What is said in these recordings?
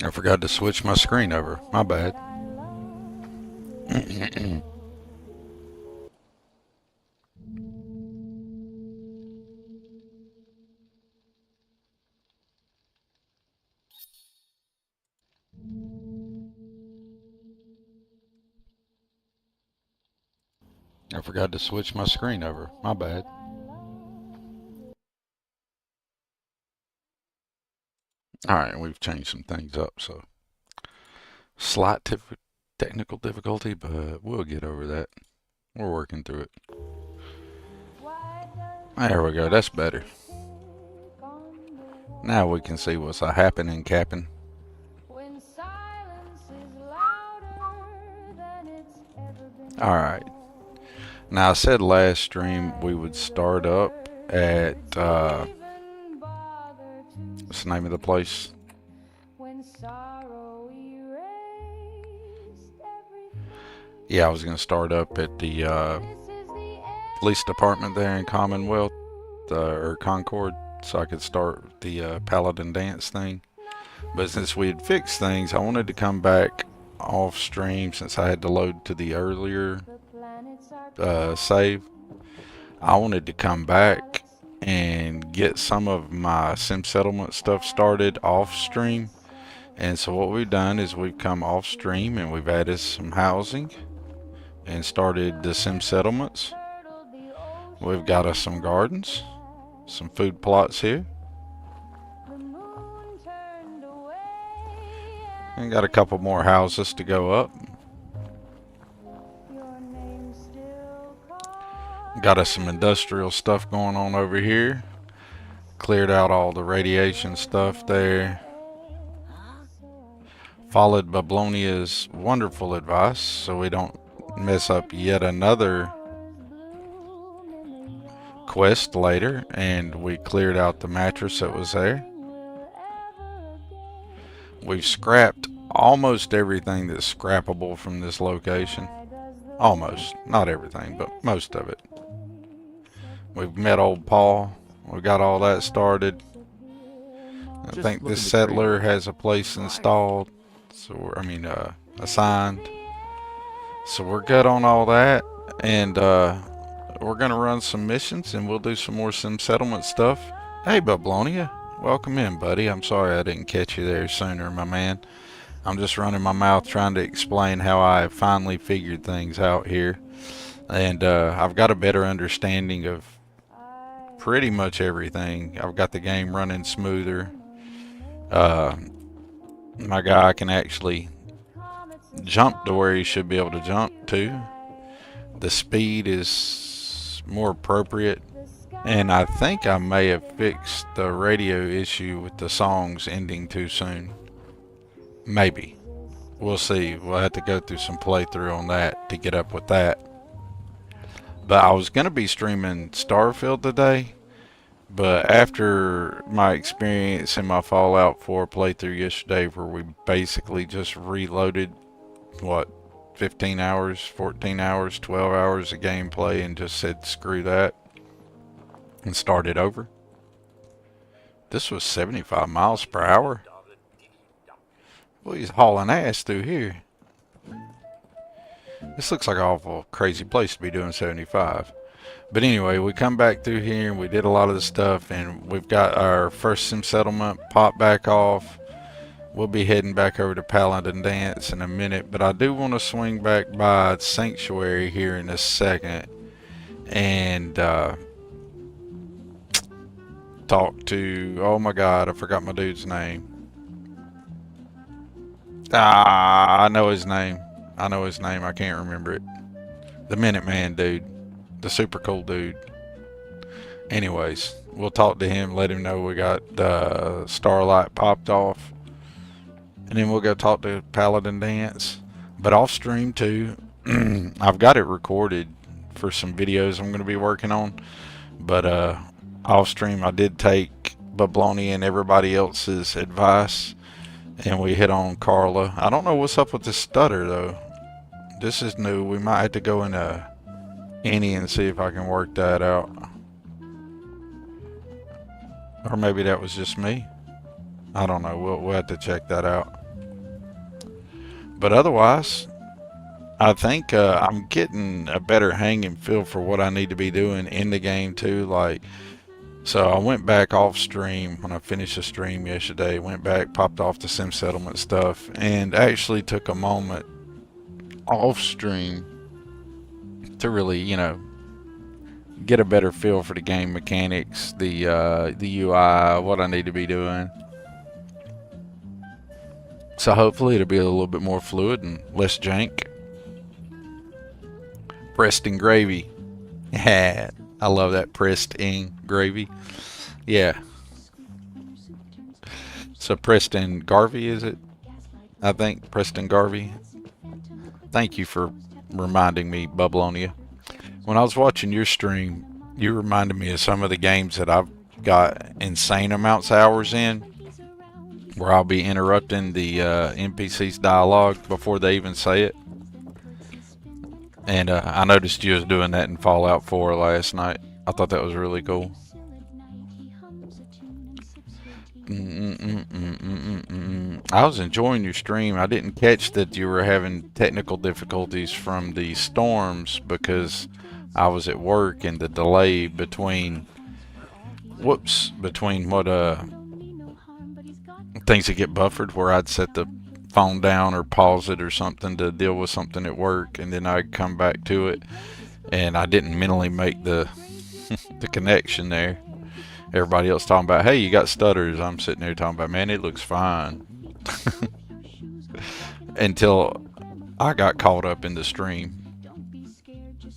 I forgot to switch my screen over. My bad. I forgot to switch my screen over. My bad. Alright, we've changed some things up, so slight technical difficulty, but we'll get over that. We're working through it. There we go, that's better. Now we can see what's happening, Captain. Alright. Now I said last stream we would start up at what's the name of the place? Yeah, I was gonna start up at the police department there in Commonwealth or Concord, so I could start the Paladin dance thing. But since we had fixed things, I wanted to come back off stream since I had to load to the earlier save. I wanted to come back and get some of my sim settlement stuff started off stream. And so what we've done is we've come off stream and we've added some housing and started the sim settlements. We've got us some gardens, some food plots here, and got a couple more houses to go up. Got us some industrial stuff going on over here. Cleared out all the radiation stuff there. Followed Bablonia's wonderful advice so we don't mess up yet another quest later, and we cleared out the mattress that was there. We've scrapped almost everything that's scrappable from this location. Almost. Not everything, but most of it. We've met old Paul. We got all that started. I think this settler has a place installed. So assigned. So we're good on all that, and we're gonna run some missions, and we'll do some more sim settlement stuff. Hey, Bablonia, welcome in, buddy. I'm sorry I didn't catch you there sooner, my man. I'm just running my mouth trying to explain how I finally figured things out here, and I've got a better understanding of pretty much everything. I've got the game running smoother. My guy can actually jump to where he should be able to jump to. The speed is more appropriate, and I think I may have fixed the radio issue with the songs ending too soon. Maybe. We'll see. We'll have to go through some playthrough on that to get up with that. But I was going to be streaming Starfield today, but after my experience in my Fallout 4 playthrough yesterday, where we basically just reloaded, 15 hours, 14 hours, 12 hours of gameplay and just said screw that and started over. This was 75 miles per hour. Well, he's hauling ass through here. This looks like an awful crazy place to be doing 75. But anyway, we come back through here and we did a lot of the stuff, and we've got our first sim settlement pop back off. We'll be heading back over to Paladin Dance in a minute, but I do want to swing back by Sanctuary here in a second and talk to, oh my god, I forgot my dude's name. I know his name. I can't remember it. The Minuteman dude. The super cool dude. Anyways, we'll talk to him, let him know we got Starlight popped off. And then we'll go talk to Paladin Dance. But off stream too, I've got it recorded for some videos I'm going to be working on. But off stream I did take Babloni and everybody else's advice. And we hit on Carla. I don't know what's up with this stutter though. This is new. We might have to go into Any and see if I can work that out. Or maybe that was just me. I don't know. We'll have to check that out. But otherwise, I think I'm getting a better hang and feel for what I need to be doing in the game too. Like, so I went back off stream when I finished the stream yesterday. Went back, popped off the sim settlement stuff, and actually took a moment off stream to really, you know, get a better feel for the game mechanics, the UI, what I need to be doing. So hopefully it'll be a little bit more fluid and less jank. Pressed in gravy. Yeah, I love that pressed in gravy. Yeah. So Preston Garvey, is it? I think Preston Garvey. Thank you for reminding me, Bubblonia. When I was watching your stream, you reminded me of some of the games that I've got insane amounts of hours in, where I'll be interrupting the NPC's dialogue before they even say it. And I noticed you was doing that in Fallout 4 last night. I thought that was really cool. I was enjoying your stream. I didn't catch that you were having technical difficulties from the storms because I was at work, and the delay between what things that get buffered, where I'd set the phone down or pause it or something to deal with something at work, and then I'd come back to it, and I didn't mentally make the the connection there. Everybody else talking about, hey, you got stutters. I'm sitting there talking about, man, it looks fine. Until I got caught up in the stream.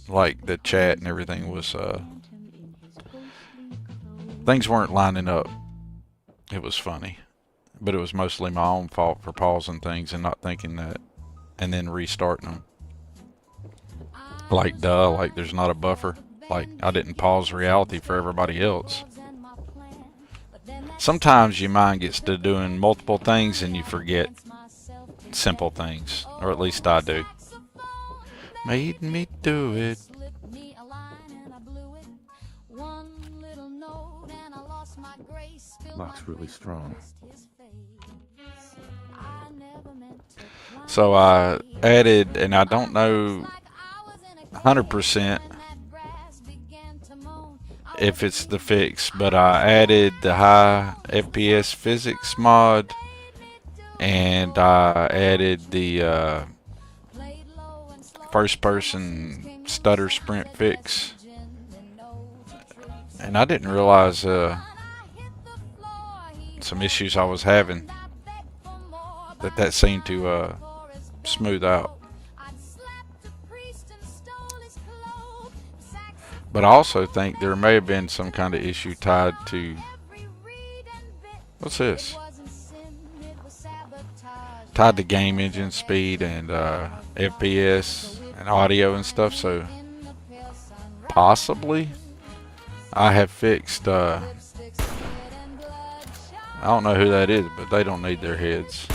Like the chat and everything was, things weren't lining up. It was funny. But it was mostly my own fault for pausing things and not thinking that, and then restarting them. Like, duh, like there's not a buffer. Like, I didn't pause reality for everybody else. Sometimes your mind gets to doing multiple things and you forget simple things, or at least I do. Made me do it. Lock's really strong. So I added, and I don't know 100% if it's the fix, but I added the high FPS physics mod, and I added the first person stutter sprint fix, and I didn't realize some issues I was having that seemed to smooth out. But I also think there may have been some kind of issue tied to, what's this? Tied to game engine speed and FPS and audio and stuff. So possibly I have fixed, I don't know who that is, but they don't need their heads.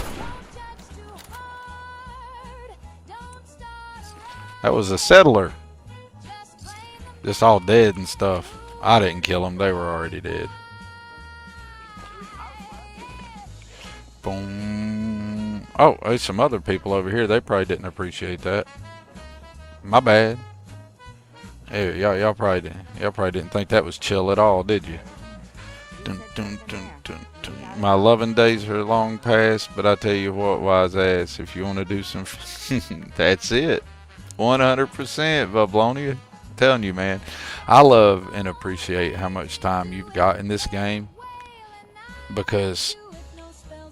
That was a settler. Just all dead and stuff. I didn't kill them. They were already dead. Boom. Oh, there's some other people over here. They probably didn't appreciate that. My bad. Hey, y'all probably didn't think that was chill at all, did you? Dun, dun, dun, dun, dun. My loving days are long past, but I tell you what, wise ass, if you want to do some, that's it. 100%, Vablonia. Telling you, man, I love and appreciate how much time you've got in this game, because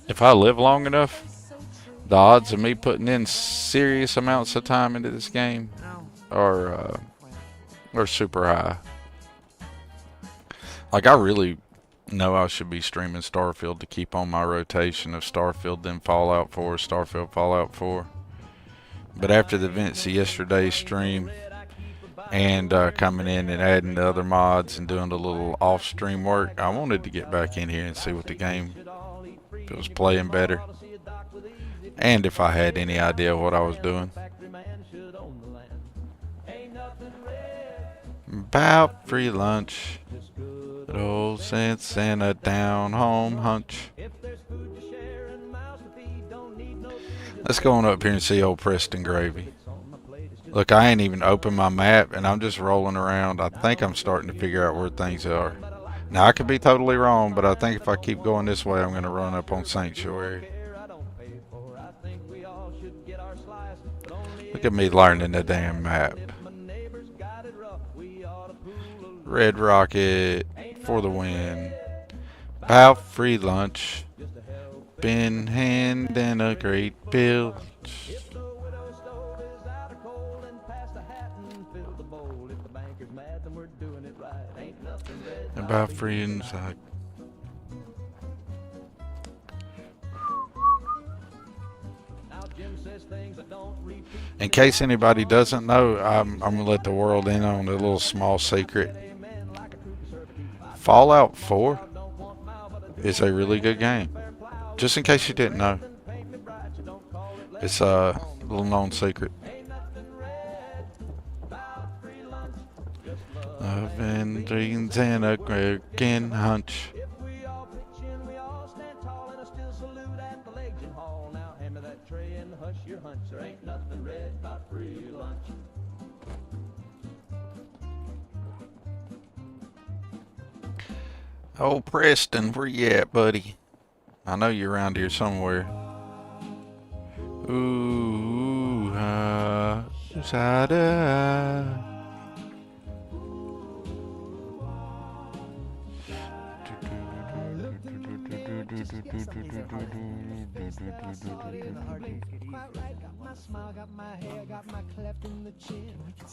if I live long enough, the odds of me putting in serious amounts of time into this game are super high. Like, I really know I should be streaming Starfield to keep on my rotation of Starfield, then Fallout 4, Starfield, Fallout 4. But after the events of yesterday's stream, and coming in and adding the other mods and doing a little off-stream work, I wanted to get back in here and see what the game, if it was playing better, and if I had any idea what I was doing. About free lunch, good old sense and a down-home hunch. Let's go on up here and see old Preston Gravy. Look, I ain't even opened my map, and I'm just rolling around. I think I'm starting to figure out where things are. Now, I could be totally wrong, but I think if I keep going this way, I'm going to run up on Sanctuary. Look at me learning the damn map. Red Rocket for the win. About free lunch. Been handing a great bill. About free inside. In case anybody doesn't know, I'm gonna let the world in on a little small secret. Fallout 4 is a really good game. Just in case you didn't know. It's a little known secret. Love and dreams and a Gherkin hunch. Oh, Preston, where you at, buddy? I know you're around here somewhere. Ooh, Sada.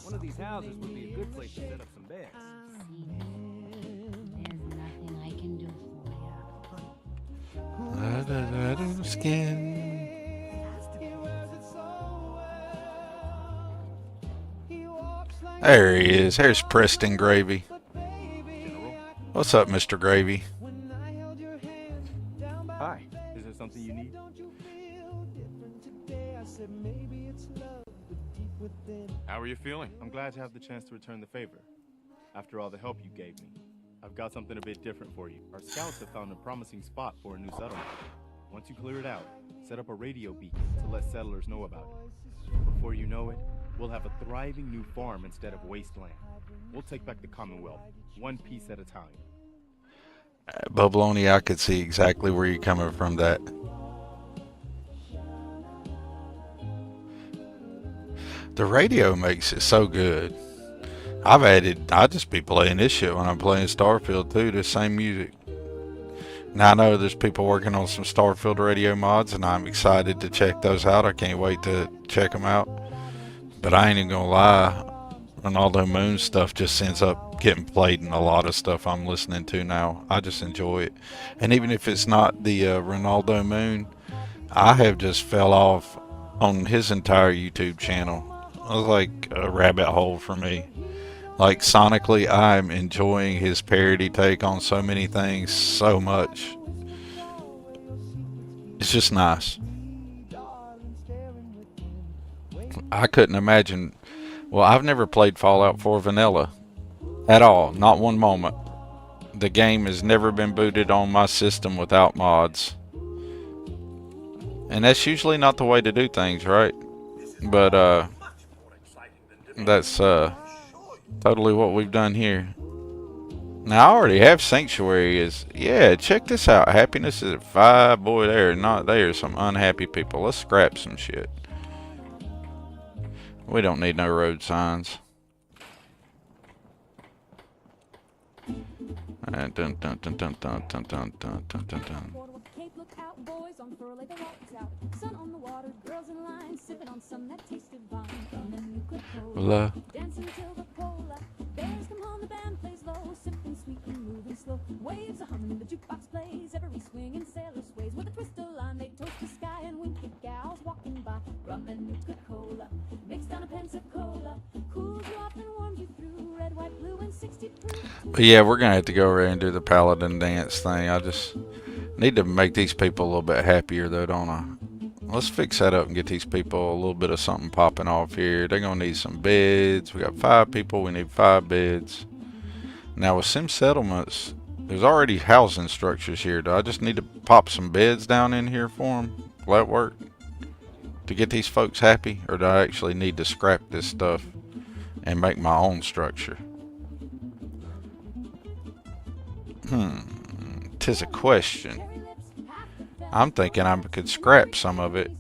One of these houses would be a good place to set up some beds. There's nothing I can do for you. Skin. There he is. There's Preston Gravy. What's up, Mr. Gravy? Hi, is there something you need? How are you feeling? I'm glad to have the chance to return the favor. After all the help you gave me, I've got something a bit different for you. Our scouts have found a promising spot for a new settlement. Once you clear it out, set up a radio beacon to let settlers know about it. Before you know it, we'll have a thriving new farm instead of wasteland. We'll take back the Commonwealth, one piece at a time. Bubbloni, I could see exactly where you're coming from that. The radio makes it so good. I just be playing this shit when I'm playing Starfield too, the same music. Now I know there's people working on some Starfield radio mods and I'm excited to check those out. I can't wait to check them out. But I ain't even gonna lie, Ronaldo Moon stuff just ends up getting played in a lot of stuff I'm listening to now. I just enjoy it. And even if it's not the Ronaldo Moon, I have just fell off on his entire YouTube channel. It was like a rabbit hole for me. Like sonically, I'm enjoying his parody take on so many things so much. It's just nice. I couldn't imagine. Well, I've never played Fallout 4 Vanilla at all, not one moment. The game has never been booted on my system without mods. And that's usually not the way to do things, right? But that's totally what we've done here. Now I already have Sanctuary as, yeah, check this out. Happiness is at 5. Boy, there's some unhappy people. Let's scrap some shit. We don't need no road signs. Dun dun dun dun dun dun dun dun dun dun dun dun. Hola. Waves are humming, the jukebox plays, every swing and sailor sways. With a twist of line, they toast the sky and wink at gals walking by. Rum and Nuka-Cola, mixed on a Pensacola, cools you off and warms you through. Red, white, blue, and 60 proof. But yeah, we're gonna have to go around and do the Paladin dance thing. I just need to make these people a little bit happier, though, don't I? Let's fix that up and get these people a little bit of something popping off here. They're gonna need some beds. We got 5 people. We need 5 beds. Now with Sim Settlements, there's already housing structures here. Do I just need to pop some beds down in here for them? Will that work? to get these folks happy, or do I actually need to scrap this stuff and make my own structure? 'Tis a question. I'm thinking I could scrap some of it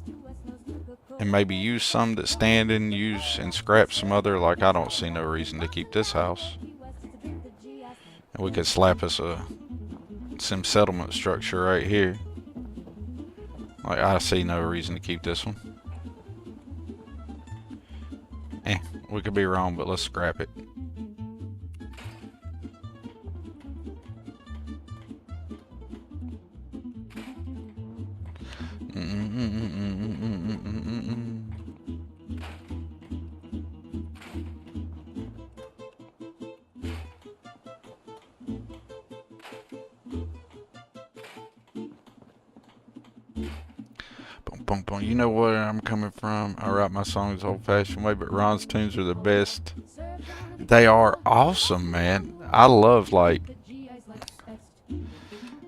and maybe use some that's standing, use and scrap some other. Like, I don't see no reason to keep this house. And we could slap us some settlement structure right here. Like, I see no reason to keep this one. We could be wrong, but let's scrap it. You know where I'm coming from. I write my songs old-fashioned way, but Ron's tunes are the best. They are awesome, man. I love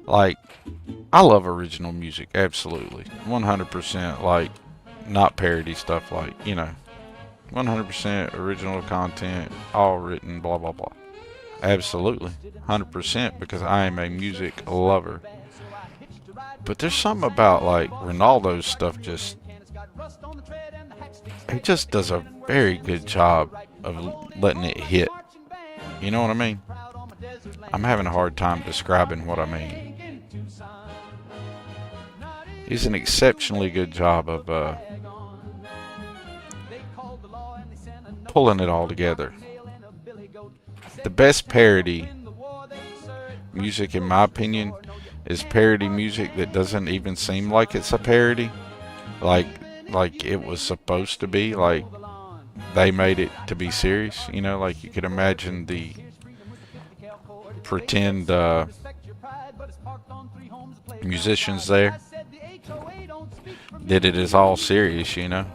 I love original music, absolutely, 100%. Like, not parody stuff, like, you know, 100% original content, all written, blah blah blah. Absolutely, 100%, because I am a music lover. But there's something about, like, Ronaldo's stuff, he just does a very good job of letting it hit. You know what I mean? I'm having a hard time describing what I mean. He's an exceptionally good job of pulling it all together. The best parody music, in my opinion, is parody music that doesn't even seem like it's a parody, like it was supposed to be, like they made it to be serious, you know, like you could imagine the pretend musicians there did it as all serious, you know.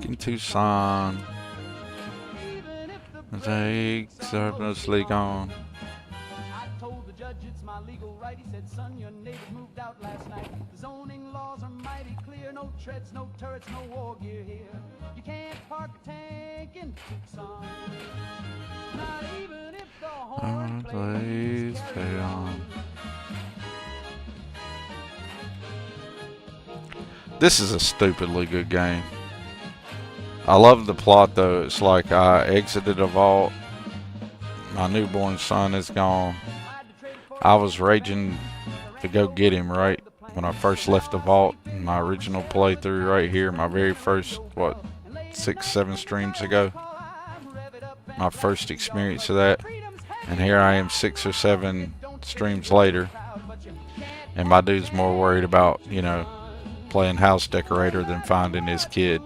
In Tucson, the eggs are mostly gone. I told the judge it's my legal right. He said, son, your neighbors moved out last night. The zoning laws are mighty clear. No treads, no turrets, no war gear here. You can't park a tank in Tucson. Not even if the horn plays carry on. This is a stupidly good game. I love the plot, though. It's like I exited a vault. My newborn son is gone. I was raging to go get him, right? When I first left the vault in my original playthrough right here, my very first, 6-7 streams ago. My first experience of that. And here I am 6 or 7 streams later. And my dude's more worried about, you know, playing house decorator than finding his kid.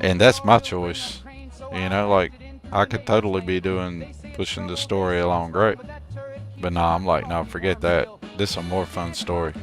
And that's my choice. You know, like, I could totally be pushing the story along, right? But nah, I'm like, no, forget that. This is a more fun story.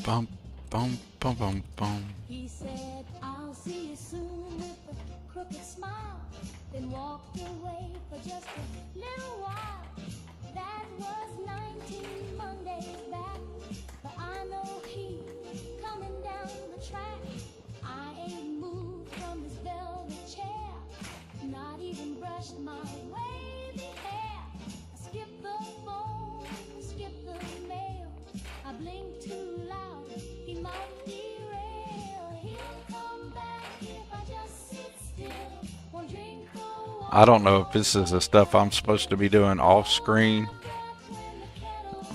Bum, bum, bum, bum, bum. He said, I'll see you soon with a crooked smile, then walked away for just a little while. That was 19 Mondays back, but I know he's coming down the track. I ain't moved from his velvet chair, not even brushed my wavy hair. I skipped the phone, skipped the mail, I blinked too loud, he might derail. He'll come back if I just sit still, won't drink the water. I don't know if this is the stuff I'm supposed to be doing off screen,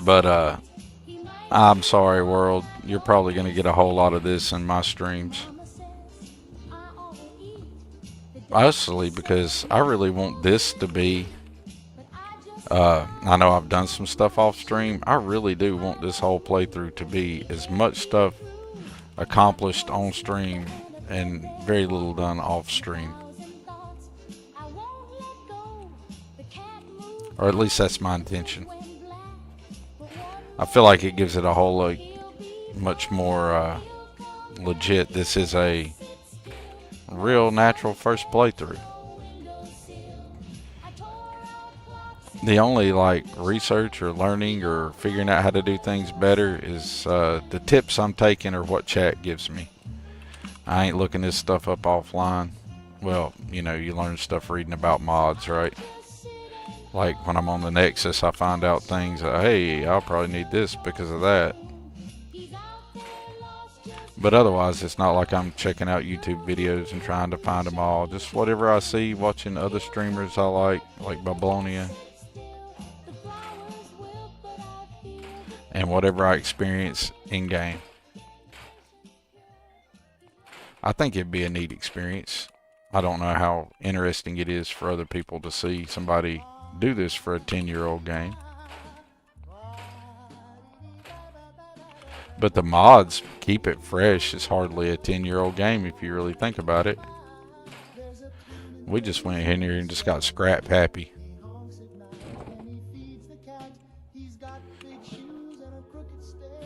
but I'm sorry, world. You're probably going to get a whole lot of this in my streams. Mostly because I really want this to be, I know I've done some stuff off stream. I really do want this whole playthrough to be as much stuff accomplished on stream and very little done off stream. Or at least that's my intention. I feel like it gives it a whole lot much more legit. This is a real natural first playthrough. The only like research or learning or figuring out how to do things better is the tips I'm taking or what chat gives me. I ain't looking this stuff up offline. Well, you know, you learn stuff reading about mods, right? Like when I'm on the Nexus, I find out things that, hey, I'll probably need this because of that. But otherwise, it's not like I'm checking out YouTube videos and trying to find them all. Just whatever I see, watching other streamers I like Bablonia. And whatever I experience in-game. I think it'd be a neat experience. I don't know how interesting it is for other people to see somebody do this for a 10-year-old game. But the mods keep it fresh. It's hardly a 10-year-old game if you really think about it. We just went in here and just got scrap happy.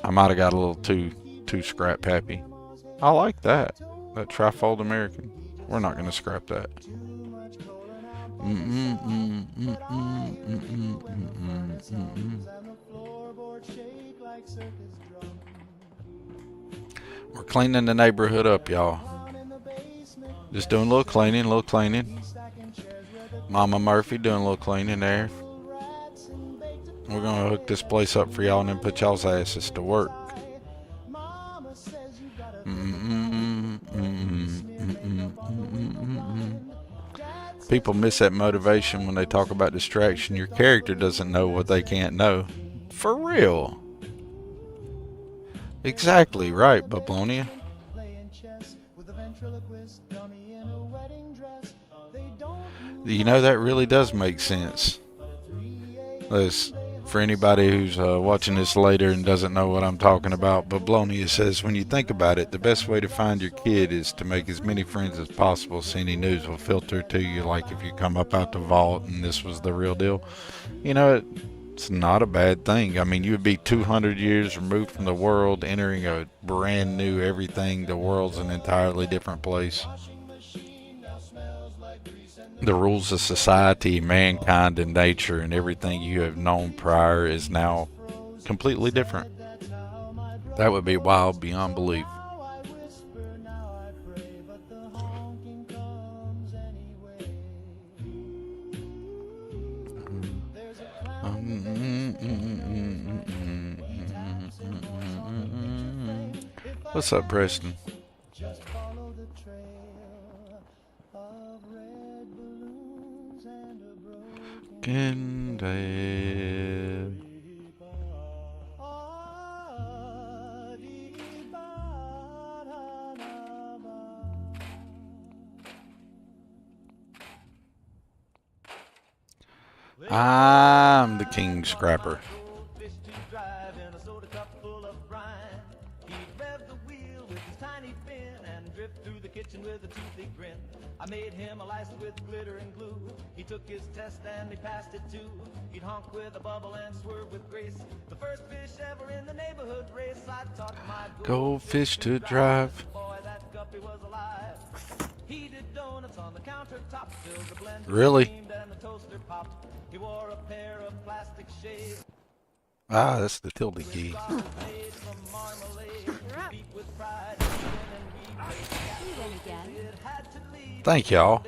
I might have got a little too scrap happy. I like that. That trifold American. We're not going to scrap that. We're cleaning the neighborhood up, y'all. Just doing a little cleaning, Mama Murphy doing a little cleaning there. We're going to hook this place up for y'all and then put y'all's asses to work. People miss that motivation when they talk about distraction. Your character doesn't know what they can't know. For real. Exactly right, Bablonia. You know, that really does make sense. For anybody who's watching this later and doesn't know what I'm talking about, Bablonia says, when you think about it, the best way to find your kid is to make as many friends as possible so any news will filter to you, like if you come up out the vault and this was the real deal. You know, it's not a bad thing. I mean, you would be 200 years removed from the world, entering a brand new everything. The world's an entirely different place. The rules of society, mankind, and nature, and everything you have known prior is now completely different. That would be wild beyond belief. What's up, Preston? Candle. I'm the king scrapper. I made him a license with glitter and glue. He took his test and he passed it too. He'd honk with a bubble and swerve with grace. The first fish ever in the neighborhood race. I taught my goldfish to drive. Boy, that guppy was alive. He did donuts on the countertop till the blender Really? steamed and the toaster popped. He wore a pair of plastic shades. Ah, that's the tilde key. Made from marmalade. Beat with pride. It had to leave. Thank y'all.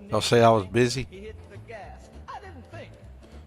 Y'all say I was busy? He hit the gas. I didn't think.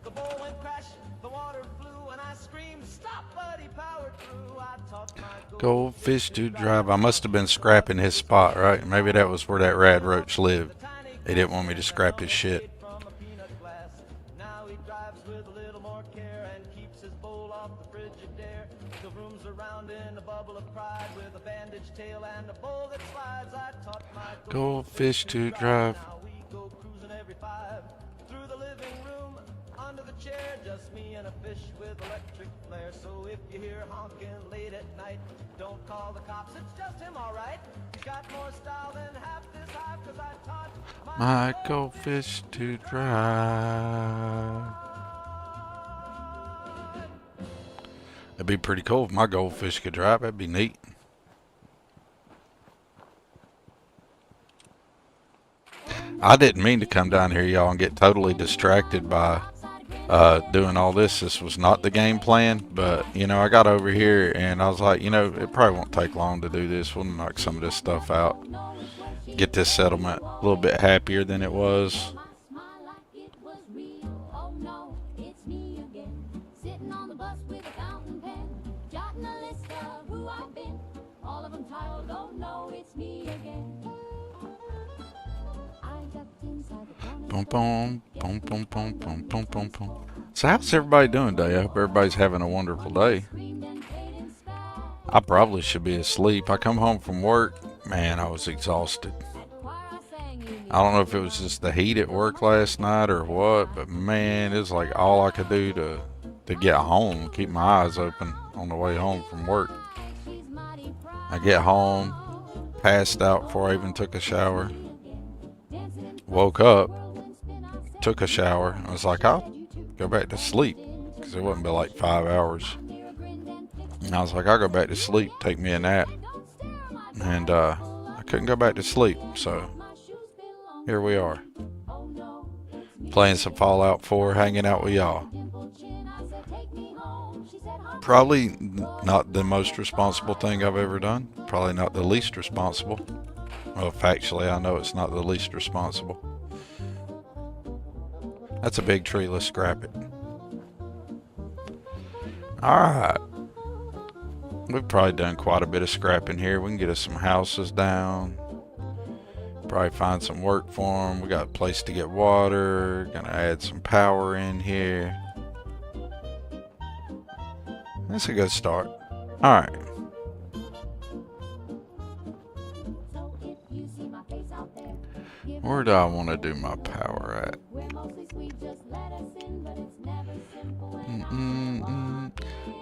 The bowl went crash, the water flew, and I screamed, stop, but he powered through. I taught my Goldfish to drive. I must have been scrapping his spot, right? Maybe that was where that rad roach lived. They didn't want me to scrap his shit. from a peanut glass. Now he drives with a little more care and keeps his bowl off the Frigidaire. The room's around in a bubble of pride with a bandaged tail and a bowl that slides. I taught my Goldfish to drive. Now we go cruising every 5 through the living room, under the chair, just me and a fish with electric flare. So if you hear honking late at night, don't call the cops, it's just him, alright. He's got more style than half this hive, 'cause I taught My goldfish to drive. That'd be pretty cool if my goldfish could drive. That'd be neat. I didn't mean to come down here, y'all, and get totally distracted by doing all this. This was not the game plan, but, you know, I got over here and I was like, you know, it probably won't take long to do this. We'll knock some of this stuff out. Get this settlement a little bit happier than it was. Boom, boom, boom, boom, boom, boom, boom, boom, boom. So how's everybody doing today? I hope everybody's having a wonderful day. I probably should be asleep. I come home from work, man, I was exhausted. I don't know if it was just the heat at work last night or what, but man, it was like all I could do to get home, keep my eyes open on the way home from work. I get home, passed out before I even took a shower. Woke up, took a shower. I was like, I'll go back to sleep because it wouldn't be like 5 hours. And I was like, I'll go back to sleep, take me a nap. And I couldn't go back to sleep, so here we are. Playing some Fallout 4, hanging out with y'all. Probably not the most responsible thing I've ever done. Probably not the least responsible. Well, factually, I know it's not the least responsible. That's a big tree. Let's scrap it. Alright. We've probably done quite a bit of scrapping here. We can get us some houses down. Probably find some work for them. We got a place to get water. Gonna add some power in here. That's a good start. Alright. Where do I want to do my power at?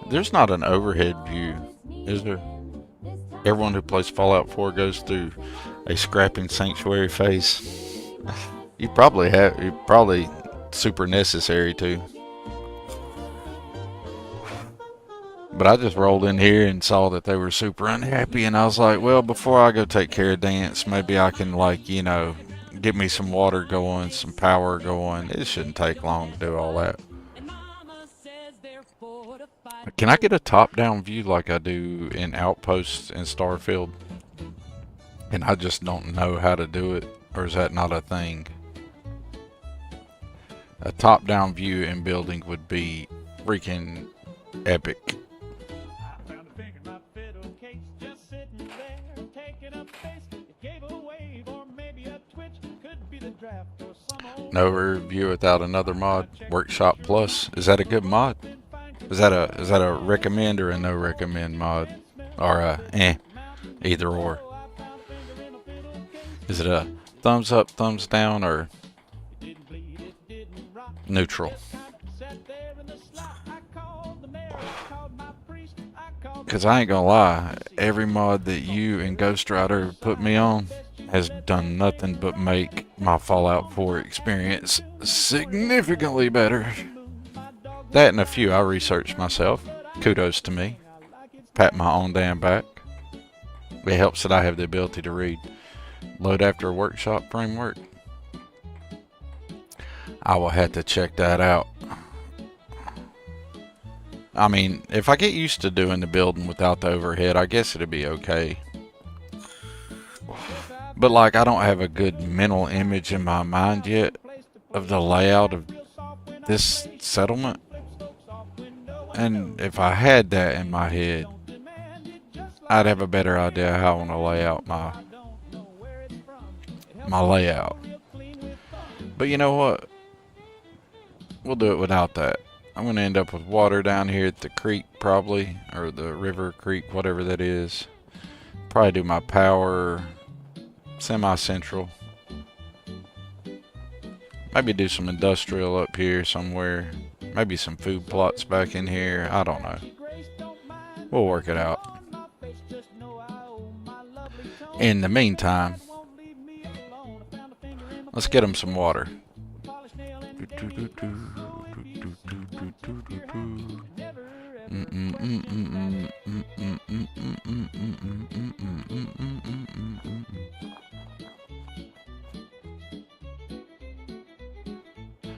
There's not an overhead view, is there? Everyone who plays Fallout 4 goes through a scrapping sanctuary phase. You probably super necessary too. But I just rolled in here and saw that they were super unhappy, and I was like, well, before I go take care of Dance, maybe I can, like, you know, get me some water going, some power going. It shouldn't take long to do all that. Can I get a top-down view like I do in Outposts and Starfield? And I just don't know how to do it, or is that not a thing? A top-down view in building would be freaking epic. No review without another mod. Workshop Plus. Is that a good mod? Is that a recommend or a no recommend mod? Or a either or? Is it a thumbs up, thumbs down, or neutral? Because I ain't gonna lie, every mod that you and Ghost Rider put me on has done nothing but make my Fallout 4 experience significantly better. That and a few I researched myself. Kudos to me. Pat my own damn back. It helps that I have the ability to read. Load after workshop framework. I will have to check that out. I mean, if I get used to doing the building without the overhead, I guess it'd be okay. But like, I don't have a good mental image in my mind yet of the layout of this settlement. And if I had that in my head, I'd have a better idea how I want to lay out my layout. But you know what? We'll do it without that. I'm going to end up with water down here at the creek probably, or the river, creek, whatever that is. Probably do my power semi-central. Maybe do some industrial up here somewhere. Maybe some food plots back in here. I don't know. We'll work it out. In the meantime, let's get him some water.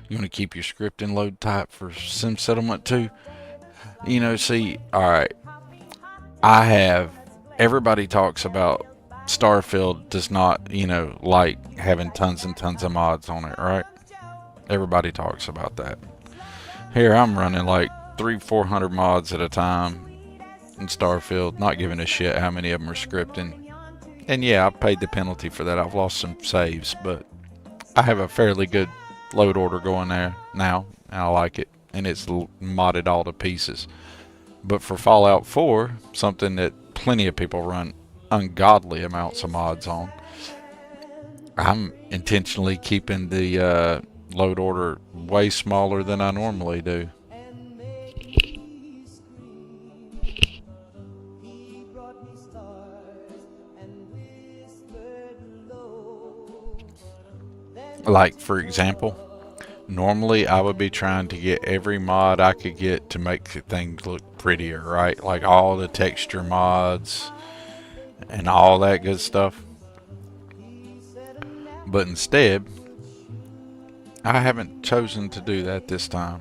You want to keep your scripting load tight for Sim Settlement 2? You know, see, alright. Everybody talks about Starfield does not, you know, like having tons and tons of mods on it, right? Everybody talks about that. Here I'm running like 300-400 mods at a time in Starfield, not giving a shit how many of them are scripting. And yeah, I paid the penalty for that. I've lost some saves, but I have a fairly good load order going there now, and I like it, and it's modded all to pieces. But for Fallout 4, something that plenty of people run ungodly amounts of mods on, I'm intentionally keeping the load order way smaller than I normally do. Like, for example, normally I would be trying to get every mod I could get to make things look prettier, right? Like all the texture mods and all that good stuff. But instead, I haven't chosen to do that this time.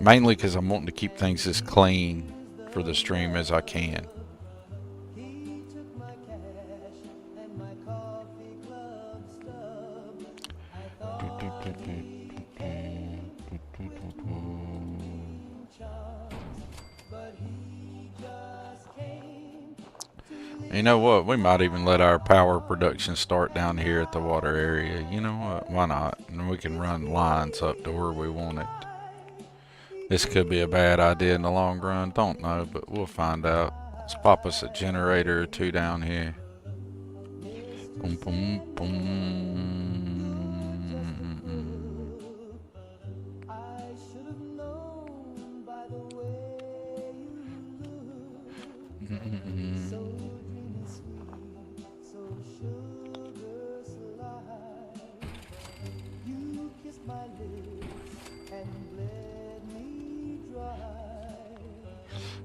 Mainly because I'm wanting to keep things as clean for the stream as I can. You know what? We might even let our power production start down here at the water area. You know what? Why not? And we can run lines up to where we want it. This could be a bad idea in the long run. Don't know, but we'll find out. Let's pop us a generator or two down here. Boom, boom, boom.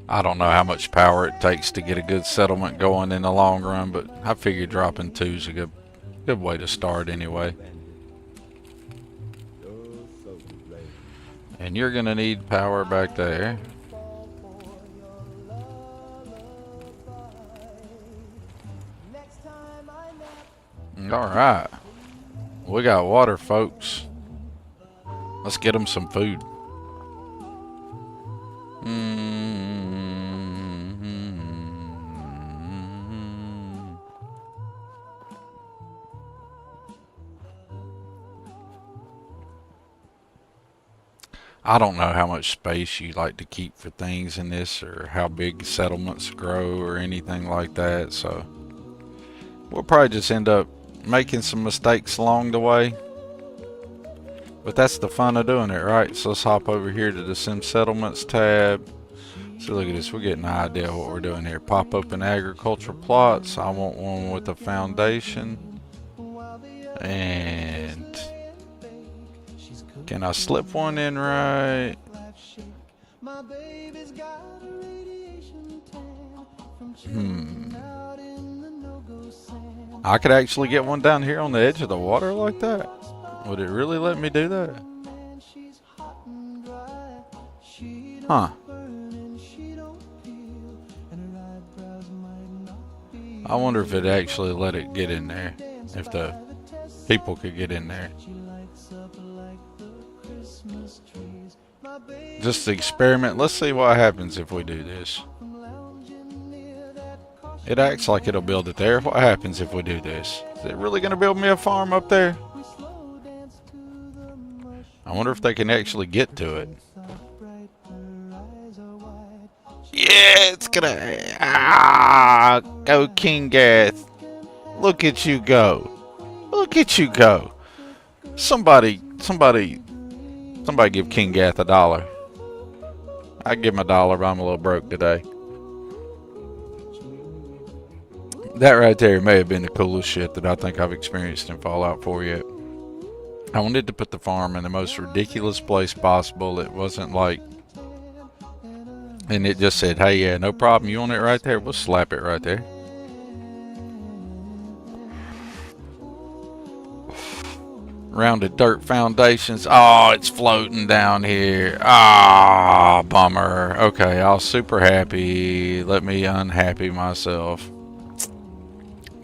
I don't know how much power it takes to get a good settlement going in the long run, but I figure dropping 2 is a good way to start anyway. And you're gonna need power back there. Alright. We got water, folks. Let's get them some food. I don't know how much space you like to keep for things in this, or how big settlements grow or anything like that, so we'll probably just end up making some mistakes along the way. But that's the fun of doing it, right? So let's hop over here to the Sim Settlements tab. So look at this, we're getting an idea of what we're doing here. Pop open agricultural plots. I want one with a foundation. And can I slip one in right? I could actually get one down here on the edge of the water like that. Would it really let me do that? Huh. I wonder if it actually let it get in there. If the people could get in there. Just the experiment. Let's see what happens if we do this. It acts like it'll build it there. What happens if we do this? Is it really going to build me a farm up there? I wonder if they can actually get to it. Yeah, it's gonna... go King Gath. Look at you go. Look at you go. Somebody give King Gath $1. I give him a dollar, but I'm a little broke today. That right there may have been the coolest shit that I think I've experienced in Fallout 4 yet. I wanted to put the farm in the most ridiculous place possible. It wasn't like, and it just said, hey, yeah, no problem. You want it right there? We'll slap it right there. Rounded dirt foundations. Oh, it's floating down here. Ah, bummer. Okay, I was super happy. Let me unhappy myself.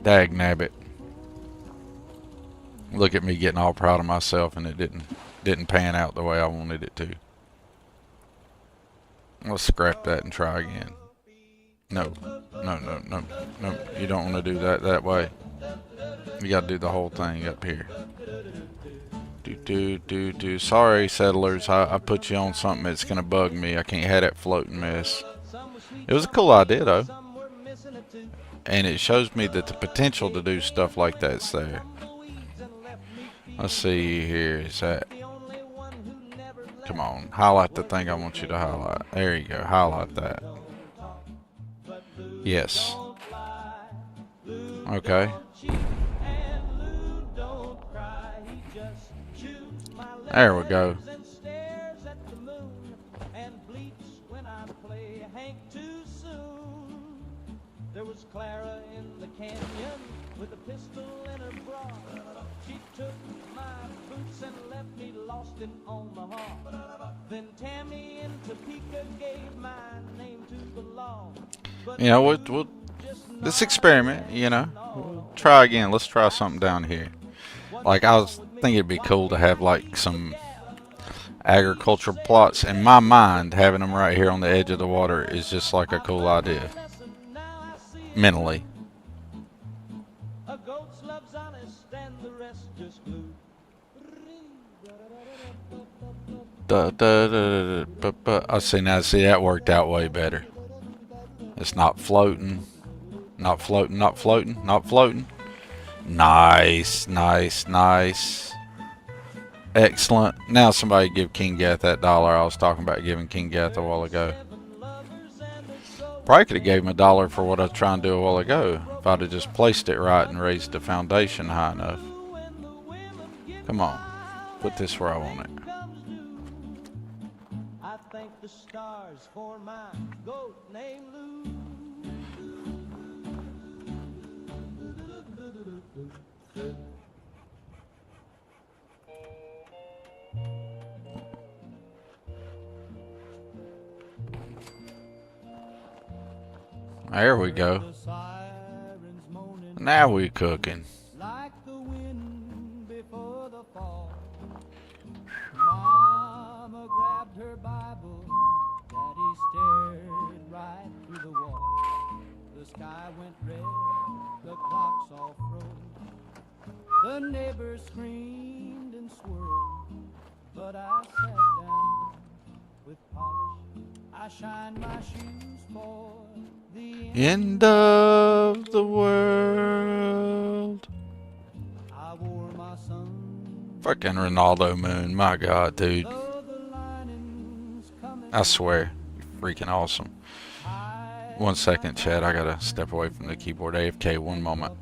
Dag nabbit. Look at me getting all proud of myself, and it didn't pan out the way I wanted it to. Let's scrap that and try again. No. You don't want to do that way. You got to do the whole thing up here. Sorry, settlers. I put you on something that's gonna bug me. I can't have that floating mess. It was a cool idea though, and it shows me that the potential to do stuff like that's there. Let's see here. Is that? Come on, highlight the thing I want you to highlight. There you go. Highlight that. Yes. Okay. There we go. There was Clara in the canyon with a pistol in her bra. She took my boots and left me lost in Omaha. Then Tammy in Topeka gave my name to the law. You know, we'll let's experiment. You know, we'll try again. Let's try something down here. Like I was thinking, it'd be cool to have like some agricultural plots. In my mind, having them right here on the edge of the water is just like a cool idea. Mentally. I see now. See, that worked out way better. It's not floating. Not floating. Not floating. Not floating. Nice. Excellent. Now somebody give King Gath that dollar I was talking about giving King Gath a while ago. Probably could have gave him a dollar for what I was trying to do a while ago if I'd have just placed it right and raised the foundation high enough. Come on. Put this where I want it. I thank the stars for my goat named Lou. There we go. Now we cooking. Like the wind before the fall. Mama grabbed her Bible. Daddy stared right through the wall. The sky went red. The clocks all froze. The neighbors screamed and swirled. But I sat down with polish. I shined my shoes for the End of the world. I wore my sun. Fucking Ronaldo Moon. My God, dude. I swear. You're freaking awesome. 1 second, Chad. I gotta step away from the keyboard. AFK, 1 moment.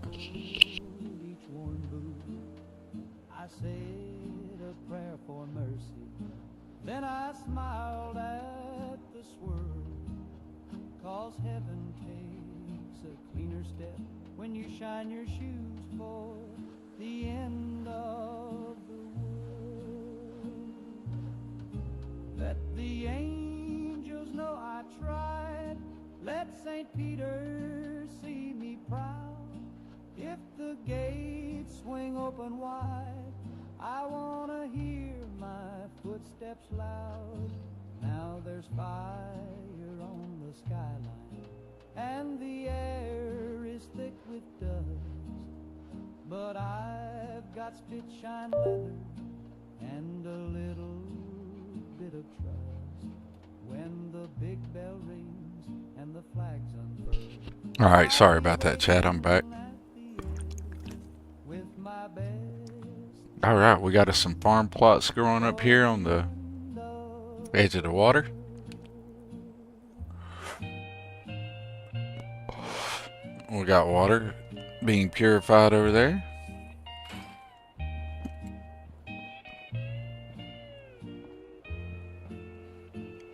I said a prayer for mercy. Then I smiled at the swirl. 'Cause heaven takes a cleaner step when you shine your shoes for the end of the world. Let the angels know I tried. Let St. Peter see me proud. If the gates swing open wide, I wanna hear my footsteps loud. Now there's fire on the skyline, and the air is thick with dust. But I've got spit-shine leather and a little bit of trust. When the big bell rings and the flags unfurl. Alright, sorry about that, Chad. I'm back. Alright, we got us some farm plots growing up here on the edge of the water. We got water being purified over there.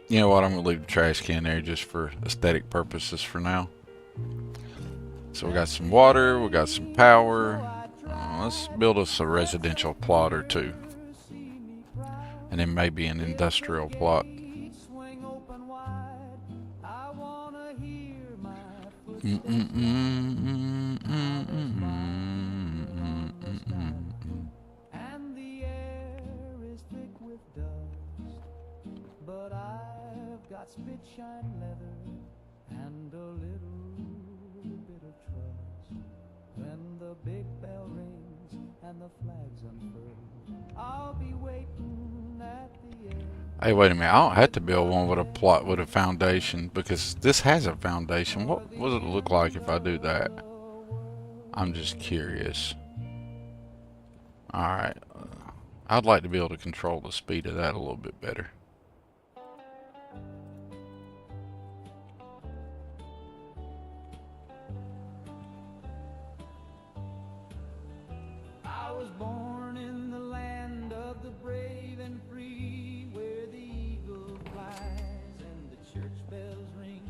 You know what? I'm gonna leave the trash can there just for aesthetic purposes for now. So we got some water, we got some power. Let's build us a residential plot or two. And then maybe an industrial plot. And the air is thick with dust, but I've got spit shine leather and a little bit of trust. When the big bell rings and the flags unfurl, I'll be waiting at the edge. Hey, wait a minute. I don't have to build one with a plot with a foundation because this has a foundation. What does it look like if I do that? I'm just curious. Alright. I'd like to be able to control the speed of that a little bit better. I was born in the land of the brave and free, where the eagle flies and the church bells ring.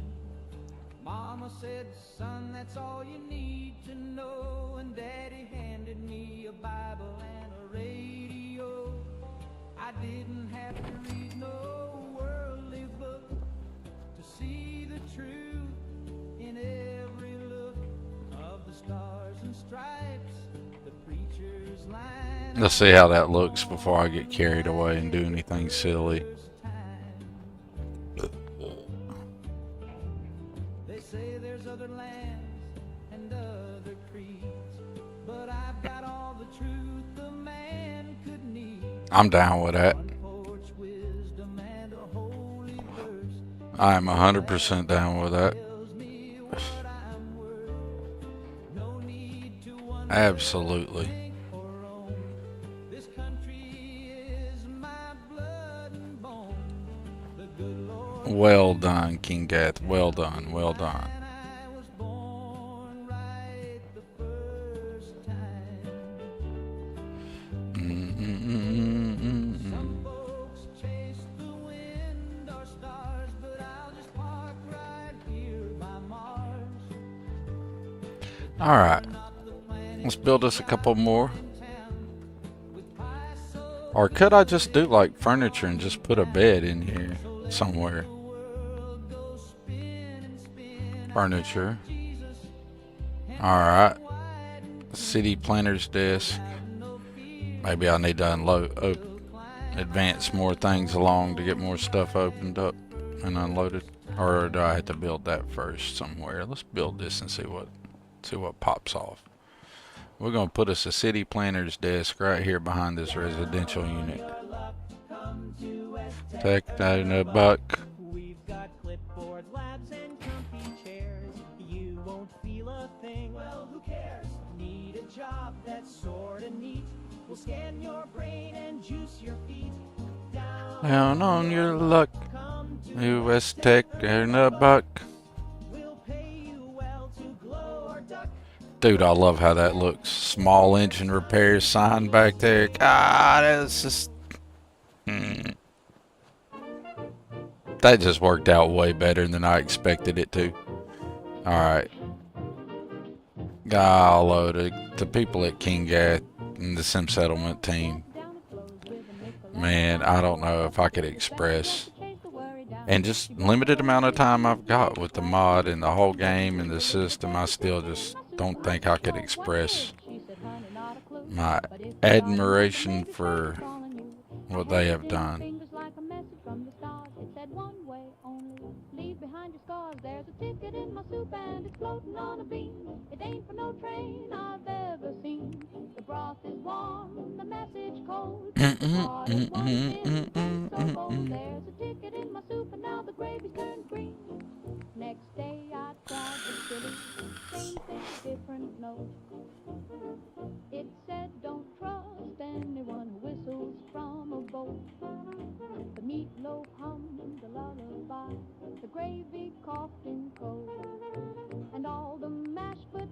Mama said, son, that's all you need to know, and Daddy handed me a Bible and a radio. I didn't have to read no worldly book to see the truth in every look of the stars and stripes. The preacher's line. Let's see how that looks before I get carried away and do anything silly. They say there's other lands and other creeds, but I've got all the truth a man could need. I'm down with that. Unforged wisdom and a holy verse I am 100% down with that. tells me what I'm worth. No need to wonder Absolutely. or roam. This country is my blood and bone. The good Lord Well done, King Gath. Well done. Well done. and I was born right the first time. Some folks chase the wind or stars, but I'll just park right here by Mars. Alright. Let's build us a couple more. Or could I just do like furniture and just put a bed in here somewhere? Furniture. Alright. City planner's desk. Maybe I need to advance more things along to get more stuff opened up and unloaded. Or do I have to build that first somewhere? Let's build this and see what pops off. We're going to put us a city planner's desk right here behind this residential unit. Take that in a buck. We've got clipboard labs and comfy chairs. You won't feel a thing. Well, who cares? Need a job that's sorta neat. We'll scan your brain and juice your feet. Down on your luck. US Tech in a buck. We'll pay you well to glow or duck. Dude, I love how that looks. Small engine repairs sign back there. God, that's just... That just worked out way better than I expected it to. Alright. Golly, the people at King Gath and the Sim Settlement team. Man, I don't know if I could express. And just limited amount of time I've got with the mod and the whole game and the system, I still just don't think I could express my admiration for what they have done. Leave behind your scars. There's a ticket in my soup and it's floating on a beam. It ain't for no train I've ever seen. The broth is warm, the message cold. There's a ticket in my soup and now the gravy's turned green. Next day I tried the silly different note. It said don't trust anyone who whistles from a boat. The meatloaf hummed a lullaby, the gravy coughed in cold, and all the mashed potatoes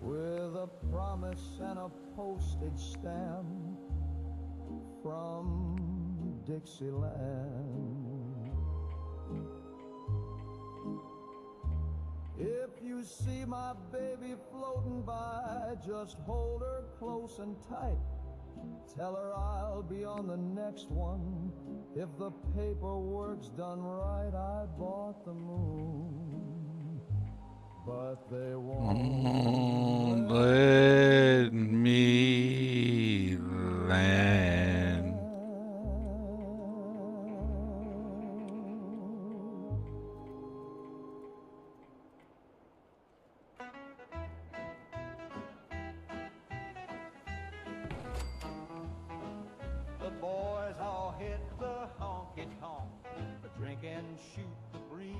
with a promise and a postage stamp from Dixieland. If you see my baby floating by, just hold her close and tight. Tell her I'll be on the next one. If the paperwork's done right, I bought the moon. But they won't Let me land. The boys all hit the honky-tonk, drink and shoot the breeze.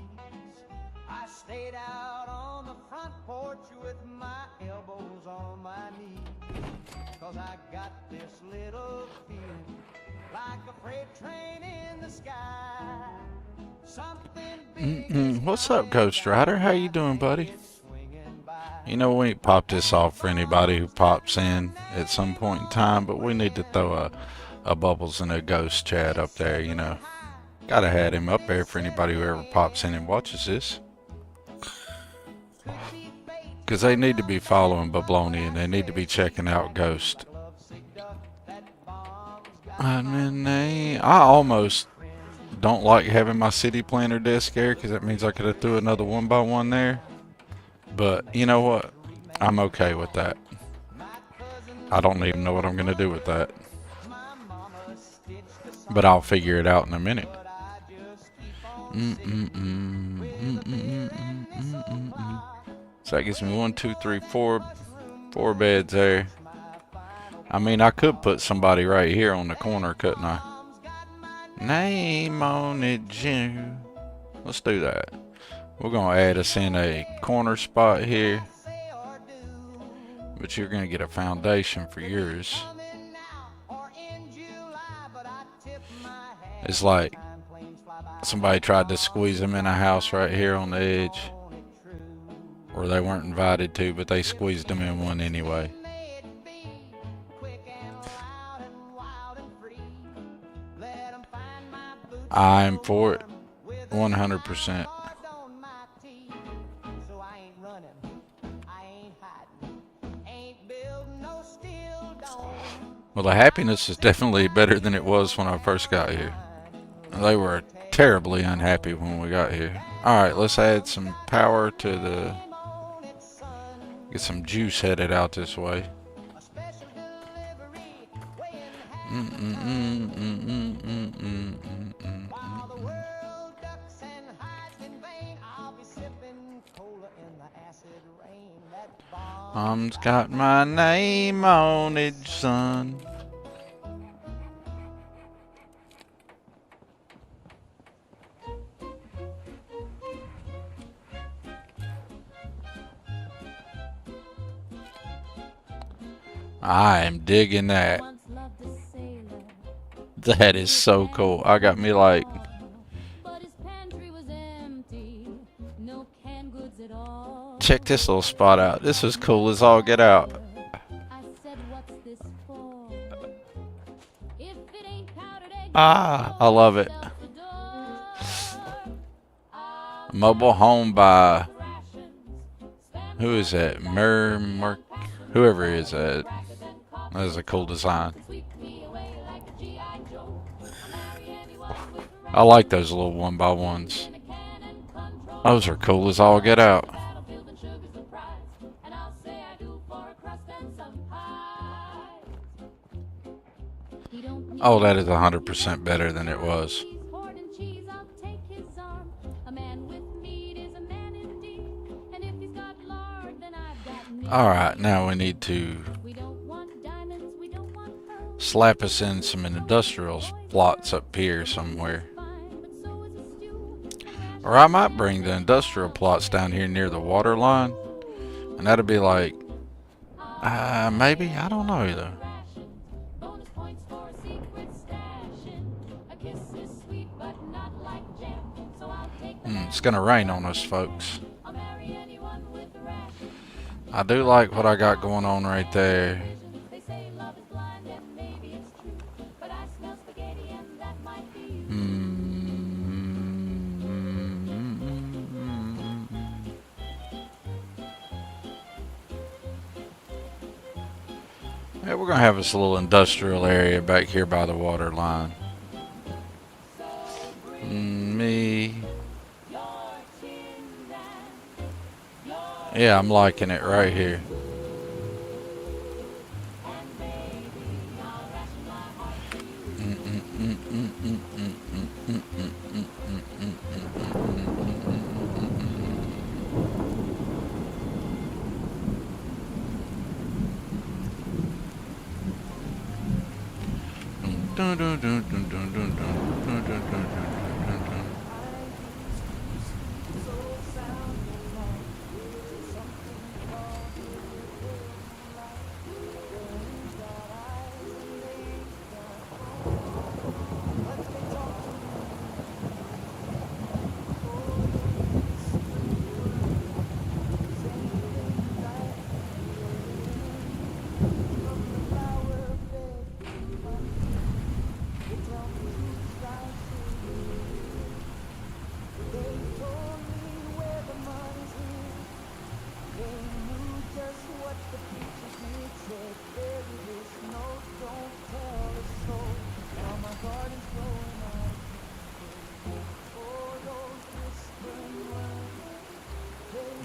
I stayed out on the front porch with my elbows on my knees, 'cause I got this little feeling like a freight train in the sky. Something big What's up, Ghost Rider? How you doing, buddy? You know, we ain't popped this off for anybody who pops in at some point in time, but we need to throw a Bubbles and a Ghost chat up there, you know. Gotta have him up there for anybody who ever pops in and watches this. Because they need to be following Babloni and they need to be checking out Ghost. I almost don't like having my city planner desk there because that means I could have threw another 1x1 there. But you know what? I'm okay with that. I don't even know what I'm going to do with that. But I'll figure it out in a minute. So that gives me 1, 2, 3, 4 beds there. I mean, I could put somebody right here on the corner, couldn't I? Name on it, June. Let's do that. We're going to add us in a corner spot here. But you're going to get a foundation for yours. It's like somebody tried to squeeze them in a house right here on the edge. Or they weren't invited to, but they squeezed them in one anyway. I'm for it 100%. Well, the happiness is definitely better than it was when I first got here. They were terribly unhappy when we got here. Alright, let's add some power to the... Get some juice headed out this way. Mom's got my name on it, son. I am digging that. That is so cool. I got me like... Check this little spot out. This is cool as all get out. Ah, I love it. Mobile home by... Who is that? Whoever is that. That is a cool design. I like those little 1x1s. Those are cool as all get out. Oh, that is 100% better than it was. Alright, now we need to slap us in some industrial plots up here somewhere. Or I might bring the industrial plots down here near the water line. And that'd be like... maybe? I don't know either. It's gonna rain on us, folks. I do like what I got going on right there. They say love is blind and maybe it's true, but I smell spaghetti and that might be you. Yeah, we're gonna have this little industrial area back here by the water line. Me. Yeah, I'm liking it right here.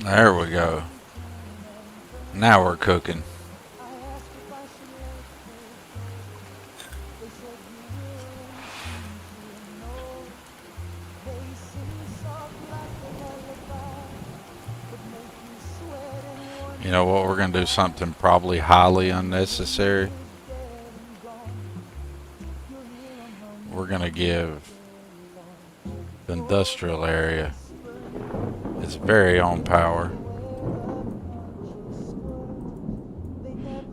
There we go. Now we're cooking. You know what? We're going to do something probably highly unnecessary. We're going to give the industrial area its very own power.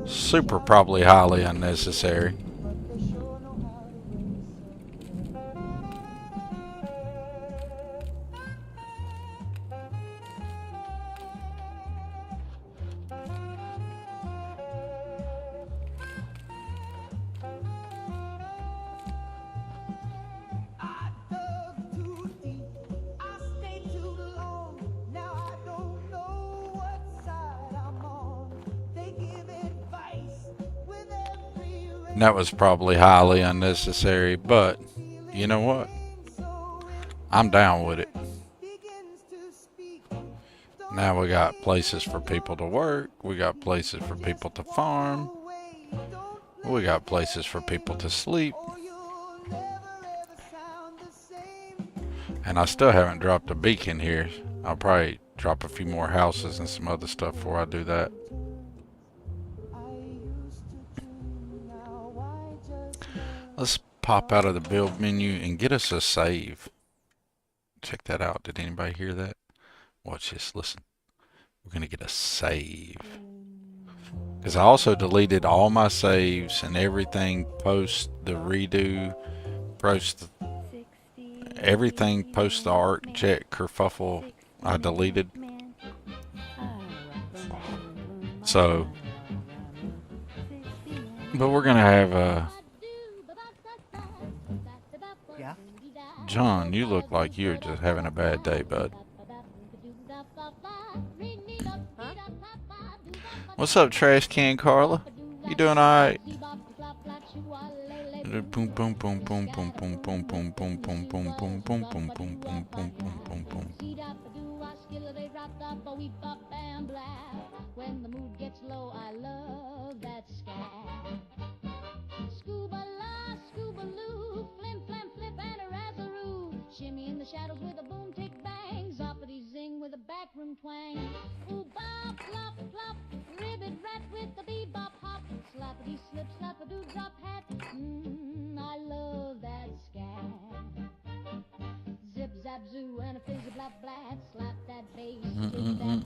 Super probably highly unnecessary. That was probably highly unnecessary, but you know what? I'm down with it. Now we got places for people to work. We got places for people to farm. We got places for people to sleep. And I still haven't dropped a beacon here. I'll probably drop a few more houses and some other stuff before I do that. Let's pop out of the build menu and get us a save. Check that out. Did anybody hear that? Watch this. Listen. We're going to get a save. Because I also deleted all my saves and everything post the redo. Everything post the ArcJet kerfuffle I deleted. So. But we're going to have a... John, you look like you're just having a bad day, bud. What's up, trash can Carla? You doing alright? Boom boom boom boom boom boom boom boom boom boom boom boom boom boom boom boom boom boom boom boom. When the mood gets low, I love that sky. Scuba la, scuba loo, flim flam flip and a razzaroo. Shimmy in the shadows with a boom tick bang, zoppity zing with a backroom twang. Ooh bop flop flop, ribbit rat with the bebop hop, slappity slip slap a doo drop hat. I love that sky. Zip zap zoo and a fizzy blap blat, slap that bass, shake that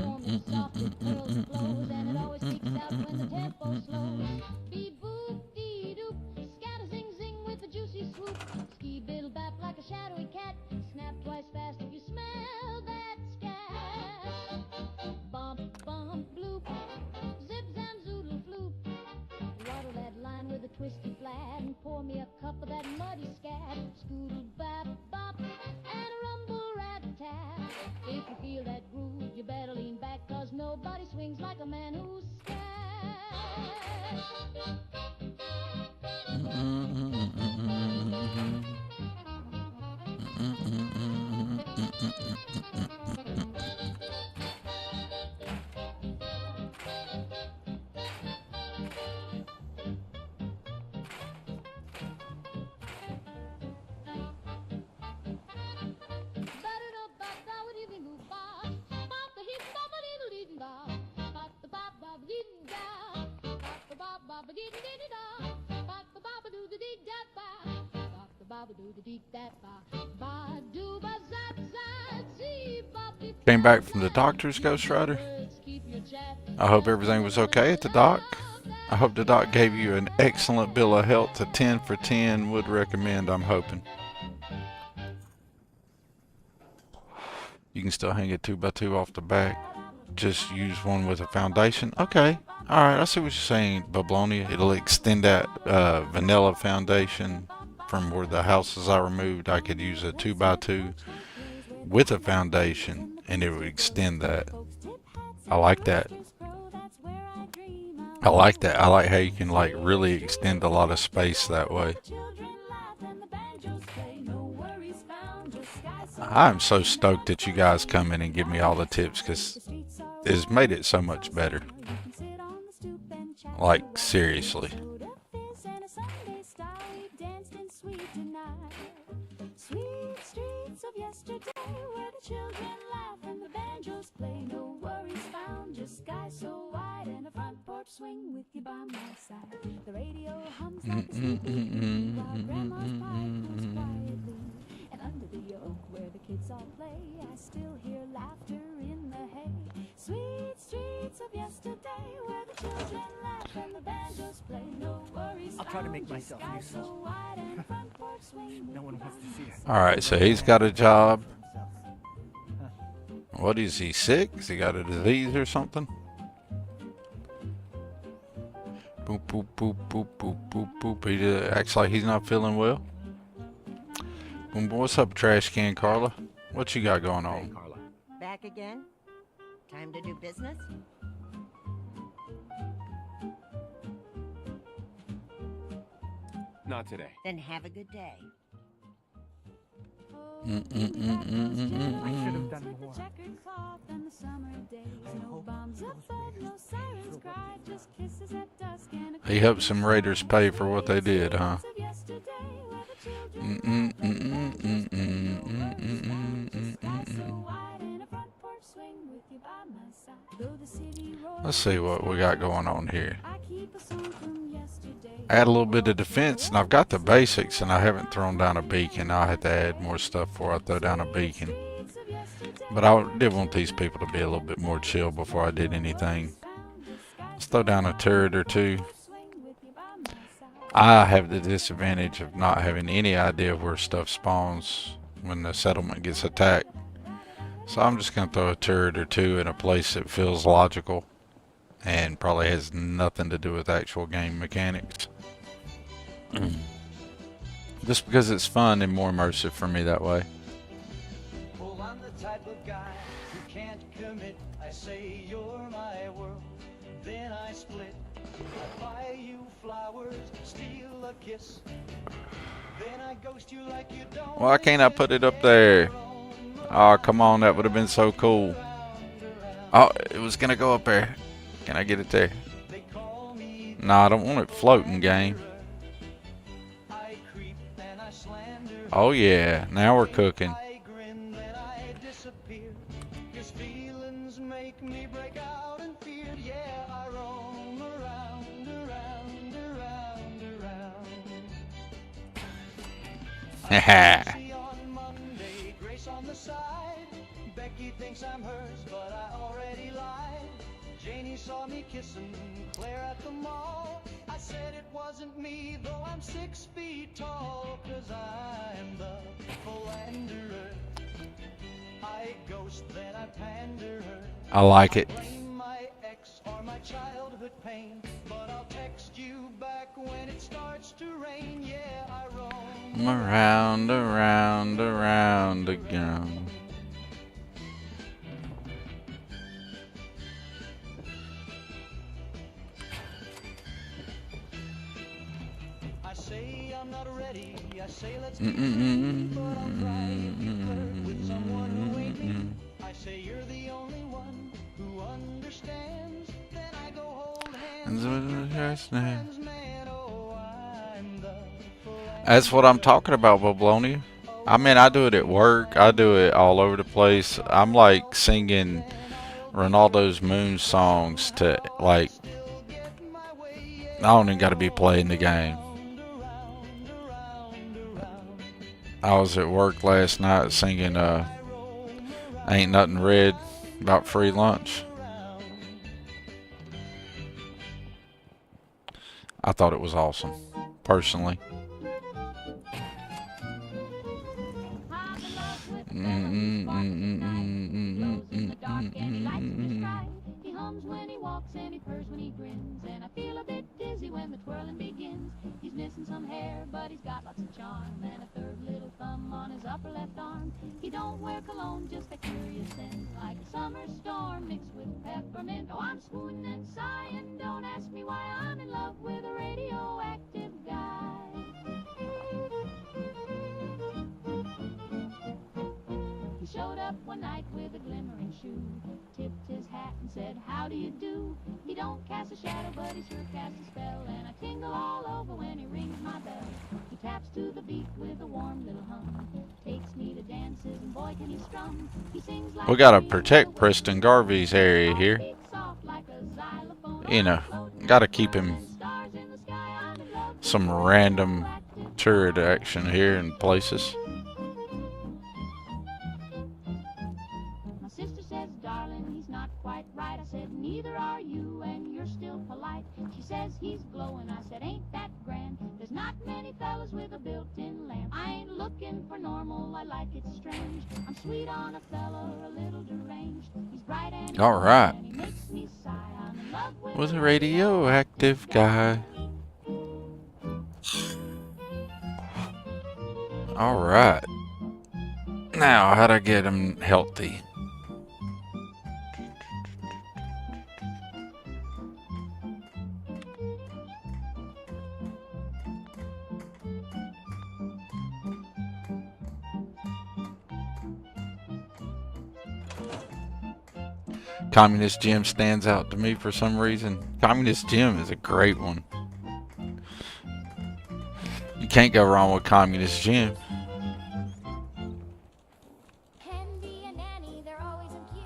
warm and soft with pearls and flows, and it always peaks out when the tempo slows. Beep boop dee doop, scatter zing zing with a juicy swoop. Ski biddle bap like a shadowy cat, snap twice fast if you smell that scat. Bump bump blue. a man who's scared. Came back from the doctor's, Ghost Rider. I hope everything was okay at the doc. I hope the doc gave you an excellent bill of health, a 10 for 10, would recommend, I'm hoping. You can still hang a 2x2 off the back. Just use one with a foundation. Okay. Alright, I see what you're saying, Bablonia. It'll extend that vanilla foundation from where the houses I removed. I could use a 2x2 with a foundation and it would extend that. I like that. I like that. I like how you can like really extend a lot of space that way. I'm so stoked that you guys come in and give me all the tips because it's made it so much better. Like, seriously. Sweet streets of yesterday where the children laugh and the banjos play. No worries found, just sky so wide and a front porch swing with you by my side. The radio hums like a sleepy while grandma's pipe goes quietly. And under the oak where the kids all play, I still hear laughter in the hay. Sweet streets of yesterday where the children laugh and the banjos play. No worries I'll try to make found, just myself sky useful. so wide and a front porch swing No with one you wants by to see my us. Alright, so he's got a job. What is he, sick? Has he got a disease or something? Boop, boop, boop, boop, boop, boop, boop. He acts like he's not feeling well. Boom, what's up, trash can Carla? What you got going Hey, on? Carla. Back again? Time to do business? Not today. Then have a good day. I should have done more. He hopes some raiders pay for what they did, huh? Let's see what we got going on here. Add a little bit of defense, and I've got the basics, and I haven't thrown down a beacon. I'll have to add more stuff before I throw down a beacon. But I did want these people to be a little bit more chill before I did anything. Let's throw down a turret or two. I have the disadvantage of not having any idea of where stuff spawns when the settlement gets attacked. So I'm just going to throw a turret or two in a place that feels logical and probably has nothing to do with actual game mechanics. Just because it's fun and more immersive for me that way. Well, I'm the type of guy who can't commit. I say you're my world, then I split. I buy you flowers, steal a kiss, then I ghost you like you don't. Why can't I put it up there? Oh, come on, that would have been so cool. Oh, it was gonna go up there. Can I get it there? Nah, I don't want it floating, game. Oh yeah, now we're cooking. Haha. Becky thinks I'm hers, but I already lied. Janie saw me kissing Claire at the mall. I said it wasn't me, though I'm 6 feet tall, 'cause I'm the philanderer. I ghost, then I pander her. I like it. Blame my ex or my childhood pain, but I'll text you back when it starts to rain. Yeah, I roam Around, around, around again. say I'm not ready. I say let's be friends, but I'll cry if you flirt with someone who ain't me. I say you're the only one who understands. Then I go hold hands with your best friends, man. Oh, I'm the That's what I'm talking about, Bablonia. I mean, I do it at work. I do it all over the place. I'm like singing Ronaldo's Moon songs to, like, I don't even got to be playing the game. I was at work last night singing Ain't Nothing Red about free lunch. I thought it was awesome, personally. He hums when he walks and he purrs when he grins, and I feel a bit dizzy when the twirling begins. He's missing some hair, but he's got lots of charm, and a third little thumb on his upper left arm. He don't wear cologne, just a curious scent, like a summer storm mixed with peppermint. Oh, I'm swooning and sighing, don't ask me why I'm in love with a radioactive guy. He showed up one night with a glimmering shoe, tipped his hat and said, how do you do? He don't cast a shadow, but he sure casts a spell, and I tingle all over when he rings my bell. He taps to the beat with a warm little hum, takes me to dances, and boy can he strum. He sings like We gotta protect Preston Garvey's area here. You know, gotta keep him some random turret action here in places. My sister says, darling, he's not quite right. I said, neither are you, and you're still polite. She says, he's glowing. I said, ain't that grand? There's not many fellas with a built-in lamp. I ain't looking for normal, I like it strange. I'm sweet on a fella, a little deranged. He's bright and All right. and he makes me sigh. I'm in love With a radioactive guy. All right. Now, how to get him healthy? Communist Gym stands out to me for some reason. Communist Gym is a great one. You can't go wrong with Communist Gym. Handy and Annie, they're always in queue.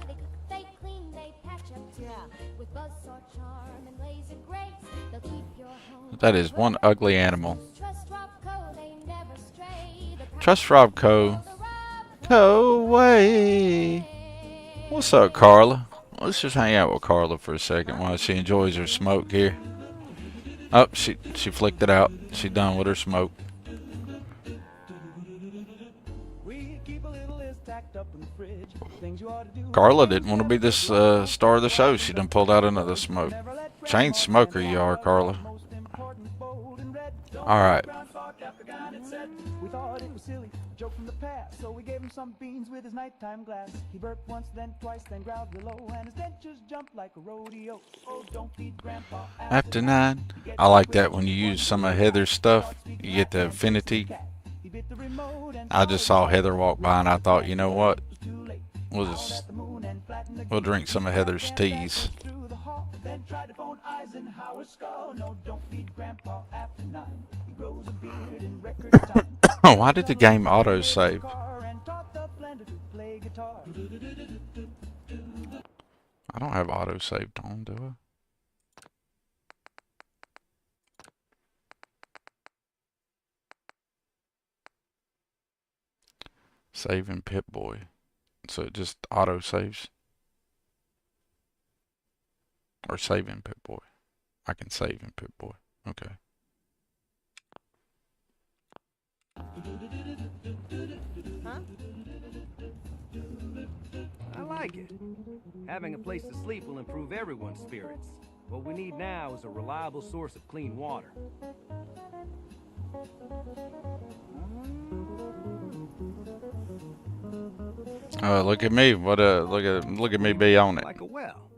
They cook, they clean, they patch up too. With buzzsaw charm and laser grace, they'll keep your home. That is one ugly animal. Trust Rob Co, they never stray. The Trust Rob Co. Go away. What's up, Carla? Let's just hang out with Carla for a second while she enjoys her smoke here. Oh, she flicked it out. She done with her smoke. We keep a little list tacked up in the fridge. Things you ought to do. Carla didn't want to be this star of the show. She done pulled out another smoke. Chain smoker you are, Carla. All right. We thought it was silly, a joke from the past, so we gave him some beans with his nighttime glass. He burped once, then twice, then growled below, and his dentures jumped like a rodeo. Oh, don't feed Grandpa After 9. I like that when you use some of Heather's stuff, you get the affinity. I just saw Heather walk by and I thought, you know what? We'll drink some of Heather's teas. Then tried to phone Eisenhower's skull. No, don't feed Grandpa after 9. He grows a beard in record time. Why did the game auto-save? I don't have auto-saved on, do I? Save in Pip-Boy. So it just auto-saves? Or save in Pip-Boy. I can save in Pip-Boy. Okay. Huh? I like it. Having a place to sleep will improve everyone's spirits. What we need now is a reliable source of clean water. Look at me. Look at me be on it. Like a well.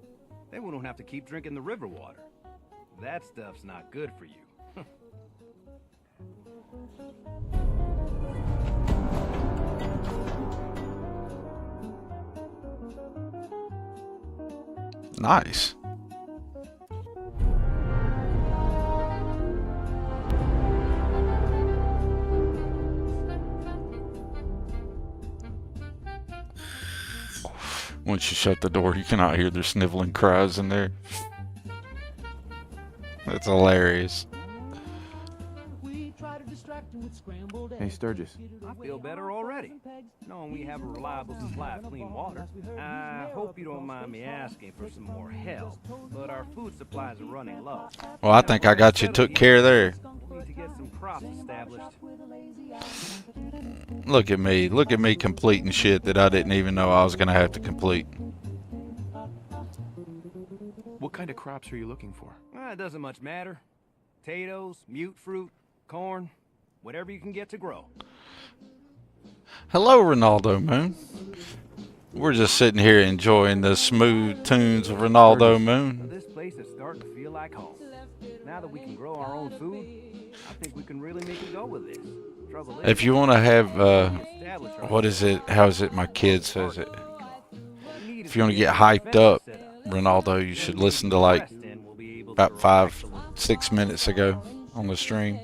Then we don't have to keep drinking the river water. That stuff's not good for you. Nice. Once you shut the door, you cannot hear their sniveling cries in there. That's hilarious. Hey, Sturgis. I feel better already, knowing we have a reliable supply of clean water. I hope you don't mind me asking for some more help, but our food supplies are running low. Well, I think I got you took care of there. We need to get some crops established. Look at me completing shit that I didn't even know I was gonna have to complete. What kind of crops are you looking for? It doesn't much matter. Potatoes, mute fruit, corn, whatever you can get to grow. Hello, Ronaldo Moon. We're just sitting here enjoying the smooth tunes of Ronaldo Moon. This place is starting to feel like home. Now that we can grow our own food, I think we can really make a go with this. Trouble is, If you want to have, what is it? How is it my kid says it? If you want to get hyped up, Ronaldo, you should listen to like about 5-6 minutes ago on the stream.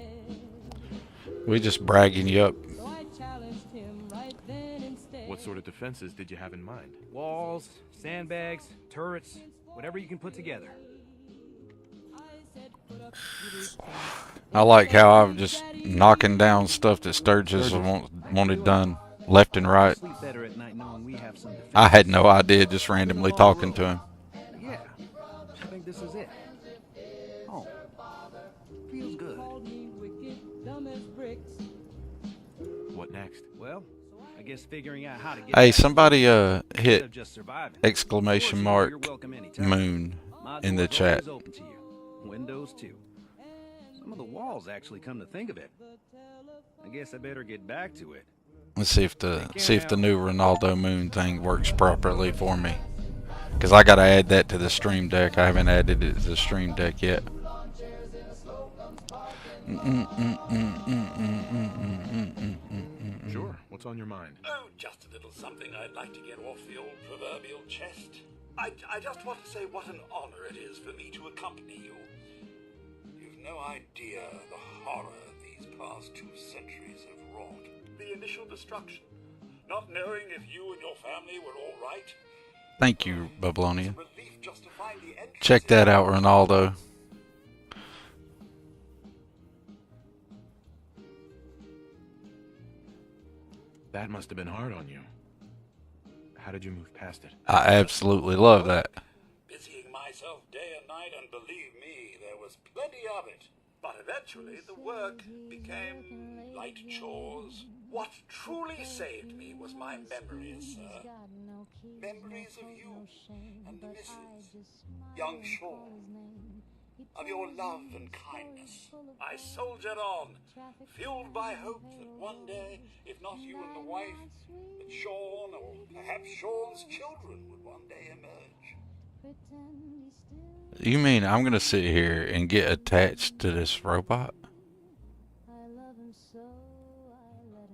We just bragging you up. What sort of defenses did you have in mind? walls, sandbags, turrets, whatever you can put together. I like how I'm just knocking down stuff that Sturgis wanted done left and right. Sleep better at night knowing we have some defense. I had no idea, just randomly talking to him. Yeah, I think this is it. Oh, feels good. What next? Well, I guess figuring out how to get. Hey, back somebody instead hit of just surviving. exclamation Of course, mark you're welcome anytime. moon My in the door's chat. always open to you. Windows too. Some of the walls actually come to think of it. I guess I better get back to it. Let's see if the new Ronaldo Moon thing works properly for me. Cause I gotta add that to the stream deck. I haven't added it to the stream deck yet. Sure. What's on your mind? Oh, just a little something I'd like to get off the old proverbial chest. I just want to say what an honor it is for me to accompany you. You've no idea the horror these past 2 centuries have wrought. The initial destruction, not knowing if you and your family were all right. Thank you, Babylonian. Relief just to find the entrance. Check that out, Ronaldo. That must have been hard on you. How did you move past it? I absolutely love that. Busying myself day and night, and believe me, there was plenty of it. But eventually the work became light chores. What truly saved me was my memories, sir. Memories of you and the missus, young Sean, of your love and kindness. I soldiered on, fueled by hope that one day, if not you and the wife, that Sean, or perhaps Sean's children, would one day emerge. You mean I'm gonna sit here and get attached to this robot?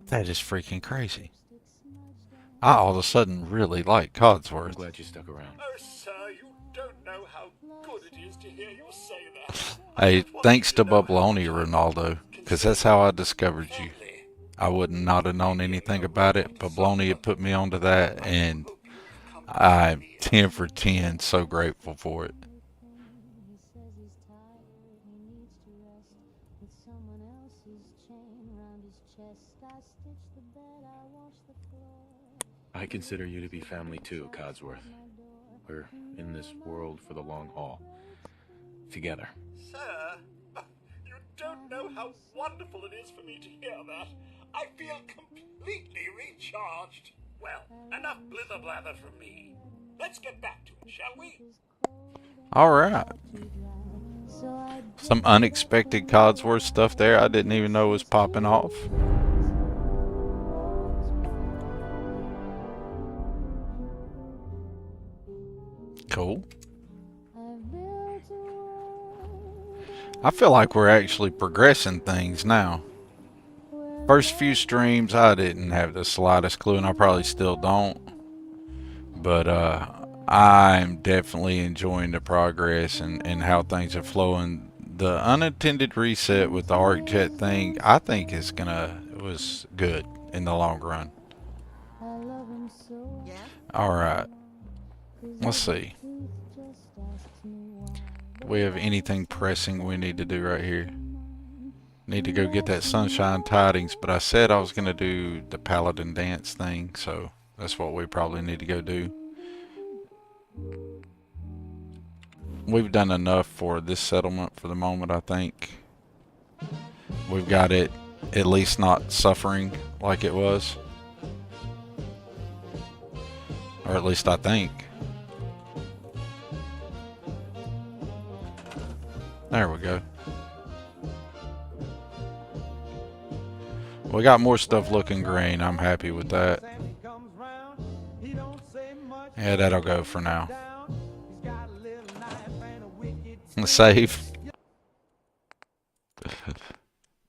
That is freaking crazy. I all of a sudden really like I'm Codsworth. glad you stuck around. Oh, sir, you don't know how good it is to hear you say that. Hey, thanks to Babyloni, Ronaldo, because that's how I discovered you. I would not have known anything about it. Babyloni had put me onto that, and I'm 10 for 10, so grateful for it. I consider you to be family too, Codsworth. We're in this world for the long haul. Together. Sir, you don't know how wonderful it is for me to hear that. I feel completely recharged. Well, enough blither-blather from me. Let's get back to it, shall we? Alright. Some unexpected Codsworth stuff there I didn't even know was popping off. Cool. I feel like we're actually progressing things now. First few streams, I didn't have the slightest clue, and I probably still don't. But I'm definitely enjoying the progress and how things are flowing. The unintended reset with the ArcJet thing, I think was good in the long run. Alright. Let's see. Do we have anything pressing we need to do right here? Need to go get that sunshine tidings, but I said I was going to do the paladin dance thing, so that's what we probably need to go do. We've done enough for this settlement for the moment, I think. We've got it at least not suffering like it was. Or at least I think. There we go. We got more stuff looking green. I'm happy with that. Yeah, that'll go for now. Save.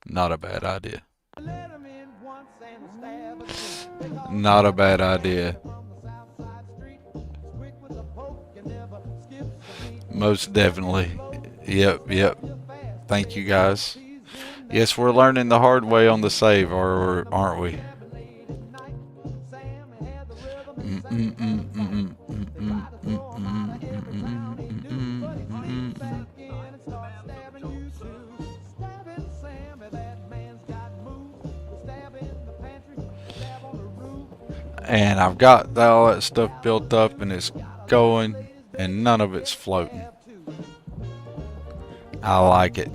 Not a bad idea. Not a bad idea. Most definitely. Yep. Thank you guys. Yes, we're learning the hard way on the save, aren't we? And I've got all that stuff built up and it's going and none of it's floating. I like it.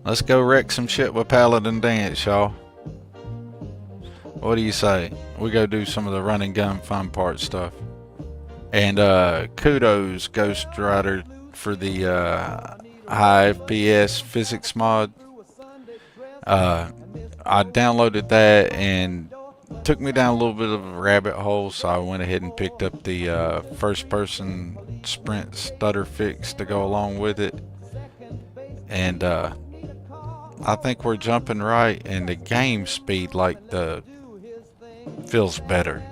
Let's go wreck some shit with Paladin Dance, y'all. What do you say? We go do some of the run and gun fun part stuff. And kudos Ghost Rider for the high FPS physics mod. I downloaded that and took me down a little bit of a rabbit hole, so I went ahead and picked up the first person sprint stutter fix to go along with it. And I think we're jumping right, and the game speed feels better.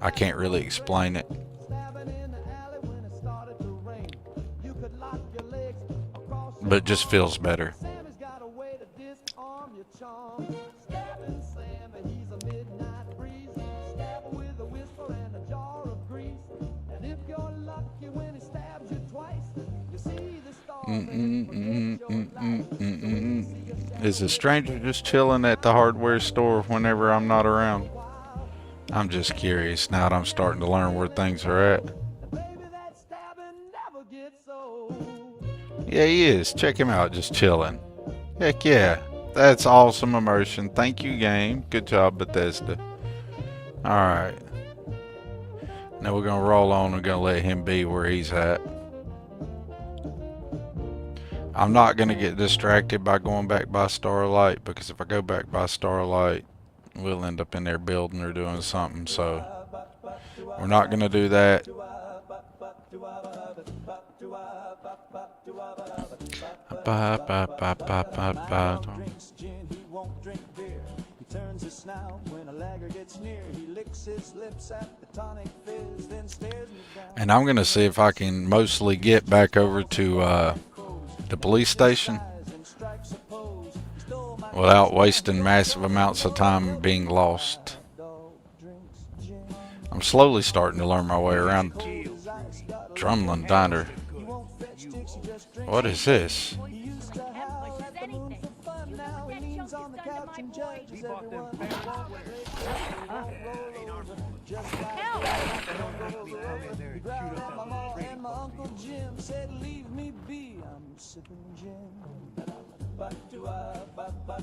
I can't really explain it. But it just feels better. Is a stranger just chilling at the hardware store whenever I'm not around? I'm just curious now that I'm starting to learn where things are at. Yeah, he is. Check him out, just chilling. Heck yeah. That's awesome immersion. Thank you, game. Good job, Bethesda. Alright. Now we're going to roll on and going to let him be where he's at. I'm not going to get distracted by going back by Starlight, because if I go back by Starlight, we'll end up in there building or doing something, so we're not going to do that. And I'm going to see if I can mostly get back over to the police station without wasting massive amounts of time being lost. I'm slowly starting to learn my way around Drumlin Diner. What is this?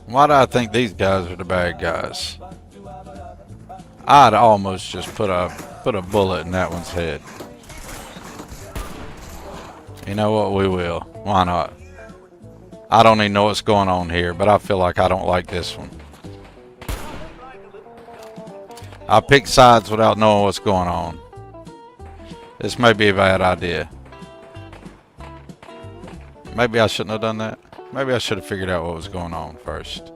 Why do I think these guys are the bad guys? I'd almost just put a bullet in that one's head. You know what? We will. Why not? I don't even know what's going on here, but I feel like I don't like this one. I pick sides without knowing what's going on. This may be a bad idea. Maybe I shouldn't have done that. Maybe I should have figured out what was going on first.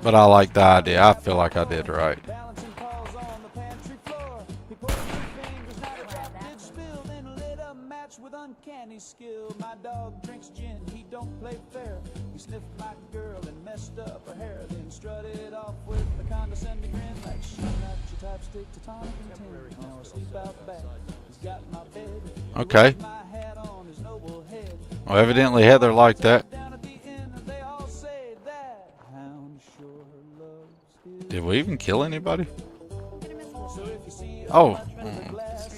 But I like the idea. I feel like I did right. Balancing calls on the pantry floor. He pulled his fingers, not a drop did spill. Then lit a match with uncanny skill. My dog drinks gin, he don't play fair. He sniffed my girl and messed up her hair. Then strutted off with a condescending grin. Like, shut out your type stick to tonic and tin. Now I sleep out back. He's got my bed. Okay. My hat on his noble head. Well, evidently Heather liked that. Down at the end, they all say that hound sure loves his. Did we even kill anybody? So if you see Oh,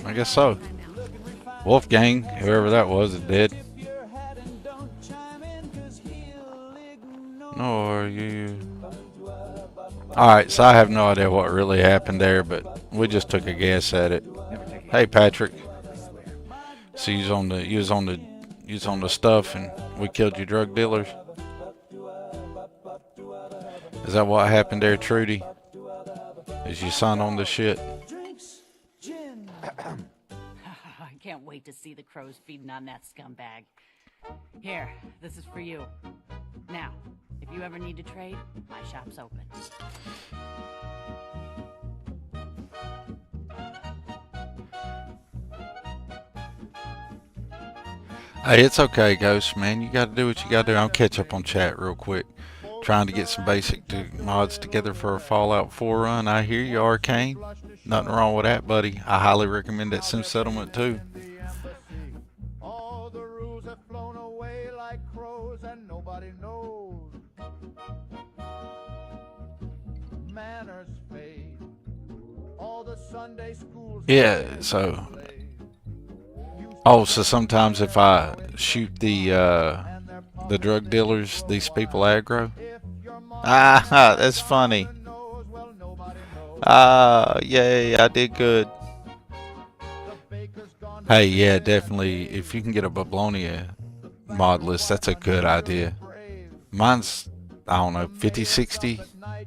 I guess so. Wolfgang, whoever that was, is dead. your hat and don't chime in, 'cause he'll ignore. Nor you. Alright, so I have no idea what really happened there, but we just took a guess at it. Hey Patrick. So you was on the stuff and we killed your drug dealers? Is that what happened there, Trudy? Is you signed on the shit? Drinks gin. I can't wait to see the crows feeding on that scumbag. Here, this is for you. Now, if you ever need to trade, my shop's open. Hey, it's okay, Ghost, man. You gotta do what you gotta do. I'll catch up on chat real quick. Trying to get some basic mods together for a Fallout 4 run. I hear you, Arcane. Nothing wrong with that, buddy. I highly recommend that Sim Settlement too. All the rules have flown away like crows and nobody knows. Manners fade. All the Sunday schools. Yeah, so... Oh, so sometimes if I shoot the drug dealers, these people aggro? Ah, that's funny. Ah, yay, I did good. Hey, yeah, definitely, if you can get a Bablonia mod list, that's a good idea. Mine's, I don't know, 50, 60,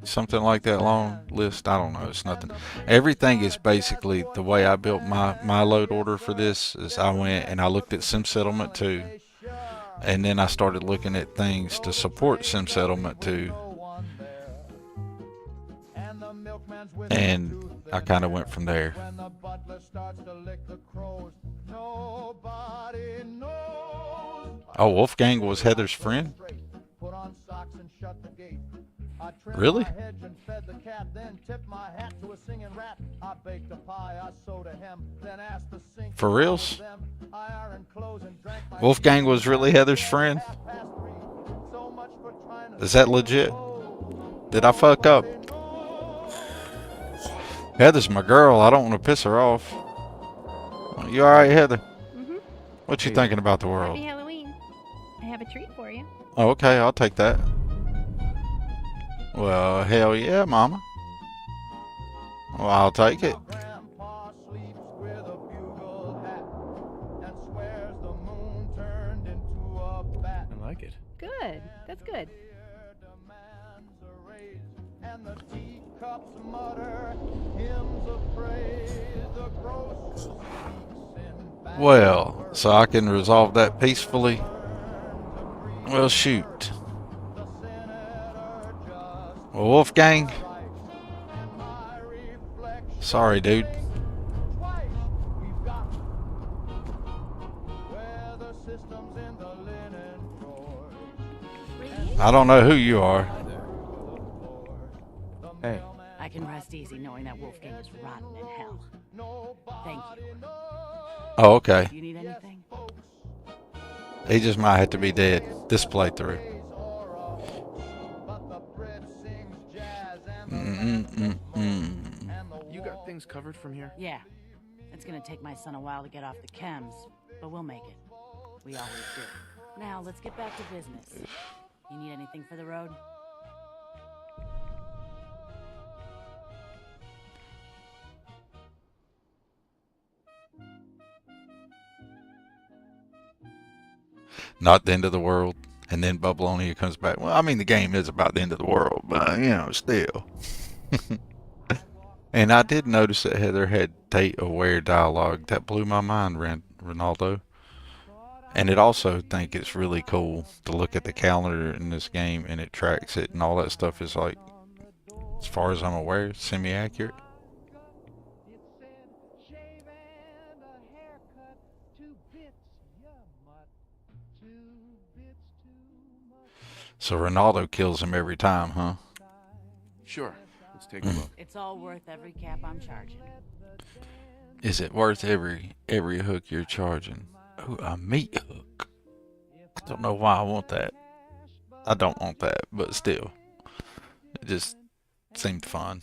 something like that long list. I don't know, it's nothing. Everything is basically, the way I built my load order for this is I went and I looked at Sim Settlement 2, and then I started looking at things to support Sim Settlement 2, and I kind of went from there. Oh, Wolfgang was Heather's friend? Really? For reals? Wolfgang was really Heather's friend? Is that legit? Did I fuck up? Heather's my girl. I don't want to piss her off. You alright, Heather? Mm-hmm. What you thinking about the world? Happy Halloween. I have a treat for you. Oh, okay, I'll take that. Well, hell yeah, Mama. Well, I'll take it. I like it. Good. That's good. Well, so I can resolve that peacefully. Well, shoot. Well, Wolfgang. Sorry, dude. I don't know who you are. Hey. I can rest easy knowing that Wolfgang is rotten in hell. Thank you. Oh, okay. Do you need anything? He just might have to be dead this playthrough. You got things covered from here? Yeah. It's gonna take my son a while to get off the chems, but we'll make it. We always do. Now, let's get back to business. You need anything for the road? Not the end of the world. And then Bablonia comes back. Well, I mean, the game is about the end of the world, but, you know, still. And I did notice that Heather had date-aware dialogue. That blew my mind, Ronaldo. And it also think it's really cool to look at the calendar in this game and it tracks it and all that stuff is like, as far as I'm aware, semi-accurate. So Ronaldo kills him every time, huh? Sure. Let's take a look. It's all worth every cap I'm charging. Is it worth every hook you're charging? Ooh, a meat hook. I don't know why I want that. I don't want that, but still. It just seemed fun.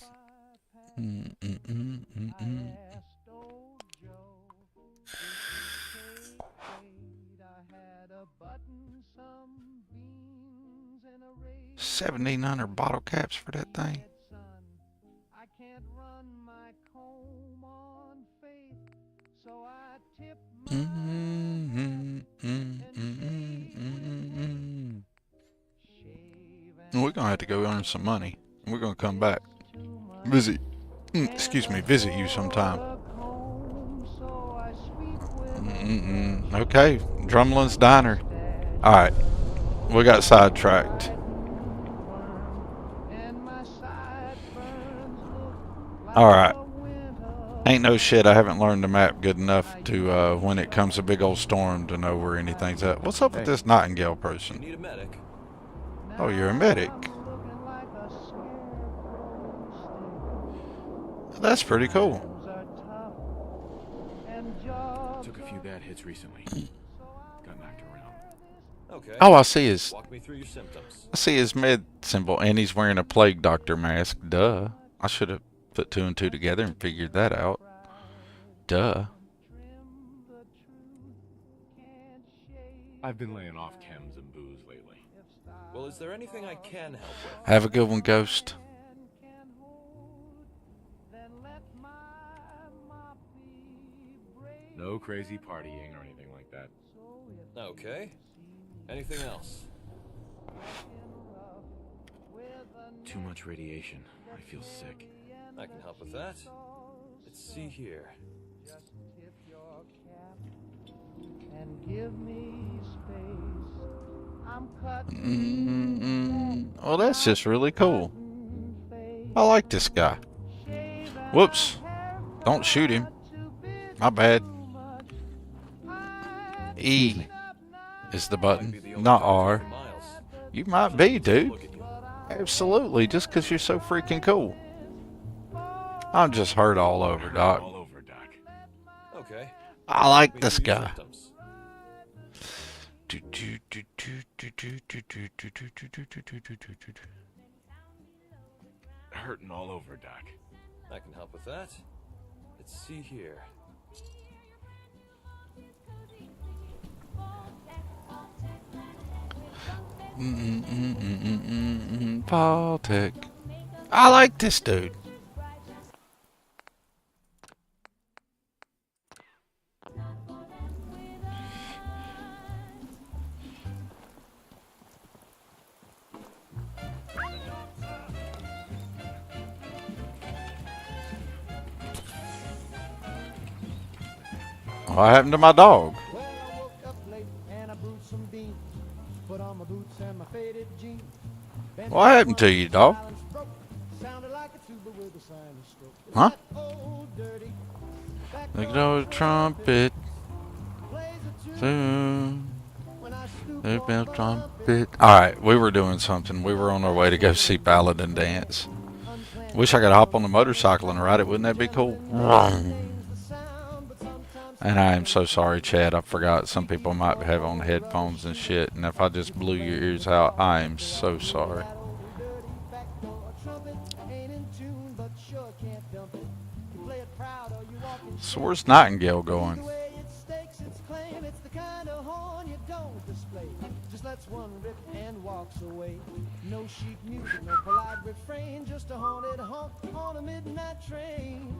$1,700 bottle caps for that thing. We're gonna have to go earn some money. We're gonna come back. Visit you sometime. Okay, Drumlin's Diner. Alright, we got sidetracked. Alright. Ain't no shit, I haven't learned the map good enough to, when it comes a big old storm, to know where anything's at. What's up with this Nightingale person? Need a medic. Oh, you're a medic. That's pretty cool. Took a few bad hits recently. Got knocked around. Okay. Oh, I see his... Walk me through your symptoms. I see his med symbol, and he's wearing a plague doctor mask. Duh. I should have put two and two together and figured that out. Duh. I've been laying off chems and booze lately. Well, is there anything I can help with? Have a good one, Ghost. No crazy partying or anything like that. Okay. Anything else? Too much radiation. I feel sick. I can help with that. Let's see here. And give me space. I'm cut. Well, that's just really cool. I like this guy. Whoops. Don't shoot him. My bad. E is the button, not R. You might be, dude. Absolutely, just because you're so freaking cool. I'm just hurt all over, Doc. Okay. I like this guy. Hurting all over, Doc. I can help with that. Let's see here. Politics. I like this dude. What happened to my dog? Well, I woke up late and I brewed some beans. Put on my boots and my faded jeans. What happened to you, dog? Sounded like a tuba with a sinus stroke. Huh? That old dirty Look at the trumpet. The trumpet. Alright, we were doing something. We were on our way to go see Paladin dance. Wish I could hop on the motorcycle and ride it. Wouldn't that be cool? And I am so sorry, Chad. I forgot some people might have on headphones and shit. And if I just blew your ears out, I am so sorry. So where's Nightingale going? Just lets one rip and walks away. No sheet music, no polite refrain, just a haunted honk on a midnight train.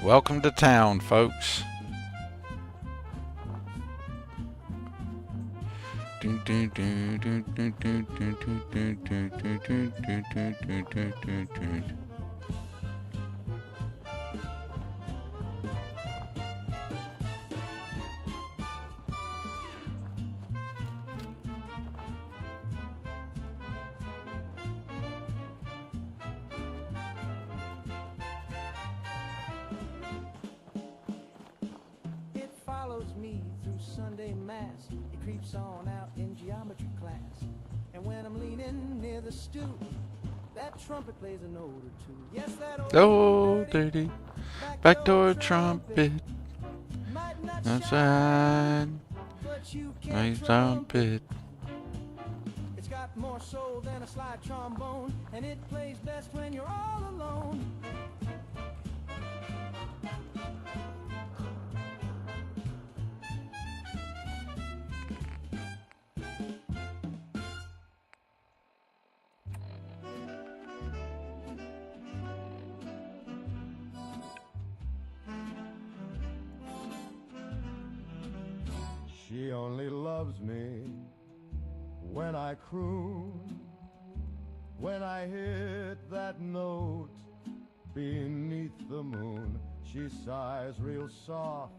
Welcome to town, folks. It follows me through Sunday mass. It creeps on out in geometry class. And when I'm leaning near the stoop, that trumpet plays a note or two. Yes, that Oh, dirty backdoor trumpet. might not Outside but you my can't trumpet. It's got more soul than a slide trombone, and it plays best when you're all alone. She only loves me when I croon, when I hit that note beneath the moon. She sighs real soft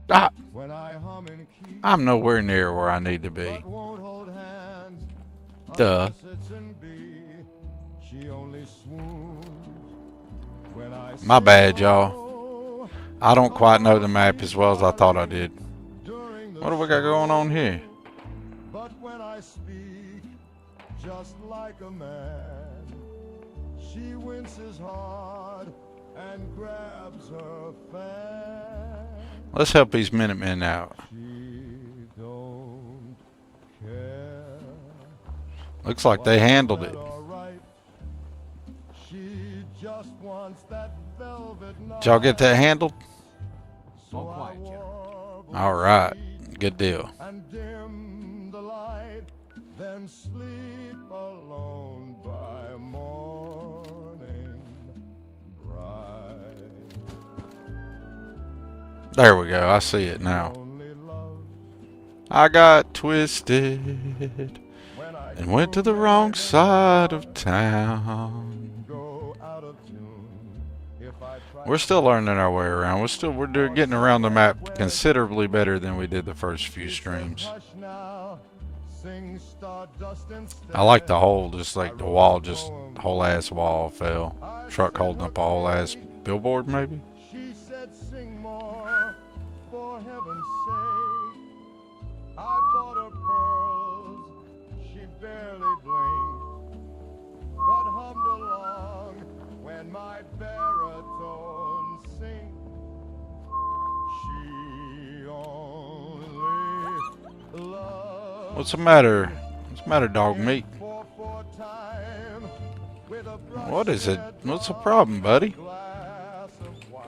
Ah, when I hum in key, I'm nowhere near where I need to be. but won't hold hands Duh. unless it's in B. She only swoons when I My say bad, y'all. oh. I don't quite know the map as well as I thought I did. During the What do we got going on here? But when I speak, just like a man, she winces hard and grabs her fan. Let's help these Minutemen out. She don't care. Looks like they handled it. All right. She just wants that velvet Did y'all get that handled? So All quiet, I General. warble All right. sweet Good deal. and dim the light, then sleep alone by morning bright. There we go. I see it now. Only love I got twisted when I and went to the wrong side of town. go out of tune. If I try We're still learning our way around. We're getting around the map considerably better than we did the first few streams. hush now, sing stardust instead. I like the whole, just like the wall, just whole ass wall fell. Truck holding up a whole ass billboard, maybe. She said, sing more, for heaven's sake. I bought her pearls, she barely blinked, but hummed along when my baritone sings. She only loves What's the matter? What's the matter, dog meat? 4/4 time with a brush What is it? set What's the problem, buddy? glass of wine.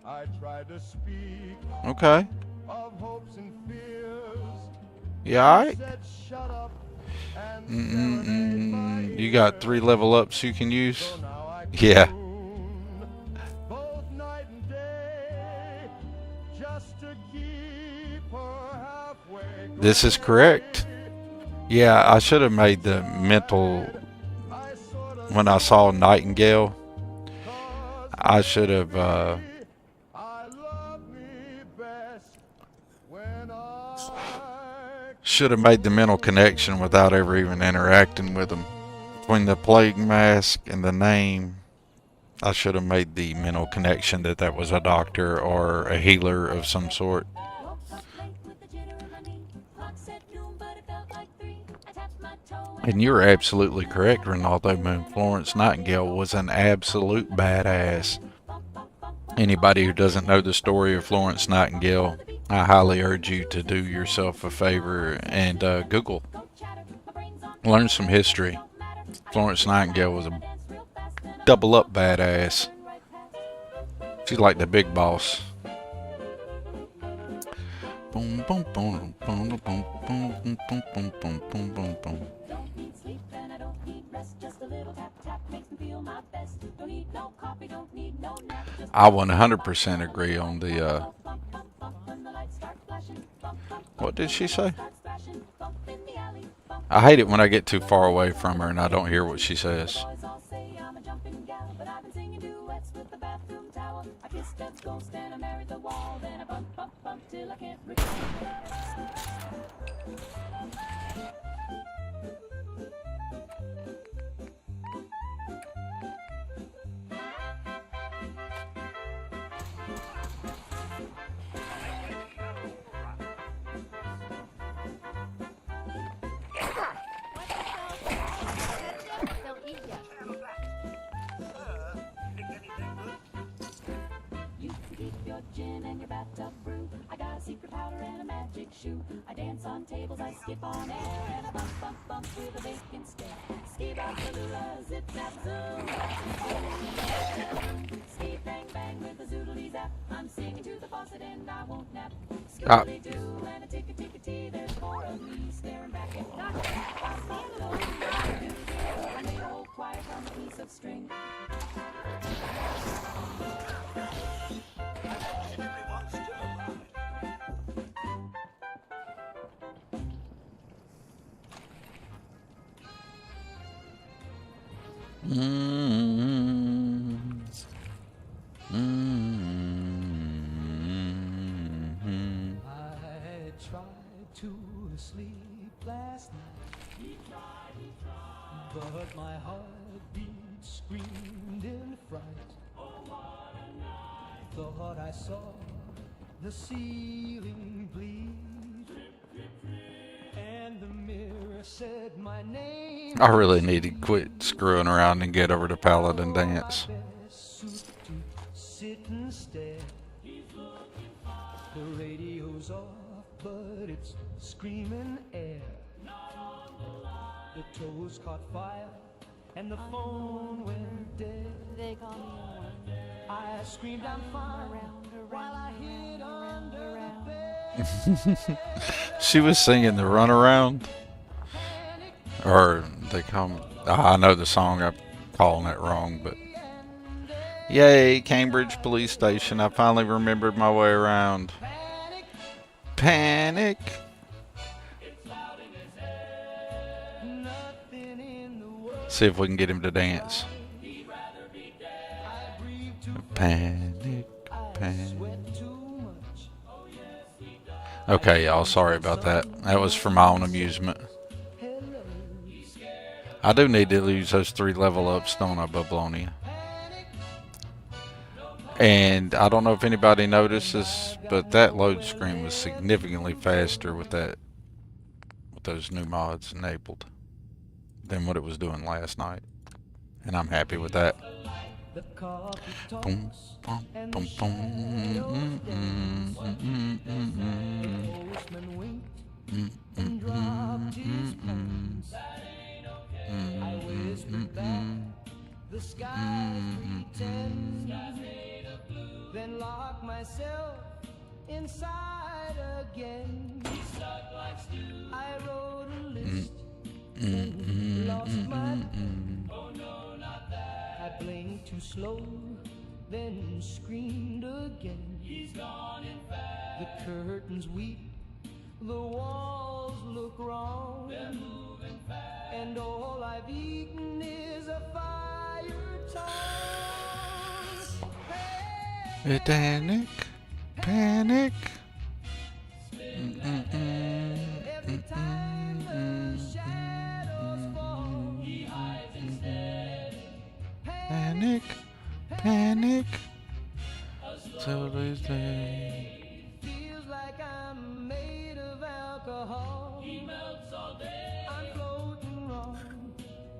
I tried to speak Okay. of hopes and fears. You alright? Said shut up and serenade my You got ears. 3 level ups you can use? So now I Yeah. croon both night and day just to keep her halfway. This is correct. Yeah, I should have made the mental, I sort of when I saw Nightingale, I should have, I love me best when I made the mental connection without ever even interacting with them. Between the plague mask and the name, I should have made the mental connection that that was a doctor or a healer of some sort. Woke up late with the jitter in my knee. Clock said noon, but it felt like 3. I tapped my toe And you're absolutely correct, Ronaldo Moon. Florence Nightingale was an absolute badass. Anybody who doesn't know the story of Florence Nightingale, I highly urge you to do yourself a favor and Google. Learn some history. Florence Nightingale was a double up badass. She's like the big boss. Boom, boom, boom, boom, boom, boom, boom, boom, boom, boom, boom, boom, boom. Don't need sleep and I don't need rest. Just a little tap tap makes me feel my best. Don't need no coffee, don't I 100% agree on the, what did she say? I hate it when I get too far away from her and I don't hear what she says. Gin and your bathtub brew. I got a secret powder and a magic shoe. I dance on tables, I skip on air, and I bump, bump, bump with a vacant stare. Ski bop, baloola, zip zap zoom. Ski bang bang with a zoodly zap. I'm singing to the faucet and I won't nap. Skiddly doo and a tick a tee. There's four of me staring back at Doctor. I made a whole choir from a piece of string. I tried to sleep last night, but my heartbeat screamed in fright. Thought I saw the ceiling bleed, and the mirror said my name. I really need to quit screwing around and get over to Paladin Dance. Sit and stare. The radio's off, but it's screaming air. The toes caught fire, and the phone went dead. They call me a wonder. I screamed, I'm fine, while I hid under the bed. She was singing the Runaround. Or they call me, I know the song, I'm calling it wrong, but yay, Cambridge Police Station, I finally remembered my way around. Panic. See if we can get him to dance. Panic, panic. Okay, y'all, sorry about that. That was for my own amusement. I do need to use those 3 level ups, don't I, Bablonia? And I don't know if anybody notices, but that load screen was significantly faster with those new mods enabled than what it was doing last night. And I'm happy with that. Boom, boom, boom, boom. The sky pretends, then lock myself inside again. I wrote a list, then lost my pen. I blinked too slow, then screamed again. The curtains weep, the walls look wrong, and all I've eaten is a fire tongue. Panic, panic. Every time the shadows fall, he hides instead. Panic, panic. Till this day. Feels like I'm made of alcohol. He melts all day. I'm floating wrong.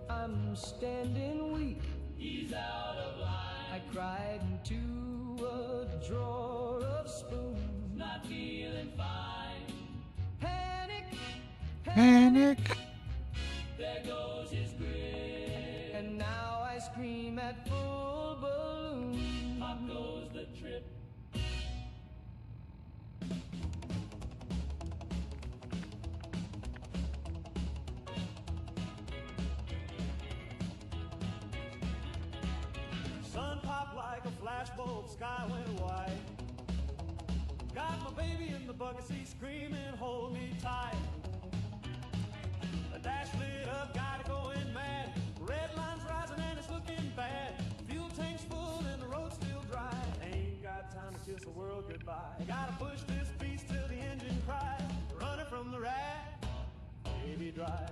I'm standing weak. He's out of line. I cried into a drawer of spoons. Not feeling fine. Panic, Panic. there goes his grin. And now I scream at full balloon. Pop goes the trip. Sun pop like like a flashbulb, sky went white. Got my baby in the bucket seat screaming, hold me tight. The dash lit up, got it going mad. Red line's rising and it's looking bad. Fuel tank's full and the road's still dry. Ain't got time to kiss the world goodbye. Gotta push this beast till the engine cries. Running from the rat, baby drive.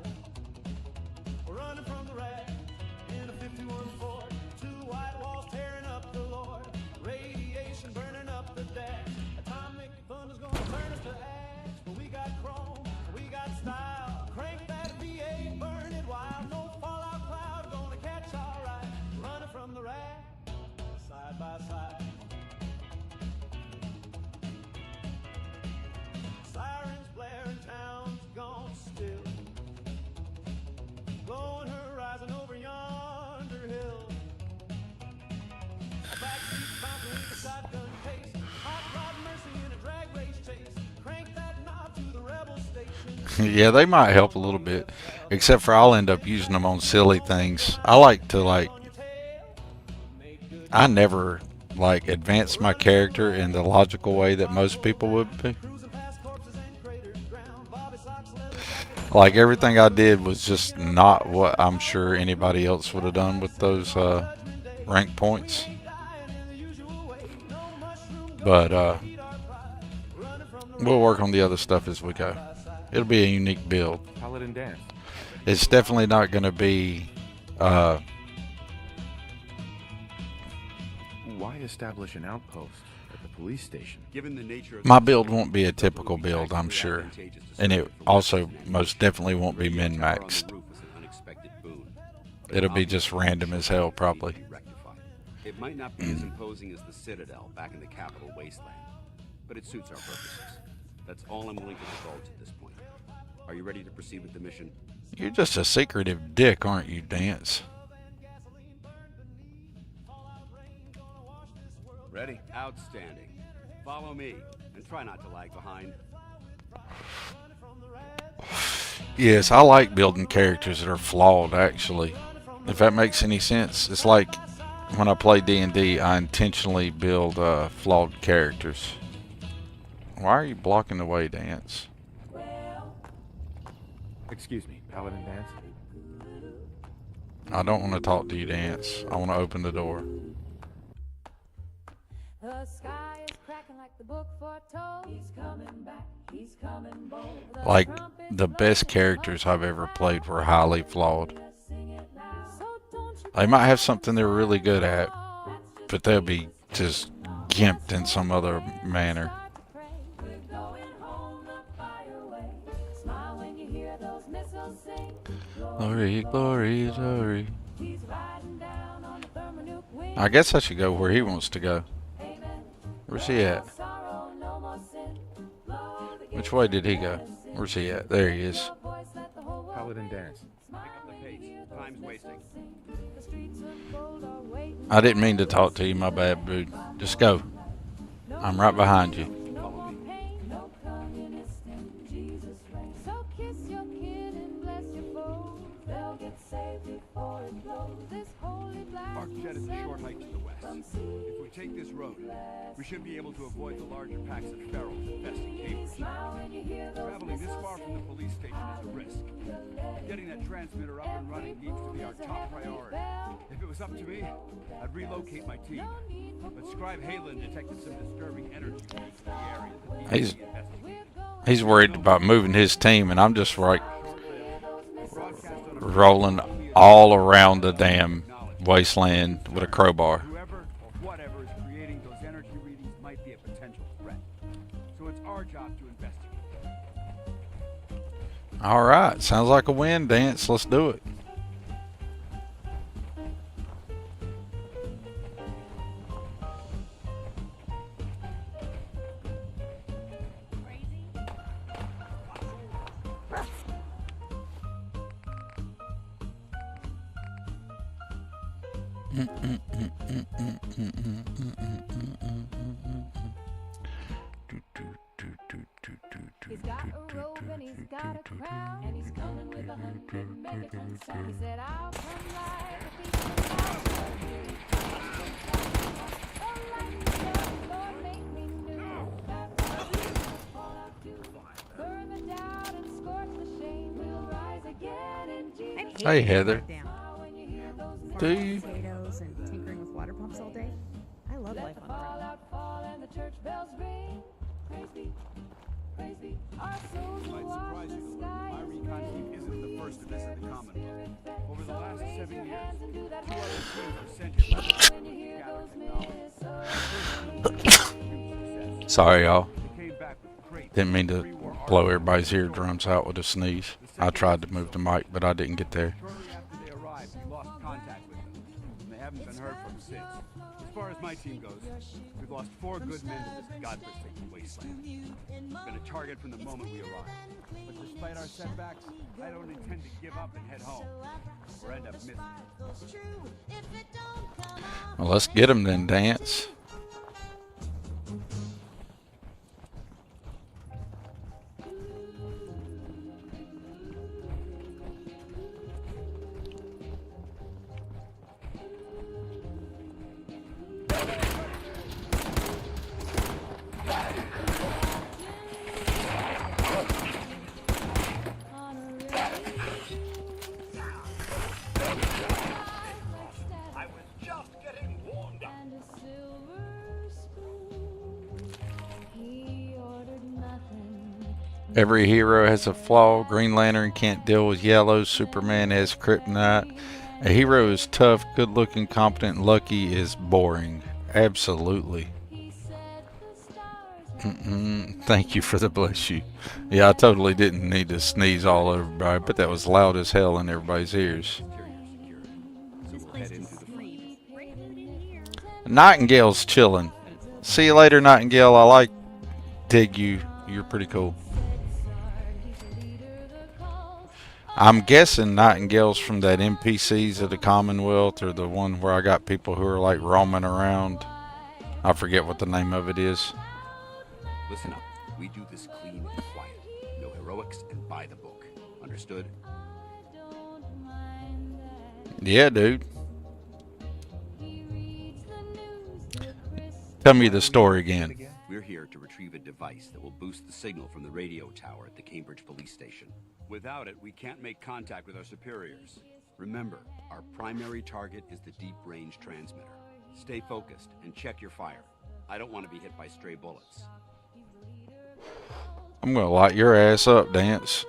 We're running from the rat in a 51 Ford. Two white walls tearing up the Lord. Radiation burning up the dash. Atomic thunder's gonna turn us to ash. But we got chrome, we got style. Crank that V8, burn it wild. No fallout cloud gonna catch all right. Running from the rat, side by side. Sirens blaring, town's gone still. Glowing horizon over yonder hill. Backseat bouncing with a shotgun pace. Hot rod mercy in a drag race chase. Crank that knob to the rebel station. Yeah, they might help a little bit. Except for I'll end up using them on silly things. I like to I never advance my character in the logical way that most people would be. Like everything I did was just not what I'm sure anybody else would have done with those rank points. But we'll work on the other stuff as we go. It'll be a unique build. Paladin dance. It's definitely not going to be Why establish an outpost at the police station? Given the nature of my build won't be a typical build, I'm sure. And it also most definitely won't be min-maxed. It'll be just random as hell, probably. It might not be as imposing as the Citadel back in the capital wasteland, but it suits our purposes. That's all I'm willing to divulge at this point. Are you ready to proceed with the mission? You're just a secretive dick, aren't you, Dance? Ready? Outstanding. Follow me, and try not to lag behind. Yes, I like building characters that are flawed, actually. If that makes any sense. It's like when I play D&D, I intentionally build flawed characters. Why are you blocking the way, Dance? Excuse me, Paladin dance? I don't want to talk to you, Dance. I want to open the door. The sky is cracking like the book foretold. He's coming back, he's coming bold. Like, the best characters I've ever played were highly flawed. They might have something they're really good at, but they'll be just gimped in some other manner. Glory, glory, glory. I guess I should go where he wants to go. Where's he at? Which way did he go? Where's he at? There he is. Paladin dance. Pick up the pace. Time's wasting. I didn't mean to talk to you, my bad, dude. Just go. I'm right behind you. ArcJet is a short hike to the west. If we take this road, we should be able to avoid the larger packs of ferals infesting Cambridge. Traveling this far from the police station is a risk. Getting that transmitter up and running needs to be our top priority. If it was up to me, I'd relocate my team. But Scribe Halen detected some disturbing energy leaks in the area that needs to be investigated. He's worried about moving his team, and I'm just like rolling all around the damn wasteland with a crowbar. Whoever or whatever is creating those energy readings might be a potential threat. So it's our job to investigate. All right, sounds like a win, Dance. Let's do it. He's got a robe and he's got a crown, and he's coming with 100 megatons. He said, I'll come like a thief in the night. hate Hey, being Heather. locked down. Do you? Potatoes and tinkering with water pumps all day. I love life on the road. Might surprise you to learn that my recon team isn't the first to visit the Commonwealth. Over the last 7 years, 2 other teams were sent here by the government to gather technology. Sorry, y'all. They came back with great Didn't mean to pre-war blow armor. everybody's eardrums out with a sneeze. I tried to move the mic, but I didn't get there. Shortly after they arrived, we lost contact with them, and they haven't been heard from since. As far as my team goes, we've lost 4 good men to this godforsaken wasteland. We've been a target from the moment we arrived. But despite our setbacks, I don't intend to give up and head home, or end up missing. Well, let's get them then, Dance. I was just getting warmed up. Every hero has a flaw. Green Lantern can't deal with yellow. Superman has kryptonite. A hero is tough, good-looking, competent. Lucky is boring. Absolutely. Thank you for the bless you. Yeah, I totally didn't need to sneeze all over everybody, but that was loud as hell in everybody's ears. So we'll head into the front. Nightingale's chilling. See you later, Nightingale. I like dig you. You're pretty cool. I'm guessing Nightingale's from that NPCs of the Commonwealth, or the one where I got people who are like roaming around. I forget what the name of it is. Listen up. We do this clean and quiet. No heroics and by the book. Understood? Yeah, dude. Tell me the story again. We're here to retrieve a device that will boost the signal from the radio tower at the Cambridge police station. Without it, we can't make contact with our superiors. Remember, our primary target is the deep-range transmitter. Stay focused and check your fire. I don't want to be hit by stray bullets. I'm gonna light your ass up, Dance.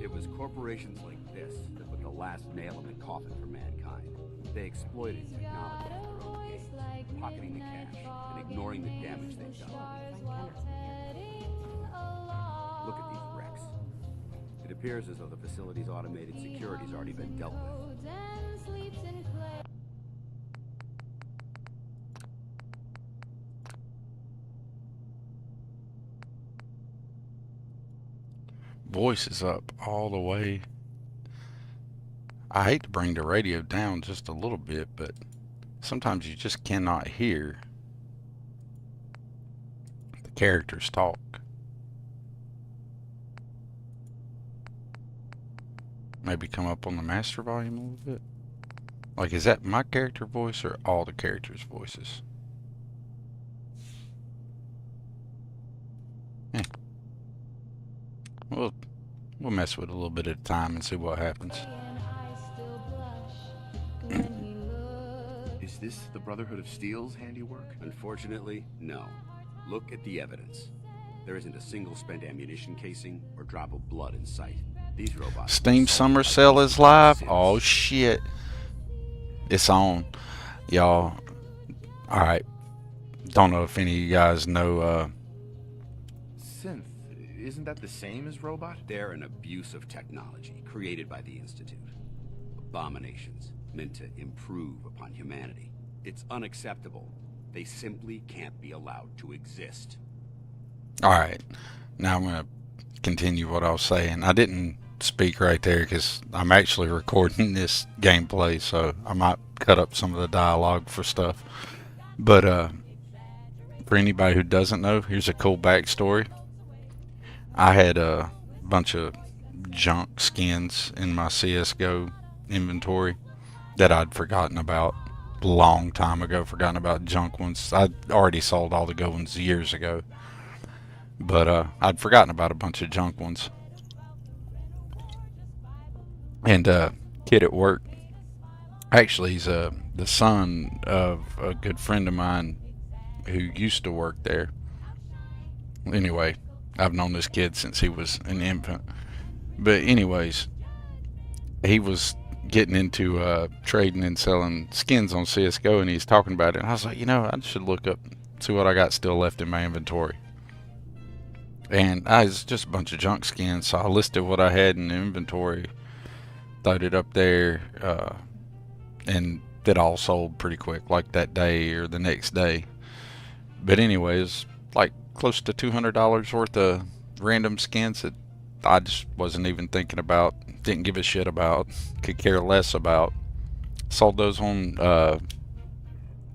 It was corporations like this that put the last nail in the coffin for mankind. They exploited technology for their own gains, pocketing the cash and ignoring the damage they've done. Look at these wrecks. It appears as though the facility's automated security's already been dealt with. Voice is up all the way. I hate to bring the radio down just a little bit, but sometimes you just cannot hear the characters talk. Maybe come up on the master volume a little bit. Like, is that my character voice or all the characters' voices? Eh. We'll mess with it a little bit at a time and see what happens. Is this the Brotherhood of Steel's handiwork? Unfortunately, no. Look at the evidence. There isn't a single spent ammunition casing or drop of blood in sight. These robots... Steam Summer Sale is live? Oh shit. It's on. Y'all. Alright. Don't know if any of you guys know Synth. Isn't that the same as robot? They're an abuse of technology created by the Institute. Abominations meant to improve upon humanity. It's unacceptable. They simply can't be allowed to exist. Alright. Now I'm going to continue what I was saying. I didn't speak right there because I'm actually recording this gameplay, so I might cut up some of the dialogue for stuff. But for anybody who doesn't know, here's a cool backstory. I had a bunch of junk skins in my CSGO inventory that I'd forgotten about a long time ago. Forgotten about junk ones. I'd already sold all the good ones years ago, but I'd forgotten about a bunch of junk ones. And kid at work, actually, he's the son of a good friend of mine who used to work there. Anyway, I've known this kid since he was an infant. But anyways, he was getting into trading and selling skins on CSGO, and he's talking about it. And I was like, you know, I should look up, see what I got still left in my inventory. And it's just a bunch of junk skins, so I listed what I had in the inventory, throwed it up there, and it all sold pretty quick, like that day or the next day. But anyways, like close to $200 worth of random skins that I just wasn't even thinking about, didn't give a shit about, could care less about. Sold those on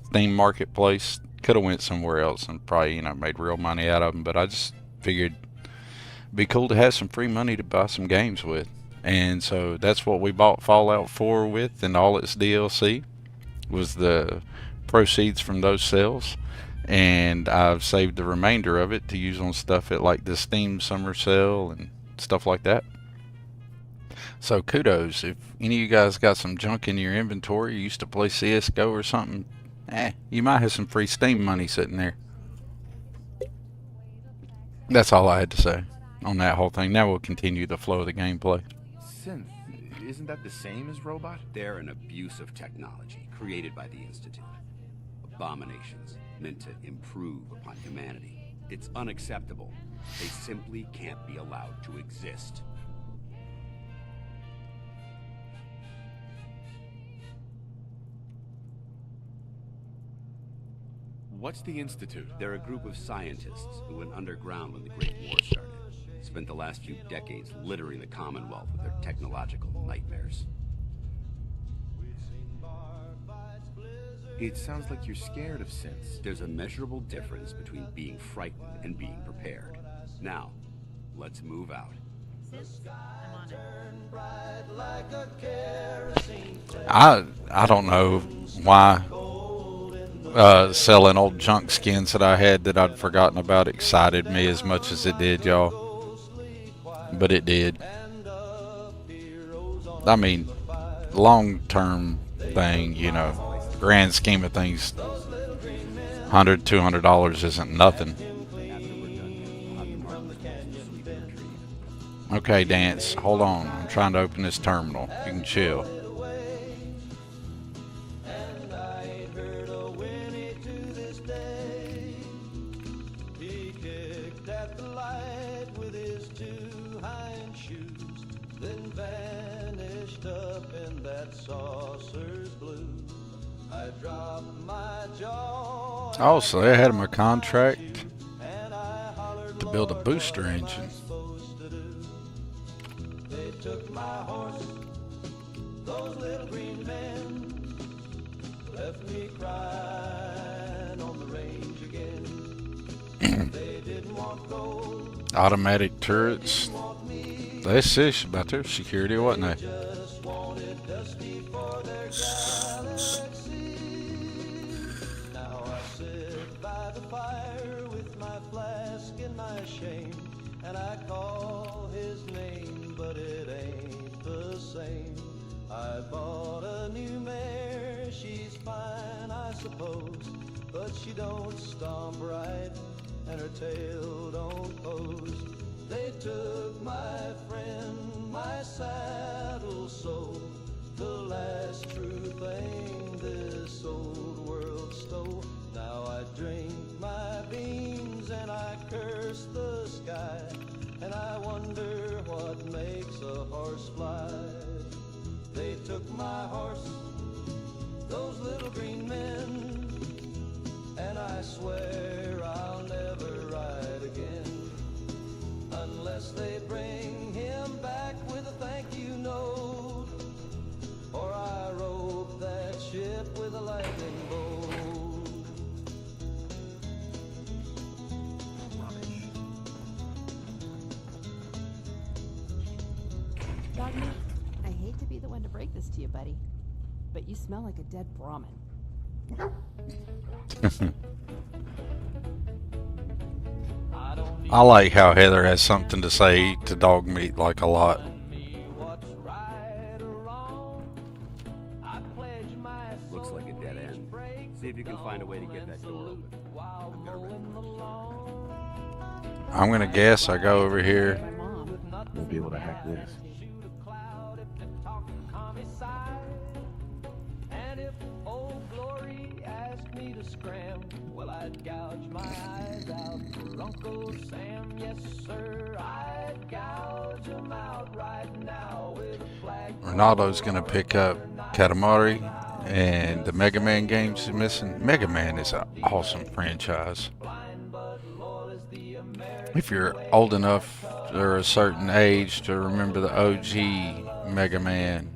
Steam Marketplace. Could have went somewhere else and probably, you know, made real money out of them, but I just figured it'd be cool to have some free money to buy some games with. And so that's what we bought Fallout 4 with, and all its DLC was the proceeds from those sales. And I've saved the remainder of it to use on stuff at like the Steam Summer Sale and stuff like that. So kudos. If any of you guys got some junk in your inventory, you used to play CSGO or something, you might have some free Steam money sitting there. That's all I had to say on that whole thing. Now we'll continue the flow of the gameplay. Synth, isn't that the same as robot? They're an abuse of technology created by the Institute. Abominations meant to improve upon humanity. It's unacceptable. They simply can't be allowed to exist. What's the Institute? They're a group of scientists who went underground when the Great War started. Spent the last few decades littering the Commonwealth with their technological nightmares. It sounds like you're scared of synths. There's a measurable difference between being frightened and being prepared. Now, let's move out. I don't know why selling old junk skins that I had that I'd forgotten about excited me as much as it did, y'all. But it did. I mean, long-term thing, you know, grand scheme of things, $100, $200 isn't nothing. Okay, Dance, hold on. I'm trying to open this terminal. You can chill. Also, they had my contract to build a booster engine. They took my horse, those little green men left me crying on the range again. They didn't want gold. Automatic turrets. They serious about their security, wasn't they? Just wanted dusty for their galaxy. Now I sit by the fire with my flask and my shame, and I call his name, but it ain't the same. I bought a new mare, she's fine, I suppose, but she don't stomp right, and her tail don't pose. They took my friend, my saddle sold, the last true thing this old world stole. Now I drink my beans and I curse the sky, and I wonder what makes a horse fly. They took my horse, those little green men, and I swear I'll never ride again, unless they bring him back with a thank you note, or I rope that ship with a lightning bolt. dog meat? I hate to be the one to break this to you, buddy, but you smell like a dead Brahmin. I like how Heather has something to say to dog meat like a lot. Looks like a dead end. See if you can find a way to get that door open. I'm gonna rent I'm gonna guess I go over here. We'll be able to hack this. And if old glory asked me to scram, well, I'd gouge my eyes out for Uncle Sam. Yes, sir, I'd gouge him out right now with a flag. Ronaldo's gonna pick up Katamari, and the Mega Man games is missing. Mega Man is an awesome franchise. If you're old enough or a certain age to remember the OG Mega Man,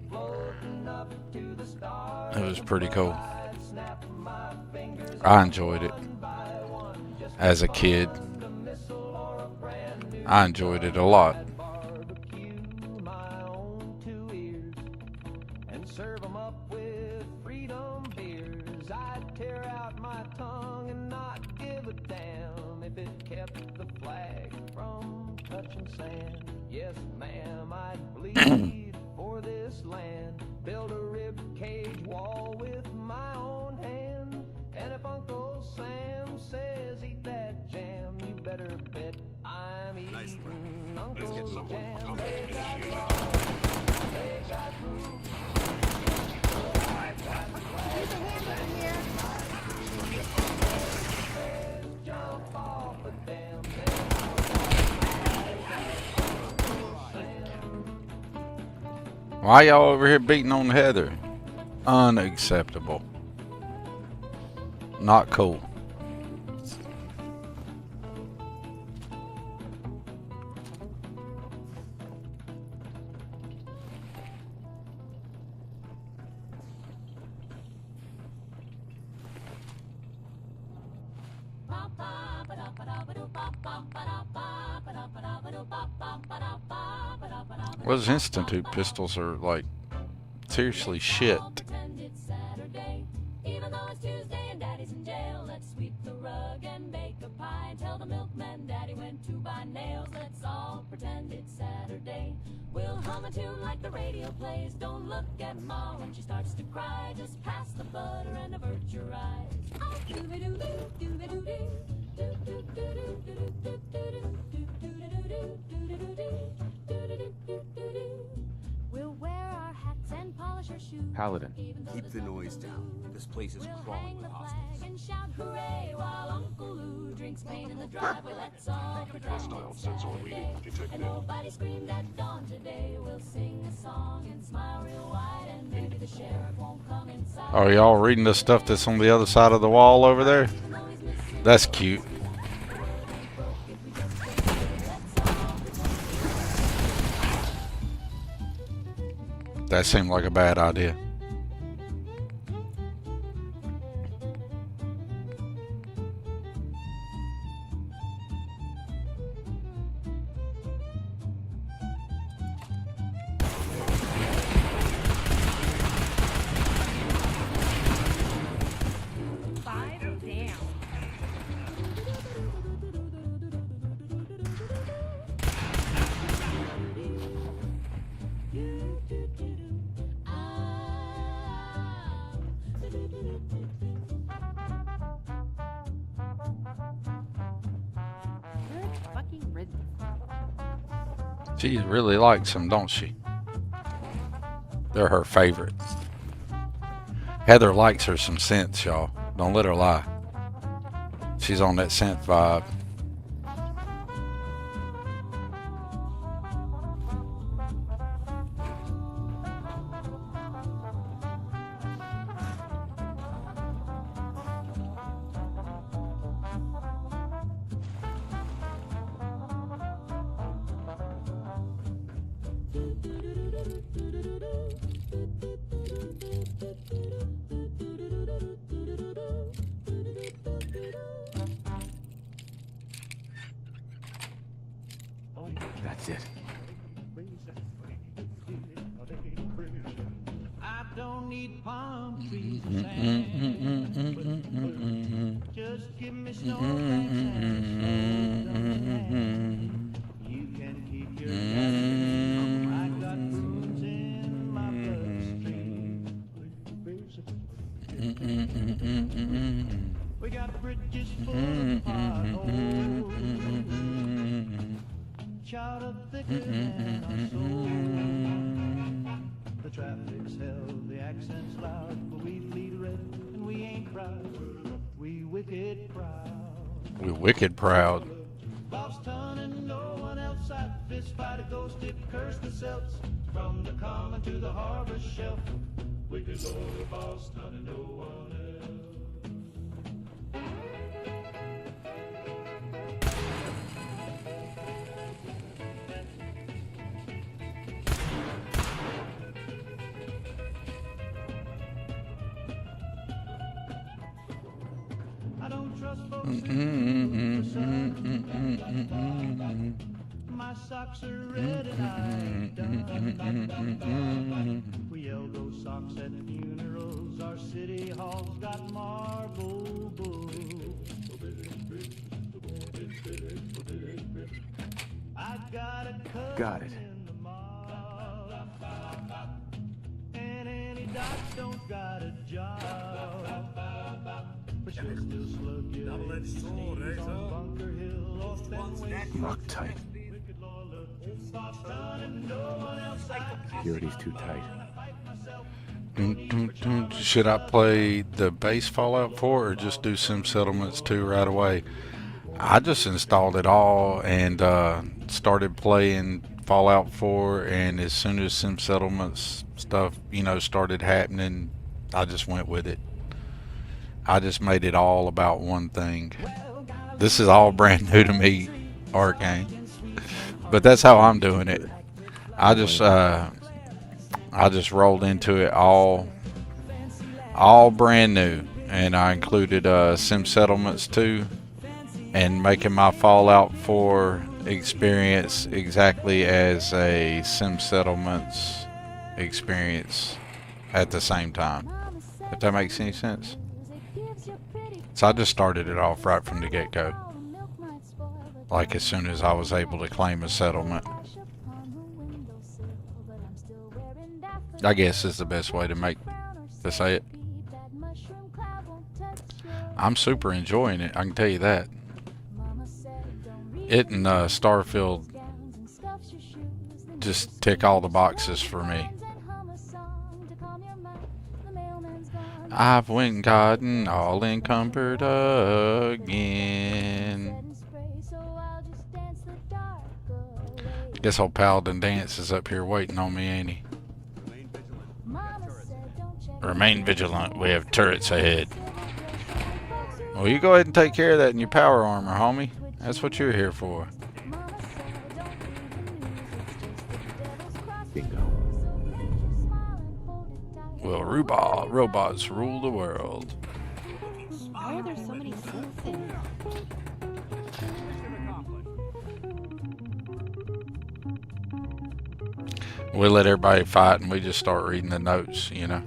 it was pretty cool. I enjoyed it as a kid. I enjoyed it a lot. Serve 'em up with freedom beers. I'd tear out my tongue and not give a damn if it kept the flag from touching sand. Yes, ma'am, I'd bleed for this land. Build a rib cage wall with my own hand. And if Uncle Sam says eat that jam, you better bet I'm eating Uncle Jam. They got food. Why y'all over here beating on Heather? Unacceptable. Not cool. Those Institute pistols are like seriously shit. Even though it's Tuesday and Daddy's in jail, let's sweep the rug and bake a pie. Tell the milkman Daddy went to buy nails. Let's all pretend it's Saturday. We'll hum a tune like the radio plays. Don't look at Ma when she starts to cry. Just pass the butter and avert your eyes. Oh, doo-ba-doo-doo, doo-ba-doo-doo, we'll wear our hats and polish our shoes. Paladin. Keep the noise down. This place is crawling with hostiles. And shout hooray while Uncle Lou drinks pain in the driveway. Let's all pretend it's Saturday. And nobody screamed at dawn today. We'll sing a song and smile real wide, and maybe the sheriff won't come inside. Are y'all reading the stuff that's on the other side of the wall over there? That's cute. That seemed like a bad idea. She really likes them, don't she? They're her favorite. Heather likes her some scents, y'all. Don't let her lie. She's on that scent vibe. That's it. sweet palm trees and sand. Just give me snowbanks and snow. You can keep your cabin. I got moons in my bloodstream. We got bridges full of potholes. Chowder thicker than our soul. The traffic's hell, the accent's loud, but we bleed red and we ain't proud. We wicked proud. We're wicked proud. Boss ton and no one else. I fist fight a ghost, it cursed the Celts. From the common to the harbor shelf. Wicked lord of boss ton and no one else. My socks are red and I done. We yell those socks at funerals. Our city hall's got marble bulls. I got a cousin Got it. in the mob, and any docs don't got a job. But she'll still slug you. Double-edged sword, eh, sir? Bunker Hill or Fenway. Lock tight. Security's too tight. Should I play the base Fallout 4 or just do Sim Settlements 2 right away? I just installed it all and started playing Fallout 4, and as soon as Sim Settlements stuff, you know, started happening, I just went with it. I just made it all about one thing. This is all brand new to me, Arcane, but that's how I'm doing it. I just rolled into it all brand new, and I included Sim Settlements 2 and making my Fallout 4 experience exactly as a Sim Settlements experience at the same time, if that makes any sense. So I just started it off right from the get-go, like as soon as I was able to claim a settlement. I guess is the best way to say it. I'm super enjoying it, I can tell you that. It and Starfield just tick all the boxes for me. I've went and gotten all encumbered again. Guess old Paladin Dance is up here waiting on me, ain't he? Remain vigilant, we have turrets ahead. Well, you go ahead and take care of that in your power armor, homie. That's what you're here for. Will robots rule the world? Why are there so many synths in here? We let everybody fight and we just start reading the notes, you know.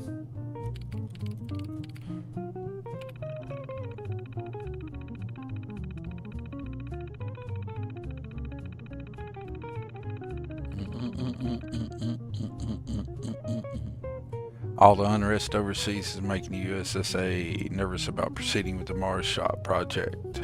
All the unrest overseas is making the USSA nervous about proceeding with the Mars Shot project.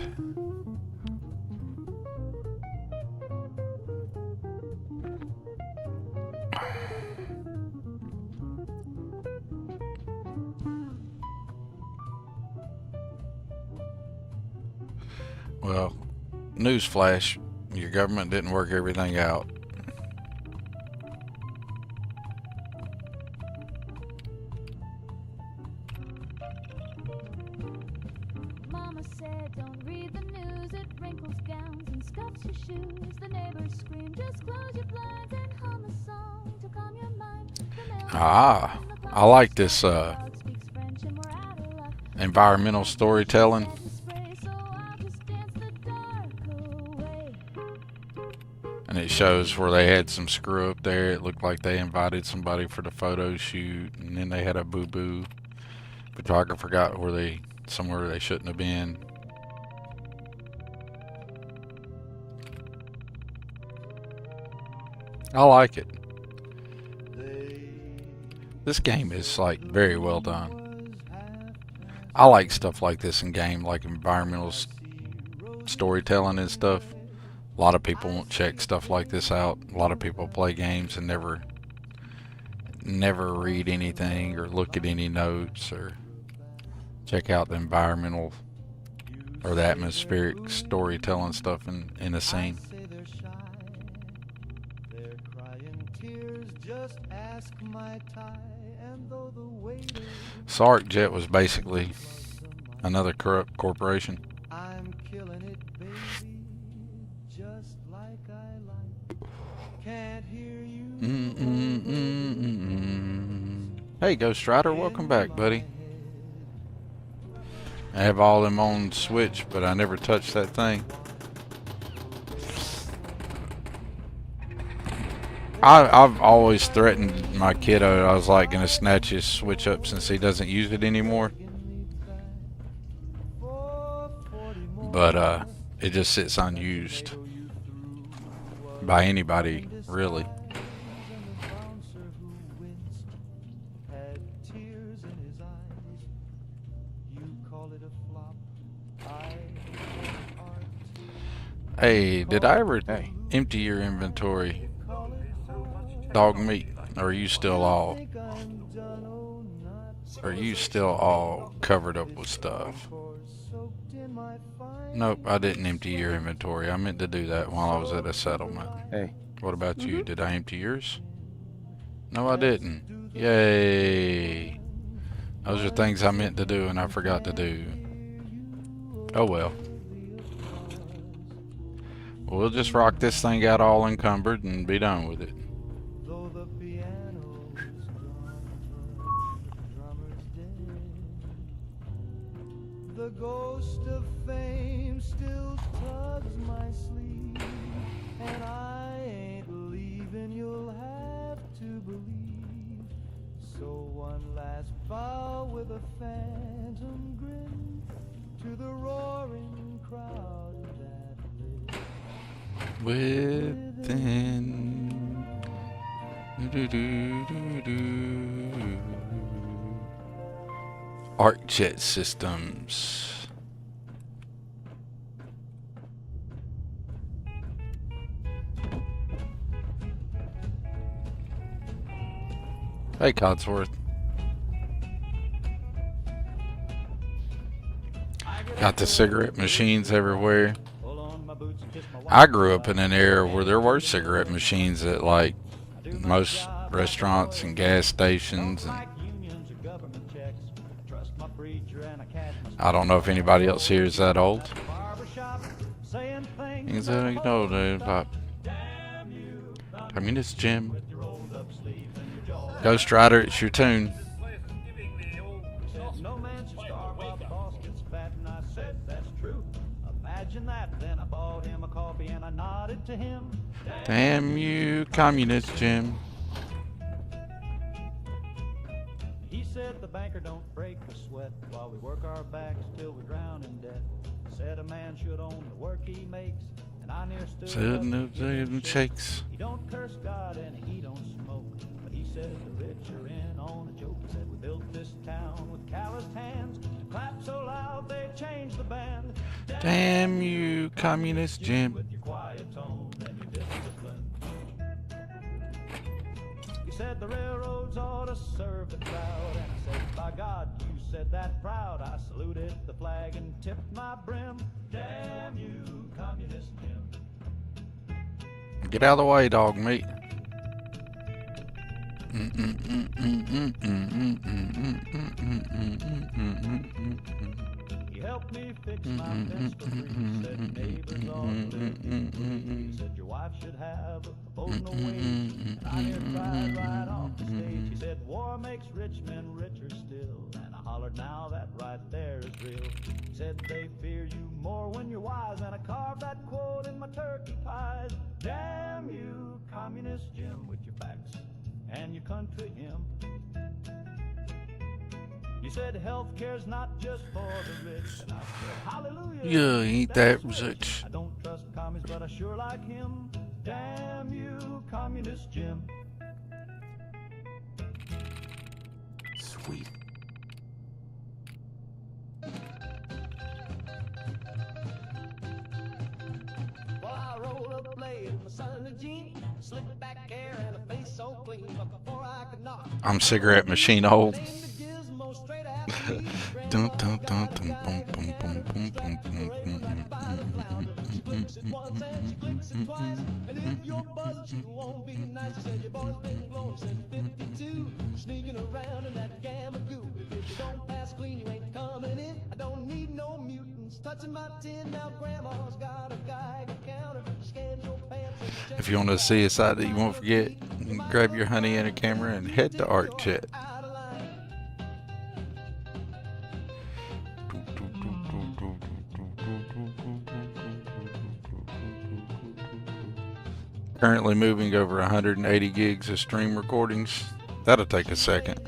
Well, newsflash, your government didn't work everything out. Mama said, don't read the news, it wrinkles gowns and scuffs your shoes. The neighbors scream, just close your blinds and hum a song to calm your mind. Ah, I like this environmental storytelling. And and it shows where they had some screw up there. It looked like they invited somebody for the photo shoot, and then they had a boo-boo. Photographer got somewhere they shouldn't have been. I like it. This game is like very well done. I like stuff like this in game, like environmental storytelling and stuff. A lot of people won't check stuff like this out. A lot of people play games and never read anything or look at any notes or check out the environmental or the atmospheric storytelling stuff in a scene. So ArcJet was basically another corrupt corporation. I'm killing it, baby, just like I like. Can't hear you. Hey, Ghost Rider, welcome back, buddy. I have all them on Switch, but I never touched that thing. I've always threatened my kiddo. I was like gonna snatch his Switch up since he doesn't use it anymore. But it just sits unused by anybody, really. Hey, did I ever empty your inventory? Dog meat, or are you still all covered up with stuff? Nope, I didn't empty your inventory. I meant to do that while I was at a settlement. Hey. What about you? Did I empty yours? No, I didn't. Yay. Those are things I meant to do and I forgot to do. Oh well. We'll just rock this thing out all encumbered and be done with it. The ghost of fame still tugs my sleeve, and I ain't leaving, you'll have to believe. So one last bow with a phantom grin to the roaring crowd that lives within. ArcJet Systems. Hey, Codsworth. Got the cigarette machines everywhere. I grew up in an era where there were cigarette machines at like most restaurants and gas stations, and I don't know if anybody else here is that old. Communist Jim. Ghost Rider, it's your tune. Damn you, Communist Jim. He said the banker don't break a sweat while we work our backs till we drown in debt. Said a man should own the work he makes, and I near stood up and shakes. He don't curse God and he don't smoke, but he says the rich are in on a joke. Said we built this town with calloused hands, clap so loud they changed the band. Damn you, Communist Jim. With your quiet tone and your discipline. He said the railroads ought to serve the crowd, and I said, by God, you said that proud. I saluted the flag and tipped my brim. Damn you, Communist Jim. Get out of the way, dog meat. He helped me fix my pistol free. Said neighbors ought to live free. Said your wife should have a vote no wage. And I near cried right off the stage. He said war makes rich men richer still. And I hollered, now that right there is real. He said they fear you more when your wise, and I carved that quote in my turkey pies. Damn you, Communist Jim, with your facts and your country hymn. You said health care's not just for the rich, and I said hallelujah. Yeah, ain't that rich? I don't trust commies, but I sure like him. Damn you, Communist Jim. Sweet. Well, I rolled up late in my Sunday jeans, slicked back hair and a face so clean, but before I could knock, I'm cigarette machine old. Dun, dun, dun, dun, boom, boom, boom, boom, boom, boom, boom. and if you're buzzed, you won't be nice. You said your boy's been blowing since 52, sneaking around in that gamma goo. If you don't pass clean, you ain't coming in. I don't need no mutants touching my tin. Now grandma's got a Geiger counter. Scans your pants and checks. If you want to see a side that you won't forget, grab your honey and a camera and head to ArcJet. Currently moving over 180 gigs of stream recordings. That'll take a second.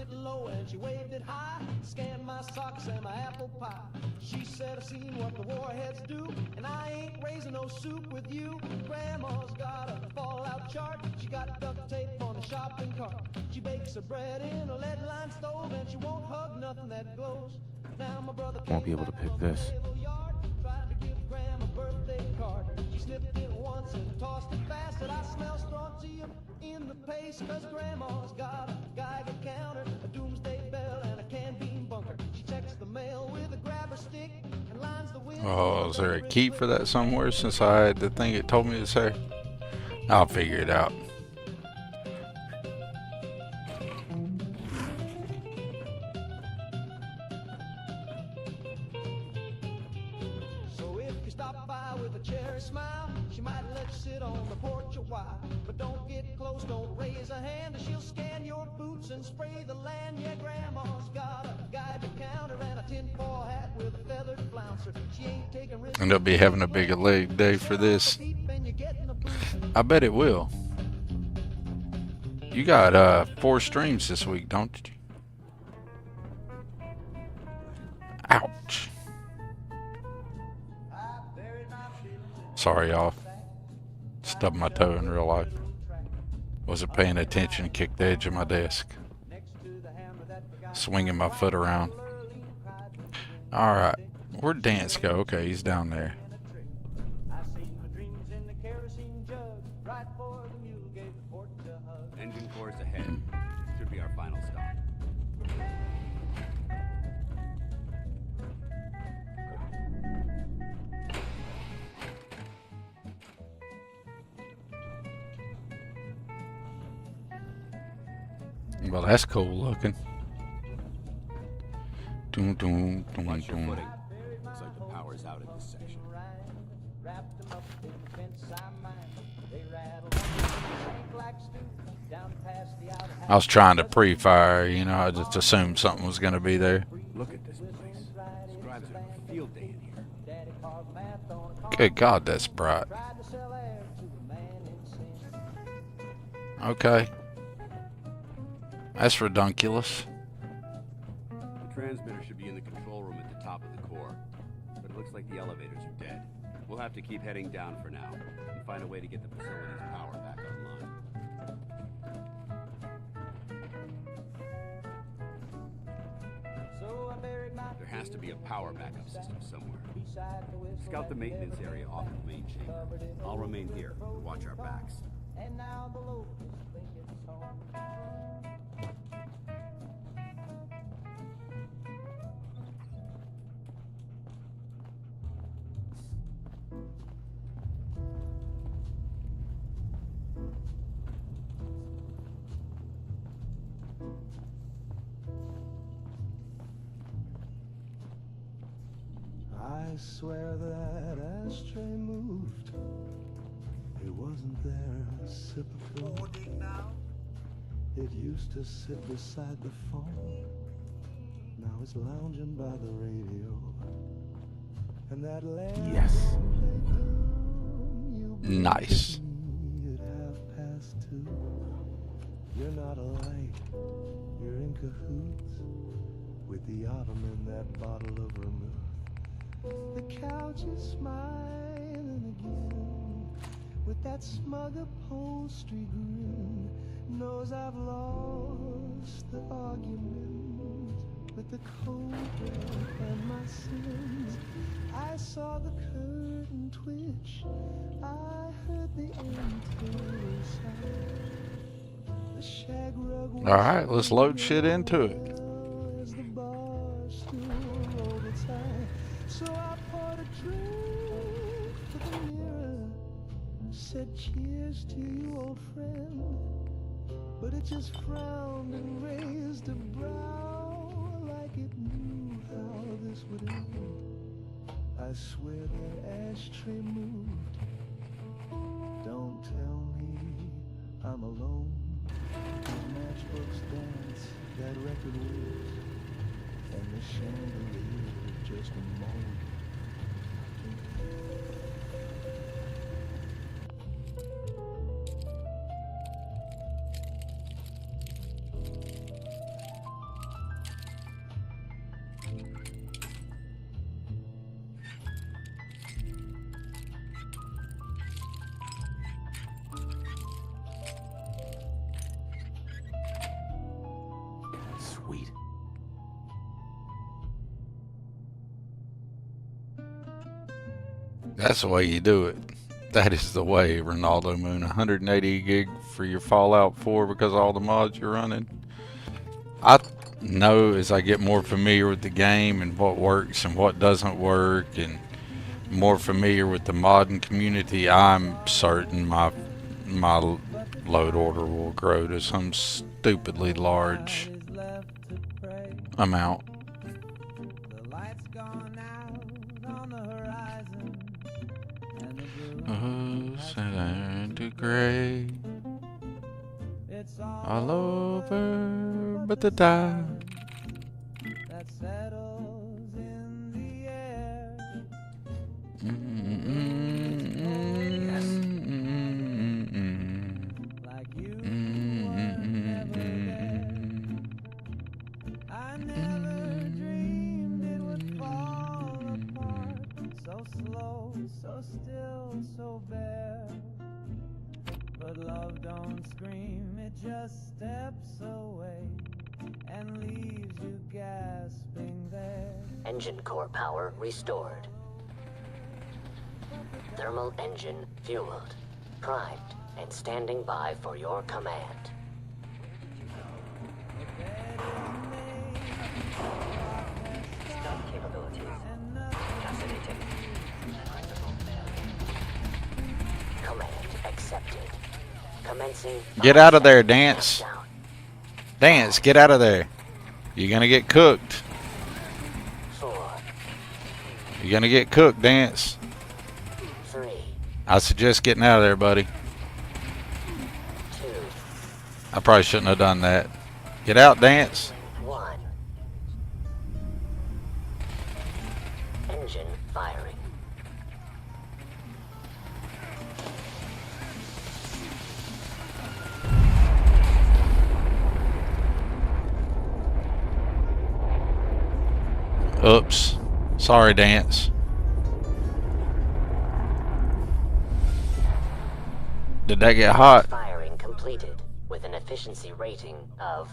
She said I seen what the warheads do, and I ain't raising no soup with you. Grandma's got a fallout chart. She got duct tape on the shopping cart. She bakes her bread in a lead line stove, and she won't hug nothing that glows. Now my brother Won't be able to pick this. tried to give Grandma a birthday card. She snipped it once and tossed it fast, and I smell strontium in the paste, 'cause Grandma's got a Geiger counter, a doomsday bell, and a canned bean bunker. She checks the mail with a grabber stick and lines the window. Oh, is there a key for that somewhere since I had the thing it told me to say? I'll figure it out. So if you stop by with a cherry smile, she might let you sit on the porch a while. But don't get close, don't raise a hand, or she'll scan your boots and spray the land. Yeah, Grandma's got a Geiger counter and a tinfoil hat with a feathered flouncer. She ain't taking risks. And they'll be having a big leg day for this. I bet it will. You got 4 streams this week, don't you? Ouch. Sorry, y'all. Stubbed my toe in real life. Wasn't paying attention and kicked the edge of my desk. Swinging my foot around. Alright. Where'd Dance go? Okay, he's down there. Engine course ahead. Should be our final stop. Well, that's cool looking. Doom, doom, doom, Watch your doom. footing. Looks like the power's out in this section. I was trying to pre-fire, you know, I just assumed something was going to be there. Look at this place. Scribes would have a field day in here. Good God, that's bright. Okay. That's redunculous. The transmitter should be in the control room at the top of the core, but it looks like the elevators are dead. We'll have to keep heading down for now and find a way to get the facility's power back online. There has to be a power backup system somewhere. Scout the maintenance area off of the main chamber. I'll remain here to watch our backs. And now the locals think it's home. I swear that ashtray moved. It wasn't there a sip ago. It used to sit beside the phone. Now it's lounging by the radio. Yes. Nice. You're not a light, you're in cahoots with the autumn in that bottle of vermouth. The couch is smiling again with that smug upholstery grin. Knows I've lost the argument with the cold breath and my sins. I saw the curtain twitch, I heard the empty sigh. All right, let's load shit into it. So I poured a drink for the mirror, said cheers to you, old friend, but it just frowned and raised a brow like it knew how this would end. I swear that ashtray moved. Don't tell me I'm alone. Matchbooks dance, that record whips, and the chandelier just a moan. Sweet. That's the way you do it. That is the way, Ronaldo Moon. 180 gig for your Fallout 4 because of all the mods you're running. I know as I get more familiar with the game and what works and what doesn't work, and more familiar with the modding community, I'm certain my load order will grow to some stupidly large amount. Gray all over but the time that settles in the air. Like you were never there. I never dreamed it would fall apart. So slow, so still, so bare. But love don't scream, it just steps away and leaves you gasping there. Engine core power restored. Thermal engine fueled, primed, and standing by for your command. Stun capabilities activated. Command accepted. Commencing. Get out of there, Dance. Dance, get out of there. You're gonna get cooked. 4. You're gonna get cooked, Dance. 3. I suggest getting out of there, buddy. 2. I probably shouldn't have done that. Get out, Dance. 1. Engine firing. Oops. Sorry, Dance. Did that get hot? Firing completed with an efficiency rating of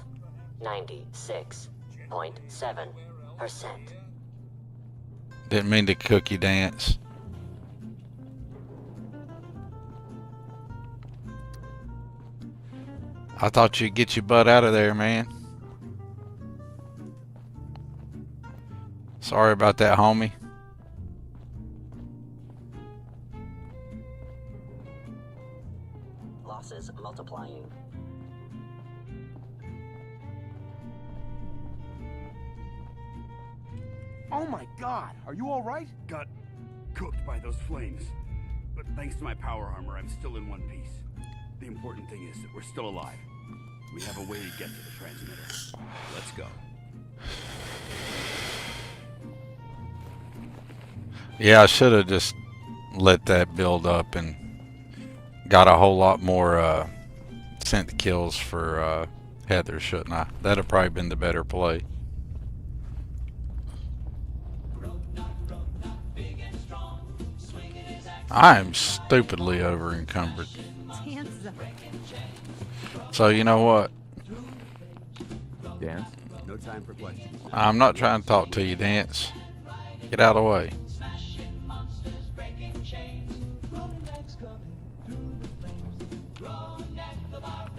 96.7%. Didn't mean to cook you, Dance. I thought you'd get your butt out of there, man. Sorry about that, homie. Losses multiplying. Oh my god, are you alright? Got cooked by those flames. But thanks to my power armor, I'm still in one piece. The important thing is that we're still alive. We have a way to get to the transmitter. Let's go. Yeah, I should have just let that build up and got a whole lot more synth kills for Heather, shouldn't I? That'd have probably been the better play. I am stupidly over encumbered. So you know what? Dance? No time for questions. I'm not trying to talk to you, Dance. Get out of the way.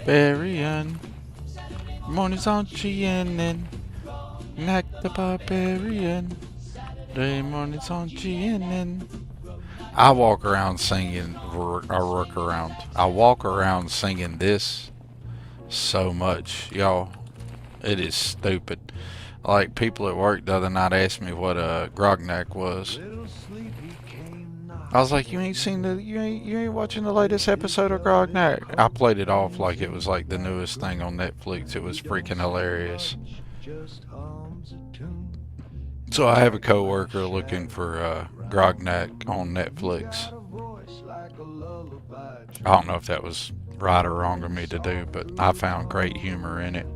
Barbarian. Mornings on GNN. Knack the Barbarian. Day mornings on GNN. I walk around singing, I walk around singing this so much, y'all. It is stupid. Like, people at work the other night asked me what a grognak was. I was like, you ain't watching the latest episode of Grognak. I played it off like it was like the newest thing on Netflix. It was freaking hilarious. So I have a coworker looking for Grognak on Netflix. I don't know if that was right or wrong of me to do, but I found great humor in it.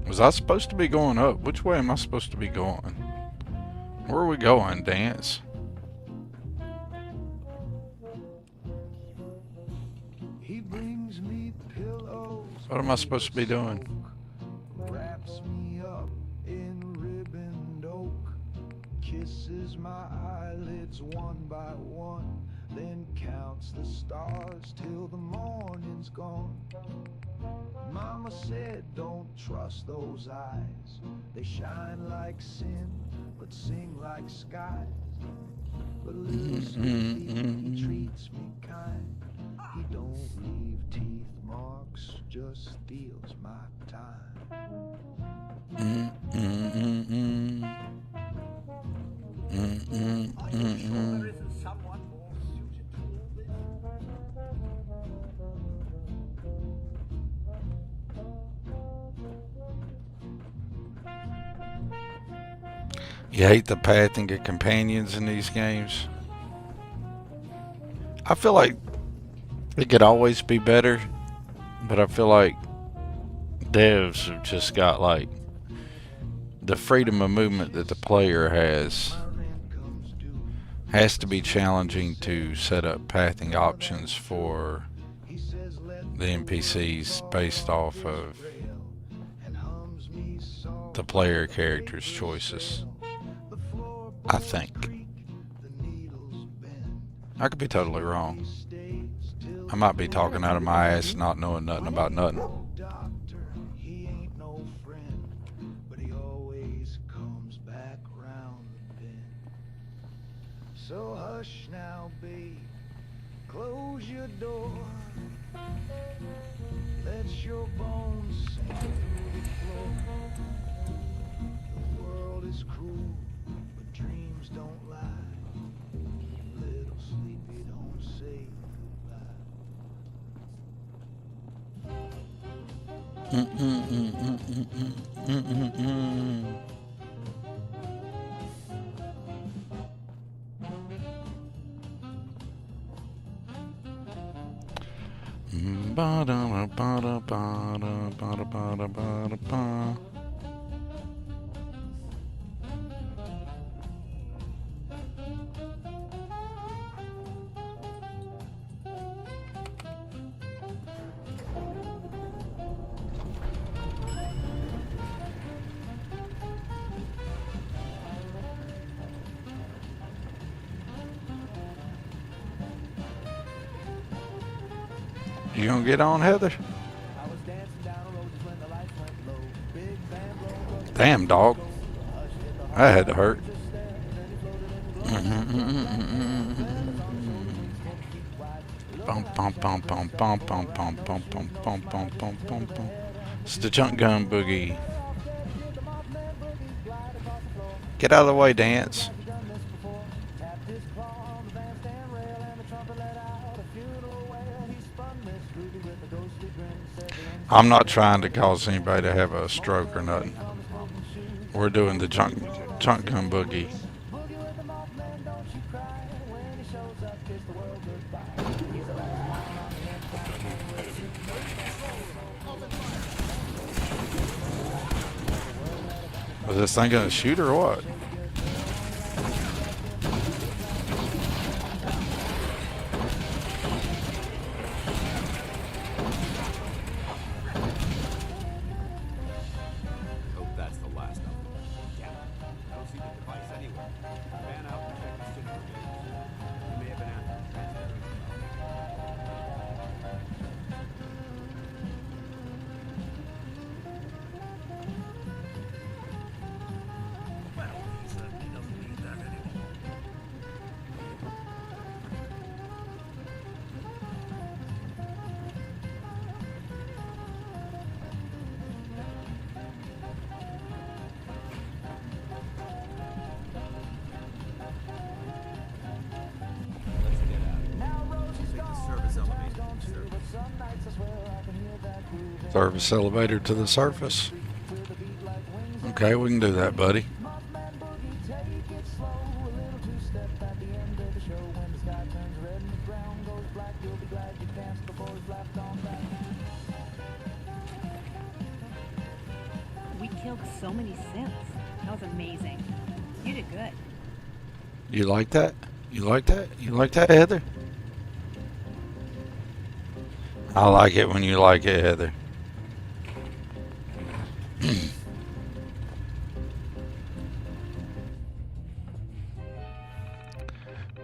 Was I supposed to be going up? Which way am I supposed to be going? Where are we going, Dance? What am I supposed to be doing? Wraps me up in ribboned oak, kisses my eyelids one by one, then counts the stars till the morning's gone. Mama said don't trust those eyes, they shine like sin but sing like skies. But little Sleepy, he treats me kind, he don't leave teeth marks, just steals my time. You hate the pathing of companions in these games? I feel like it could always be better, but I feel like devs have just got like the freedom of movement that the player has to be challenging to set up pathing options for the NPCs based off of the player character's choices. I think. I could be totally wrong. I might be talking out of my ass not knowing nothing about nothing. He ain't no friend, but he always comes back round the bend. So hush now, babe, close your door. Let your bones sink through the floor. The world is cruel, but dreams don't lie. Little Sleepy, don't say You gonna get on, Heather? Damn, dog. That had to hurt. It's the junk gun boogie. Get out of the way, Dance. I'm not trying to cause anybody to have a stroke or nothing. We're doing the junk gun boogie. Was this thing gonna shoot or what? Hope that's the last of them. Damn it. I don't see the device anywhere. Man out and check the system. You may have been after the transmitter. Service elevator to the surface. Okay, we can do that, buddy. We killed so many synths. That was amazing. You did good. You like that? You like that? You like that, Heather? I like it when you like it, Heather.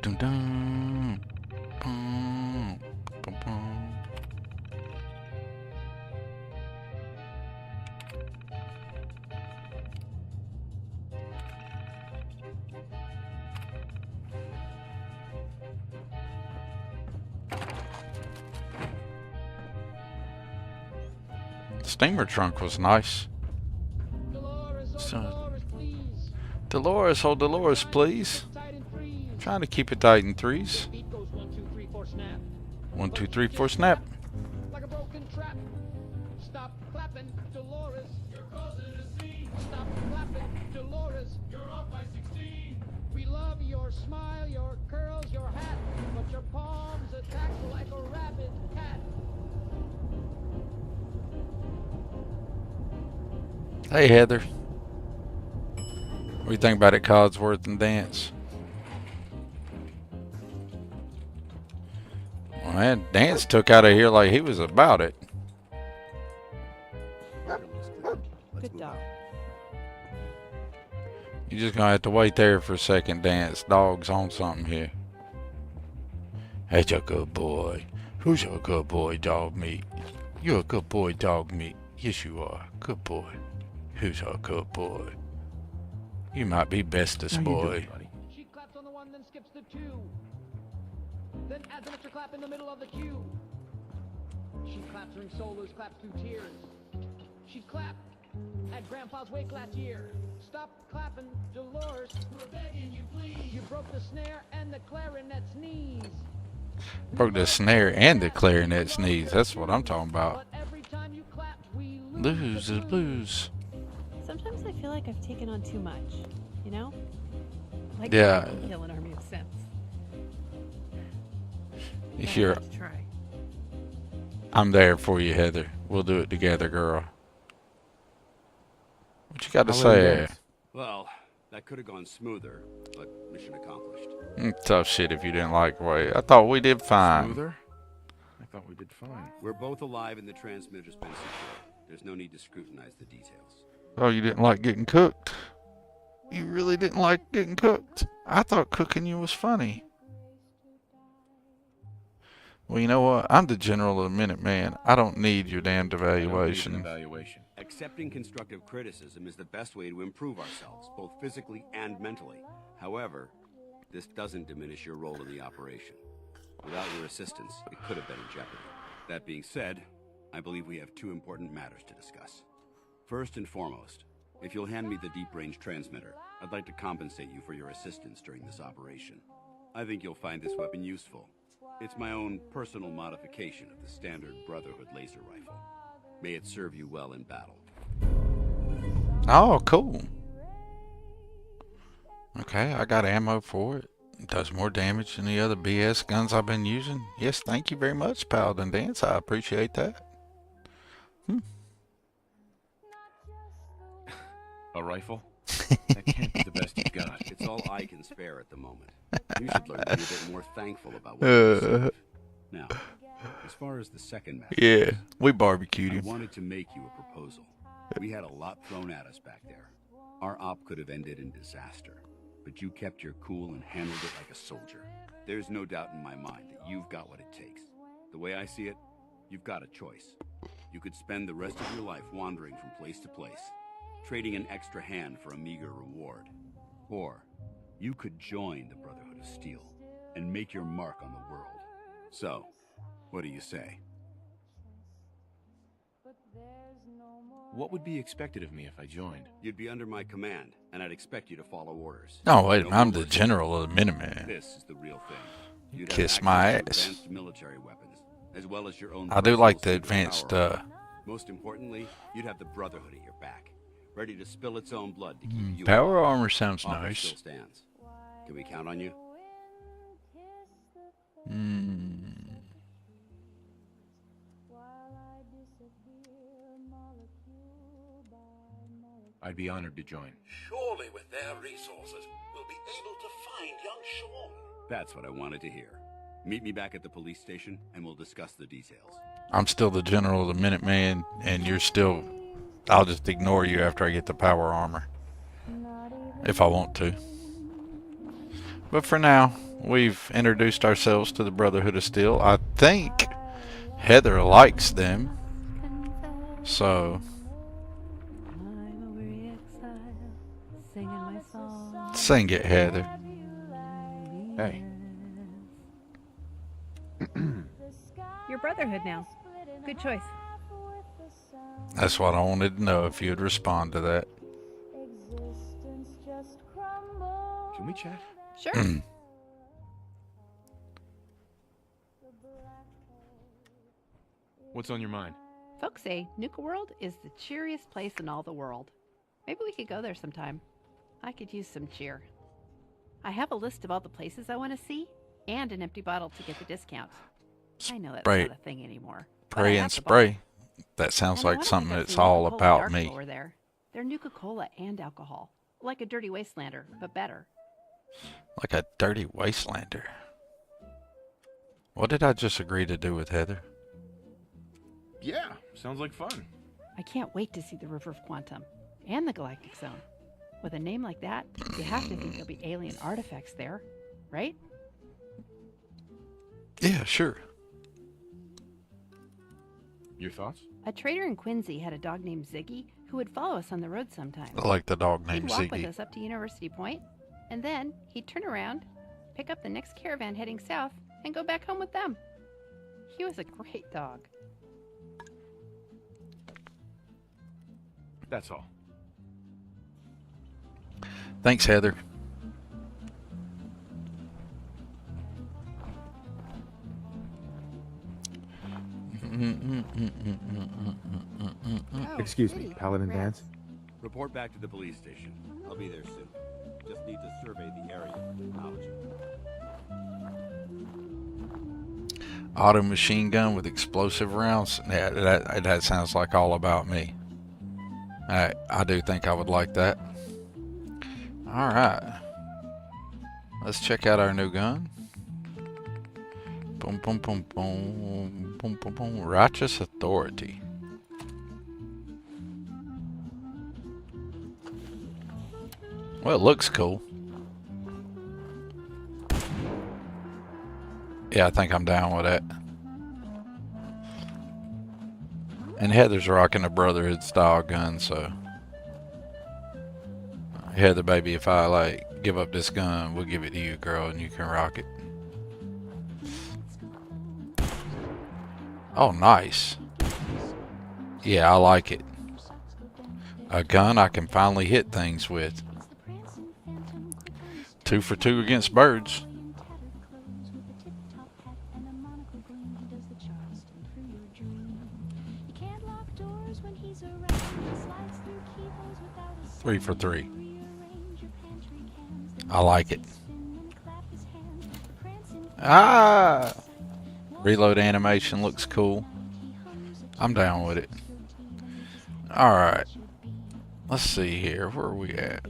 Dun dun. Bum, bum, bum. Steamer trunk was nice. Dolores, oh Dolores, please. Trying to keep it tight in threes. 1, 2, 3, 4, snap. Like a broken trap. Stop clapping, Dolores. You're causing a scene. Stop clapping, Dolores. You're off by 16. We love your smile, your curls, your hat, but your palms attack like a rabid cat. Hey Heather. What do you think about it, Codsworth and Dance? Well, man, Dance took out of here like he was about it. Good dog. You're just gonna have to wait there for a second, Dance. Dog's on something here. That's a good boy. Who's a good boy, dog meat? You're a good boy, dog meat. Yes, you are. Good boy. Who's a good boy? You might be bestest boy. She claps on the one, then skips the two. Then adds an extra clap in the middle of the cue. She claps during solos, claps through tears. She clapped at Grandpa's wake last year. Stop clapping, Dolores. We're begging you, please. You broke the snare and the clarinet's knees. Broke the snare and the clarinet's knees. That's what I'm talking about. But every time you clap, we Lose is blues. Sometimes I feel like I've taken on too much, you know? Like Yeah. kill an army of synths. Sure. Try. I'm there for you, Heather. We'll do it together, girl. What you got to say? Well, that could have gone smoother, but mission accomplished. Tough shit if you didn't like the way. I thought we did fine. Smoother? I thought we did fine. We're both alive and the transmitter's been secured. There's no need to scrutinize the details. Oh, you didn't like getting cooked? You really didn't like getting cooked? I thought cooking you was funny. Well, you know what? I'm the general of the Minuteman. I don't need your damned evaluation. Accepting constructive criticism is the best way to improve ourselves, both physically and mentally. However, this doesn't diminish your role in the operation. Without your assistance, it could have been in jeopardy. That being said, I believe we have two important matters to discuss. First and foremost, if you'll hand me the deep-range transmitter, I'd like to compensate you for your assistance during this operation. I think you'll find this weapon useful, It's my own personal modification of the standard Brotherhood laser rifle. May it serve you well in battle. Oh, cool. Okay, I got ammo for it. It does more damage than the other BS guns I've been using. Yes, thank you very much, Paladin Dance. I appreciate that. A rifle? That can't be the best you've got. It's all I can spare at the moment. You should learn to be a bit more thankful about what you receive. Now, as far as the second matter, Yeah, we barbecued I him. wanted to make you a proposal. We had a lot thrown at us back there. Our op could have ended in disaster, but you kept your cool and handled it like a soldier. There's no doubt in my mind that you've got what it takes. The way I see it, you've got a choice. You could spend the rest of your life wandering from place to place, trading an extra hand for a meager reward. Or you could join the Brotherhood of Steel and make your mark on the world. So, what do you say? What would be expected of me if I joined? You'd be under my command, and I'd expect you to follow orders. Oh, wait a minute. I'm the general of the Minutemen. This is the real thing. You'd Kiss have my access to ass. advanced military weapons, as well as your own I do personal like the secret advanced, power armor. Most importantly, you'd have the Brotherhood at your back, ready to spill its own blood to keep you Power alive. armor sounds Offer nice. still stands. Can we count on you? I'd be honored to join. Surely with their resources, we'll be able to find young Sean. That's what I wanted to hear. Meet me back at the police station, and we'll discuss the details. I'm still the general of the Minuteman, and you're still... I'll just ignore you after I get the power armor. If I want to. But for now, we've introduced ourselves to the Brotherhood of Steel. I think Heather likes them. So... sing it, Heather. Hey. Your Brotherhood now. Good choice. That's what I wanted to know, if you'd respond to that. Can we chat? Sure. What's on your mind? Folks say Nuka World is the cheeriest place in all the world. Maybe we could go there sometime. I could use some cheer. I have a list of all the places I want to see and an empty bottle to get the discount. I know that's Spray. not a thing anymore. but I Pray have and the spray. That sounds And I like wanna something pick up that's some all Nuka-Cola about Dark me. over there. They're Nuka-Cola and alcohol. Like a dirty wastelander, but better. Like a dirty wastelander. What did I just agree to do with Heather? Yeah, sounds like fun. I can't wait to see the River of Quantum and the Galactic Zone. With a name like that, you have to think there'll be alien artifacts there, right? Yeah, sure. Your thoughts? A trader in Quincy had a dog named Ziggy who would follow us on the road sometimes. I like the dog He'd named walk with Ziggy. us up to University Point, and then he'd turn around, pick up the next caravan heading south, and go back home with them. He was a great dog. That's all. Thanks, Heather. Excuse me, Paladin Dance? Report back to the police station. I'll be there soon. Just need to survey the area for technology. Auto machine gun with explosive rounds. Yeah, that sounds like all about me. I do think I would like that. Alright. Let's check out our new gun. Boom, boom, boom, boom, boom, boom, boom. Righteous Authority. Well, it looks cool. Yeah, I think I'm down with that. And Heather's rocking a Brotherhood style gun, so Heather, baby, if I like give up this gun, we'll give it to you, girl, and you can rock it. Oh, nice. Yeah, I like it. A gun I can finally hit things with. 2 for 2 against birds. 3 for 3. I like it. Ah! Reload animation looks cool. I'm down with it. Alright. Let's see here. Where are we at?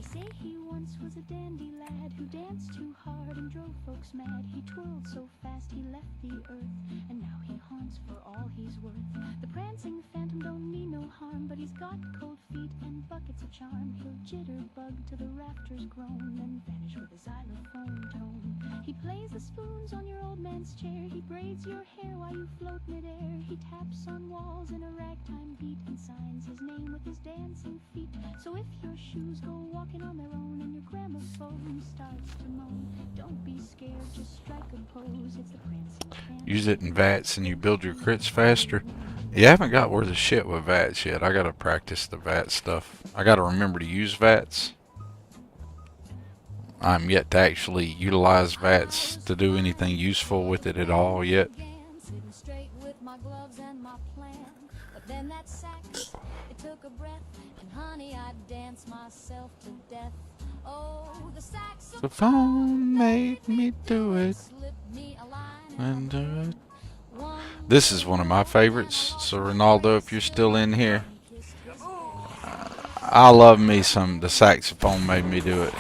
He plays the spoons on your old man's chair. He braids your hair while you float midair. He taps on walls in a ragtime beat and signs his name with his dancing feet. So if your shoes go walking on their own and your gramophone starts to moan, don't be scared, just strike a pose. It's the prancing. Use it in VATS and you build your crits faster. You haven't got worth a shit with VATS yet. I gotta practice the VATS stuff. I gotta remember to use VATS. I'm yet to actually utilize VATS to do anything useful with it at all yet. The phone made me do it and do it. This is one of my favorites. So Ronaldo, if you're still in here, I love me some The Saxophone Made Me Do It.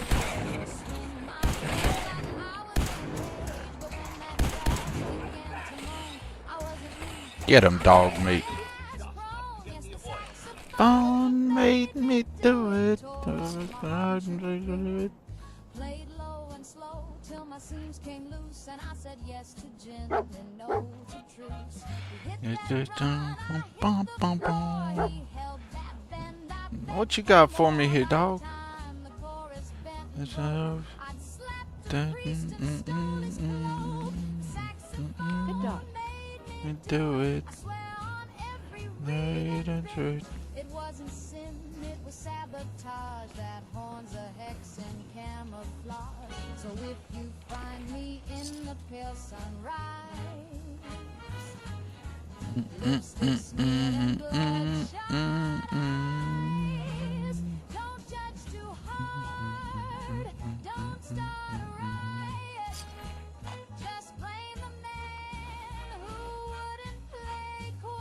Get him, dog meat. Phone made me do it. Played low and slow till my seams came loose, and I said yes to gin and no to truce. What you got for me here, dog? Good dog. Do it. It wasn't sin, it was sabotage. That horn's a hex and camouflage. So if you find me in the pale sunrise, lipstick smeared and bloodshot eyes, don't judge too hard, don't start a riot. Just blame the man who wouldn't play quiet.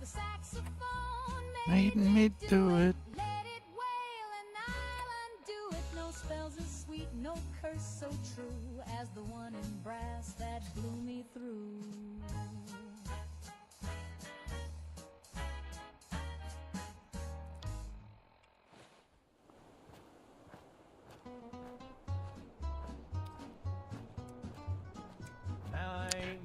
The saxophone Made me do it. let it wail and I'll undo it. No spells as sweet, no curse so true as the one in brass that blew me through.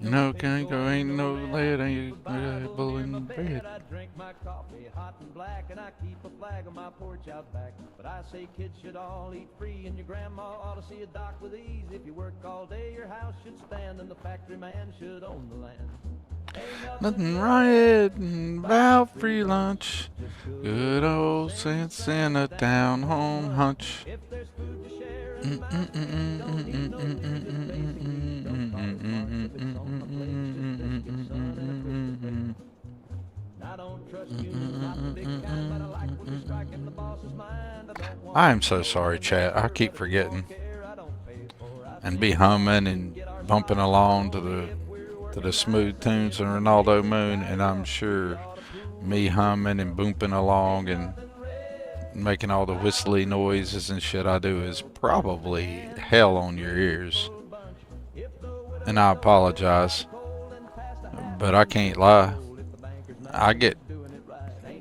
No kangaroo, ain't no lead, ain't able in bed. I drink my coffee hot and black, and I keep a flag on my porch out back. But I say kids should all eat free, and your grandma ought to see a doc with ease. If you work all day, your house should stand, and the factory man should own the land. Nothing right about free lunch. Good old sense in a down home hunch. I am so sorry, chat. I keep forgetting and be humming and bumping along to the smooth tunes of Ronaldo Moon, and I'm sure me humming and booping along and making all the whistly noises and shit I do is probably hell on your ears, and I apologize, but I can't lie, I get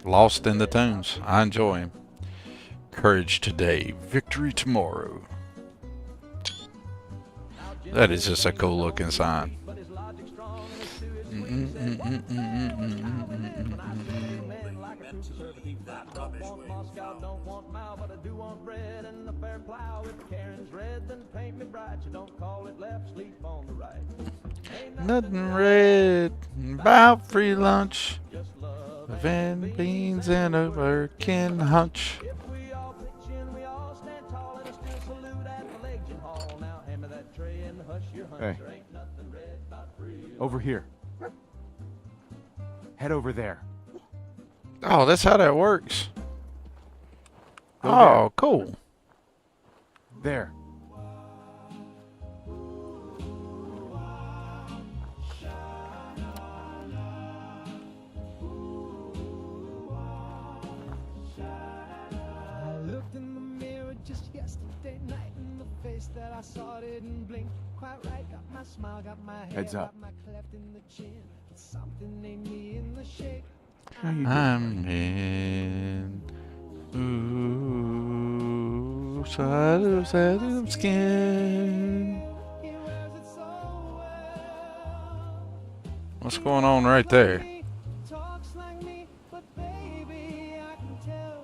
lost in the tunes. I enjoy them. Courage today, victory tomorrow. That is just a cool looking sign. superlative. I don't want Moscow, don't want Mao, but I do want bread and a fair plow. If Karen's red, then paint me bright. You don't call it left, sleep on the right. Nothing red about free lunch. Van beans and a working hunch. If we all pitch in, we all stand tall and still salute at the Legion Hall. Now hand me that tray and hush your hunch. Hey. There ain't nothing red about free lunch. Over here. Head over there. Oh, that's how that works. Go Oh, cool. There. I looked in the mirror just yesterday night, and the face that I saw didn't blink quite right. Got my smile, got my hair, Heads up. got my cleft in the chin. Something ain't me in the shape. How you doing? I'm in. Ooh, side of skin. What's going on right there? Talks like me, but baby, I can tell.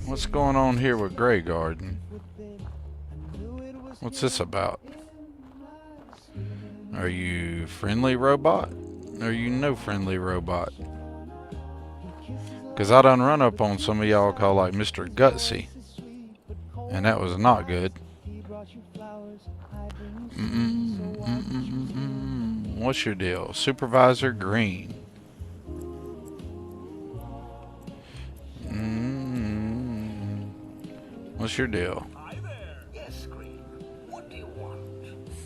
What's going on here with Grey Garden? What's this about? Are you friendly robot? Are you no friendly robot? Because I done run up on some of y'all called like Mr. Gutsy. And that was not good. What's your deal? Supervisor Green. What's your deal? Hi there. Yes, Green. What do you want?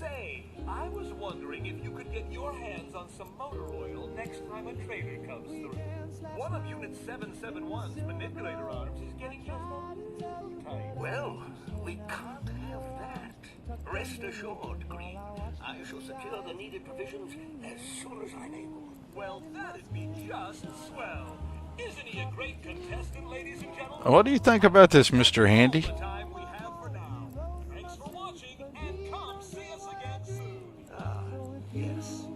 Say, I was wondering if you could get your hands on some motor oil next time a trader comes through. One of Unit 771's manipulator arms is getting just a little tight. Well, we can't have that. Rest assured, Green. I shall secure the needed provisions as soon as I'm able. Well, that'd be just swell. Isn't he a great contestant, ladies and gentlemen? What do you think about this, Mr. Handy? Time we have for now. Thanks for watching, and come see us again soon. Yes.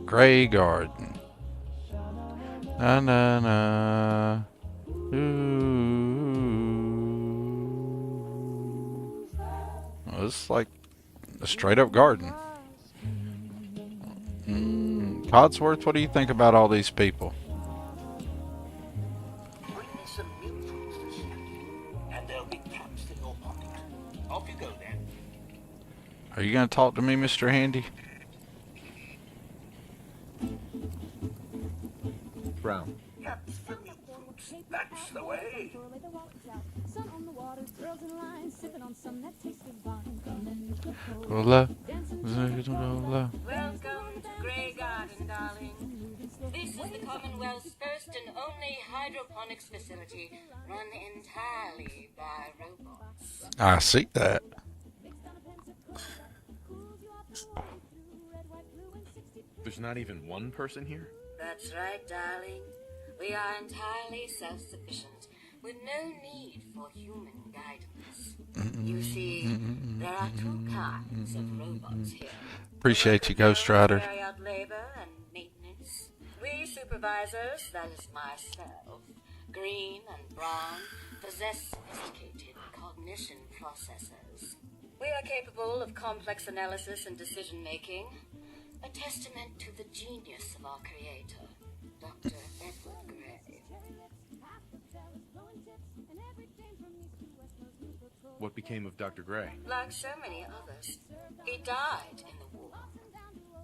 Grey Garden. Na na na. Ooh. Well, it's like a straight up garden. Codsworth, what do you think about all these people? Bring me some milk fruits this evening, and there'll be caps in your pocket. Off you go then. Are you going to talk to me, Mr. Handy? Brown. Caps for milk fruits. That's the way. Sun on the water, girls in line, sipping on some that tastes divine. Cola. Welcome to Grey Garden, darling. This is the Commonwealth's first and only hydroponics facility run entirely by robots. I see that. There's not even one person here? That's right, darling. We are entirely self-sufficient, with no need for human guidance. You see, there are two kinds of robots here. Appreciate you, Ghost Rider. Carry out labor and maintenance. We supervisors, that is myself, Green and Brown, possess sophisticated cognition processors. We are capable of complex analysis and decision-making, a testament to the genius of our creator, Dr. Edward Gray. What became of Dr. Gray? Like so many others, he died in the war.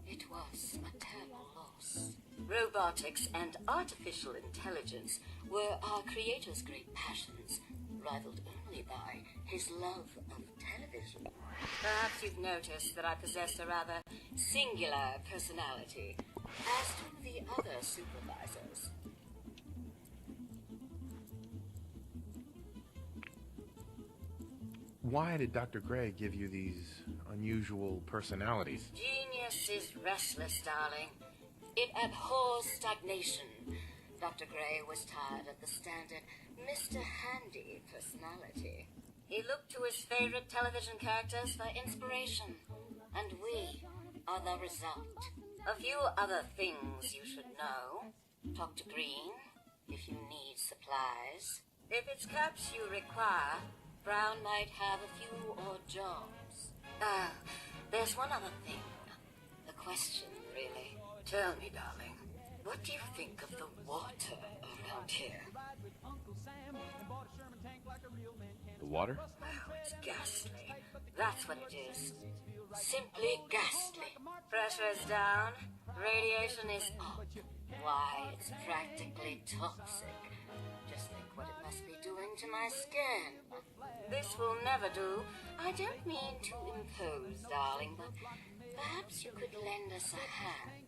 It was a terrible loss. Robotics and artificial intelligence were our creator's great passions, rivaled only by his love of television. Perhaps you've noticed that I possess a rather singular personality, as do the other supervisors. Why did Dr. Gray give you these unusual personalities? Genius is restless, darling. It abhors stagnation. Dr. Gray was tired of the standard Mr. Handy personality. He looked to his favorite television characters for inspiration, and we are the result. A few other things you should know. Talk to Green if you need supplies. If it's caps you require, Brown might have a few odd jobs. There's one other thing. A question, really. Tell me, darling, what do you think of the water around here? The water? Well, it's ghastly. That's what it is. Simply ghastly. Pressure is down. Radiation is up. Why, it's practically toxic. Just think what it must be doing to my skin. This will never do. I don't mean to impose, darling, but perhaps you could lend us a hand.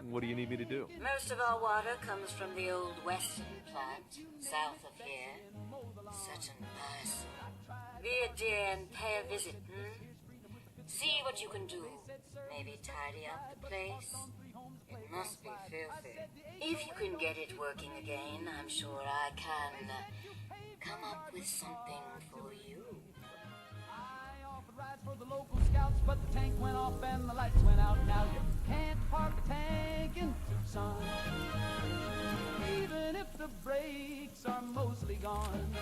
What do you need me to do? Most of our water comes from the old Western plant, south of here. Such an eyesore. Be a dear and pay a visit, See what you can do. Maybe tidy up the place. It must be filthy. If you can get it working again, I'm sure I can come up with something for you. I offered rides for the local scouts, but the tank went off and the lights went out. Now you can't park a tank in Tucson, even if the brakes are mostly gone.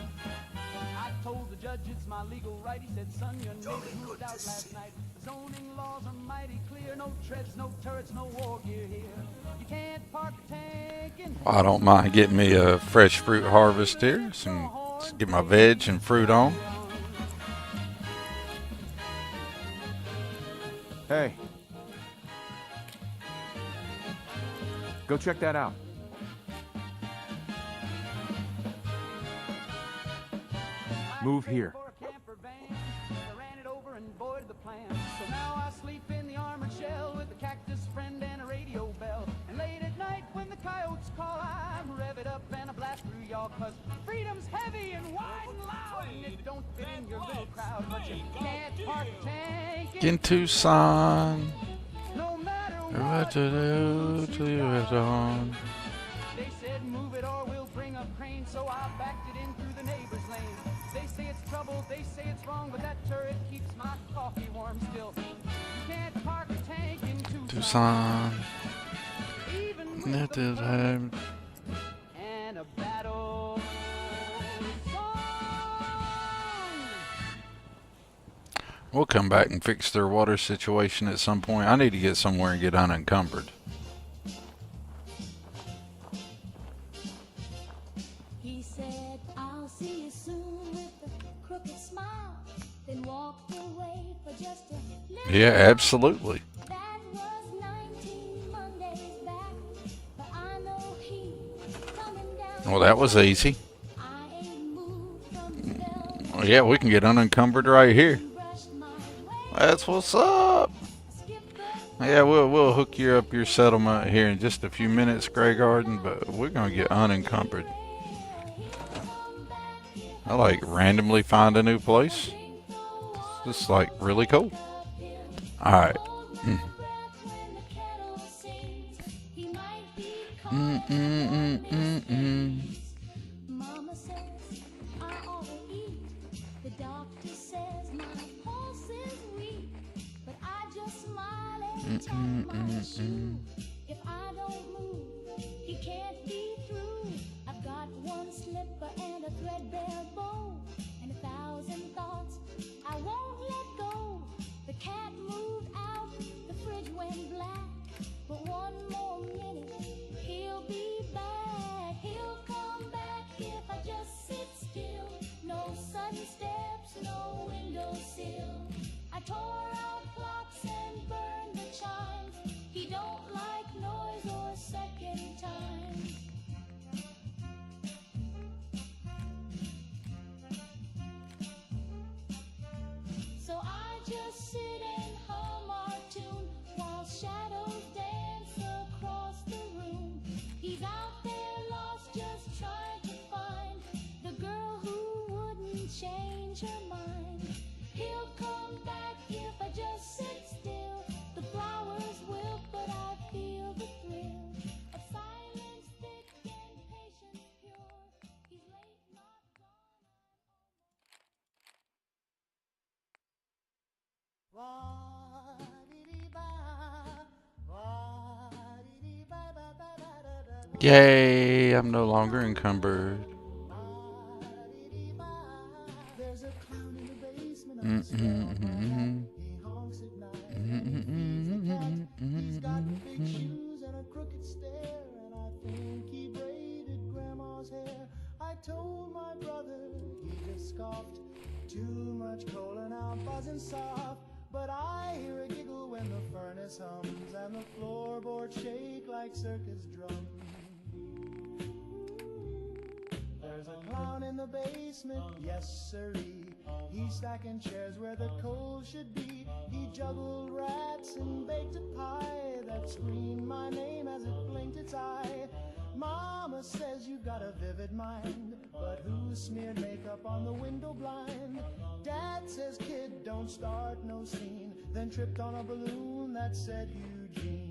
I told the judge it's my legal right. He said, son, your neighbor moved out last night. The zoning laws are mighty clear. No treads, no turrets, no war gear here. You can't park a tank in... I don't mind getting me a fresh fruit harvest here. Get my veg and fruit on. Hey. Go check that out. Move here. So now I sleep in the armored shell with a cactus friend and a radio bell. And late at night when the coyotes call, I rev it up and I blast through y'all, 'cause freedom's heavy and wide and loud, and it don't fit in your little crowd. But you can't park a tank In Tucson. no matter What to do to it on. They said move it or we'll bring a crane, so I backed it in through the neighbor's lane. They say it's trouble, they say it's wrong, but that turret keeps my coffee warm still. You can't park a tank in Tucson. and a battle song. We'll come back and fix their water situation at some point. I need to get somewhere and get unencumbered. He said, I'll see you soon with a crooked smile, then walked away for just a little Yeah, absolutely. That was 19 Mondays back, but I know he's coming down. Well, that was easy. I ain't moved from the bell. Well, yeah, we can get unencumbered right here. That's what's up. Yeah, we'll hook you up your settlement here in just a few minutes, Grey Garden, but we're gonna get unencumbered. I like randomly find a new place. It's just like really cool. All right. Mama says I ought to eat. The doctor says my pulse is weak, but I just smile and tap my shoe. If I don't move, he can't be through. I've got one slipper and a threadbare bow, and 1,000 thoughts I won't let go. The cat moved out, the fridge went black, but one more minute, he'll be back. He'll come back if I just sit still. No sudden steps, no windowsill. I tore out clocks and burned the chimes. He don't like noise or second time. So I just sit and hum our tune while shadows dance across the room. He's out there lost, just trying to find change her mind. He'll come back if I just sit still. The flowers wilt, but I feel the thrill of silence thick and patience pure. He's late, not gone. Yay, I'm no longer encumbered. There's a clown in the basement. I swear he honks at night. He's got big shoes and a crooked stare, and I think he braided grandma's hair. I told my brother, he just scoffed. Too much cola now buzzing soft. But I hear a giggle when the furnace hums and the floorboards shake like circus drums. There's a clown in the basement, yes sirree. He's stacking chairs where the coals should be. He juggled rats and baked a pie that screamed my name as it blinked its eye. Mama says you've got a vivid mind, but who smeared makeup on the window blind? Dad says, kid, don't start no scene, then tripped on a balloon that said Eugene.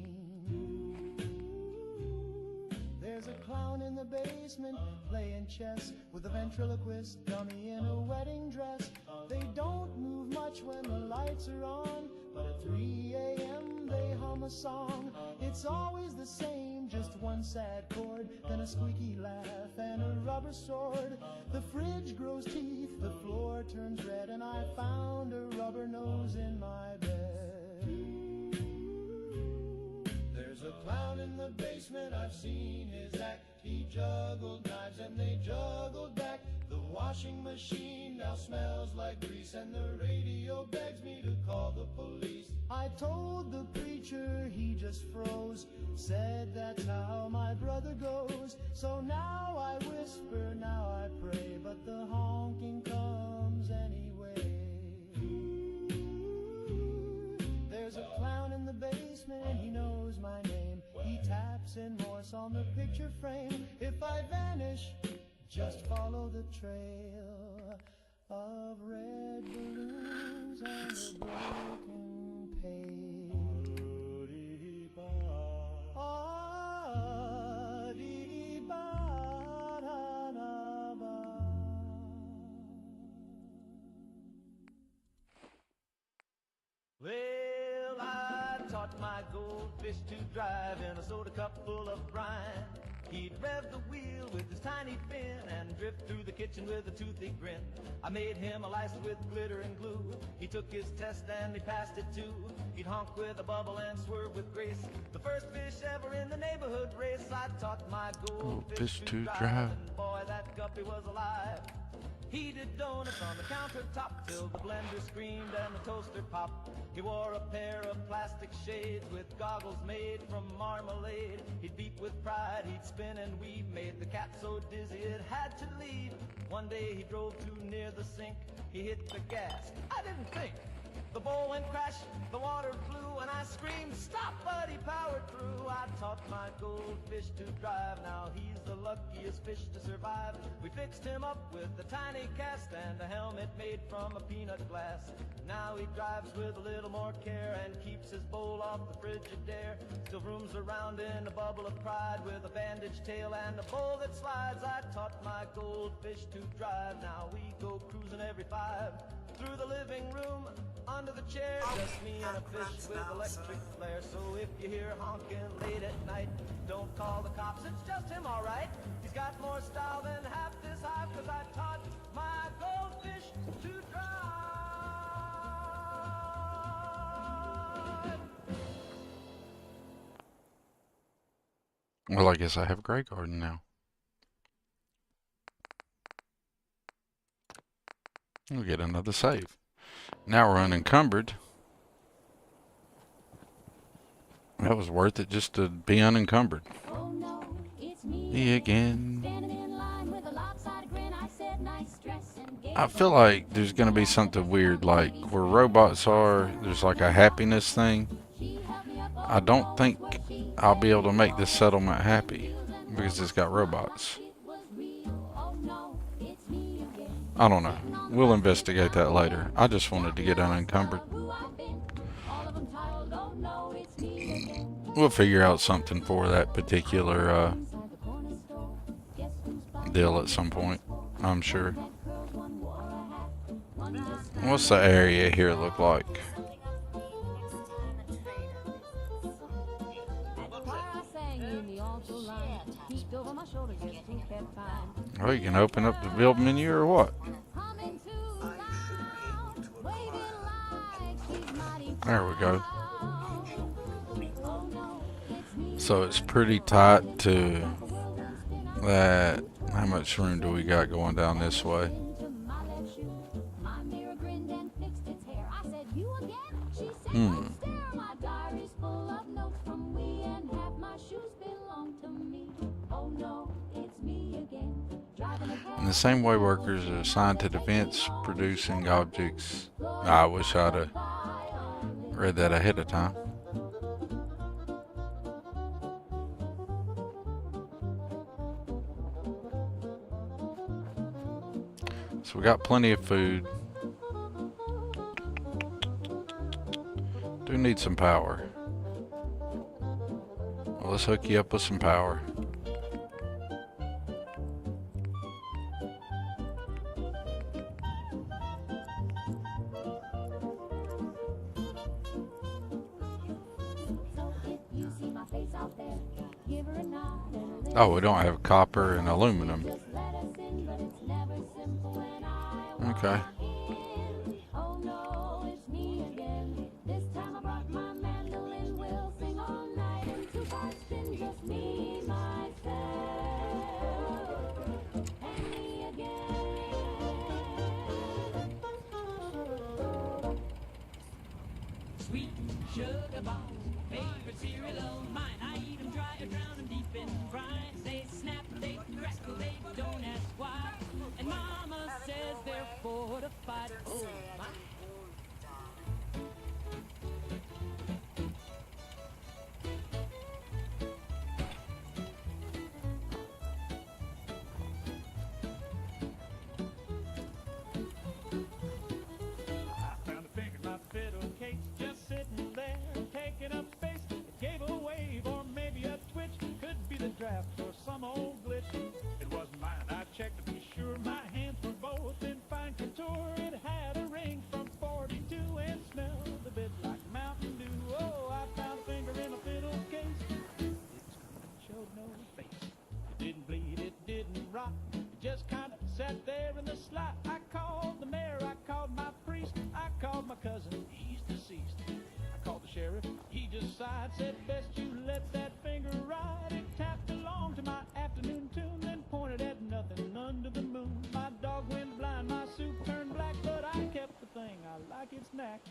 There's a clown in the basement playing chess with a ventriloquist dummy in a wedding dress. They don't move much when the lights are on, but at 3 a.m. they hum a song. It's always the same, just one sad chord, then a squeaky laugh and a rubber sword. The fridge grows teeth, the floor turns red, and I found a rubber nose in my bed. There's a clown in the basement, I've seen his act. He juggled knives and they juggled back. The washing machine now smells like grease, and the radio begs me to call the police. I told the preacher, he just froze, said that's how my brother goes. So now I whisper, now I pray, but the honking comes anyway. There's a clown in the basement, he knows my name. He taps in Morse on the picture frame. If I vanish, just follow the trail of red balloons and a broken page. Well, I taught my goldfish to drive in a soda cup full of brine. He'd rev the wheel with his tiny fin and drift through the kitchen with a toothy grin. I made him a license with glitter and glue. He took his test and he passed it too. He'd honk with a bubble and swerve with grace. The first fish ever in the neighborhood race. I taught my goldfish to drive, and boy, that guppy was alive. He did donuts on the countertop till the blender screamed and the toaster popped. He wore a pair of plastic shades with goggles made from marmalade. He'd beat with pride, he'd spin and weave, made the cat so dizzy it had to leave. One day he drove too near the sink, he hit the gas. I didn't think. The bowl went crash, the water flew, and I screamed, stop, but he powered through. I taught my goldfish to drive, now he's the luckiest fish to survive. We fixed him up with a tiny cast and a helmet made from a peanut glass. Now he drives with a little more care and keeps his bowl off the Frigidaire. Still roams around in a bubble of pride with a bandaged tail and a bowl that slides. I taught my goldfish to drive, now we go cruising every 5. Through the living room, under the chair, just me and a fish with electric flare. So if you hear honking late at night, don't call the cops, it's just him, alright. He's got more style than half this hive, 'cause I taught my goldfish to drive. Well, I guess I have a Grey Garden now. We'll get another save. Now we're unencumbered. That was worth it just to be unencumbered. Oh no, it's Me again. standing in line with a lopsided grin. I said nice dress and gave I feel like there's gonna be something weird, like where robots are, there's like a happiness thing. I don't think I'll be able to make this settlement happy because it's got robots. I don't know. We'll investigate that later. I just wanted to get unencumbered. We'll figure out something for that particular deal at some point, I'm sure. What's the area here look like? Oh, you can open up the build menu or what? There we go. So it's pretty tight to that. How much room do we got going down this way? In the same way workers are assigned to defense producing objects. I wish I'd have read that ahead of time. So we got plenty of food. Do need some power. Well, let's hook you up with some power. Oh, we don't have copper and aluminum. Okay. Sweet sugar bomb, favorite cereal of mine. I eat them dry or drown them deep in brine. They snap, they crackle, they don't ask why. And Mama says they're fortified. Oh my. Or some old glitch. It wasn't mine. I checked to be sure my hands were both in fine contour. It had a ring from 42 and smelled a bit like Mountain Dew. Oh, I found a finger in a fiddle case. It showed no face. It didn't bleed, it didn't rot. It just kind of sat there in the slot. I called the mayor, I called my priest, I called my cousin, he's deceased. I called the sheriff, he just sighed, said best you let that finger ride. It tapped along to my afternoon tune, then pointed at nothing under the moon. My dog went blind, my soup turned black, but I kept the thing, I like its knack.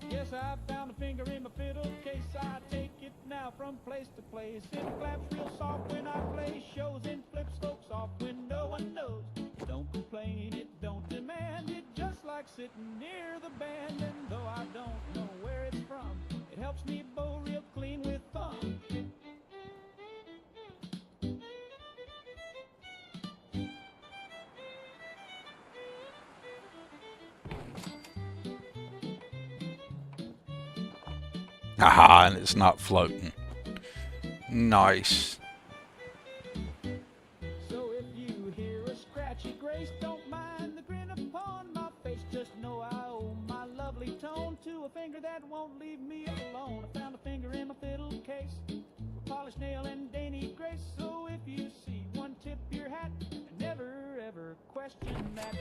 Yes, I found a finger in my fiddle case. I take it now from place to place. It flaps real soft when I play shows and flips folks off when no one knows. It don't complain, it don't demand. It just like sitting near the band. And though I don't know where it's from, it helps me bow real clean with thumb. Aha, and it's not floating. Nice. So if you hear a scratchy grace, don't mind the grin upon my face. Just know I owe my lovely tone to a finger that won't leave me alone. I found a finger in my fiddle case, with polished nail and dainty grace. So if you see one, tip your hat, and never ever question that.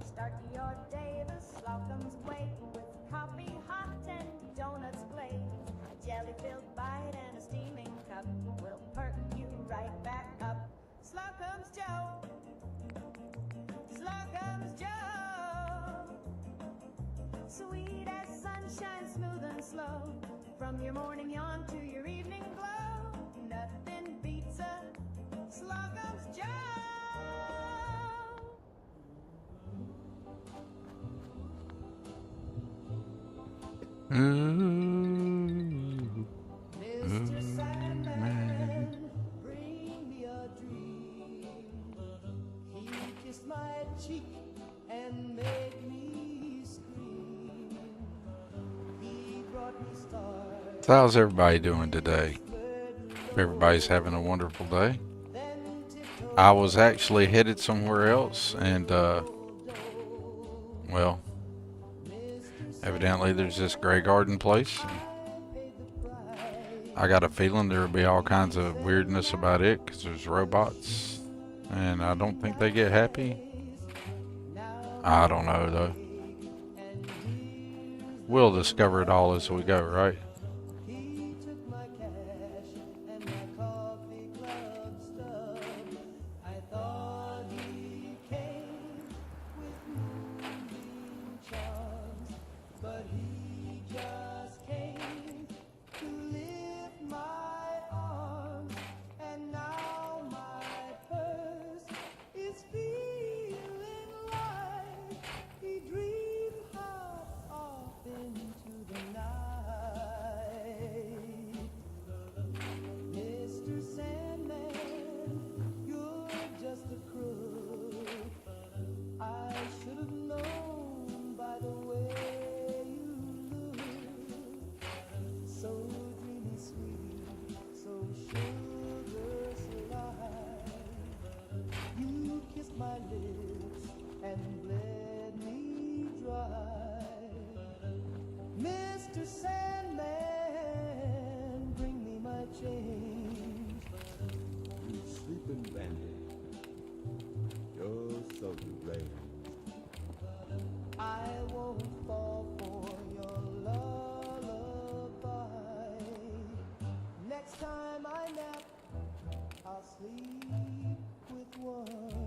Start your day the Slocum's way with coffee hot and donuts glazed. A jelly-filled bite and a steaming cup will perk you right back up. Slocum's Joe. Slocum's Joe. go. From your morning yawn to your evening glow, nothing beats a Slocum's Joe. Mr. Sandman, bring me a dream. He kissed my cheek and made me scream. He brought me stars. So how's everybody doing today? Everybody's having a wonderful day. I was actually headed somewhere else, and well, evidently there's this Grey Garden place. I got a feeling there will be all kinds of weirdness about it because there's robots, and I don't think they get happy. I don't know though. We'll discover it all as we go, right? Mr. Sandman, bring me my change. You sleeping bandit, you're so deranged. I won't fall for your lullaby. Next time I nap, I'll sleep with one.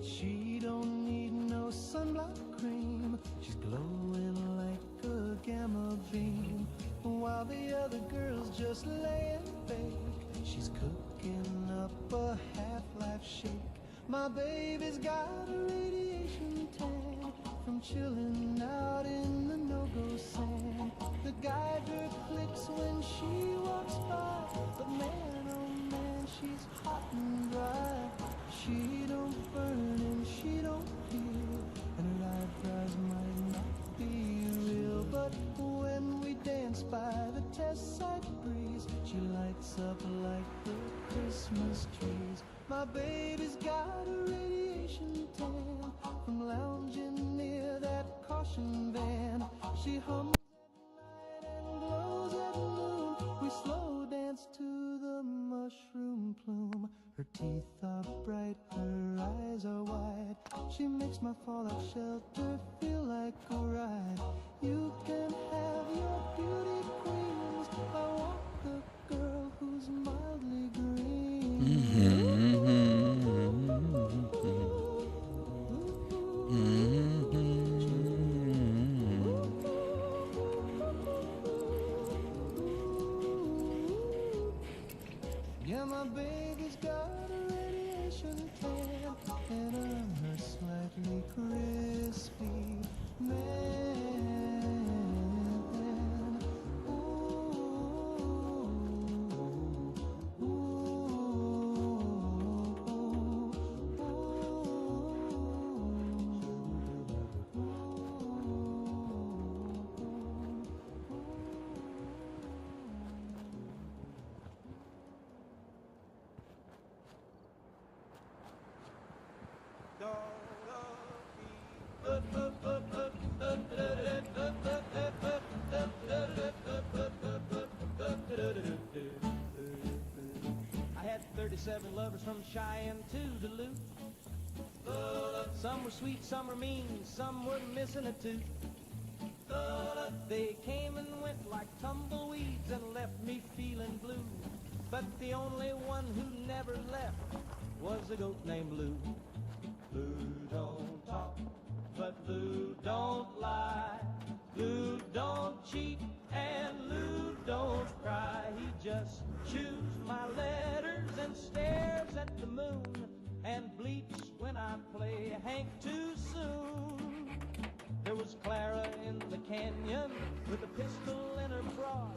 She don't need no sunblock cream. She's glowing like a gamma beam. While the other girls just lay and bake, she's cooking up a half-life shake. My baby's got a radiation tan from chilling out in the no-go sand. The Geiger clicks when she walks by, but man, oh man, she's hot and dry. She don't burn and she don't feel, and her eyebrows might not be real, but when we dance by the test site breeze, she lights up like the Christmas trees. My baby's got a radiation tan from lounging near that caution van. She hums at night and glows at noon. We slow dance to the mushroom plume. Her teeth are bright, her eyes are wide. She makes my fallout shelter feel like a ride. You can have your beauty queens. I want the girl who's mildly green. Yeah, my baby's got a radiation tan, and I'm her slightly crispy man. Ooh, ooh, 27 lovers from Cheyenne to Duluth. Some were sweet, some were mean, some were missing a tooth. They came and went like tumbleweeds and left me feeling blue. But the only one who never left was a goat named Lou. Lou don't talk, but Lou don't lie. Lou don't cheat, and Lou don't cry. He just chews my letters and stares at the moon and bleeps when I play Hank too soon. There was Clara in the canyon with a pistol in her bra.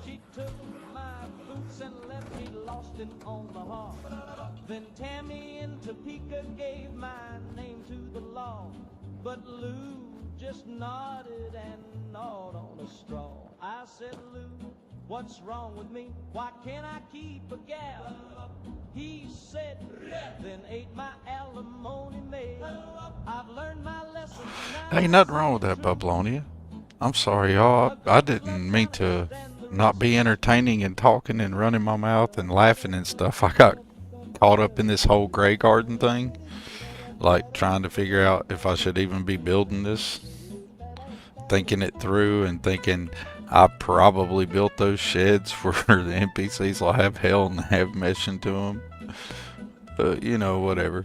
She took my boots and left me lost in Omaha. Then Tammy in Topeka gave my name to the law. But Lou just nodded and gnawed on a straw. I said, Lou, what's wrong with me? Why can't I keep a gal? He said, then ate my alimony mail. I've learned my lesson now. Ain't nothing wrong with that, Bublonia. I'm sorry, y'all. I didn't mean to not be entertaining and talking and running my mouth and laughing and stuff. I got caught up in this whole Grey Garden thing. Like, trying to figure out if I should even be building this. Thinking it through and thinking I probably built those sheds for the NPCs will have hell and have mesh into them. But, you know, whatever.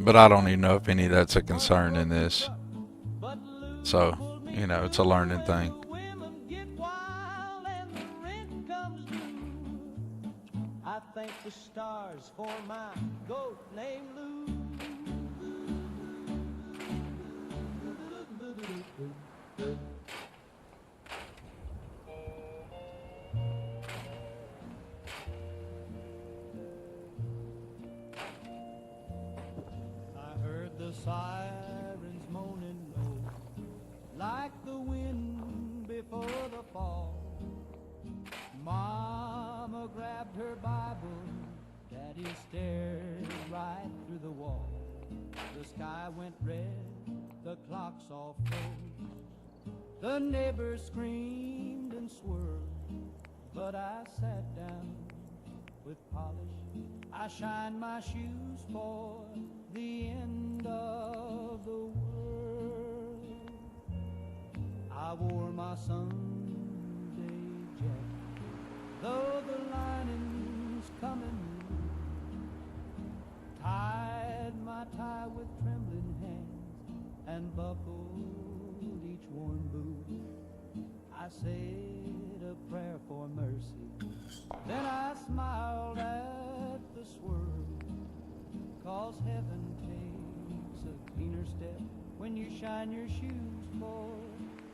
But I don't even know if any of that's a concern in this. So, you know, it's a learning thing. I thank the stars for my goat named Lou. I heard the sirens moaning low, like the wind before the fall. Mama grabbed her Bible, Daddy stared right through the wall. The sky went red, the clocks all froze. The neighbors screamed and swirled, but I sat down with polish. I shined my shoes for the end of the world. I wore my Sunday jacket, though the lining's coming loose. Tied my tie with trembling hands and buckled each worn boot. I said a prayer for mercy, then I smiled at the swirl. 'Cause heaven takes a cleaner step when you shine your shoes for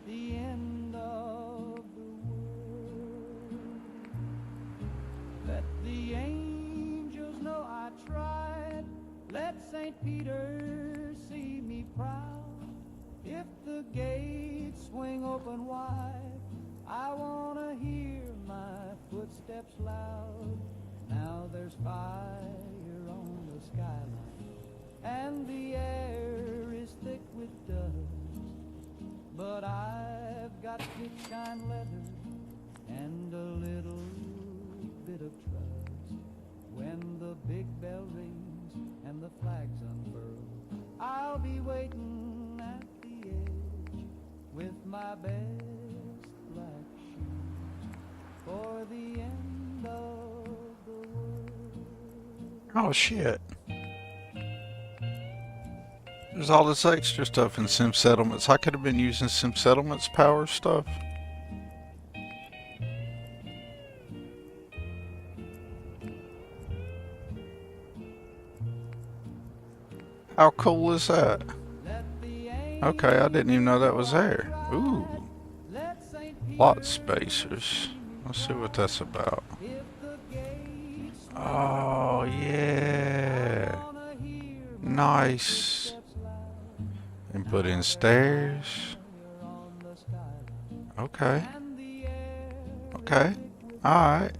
the end of the world. Let the angels know I tried. Let St. Peter see me proud. If the gates swing open wide, I wanna hear my footsteps loud. Now there's fire on the skyline, and the air is thick with dust. But I've got big shine leather and a little bit of trust. When the big bell rings and the flags unfurl, I'll be waiting at the edge with my best black shoes for the end of the world. Oh shit. There's all this extra stuff in Sim Settlements. I could have been using Sim Settlements power stuff. How cool is that? Okay, I didn't even know that was there. Ooh. Lot spacers. Let's see what that's about. Oh, yeah. Nice. And put in stairs. Okay. Okay. Alright.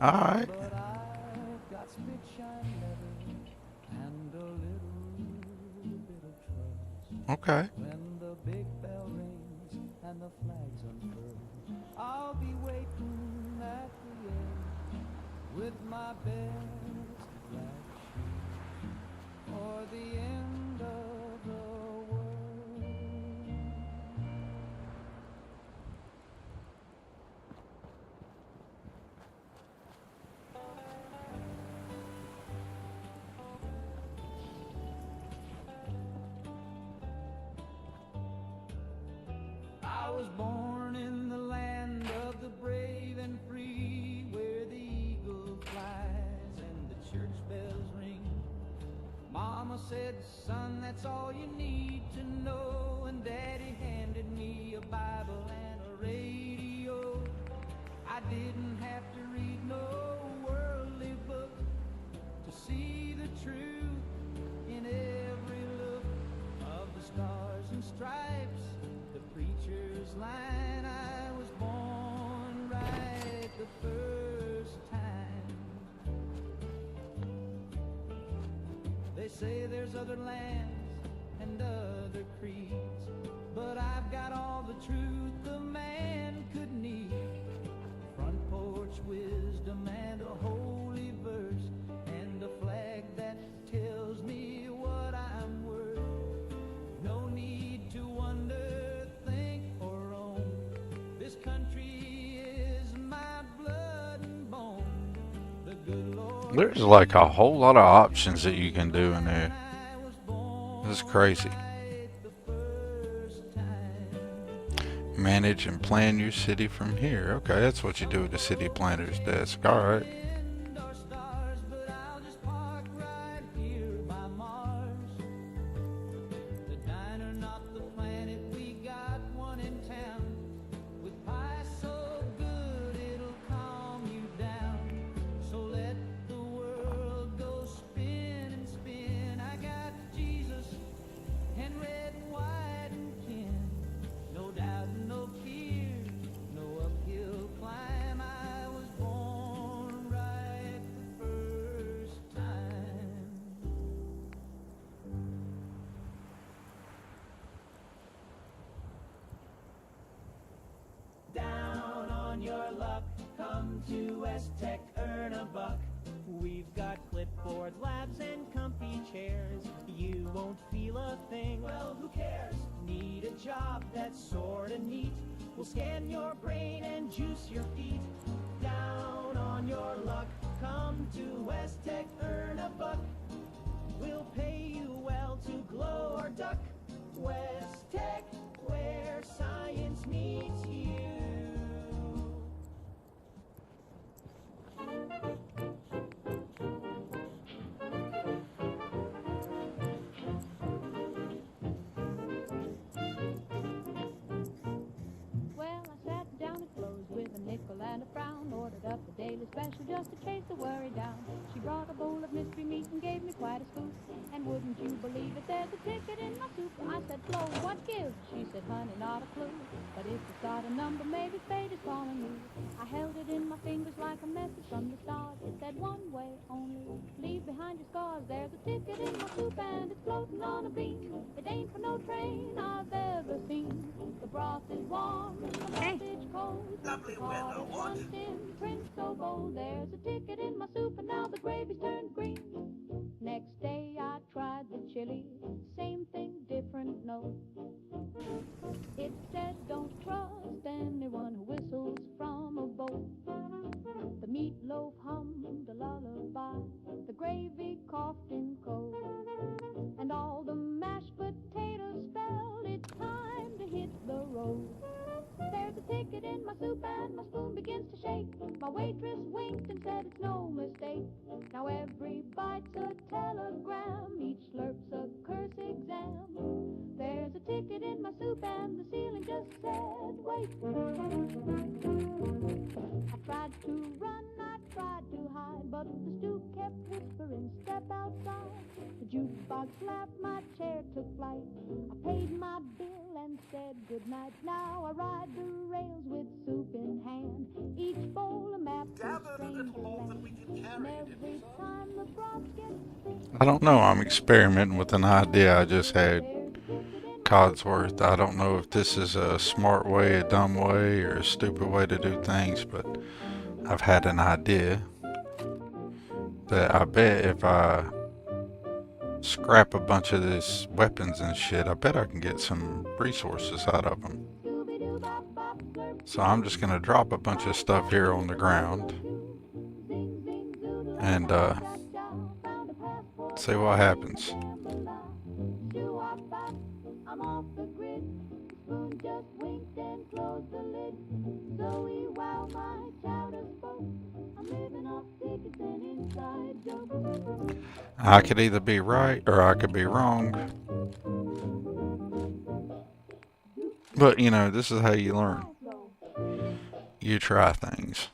Alright. Okay. When the big bell rings and the flags unfurl, I'll be waiting at the edge with my best black shoes, or the end of the world. I was born in the land of the brave and free, where the eagle flies and the church bells ring. Mama said, son, that's all you need to know, and Daddy handed me a Bible and a radio. I didn't have to read no worldly book to see the truth in every look of the stars and stripes, the preacher's line. I was born right the first time. They say there's other lands and other creeds, but I've got all the truth a man could need. Front porch wisdom and a holy verse, and a flag that tells me what I'm worth. No need to wonder, think, or roam. This country is my blood and bone. The good Lord. There's like a whole lot of options that you can do in there. This is crazy. Manage and plan your city from here. Okay, that's what you do at the city planner's desk. Alright. Down on your luck, come to West Tech, earn a buck. We've got clipboard labs and comfy chairs. You won't feel a thing. Well, who cares? Need a job that's sorta neat. We'll scan your brain and juice your feet. Down on your luck, come to West Tech, earn a buck. We'll pay you well to glow or duck. West Tech, where science meets you. Well, I sat down at Flo's with a nickel and a frown, ordered up the daily special just to chase the worry down. She brought a bowl of mystery meat and gave me quite a scoop. And wouldn't you believe it, there's a ticket in my soup. I said, Flo, what gives? She said, honey, not a clue. But if you start a number, maybe fate is calling you. I held it in my fingers like a message from the stars. It said one way only, leave behind your scars. There's a ticket in my soup and it's floating on a beam. It ain't for no train I've ever seen. The broth is warm, the message cold. Lovely weather, what? Print so bold. There's a ticket in my soup and now the gravy's turned green. Next day I tried the chili, same thing, different note. It said don't trust anyone who whistles from a boat. The meatloaf hummed a lullaby, the gravy coughed in cold, and all the mashed potatoes spelled it's time to hit the road. There's a ticket in my soup and my spoon begins to shake. My waitress winked and said it's no mistake. Now every bite's a telegram, each slurp's a curse exam. There's a ticket in my soup and the ceiling just said wait. I tried to run, I tried to hide, but the stew kept whispering, step outside. The jukebox laughed, my chair took flight. I paid my bill and said goodnight. Now I ride the rails with soup in hand, each bowl a map to strange land. And every time the broth gets thick, I don't know. I'm experimenting with an idea I just had. Codsworth. I don't know if this is a smart way, a dumb way, or a stupid way to do things, but I've had an idea. that I bet if I scrap a bunch of this weapons and shit, I bet I can get some resources out of them. So I'm just gonna drop a bunch of stuff here on the ground and see what happens. I could either be right or I could be wrong. But, you know, this is how you learn. You try things.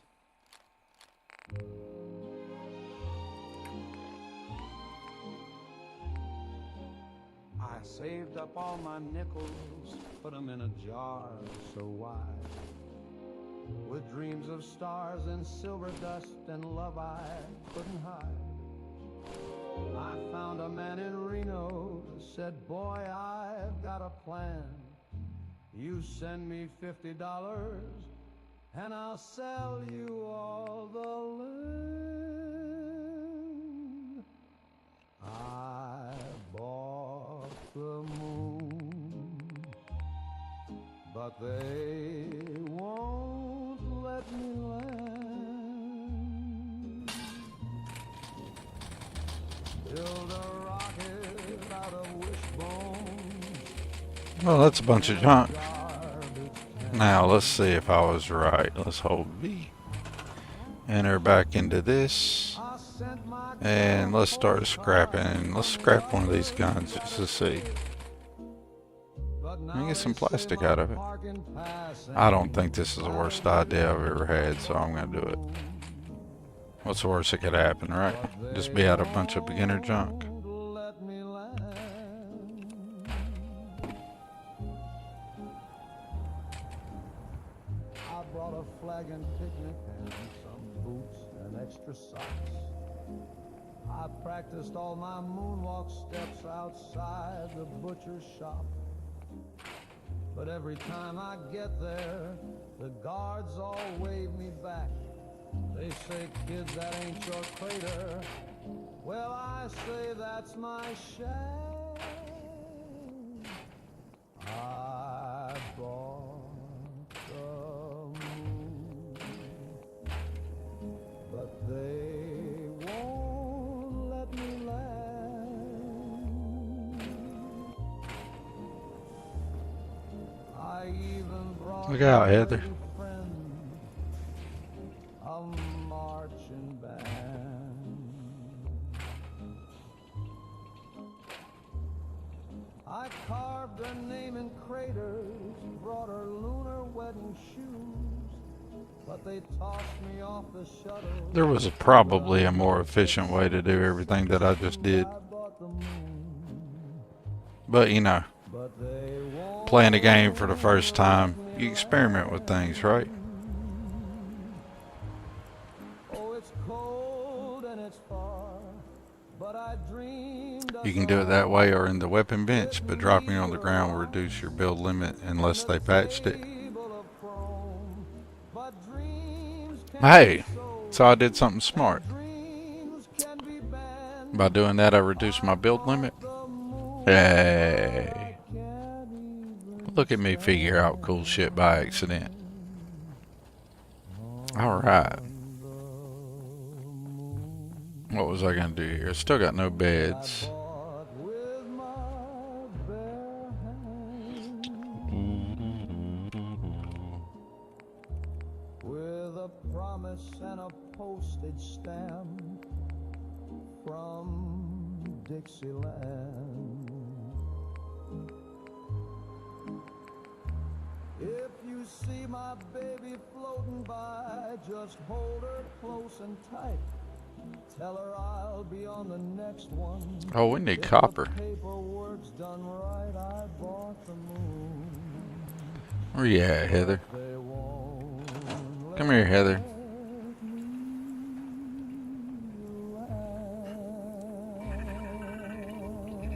I saved up all my nickels, put them in a jar so wide, with dreams of stars and silver dust and love I couldn't hide. I found a man in Reno, said, boy, I've got a plan. You send me $50 and I'll sell you all the land. I bought the moon, but they won't let me land. Build a rocket out of wishbones. Well, that's a bunch of junk. Now, let's see if I was right. Let's hold V. Enter back into this. And let's start scrapping. Let's scrap one of these guns just to see. Let me get some plastic out of it. I don't think this is the worst idea I've ever had, so I'm going to do it. What's the worst that could happen, right? Just be out a bunch of beginner junk. I brought a flag and picnic and some boots and extra socks. I practiced all my moonwalk steps outside the butcher's shop. But every time I get there, the guards all wave me back. They say, kids, that ain't your crater. Well, I say that's my shack. I bought the moon, but they won't let me land. I even brought Look out, Heather. a marching band. I carved her name in craters, brought her lunar wedding shoes, but they tossed me off the shuttle. There was probably a more efficient way to do everything that I just did. But, you know, playing a game for the first time, you experiment with things, right? You can do it that way or in the weapon bench, but dropping it on the ground will reduce your build limit unless they patched it. Hey, so I did something smart. By doing that, I reduced my build limit. Hey, look at me figure out cool shit by accident. Alright. What was I gonna do here? Still got no beds. With a promise and a postage stamp from Dixieland. If you see my baby floating by, just hold her close and tight. Tell her I'll be on the next one. Oh, we need copper. Paperwork's done right, I bought the moon. Where you at, Heather? Come here, Heather.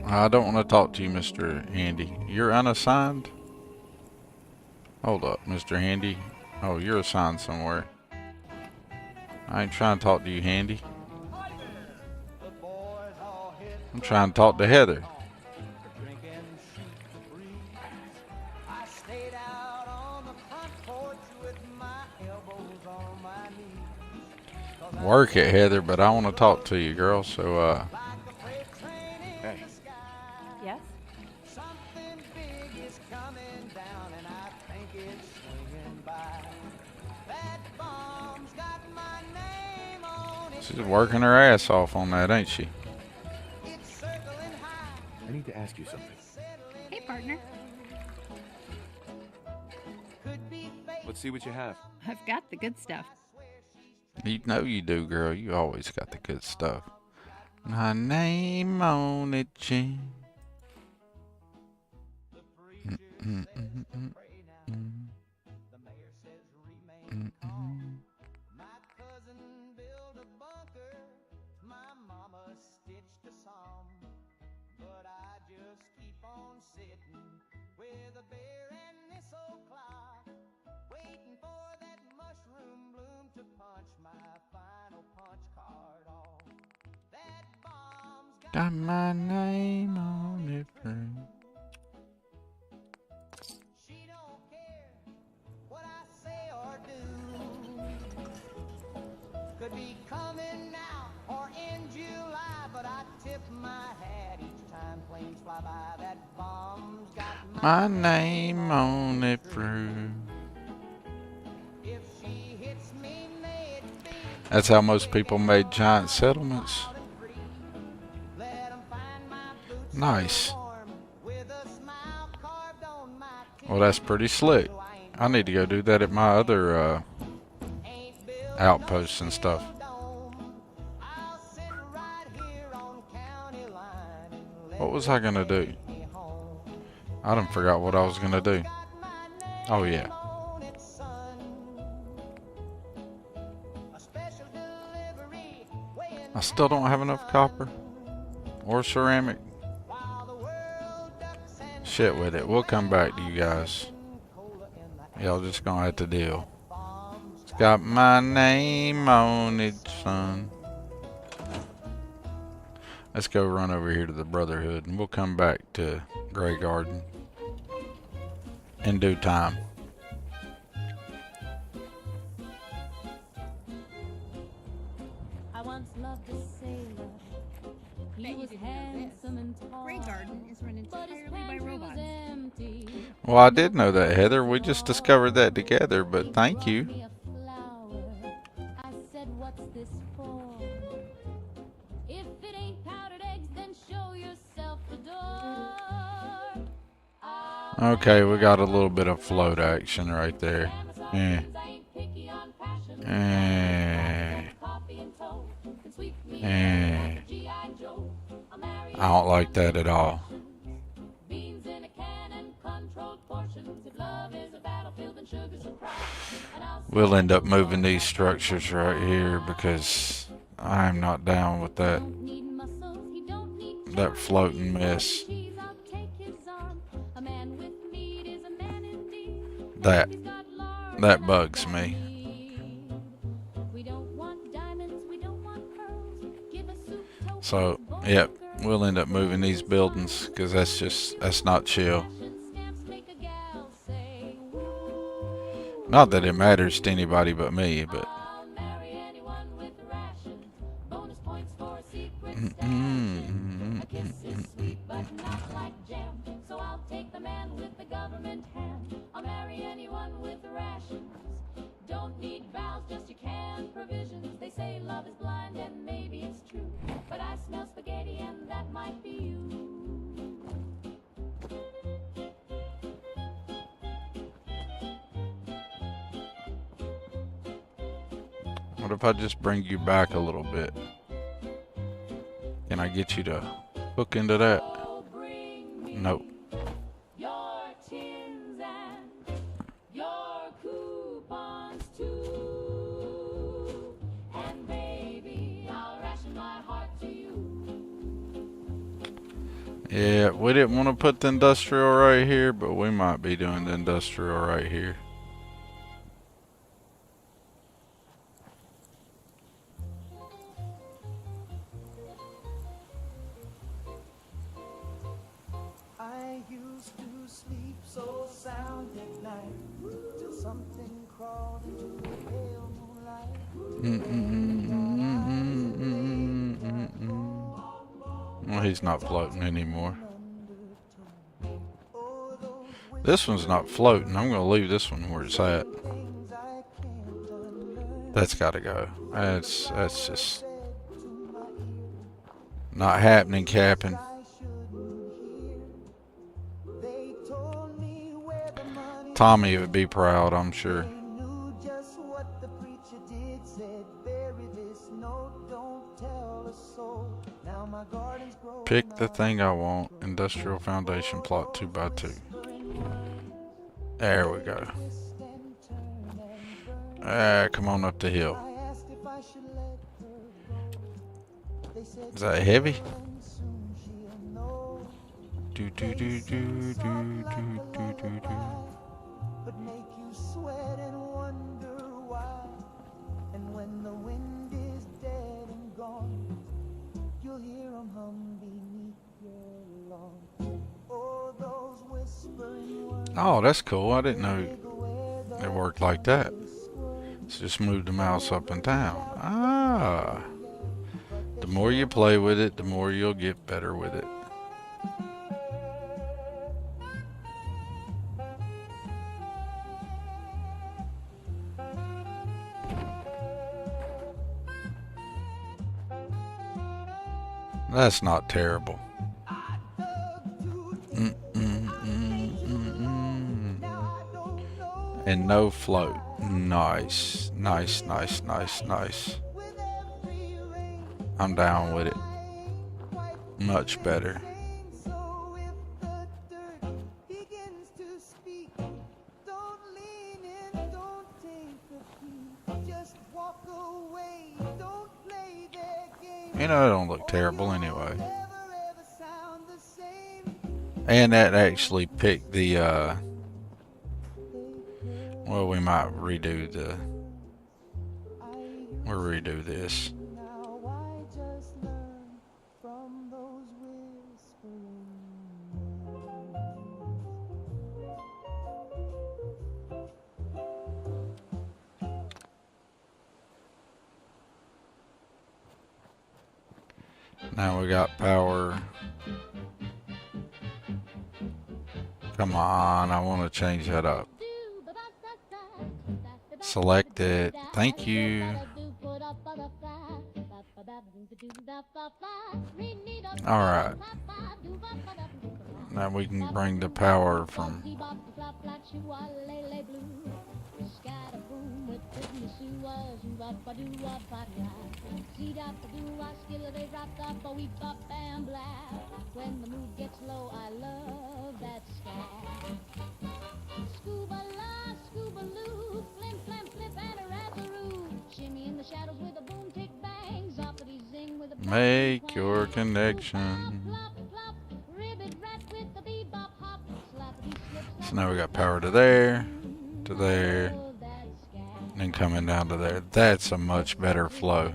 I don't want to talk to you, Mr. Handy. You're unassigned? Hold up, Mr. Handy. Oh, you're assigned somewhere. I ain't trying to talk to you, Handy. I'm trying to talk to Heather. I stayed out on the front porch with my elbows on my knees. Work it, Heather, but I want to talk to you, girl. So, Hey. Yes? Something big is coming down and I think it's swinging by. That bomb's got my name on it. she's working her ass off on that, ain't she? It's circling high. I need to ask you something. Hey, partner. Let's see what you have. I've got the good stuff. You know you do, girl. You always got the good stuff. My name on it, Jane. My cousin built a bunker. My mama stitched a song. But I just keep on sitting with a bear and this old clock, waiting for that mushroom bloom to punch my final punch card off. That bomb's Got my name on it, friend. She don't care what I say or do. Could be coming now or in July, but I tip my hat each time planes fly by. That bomb's got My name on it, friend. If she hits me, may it be. That's how most people made giant settlements. Nice. Well, that's pretty slick. I need to go do that at my other outposts and stuff. What was I gonna do? I done forgot what I was gonna do. Oh yeah. I still don't have enough copper or ceramic. Shit with it. We'll come back to you guys. Y'all just gonna have to deal. It's got my name on it, son. Let's go run over here to the Brotherhood and we'll come back to Grey Garden in due time. I once loved a sailor. He was handsome and tall. Grey Garden is run But his entirely by pantry was robots. empty. Well, I did know that, Heather. We just discovered that together, but thank you. Me a flower. I said, what's this for? If it ain't powdered eggs, then show yourself the door. Okay, we got a little bit of float action right there. Eh. Eh. I don't like that at all. We'll end up moving these structures right here because I'm not down with that floating mess. That bugs me. So, yep, we'll end up moving these buildings because that's not chill. Not that it matters to anybody but me, but Don't need vows, just you can provisions. They say love is blind and maybe it's true, but I smell spaghetti and that might be you. what if I just bring you back a little bit? Can I get you to hook into that? Nope. Your tins and your coupons too. And baby, I'll ration my heart to you. Yeah, we didn't want to put the industrial right here, but we might be doing the industrial right here. at night till something crawled into the pale moonlight. Well, he's not floating anymore. This one's not floating. I'm going to leave this one where it's at. That's got to go. That's just not happening, Captain. Tommy would be proud, I'm sure. Pick the thing I want. Industrial Foundation plot 2x2. There we go. Come on up the hill. Is that heavy? Do do do do do do do do do. But make you sweat and wonder why. And when the wind is dead and gone, you'll hear 'em hum beneath your lawn. Oh, those whispering words. Oh, that's cool. I didn't know it worked like that. So just move the mouse up and down. Ah. The more you play with it, the more you'll get better with it. That's not terrible. And no float. Nice, nice, nice, nice, nice. I'm down with it. Much better. You know, it don't look terrible anyway. And that actually picked the, well, we might redo we'll redo this. Now we got power. Come on, I want to change that up. Select it. Thank you. Alright. Now we can bring the power from... When the mood gets low, I love that sky. Scuba la, scuba loo, flim flam flip and a razzaroo. Shimmy in the shadows with a boom tick bang, zoppity zing with a Make your connection. So now we got power to there, and then coming down to there. That's a much better flow.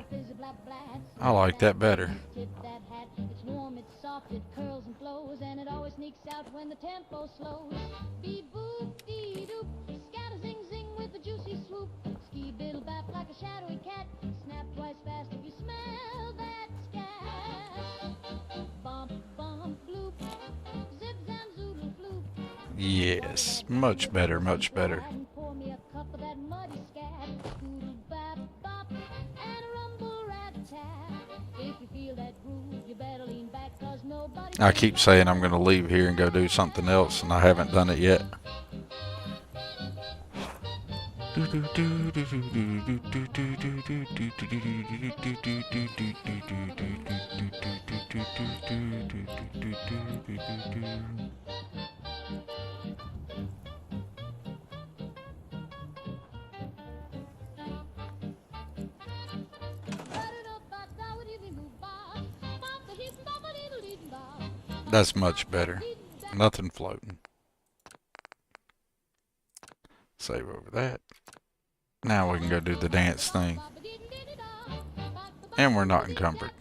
I like that better. It's warm, it's soft, it curls and flows, and it always sneaks out when the tempo slows. Beep boop, dee doop, scatter zing zing with a juicy swoop. Ski biddle bap like a shadowy cat. Snap twice fast if you smell that scat. Bump, bump, bloop, zip zam zoodle floop. Yes, much better, much better. Pour me a cup of that muddy scat. Scoodle bap bop, and a rumble rat tat. If you feel that groove, you better lean back, 'cause nobody... I keep saying I'm going to leave here and go do something else, and I haven't done it yet. That's much better. Nothing floating. Save over that. Now we can go do the dance thing. And we're not encumbered.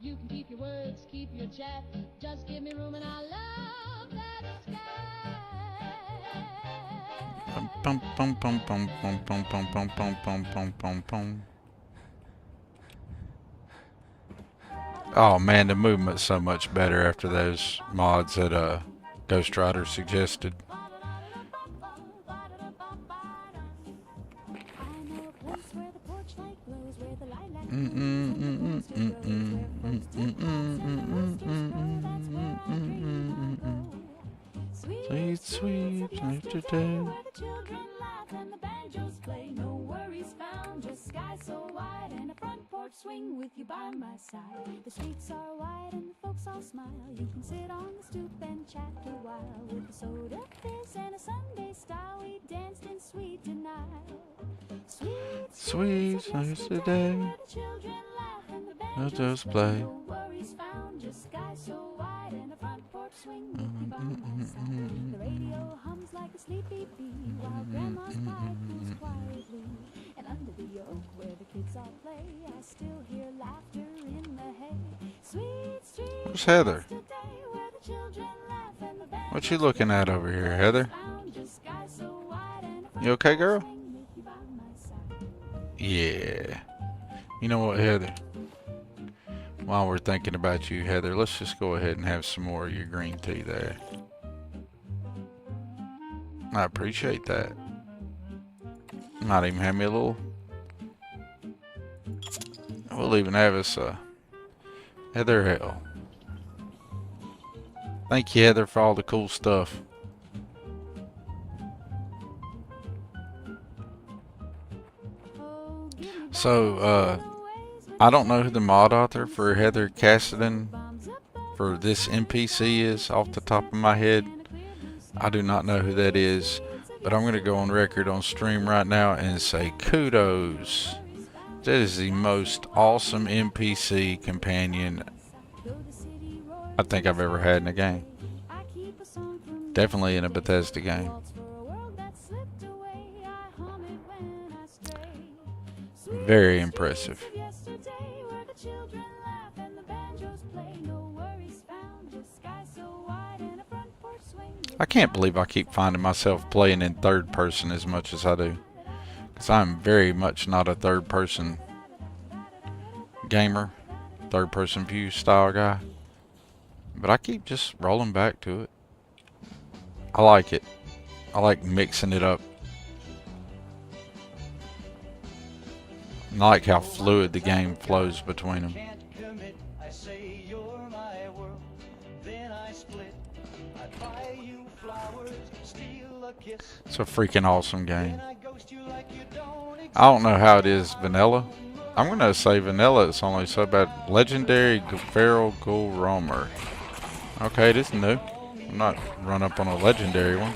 You can keep your your chat. Just give me room and I love that sky. Bum, bum, bum, bum, bum, bum, bum, bum, bum, bum, bum, bum, bum. Oh man, the movement's so much better after those mods that Ghost Rider suggested. Sweet, sweet yesterday. No worries found, just sky so wide and a front porch swing with you by my side. The streets are wide and the folks all smile. You can sit on the stoop and chat a while with a soda fizz and a Sunday style. We danced in sweet denial. Sweet, Sweet yesterday. I'll just play. no worries found, just sky so wide and a front porch swing with you by my side. The radio hums like a sleepy bee while grandma's pie cools quietly. And under the oak where the kids all play, I still hear laughter in the hay. Sweet street. Where's Heather? What you looking at over here, Heather? You okay, girl? Yeah. You know what, Heather? While we're thinking about you, Heather, let's just go ahead and have some more of your green tea there. I appreciate that. Might even have me a little. We'll even have us a Heather Hell. Thank you, Heather, for all the cool stuff. So, I don't know who the mod author for Heather Cassidy for this NPC is off the top of my head. I do not know who that is, but I'm going to go on record on stream right now and say kudos. That is the most awesome NPC companion I think I've ever had in a game. Definitely in a Bethesda game. Very impressive. I can't believe I keep finding myself playing in third person as much as I do. Because I'm very much not a third person gamer, third person view style guy. But I keep just rolling back to it. I like it. I like mixing it up. I like how fluid the game flows between them. It's a freaking awesome game. I don't know how it is vanilla. I'm gonna say vanilla. It's only so bad. Legendary Feral Ghoul Roamer. Okay, this is new. I'm not run up on a legendary one.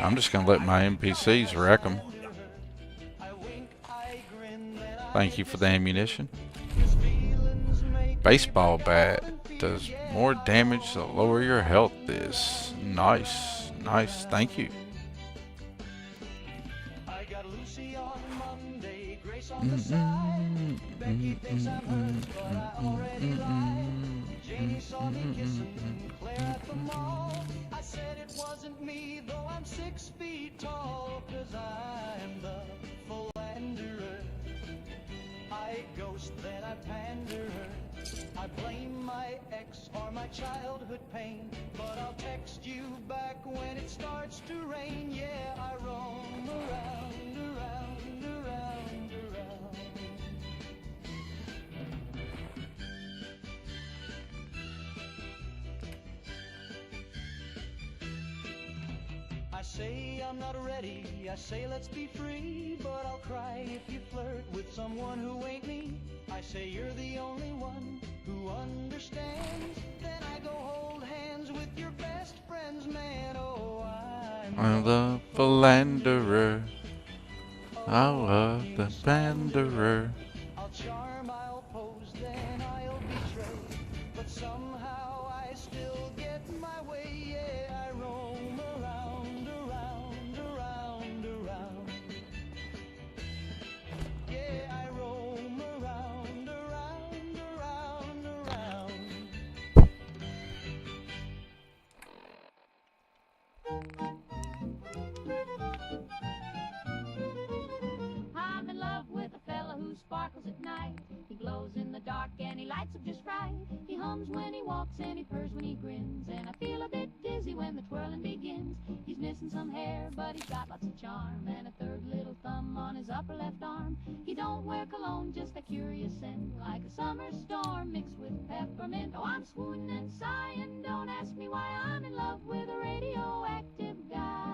I'm just gonna let my NPCs wreck them. Thank you for the ammunition. Baseball bat does more damage the lower your health is. Nice, nice. Thank you. I said it wasn't me, though I'm 6 feet tall, 'cause I'm the philanderer. I ghost, then I pander. I blame my ex or my childhood pain, but I'll text you back when it starts to rain. Yeah, I roam around, around, around, around. I say I'm not ready, I say let's be free, but I'll cry if you flirt with someone who ain't me. I say you're the only one who understands, then I go hold hands with your best friends, man. Oh, I'm the philanderer. I love the panderer. I'll charm, I'll pose, then I'll betray, but somehow I still get my way. Yeah, I roam around, around, around, around. Yeah, I roam around, around, around, around. lights up just right. He hums when he walks and he purrs when he grins, and I feel a bit dizzy when the twirling begins. He's missing some hair, but he's got lots of charm, and a third little thumb on his upper left arm. He don't wear cologne, just a curious scent, like a summer storm mixed with peppermint. Oh, I'm swooning and sighing, don't ask me why I'm in love with a radioactive guy.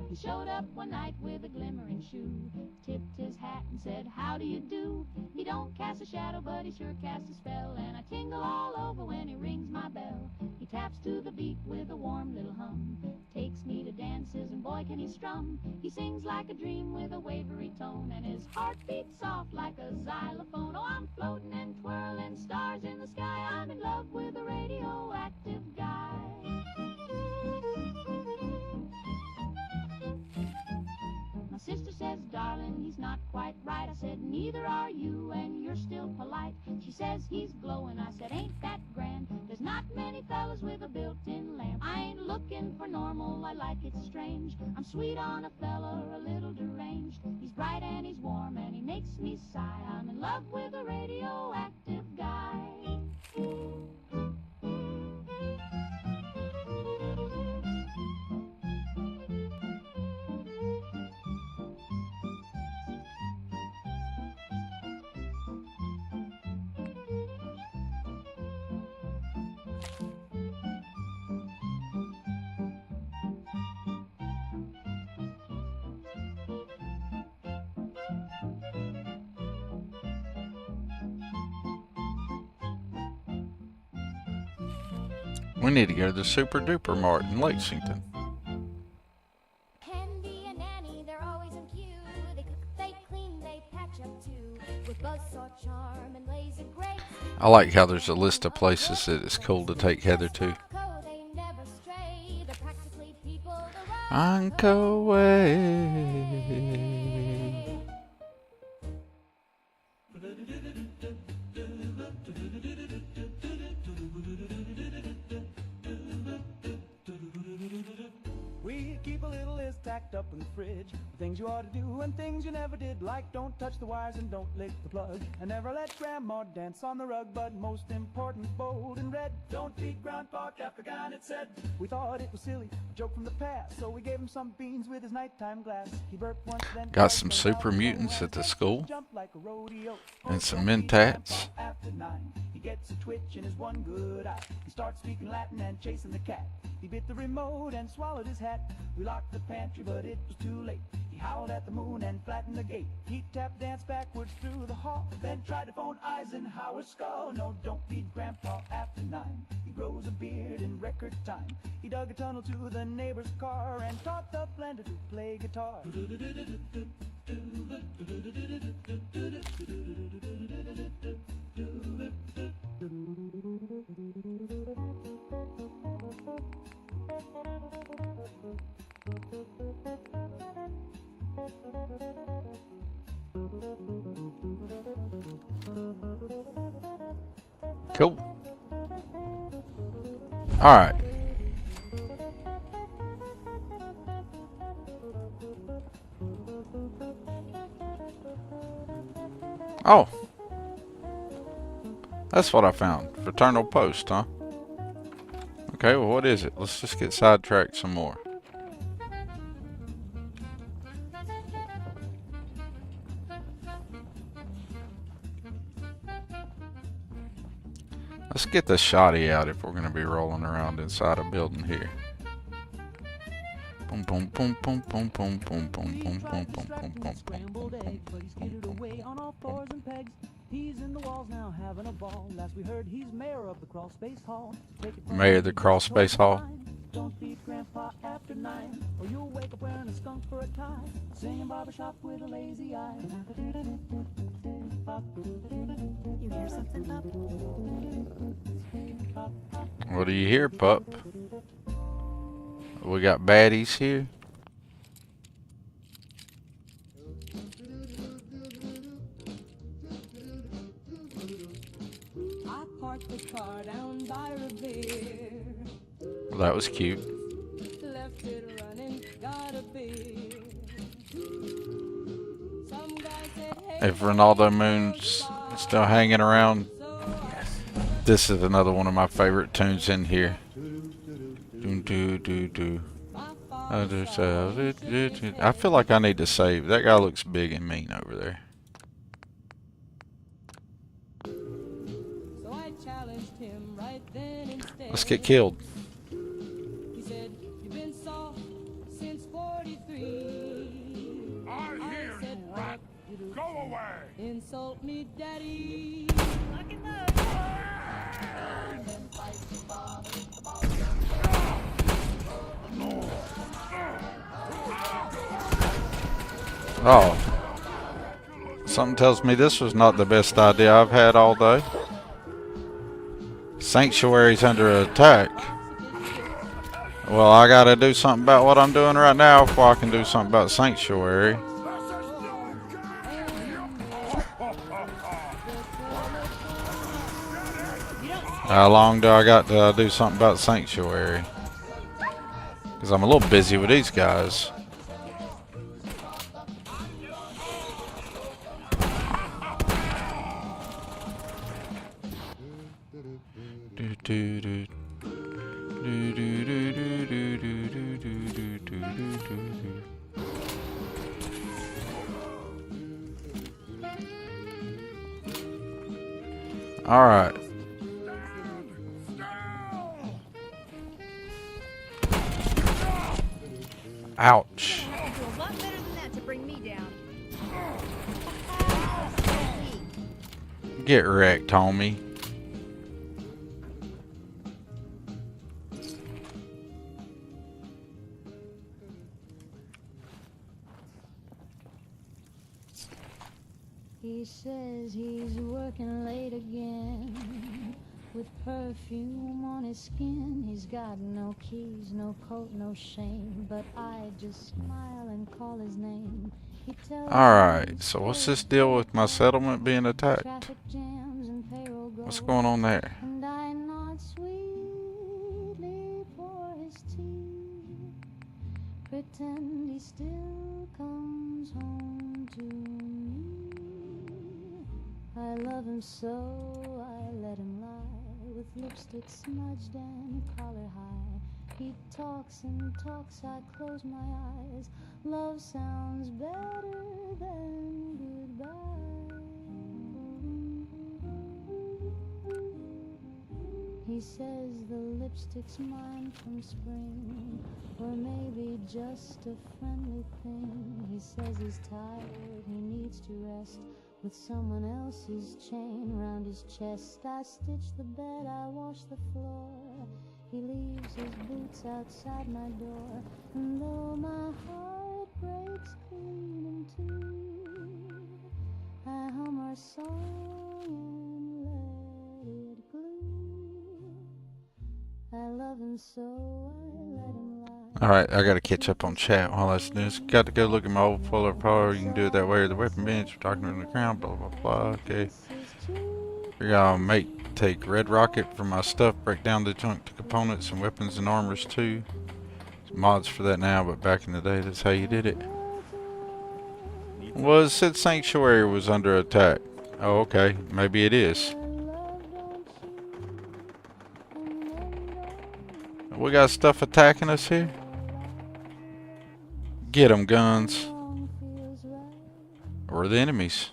He showed up one night with a glimmering shoe, tipped his hat and said, how do you do? He don't cast a shadow, but he sure casts a spell, and I tingle all over when he rings my bell. He taps to the beat with a warm little hum, takes me to dances, and boy can he strum. He sings like a dream with a wavery tone, and his heart beats soft like a xylophone. Oh, I'm floating and twirling stars in the sky, I'm in love with a radioactive guy. My sister says, darling, he's not quite right. I said, neither are you, and you're still polite. She says, he's glowing. I said, ain't that grand? There's not many fellas with a built-in lamp. I ain't looking for normal, I like it strange. I'm sweet on a fella, a little deranged. He's bright and he's warm and he makes me sigh. I'm in love with a radioactive guy. We need to go to the Super Duper Mart in Lexington. Handy and Annie, they're always in queue. They cook, they clean, they patch up too. With buzzsaw charm and laser grace. I like how there's a list of places that it's cool to take Heather to. They never stray. They're practically people the Anchor way. We keep a little list tacked up in the fridge, things you ought to do and things you never did, like don't touch the wires and don't lick the plug, and never let grandma dance on the rug. But most important, bold and red, don't feed grandpa Capricorn, it said. We thought it was silly, a joke from the past, so we gave him some beans with his nighttime glass. He burped once, then Got some super mutants at the school and some mentats. after 9, he gets a twitch in his one good eye. He starts speaking Latin and chasing the cat. He bit the remote and swallowed his hat. We locked the pantry, but it was too late. He howled at the moon and flattened the gate. He tap danced backwards through the hall, then tried to phone Eisenhower's skull. No, don't feed Grandpa after 9. He grows a beard in record time. He dug a tunnel to the neighbor's car and taught the blender to play guitar. Cool. All right. Oh. That's what I found. Fraternal Post, huh? Okay, well, what is it? Let's just get sidetracked some more. Let's get the shoddy out if we're going to be rolling around inside a building here. Boom, boom, boom, boom, boom, boom, boom, boom, boom, boom, boom, boom, boom, Scrambled egg, but he's skidded away on all fours and pegs. He's in the walls now having a ball. Last we heard, he's mayor of the Crawl Space Hall. Mayor of the Crawl Space Hall. Don't feed Grandpa after 9, or you'll wake up wearing a skunk for a tie, singing barbershop with a lazy eye. You hear something, pup? What do you hear, pup? We got baddies here. I parked the car down by Revere. Well, that was cute. Left it running, got a beer. Some guy If Ronaldo Moon's still hanging around, this is another one of my favorite tunes in here. I feel like I need to save. That guy looks big and mean over there. Let's get killed. He said, "You've been soft since 43. I hear you, rat. Go away. Insult me, daddy. Oh. Something tells me this was not the best idea I've had all day. Sanctuary's under attack. Well, I gotta do something about what I'm doing right now before I can do something about Sanctuary. How long do I got to do something about Sanctuary? Because I'm a little busy with these guys. All right. Ouch. A lot better than that to bring me down. Get wrecked, homie. He says he's working late again, with perfume on his skin. He's got no keys, no coat, no shame, but I just smile and call his name. He tells Alright, so what's this deal with my settlement being attacked? traffic jams and payroll gold, What's going on there? and I nod sweetly for his tea, pretend he still comes home to me. I love him so, I let him lie, with lipstick smudged and collar high. He talks and talks, I close my eyes. Love sounds better than goodbye. He says the lipstick's mine from spring, or maybe just a friendly thing. He says he's tired, he needs to rest, with someone else's chain round his chest. I stitch the bed, I wash the floor. He leaves his boots outside my door, and though my heart breaks clean in two, I hum our song and let it glue. I love him so, I let him lie. Alright, I gotta catch up on chat while that's doing this. Got to go look at my overflow power. You can do it that way, or the weapon bench. We're talking on the ground, blah blah blah. Okay. Figure I'll take red rocket from my stuff, break down the junk to components and weapons and armors too. There's mods for that now, but back in the day, that's how you did it. Well, it said Sanctuary was under attack. Oh, okay. Maybe it is. We got stuff attacking us here. Get them, guns. Or the enemies.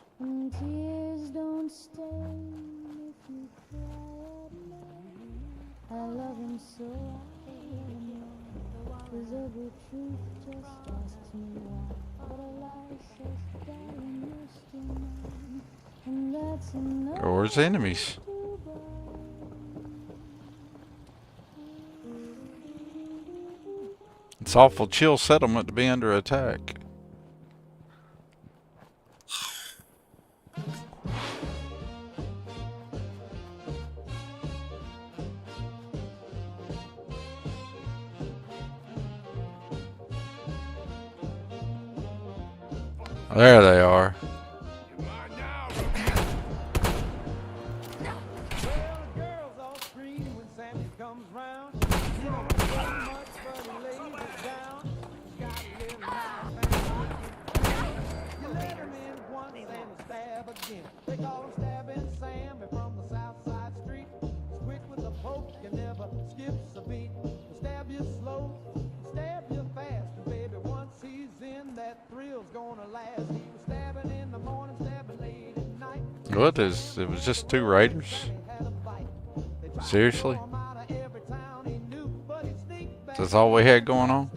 Or the enemies. It's awful chill settlement to be under attack. There they are. What is? It was just 2 raiders. Seriously? That's all we had going on?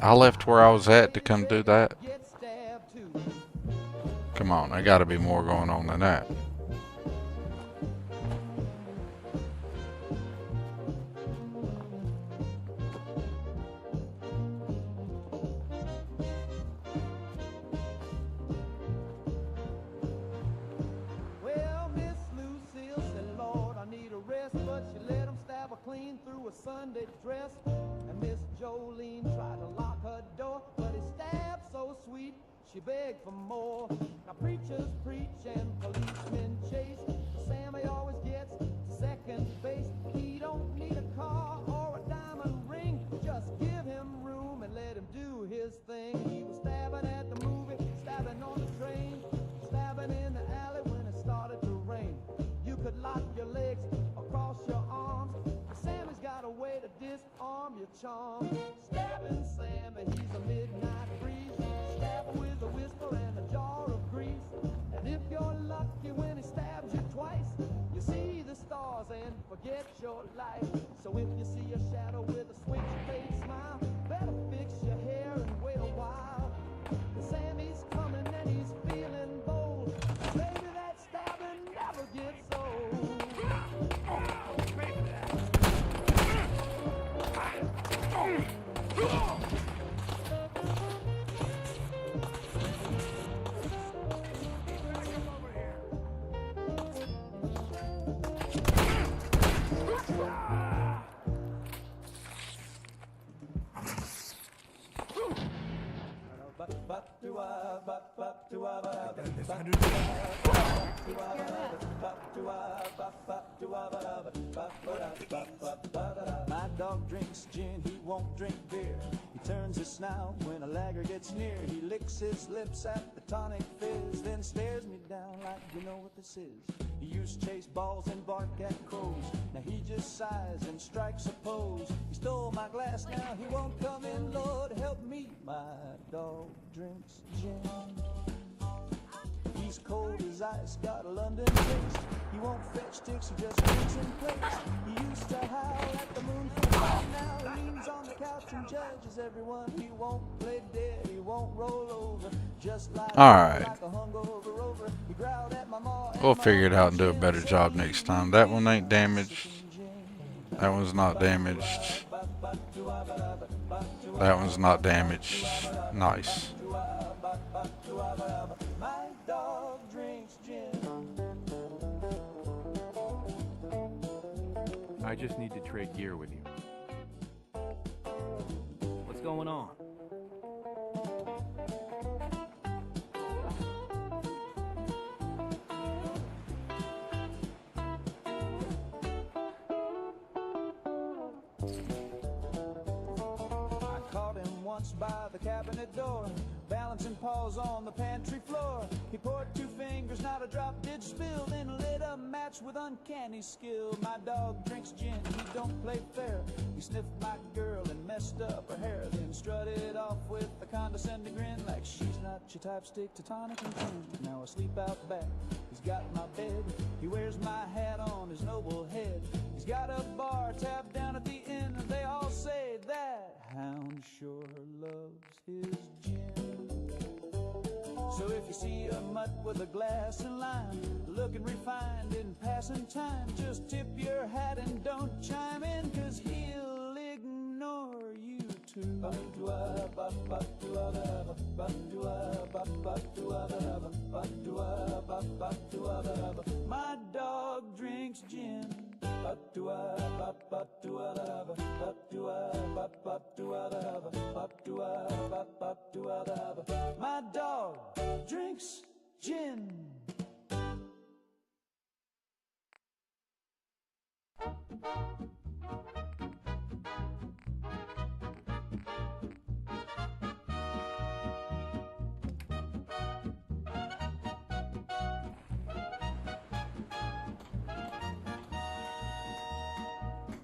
I left where I was at to come do that. Come on, there gotta be more going on than that. Well, Miss Lucille said, Lord, I need a rest, but she let him stab her clean through a Sunday dress. And Miss Jolene tried to lock her door, but he stabbed so sweet, she begged for more. Now preachers preach and policemen chase, Sammy always gets to second base. He don't need a car or a diamond ring, just give him room and let him do his thing. He was stabbing at the movie, stabbing on the train, stabbing in the alley when it started to rain. You could lock your legs across your arms, but Sammy's got a way to disarm your charm. Stabbing Sammy, he's a midnight breeze, stabbing with a whisper and a jar of grease. And if you're lucky when he stabs you twice, you see the stars and forget your life. So if you see a shadow with a switch-faced smile, better fix your hair and wait a while. 'Cause Sammy's coming and he's feeling bold. Baby, that stabbing never gets old. My dog drinks gin, he won't drink beer. He turns his snout when a lagger gets near. He licks his lips at the tonic fizz, then stares me down like you know what this is. He used to chase balls and bark at crows. Now he just sighs and strikes a pose. He stole my glass, now he won't come in. Lord help me, my dog drinks gin. He's cold as ice, got a London taste. He won't fetch sticks, he just drinks in place. He used to howl at the moon for fun. Now he leans on the couch and judges everyone. He won't play dead, he won't roll over. Just like, Alright. like a hungover rover. He growled at my ma. We'll figure it out and do a better job next time. That one ain't damaged. That one's not damaged. That one's not damaged. Nice. My dog drinks gin. I just need to trade gear with you. What's going on? I caught him once by the cabinet door, balancing paws on the pantry floor. He poured 2 fingers, not a drop did spill, then lit a match with uncanny skill. My dog drinks gin, he don't play fair. He sniffed my girl and messed up her hair, then strutted off with a condescending grin, like she's not your type, stick to tonic and gin. Now asleep out back, he's got my bed. He wears my hat on his noble head. He's got a bar tab down at the end, and they all say that hound sure loves his gin. So if you see a mutt with a glass of lime, looking refined in passing time, just tip your hat and don't chime in, 'cause he'll ignore you too. My dog drinks gin. My dog drinks gin.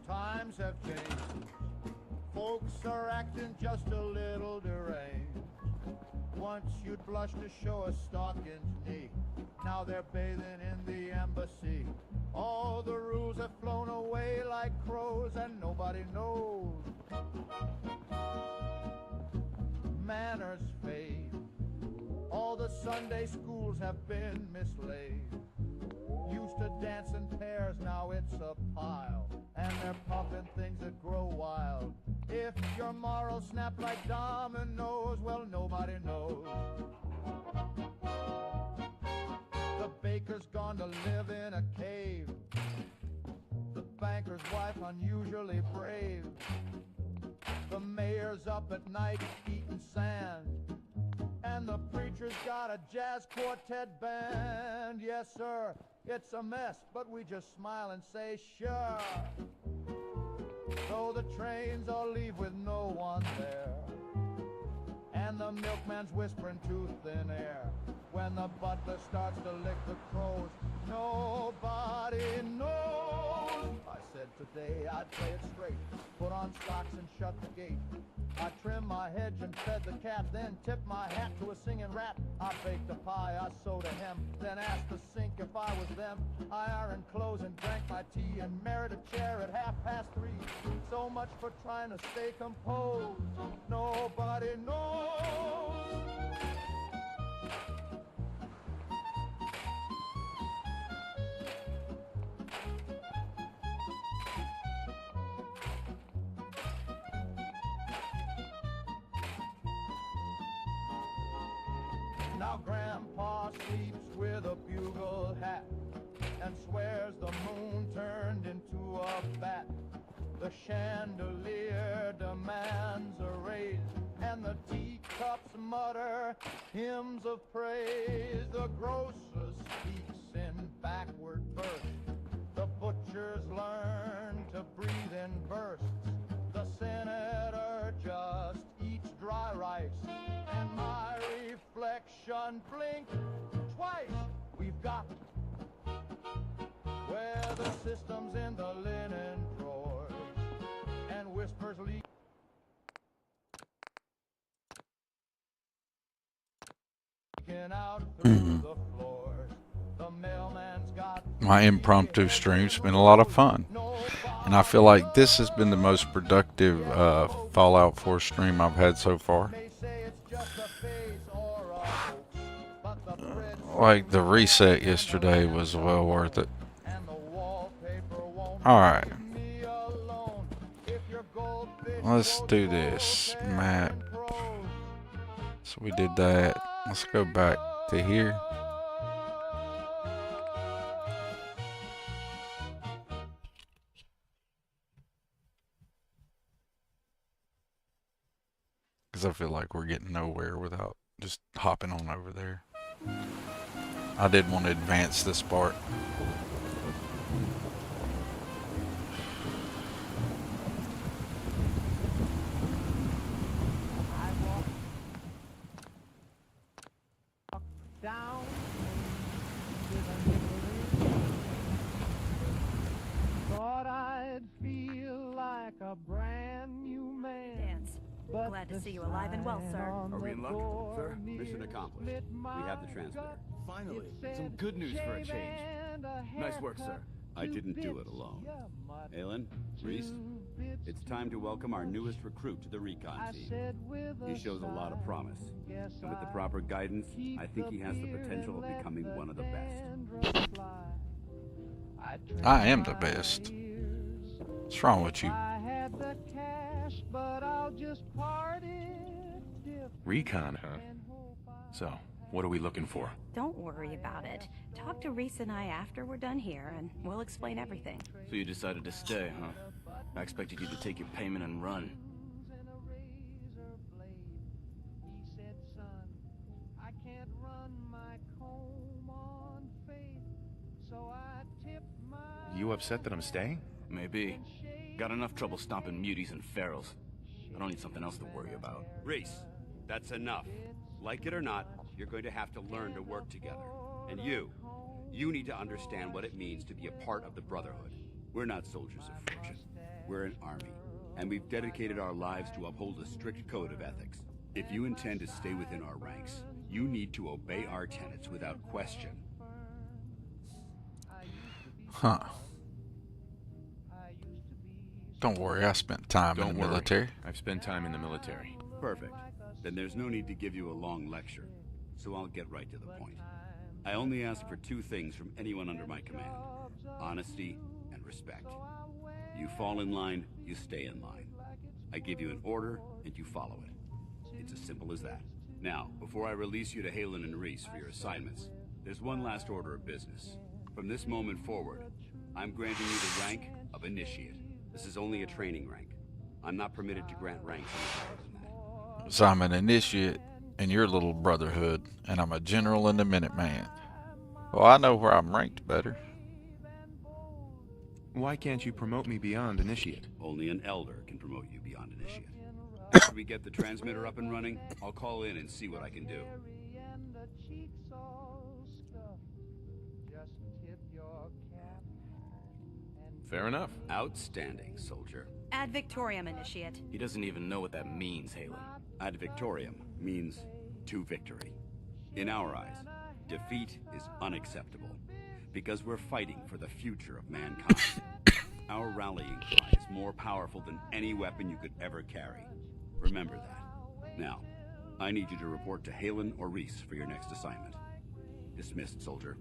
Times have changed, Folks are acting just a little deranged. Once you'd blush to show a stocking's knee. Now they're bathing in the embassy. All the rules have flown away like crows and nobody knows. Manners fade. All the Sunday schools have been mislaid. Used to dance in pairs, now it's a pile. And they're puffing things that grow wild. If your morals snap like dominoes, well, nobody knows. The baker's gone to live in a cave. The banker's wife unusually brave. The mayor's up at night eating sand. And the preacher's got a jazz quartet band. Yes, sir, it's a mess, but we just smile and say, sure. Though the trains all leave with no one there. And the milkman's whispering to thin air. When the butler starts to lick the crows, nobody knows. I said today I'd play it straight, put on stocks and shut the gate. I trimmed my hedge and fed the cat, then tipped my hat to a singing rat. I baked a pie, I sewed a hem, then asked the sink if I was them. I ironed clothes and drank my tea and married a chair at 3:30. So much for trying to stay composed. Nobody knows. Now Grandpa sleeps with a bugle hat and swears the moon turned into a bat. The chandelier demands a raise, and the teacups mutter hymns of praise. The grocer speaks in backward bursts. The butchers learn to breathe in bursts. The senator just eats dry rice, and my reflection blinked twice. We've got where the system's in the linen drawers, and whispers leak out through the floors. The mailman's got My impromptu stream's been a lot of fun, and I feel like this has been the most productive Fallout 4 stream I've had so far. Like, the reset yesterday was well worth it. Alright, let's do this map. So we did that. Let's go back to here. Because I feel like we're getting nowhere without just hopping on over there. I did want to advance this part. Down thought I'd feel like a brand new man. Dance. Glad to see you alive and well, sir. Are we in luck, sir? Mission accomplished. We have the transmitter. Finally, some good news for a change. Nice work, sir. I didn't do it alone. Aylin, Reese, it's time to welcome our newest recruit to the recon team. He shows a lot of promise. And with the proper guidance, I think he has the potential of becoming one of the best. I am the best. What's wrong with you? Recon, huh? So, what are we looking for? Don't worry about it. Talk to Reese and I after we're done here, and we'll explain everything. So you decided to stay, huh? I expected you to take your payment and run. You upset that I'm staying? Maybe. Got enough trouble stomping muties and ferals. I don't need something else to worry about. Reese, that's enough. Like it or not, you're going to have to learn to work together. And you need to understand what it means to be a part of the Brotherhood. We're not soldiers of fortune. We're an army. and we've dedicated our lives to uphold a strict code of ethics. If you intend to stay within our ranks, you need to obey our tenets without question. Huh. Don't worry, I spent time in the military. I've spent time in the military. Perfect. Then there's no need to give you a long lecture, so I'll get right to the point. I only ask for two things from anyone under my command: honesty and respect. You fall in line, you stay in line. I give you an order, and you follow it. It's as simple as that. Now, before I release you to Halen and Reese for your assignments, there's one last order of business. From this moment forward, I'm granting you the rank of Initiate. This is only a training rank. I'm not permitted to grant ranks any higher than that. So I'm an initiate in your little brotherhood, and I'm a general in the Minuteman. Well, I know where I'm ranked better. Why can't you promote me beyond Initiate? Only an elder can promote you beyond Initiate. After we get the transmitter up and running, I'll call in and see what I can do. Fair enough. Outstanding, soldier. Ad Victoriam, Initiate. He doesn't even know what that means, Halen. Ad Victoriam means to victory. In our eyes, defeat is unacceptable, because we're fighting for the future of mankind. Our rallying cry is more powerful than any weapon you could ever carry. Remember that. Now, I need you to report to Halen or Reese for your next assignment. Dismissed, soldier.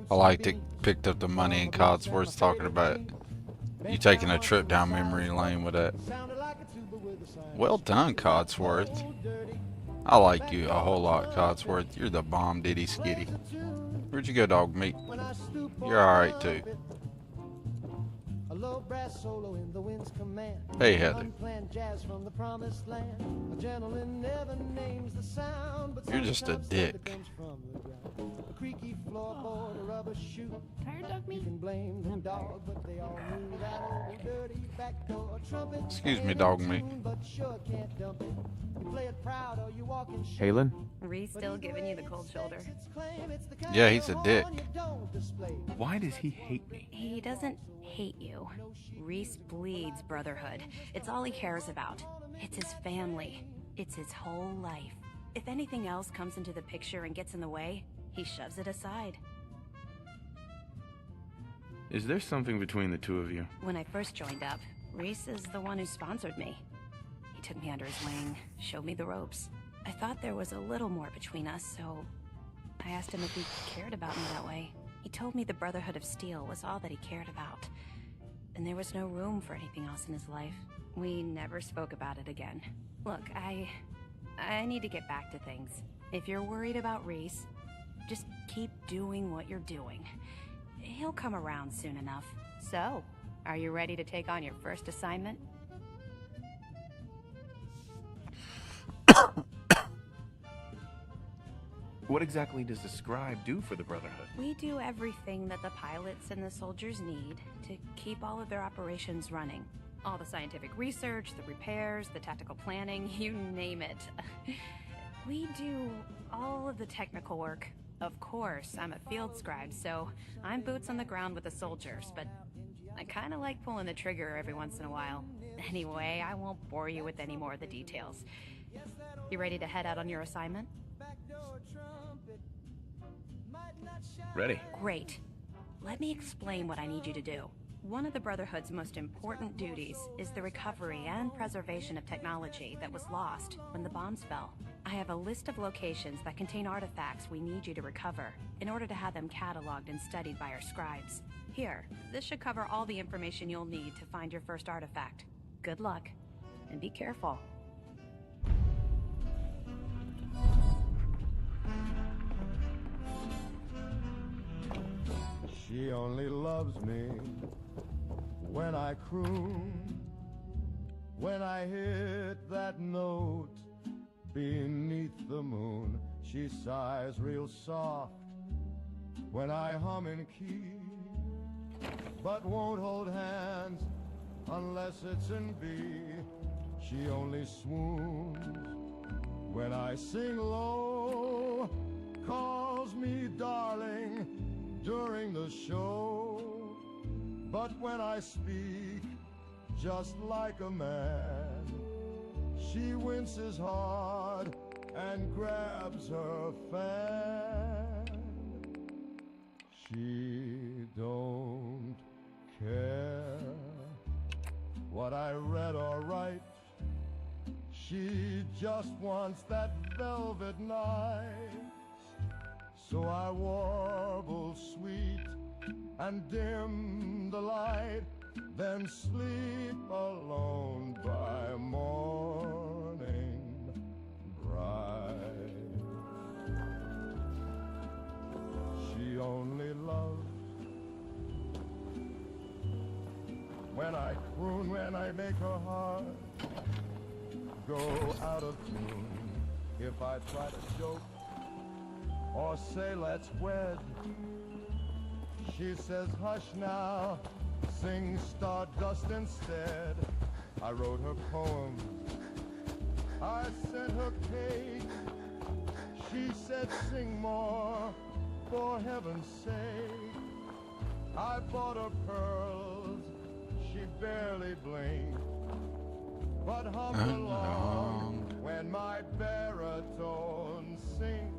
I liked it. Picked up the money in Codsworth talking about you taking a trip down memory lane with that. Well done, Codsworth. I like you a whole lot, Codsworth. You're the bomb diddy skitty. Where'd you go, dog meat? You're alright too. Hey, Heather. You're just a dick. Tired dog meat? Excuse me, dog meat. Halen? Reese still giving you the cold shoulder. Yeah, he's a dick. Why does he hate me? He doesn't hate you. Reese bleeds brotherhood. It's all he cares about. It's his family. It's his whole life. If anything else comes into the picture and gets in the way, he shoves it aside. Is there something between the two of you? When I first joined up, Reese is the one who sponsored me. He took me under his wing, showed me the ropes. I thought there was a little more between us, so I asked him if he cared about me that way. He told me the Brotherhood of Steel was all that he cared about, and there was no room for anything else in his life. We never spoke about it again. Look, I need to get back to things. If you're worried about Reese, just keep doing what you're doing. He'll come around soon enough. So, are you ready to take on your first assignment? What exactly does the scribe do for the Brotherhood? We do everything that the pilots and the soldiers need to keep all of their operations running. All the scientific research, the repairs, the tactical planning, you name it. We do all of the technical work. Of course, I'm a field scribe, so I'm boots on the ground with the soldiers, but I kind of like pulling the trigger every once in a while. Anyway, I won't bore you with any more of the details. You ready to head out on your assignment? Ready. Great. Let me explain what I need you to do. One of the Brotherhood's most important duties is the recovery and preservation of technology that was lost when the bombs fell. I have a list of locations that contain artifacts we need you to recover in order to have them cataloged and studied by our scribes. Here, this should cover all the information you'll need to find your first artifact. Good luck, and be careful. She only loves me when I croon, when I hit that note beneath the moon. She sighs real soft when I hum in key, but won't hold hands unless it's in B. She only swoons when I sing low, calls me darling during the show, but when I speak just like a man, she winces hard and grabs her fan. She don't care what I read or write. She just wants that velvet night. So I warble sweet and dim the light, then sleep alone by morning bright. She only loves when I croon, when I make her heart go out of tune. If I try to joke or say let's wed, she says hush now, sing Stardust instead. I wrote her poems, I sent her cake. She said sing more, for heaven's sake. I bought her pearls, she barely blinked, but hummed along when my baritone sinks.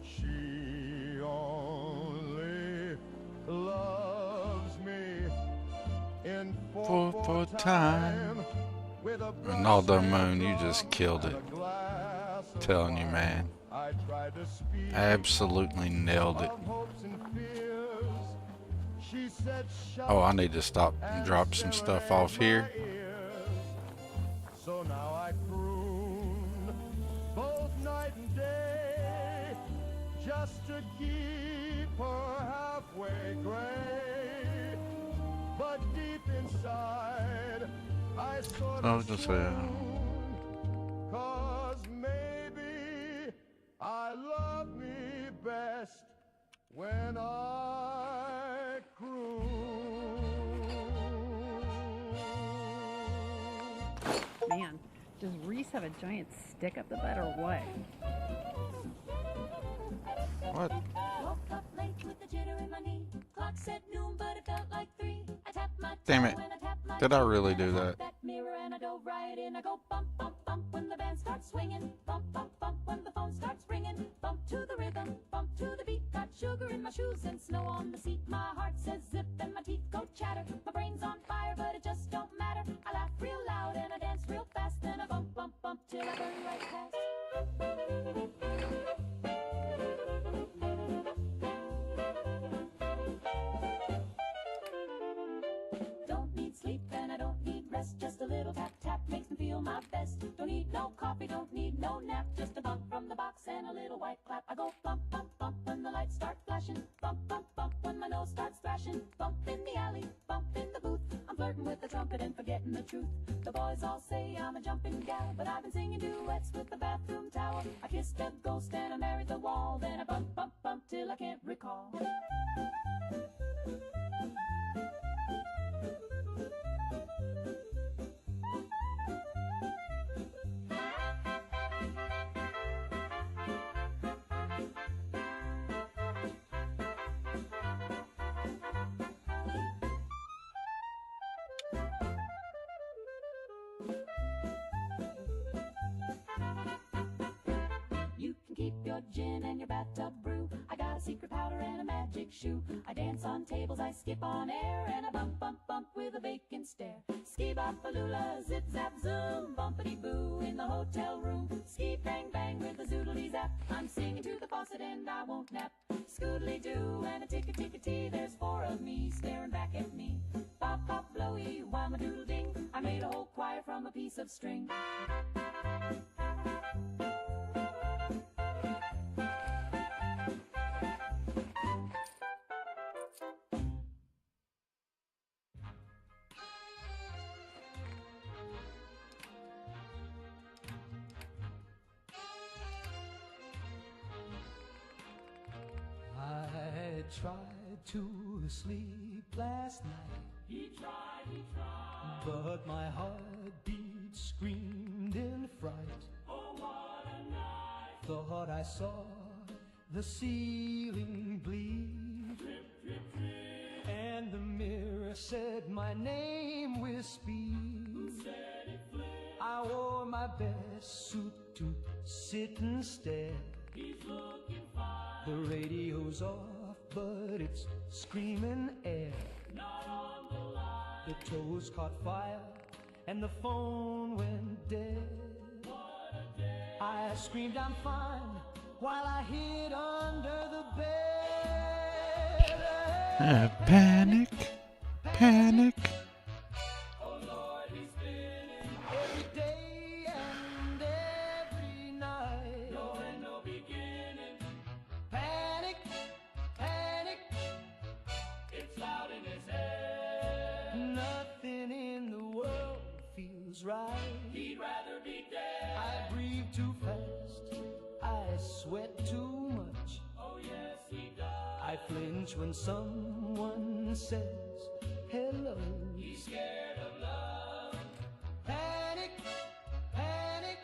She only loves me in 4/4 time. Ronaldo Moon, you just killed it. Telling you, man. Absolutely nailed it. Oh, I need to stop and drop some stuff off here. So now I croon both night and day, just to keep her halfway gray. But deep inside, I sort I was of gonna say, swoon, 'cause maybe I love me best when I croon. Man, does Reese have a giant stick up the butt or what? What? Woke up late with the jitter in my knee. Clock said noon, but it felt like 3. I tapped my Damn toe it. and I tapped my Did I toe really and do I tapped that? mirror and I dove right in. I go bump, bump, bump when the band starts swinging. Bump, bump, bump when the phone starts ringing. Bump to the rhythm, bump to the beat. Got sugar in my shoes and snow on the seat. My heart says zip and my teeth go chatter. My brain's on fire, but it just don't matter. I laugh real loud and I dance real fast. Then I bump, bump, bump till I burn right past. Don't need sleep and I don't need rest. Just a little tap tap makes me feel my best. Don't need no coffee, don't need no nap. Just a bump from the box and a little white clap. I go bump, bump, bump when the lights start flashing. Bump, bump, bump when my nose starts thrashing. Bump in the alley, bump in the booth. I'm flirting with the trumpet and forgetting the truth. The boys all say I'm a jumping gal, but I've been singing duets with the bathroom towel. I kissed a ghost and I married the wall. Then I bump, bump, bump till I can't recall. You can keep your gin and your bathtub brew. I got a secret powder and a magic shoe. I dance on tables, I skip on air, and I bump, bump, bump with a vacant stare. Ski bop baloola, zip zap zoom, bumpity boo in the hotel room. Ski bang bang with the zoodly zap. I'm singing to the faucet and I won't nap. Scoodly doo and a tick-a-tick-a-tee. There's four of me staring back at me. Pop pop blowy, wham a doodle ding. I made a whole choir from a piece of string. I tried to sleep last night. He tried, But my heartbeat screamed in fright. oh what a night. Thought I saw the ceiling bleed. Drip, drip, drip. And the mirror said my name with speed. Who said it flipped? I wore my best suit to sit and stare. He's looking fine. The radio's off, but it's screaming air. Not on the line. The toast caught fire, and the phone went dead. What a day. I screamed I'm fine, while I hid under the bed. Panic, panic. Oh Lord, he's spinning. Every day and every night. No end, no beginning. Panic, panic. It's loud in his head. Nothing in the world feels right. He'd rather be dead. I breathe too fast. I sweat too much. Oh yes, he does. I flinch when someone says hello. He's scared of love. Panic, panic.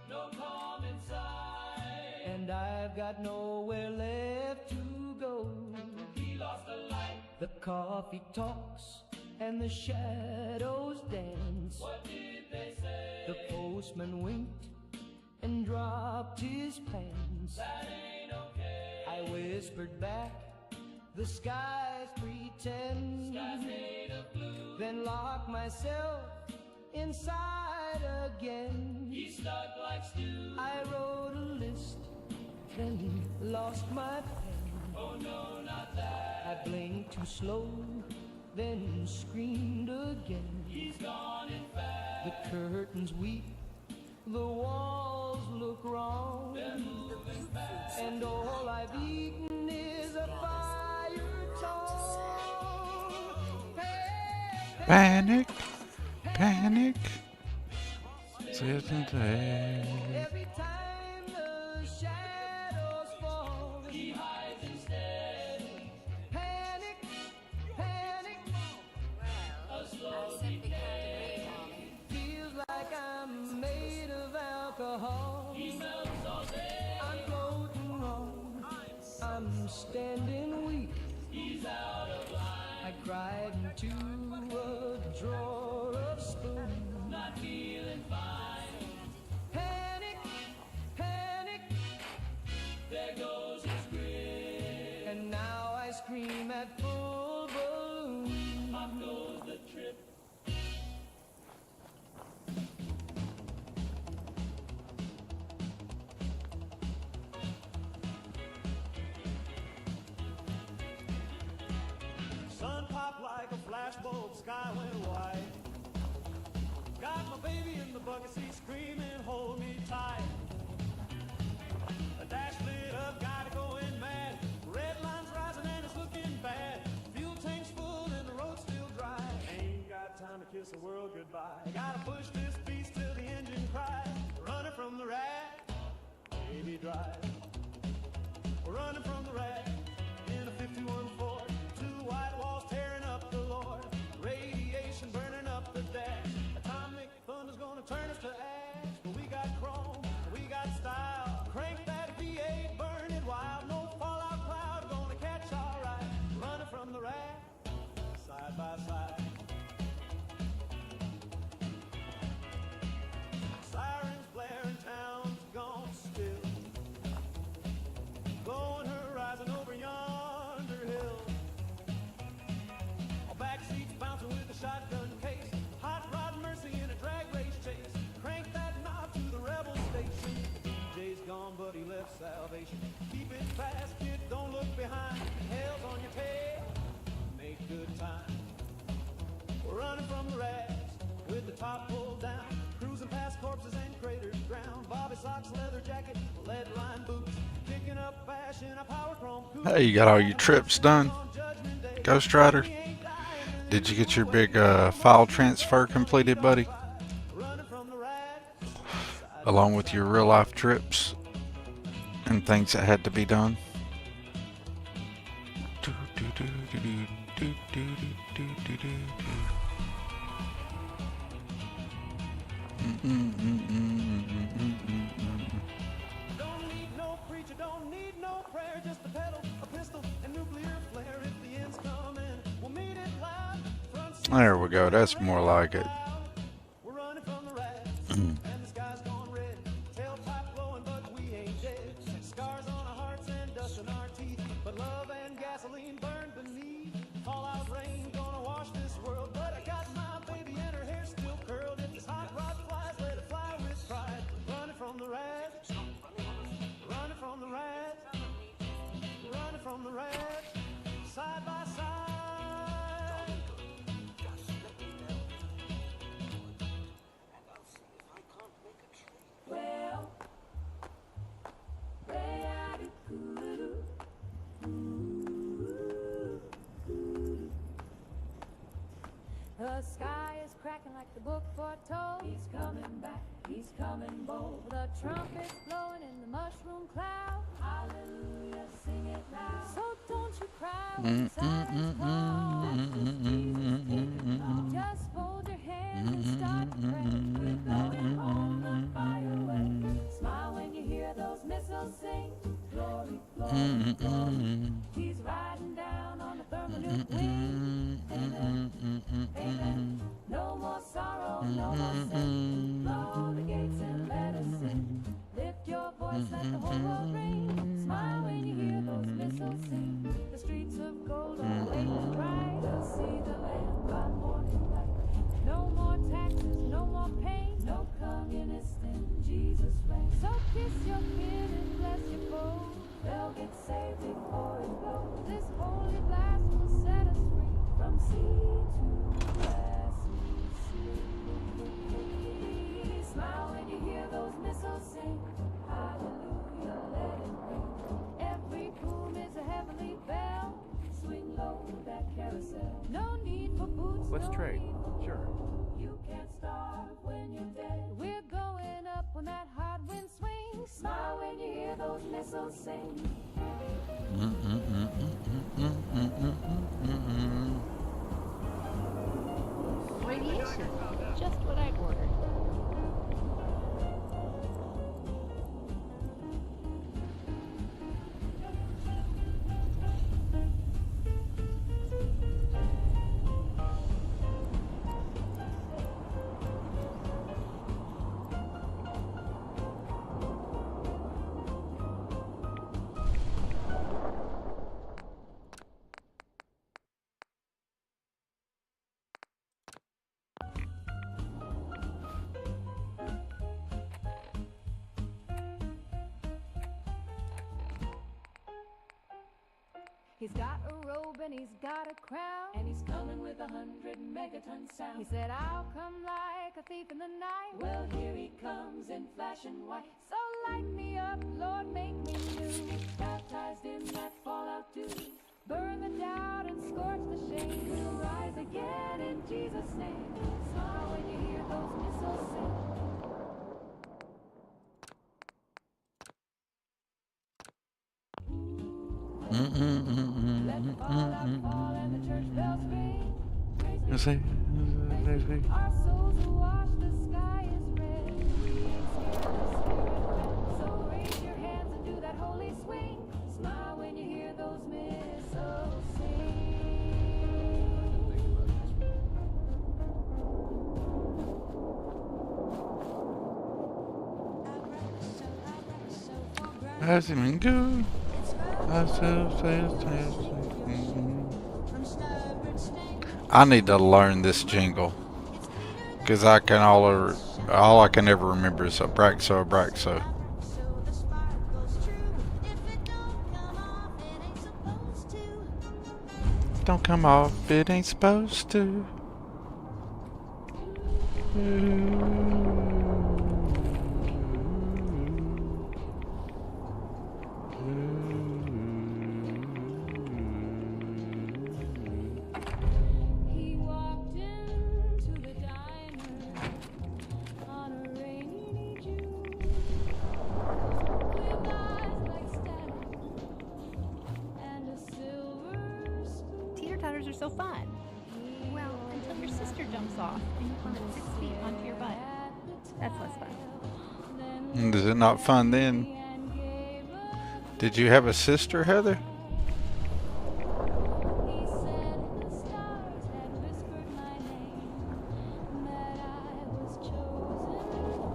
No calm inside. And I've got nowhere left to go. He lost a light. The coffee talks and the shadows dance. What did they say? The postman winked and dropped his pants. That ain't okay. I whispered back, the sky's pretend. Sky's made of blue. Then locked myself inside again. He's stuck like stew. I wrote a list, then lost my pen. Oh no, not that. I blinked too slow, then screamed again. He's gone in fast. The curtains weep, the walls look wrong. They're moving fast. And all I've eaten is a fire tongue. Panic, panic. Sitting there. Every time the shadows fall, He hides instead. panic, panic. A slow decay. Feels like I'm made of alcohol. He melts all day. I'm floating wrong. I'm standing weak. He's out of line. I cried into a drawer of spoon. Not feeling fine. Panic, panic. There goes his grin. And now I scream at full balloon. Up goes the trip. Sun popped like a flashbulb, sky went white. Got my baby in the bucket seat screaming, hold me tight. A dash lit up, got it going mad. Red line's rising and it's looking bad. Fuel tank's full and the road's still dry. Ain't got time to kiss the world goodbye. Gotta push this beast till the engine cries. Running from the rat, baby drive. We're running from the rat in a 51 Ford. Two white walls tearing up the Lord. Radiation burning up the dash. Atomic thunder's gonna turn us to ash. But we got chrome, we got style. Crank that V8, burn it wild. No fallout cloud gonna catch all right. Running from the rat, side by side. Sirens blaring, town's gone still. Blowing her acceleration. Keep it fast, kid, don't look behind. Hell's on your tail, make good time. We're running from the rats with the top pulled down, cruising past corpses and craters drowned. Bobby socks, leather jacket, lead line boots, picking up fashion, a power chrome coupe. Hey, you got all your trips done, Ghost Rider? Did you get your big file transfer completed, buddy? Along with your real life trips and things that had to be done. Don't need no preacher, don't need no prayer, just a pedal, a pistol, and nuclear flare. If the end's coming, we'll meet it loud. There we go. That's more like it. We're running from the rats, and the sky's gone red. Tailpipe blowing, but we ain't dead. Scars on our hearts and dust in our teeth, but love and gasoline burn beneath. Fallout rain gonna wash this world, but I got my baby and her hair still curled. If this hot rod flies, let it fly with pride. Running from the rats, running from the rats, running from the rats, side by side. Well, the sky is cracking like the book foretold. He's coming back, he's coming bold. The trumpet's blowing in the mushroom cloud. Hallelujah, sing it loud. So don't you cry when silence falls. Just fold your hands and start to pray. We're going home the fire way. Smile when you hear those missiles sing. Glory, glory, glory. He's riding down on the thermonuclear wing. Amen, amen. No more sorrow, no more sin. Blow the gates and let us in. Lift your voice, let the whole world ring. Smile when you hear those missiles sing. The streets of gold are waving bright. We'll see the land by morning light. No more taxes, no more pain. No communist in Jesus' reign. So kiss your kid and bless your foe. They'll get saved before it blows. This holy blast will set us free from sea to glassy sea. Smile when you hear those missiles sing. Hallelujah, let it ring. Every boom is a heavenly bell. Swing low that carousel. No need for boots. Let's no trade. need for Sure. you can't starve when you're dead. We're going up when that hot wind swings. Smile when you hear those missiles sing. Radiation. Just what I'd ordered. He's got a robe and he's got a crown, and he's coming with 100 megaton sound. He said, I'll come like a thief in the night. Well, here he comes in flashing white. So light me up, Lord, make me new. Baptized in that fallout dew. Burn the doubt and scorch the shame. We'll rise again in Jesus' name. Smile when you hear those missiles sing. Let the fallout fall and the church bells ring. Praise be. Our souls are washed, the sky is red. We ain't scared, the spirit wet. So raise your hands and do that holy swing. Smile when you hear those missiles sing. Has it been good? I need to learn this jingle because I can all I can ever remember is Abraxo, Abraxo. Don't come off, it ain't supposed to. He walked into the diner on a rainy June with eyes like static and a silver spoon. Teeter-totters are so fun. Well, until your sister jumps off and you plummet 6 feet onto your butt. That's less fun. Is it not fun then? Did you have a sister, Heather? He said the stars had whispered my name, that I was chosen for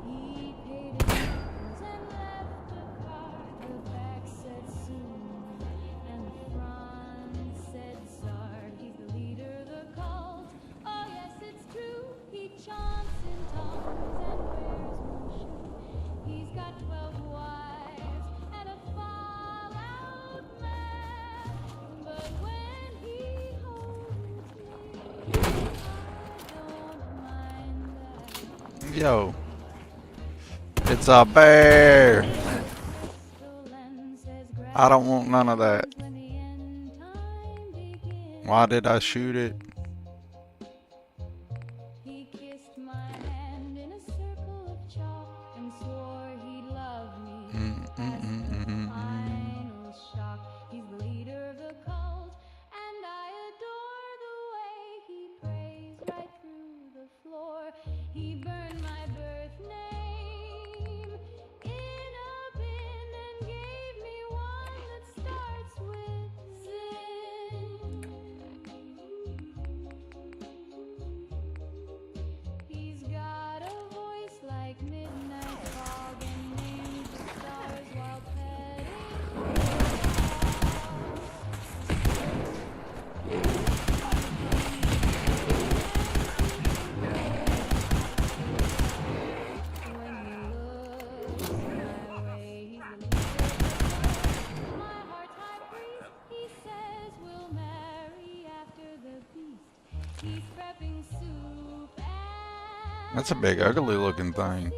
He paid his bills and left a card. The back said soon, and the front said Sard. He's the leader, the cult. Oh yes, it's true. He chants in tongues and wears no shoe. He's got 12 wives and a fallout man. But when he holds me, I don't mind that. Yo. It's a bear. I don't want none of that. Why did I shoot it? He kissed my hand in a circle of chalk and swore he'd love me. Final shock. He's the leader of the cult, and I adore the way he prays right through the floor. He burned my birth name in a bin and gave me one that starts with sin. He's got a voice like midnight fog and names the stars while That's a big ugly looking thing.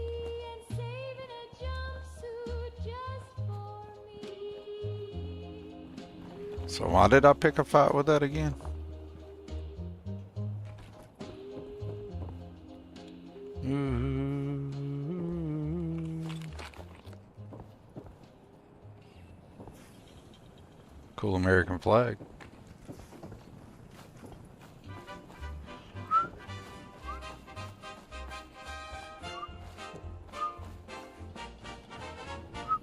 So why did I pick a fight with that again? Cool American flag.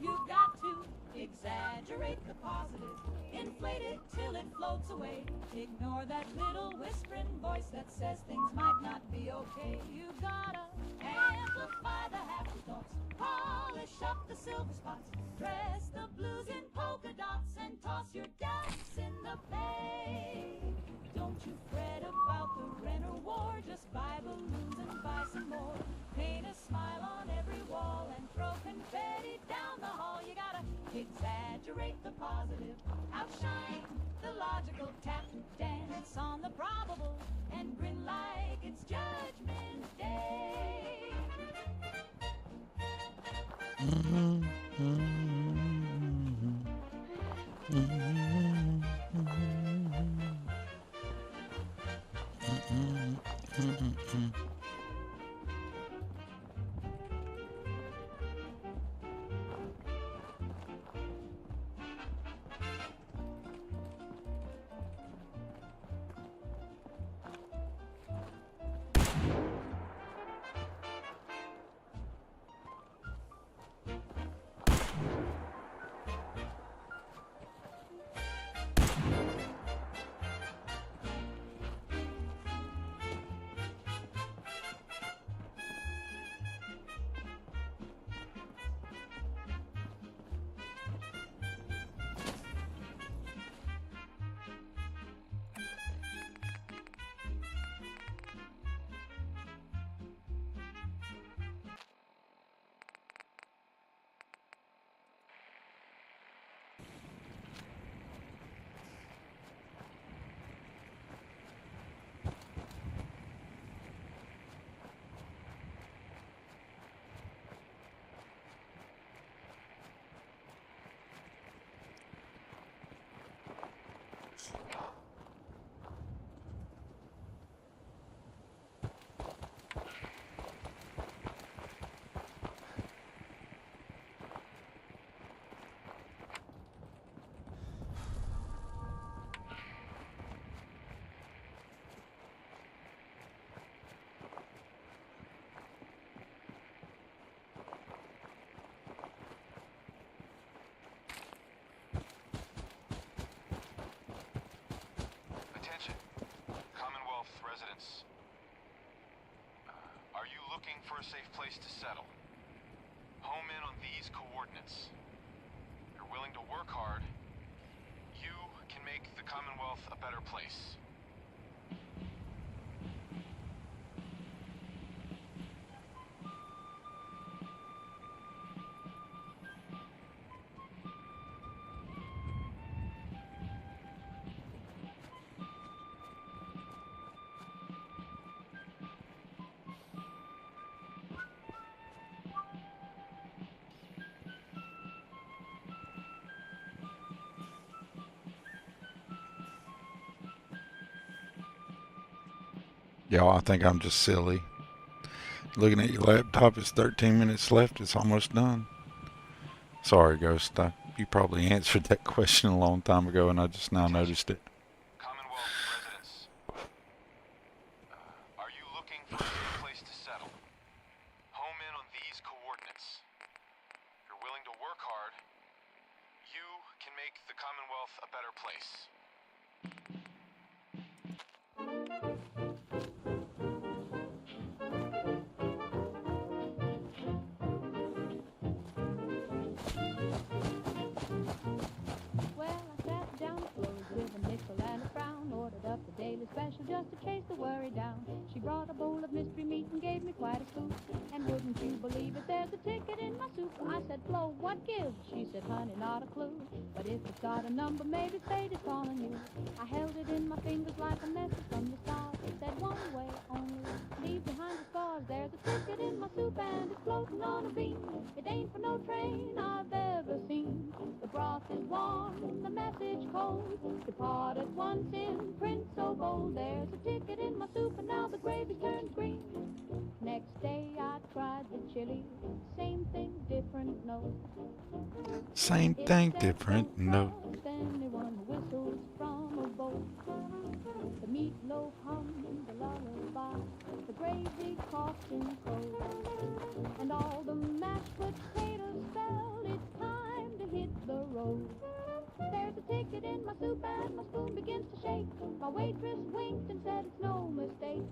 You've got to exaggerate the positive, inflate it till it floats away. Ignore that little whispering voice that says things might not be okay. You gotta amplify the happy thoughts, polish up the silver spots, dress the blues in polka dots, and toss your doubts in the bay. Don't you fret about the rent or war, just buy balloons and buy some more. Paint a smile on every wall and throw confetti down the hall. You gotta exaggerate the positive, outshine the logical, tap dance on the probable, and grin like it's Judgment Day. looking for a safe place to settle? Home in on these coordinates. If you're willing to work hard, you can make the Commonwealth a better place. Y'all, I think I'm just silly. Looking at your laptop, it's 13 minutes left. It's almost done. Sorry, Ghost. You probably answered that question a long time ago, and I just now noticed it. Commonwealth residents. Are you looking for a safe place to settle? Home in on these coordinates. If you're willing to work hard, you can make the Commonwealth a better place. Well, I sat down close with a nickel and a crown, ordered up the daily special just to chase the worry down. She brought a bowl of mystery meat and gave me quite a scoop. And wouldn't you believe it, there's a ticket in my soup. I said, Flo, what gives? She said, honey, not a clue. But if it's got a number, maybe fate is calling you. I held it in my fingers like a message from the stars. It said one way only, leave behind the scars. There's a ticket in my soup and it's floating on a beam. It ain't for no train I've ever seen. The broth is warm, the message cold. Depart at once in print so bold. There's a ticket in my soup and now the gravy turns green. Next day I tried the chili. Same thing, different note. Same thing, different note. Anyone whistles from a boat. The meatloaf hummed the lullaby. The gravy coughed in cold. And all the mashed potatoes fell. It's time to hit the road. There's a ticket in my soup and my spoon begins to shake. My waitress winked and said it's no mistake.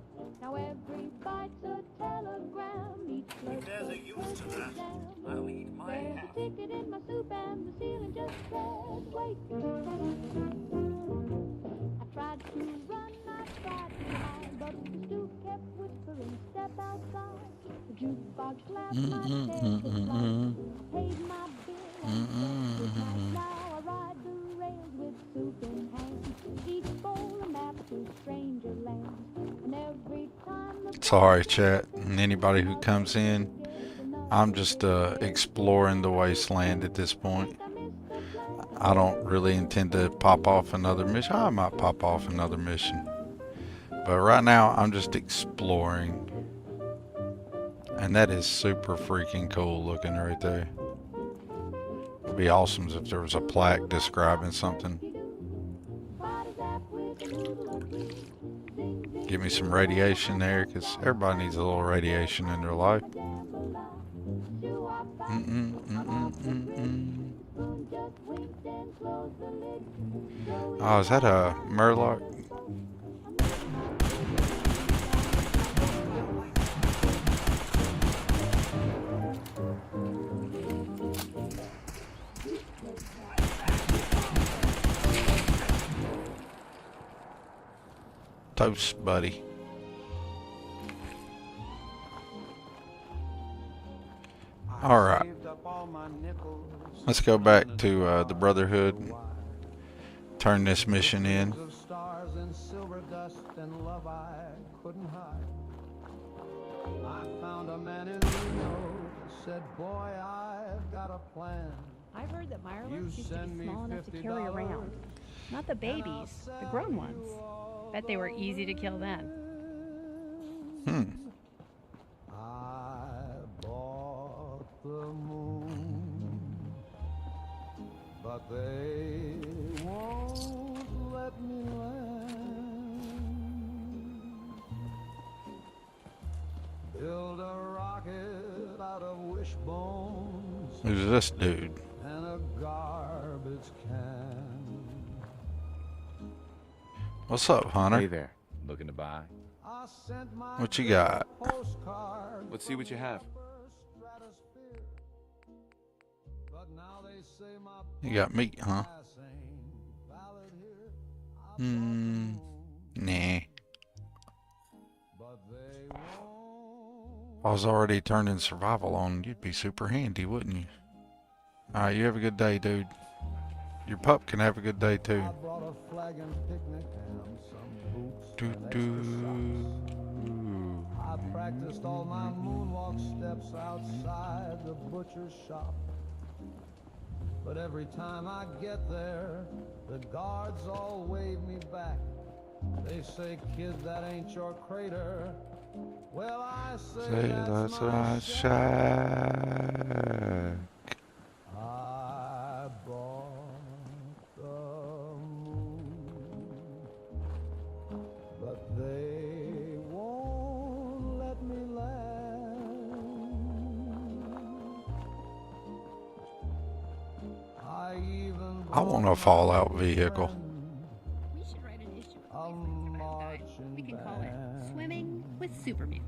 Now every bite's a telegram. Each If there's a use to that, I'll eat my There's half. a ticket in my soup and the ceiling just said wait. I tried to run, I tried to hide, but the stew kept whispering, step outside. The jukebox laughed, my stairs goodbye. Paid my bill and said goodnight. Now I ride the rails with soup in hand. Each bowl a map to stranger lands. And every time the Sorry, chat. And anybody who comes in, I'm just exploring the wasteland at this point. I don't really intend to pop off another mission. I might pop off another mission. But right now, I'm just exploring. And that is super freaking cool looking right there. It'd be awesome if there was a plaque describing something. Give me some radiation there, because everybody needs a little radiation in their life. Oh, is that a Murloc? Toast, buddy. All right. Let's go back to the Brotherhood. Turn this mission in. Stars and silver dust and love I couldn't hide. I found a man in Reno, said, boy, I've got a plan. I've heard that Mirelurks You used to send be me small enough to $50 carry around. Not the babies, the grown ones. Bet they were easy to kill then. I bought the moon, but they won't let me land. Build a rocket out of wishbones Who's this dude? and a garbage can. What's up, Hunter? Hey there. Looking to buy? What you got? Let's see what you have. You got meat, huh? Nah. If I was already turning survival on, you'd be super handy, wouldn't you? Alright, you have a good day, dude. Your pup can have a good day, too. I practiced all my moonwalk steps outside the butcher's shop. But every time I get there, the guards all wave me back. They say, kid, that ain't your crater. Well, I say that's my shack. I bought the moon, but they won't let me land. I want a Fallout vehicle. We should write an issue we can call it Swimming with Supermans.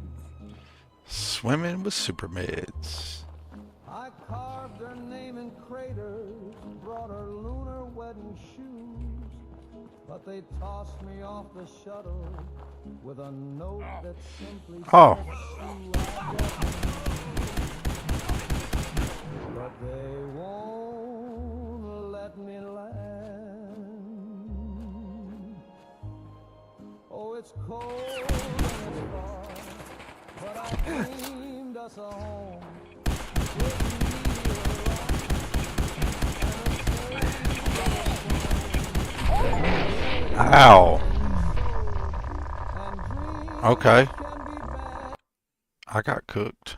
Swimming with Supermans. I carved her name in craters, brought her lunar wedding shoes, but they tossed me off the shuttle with a note that simply Oh. But they won't let me land. Oh, it's cold and it's far, but I dreamed us a home. Ow. Okay. I got cooked.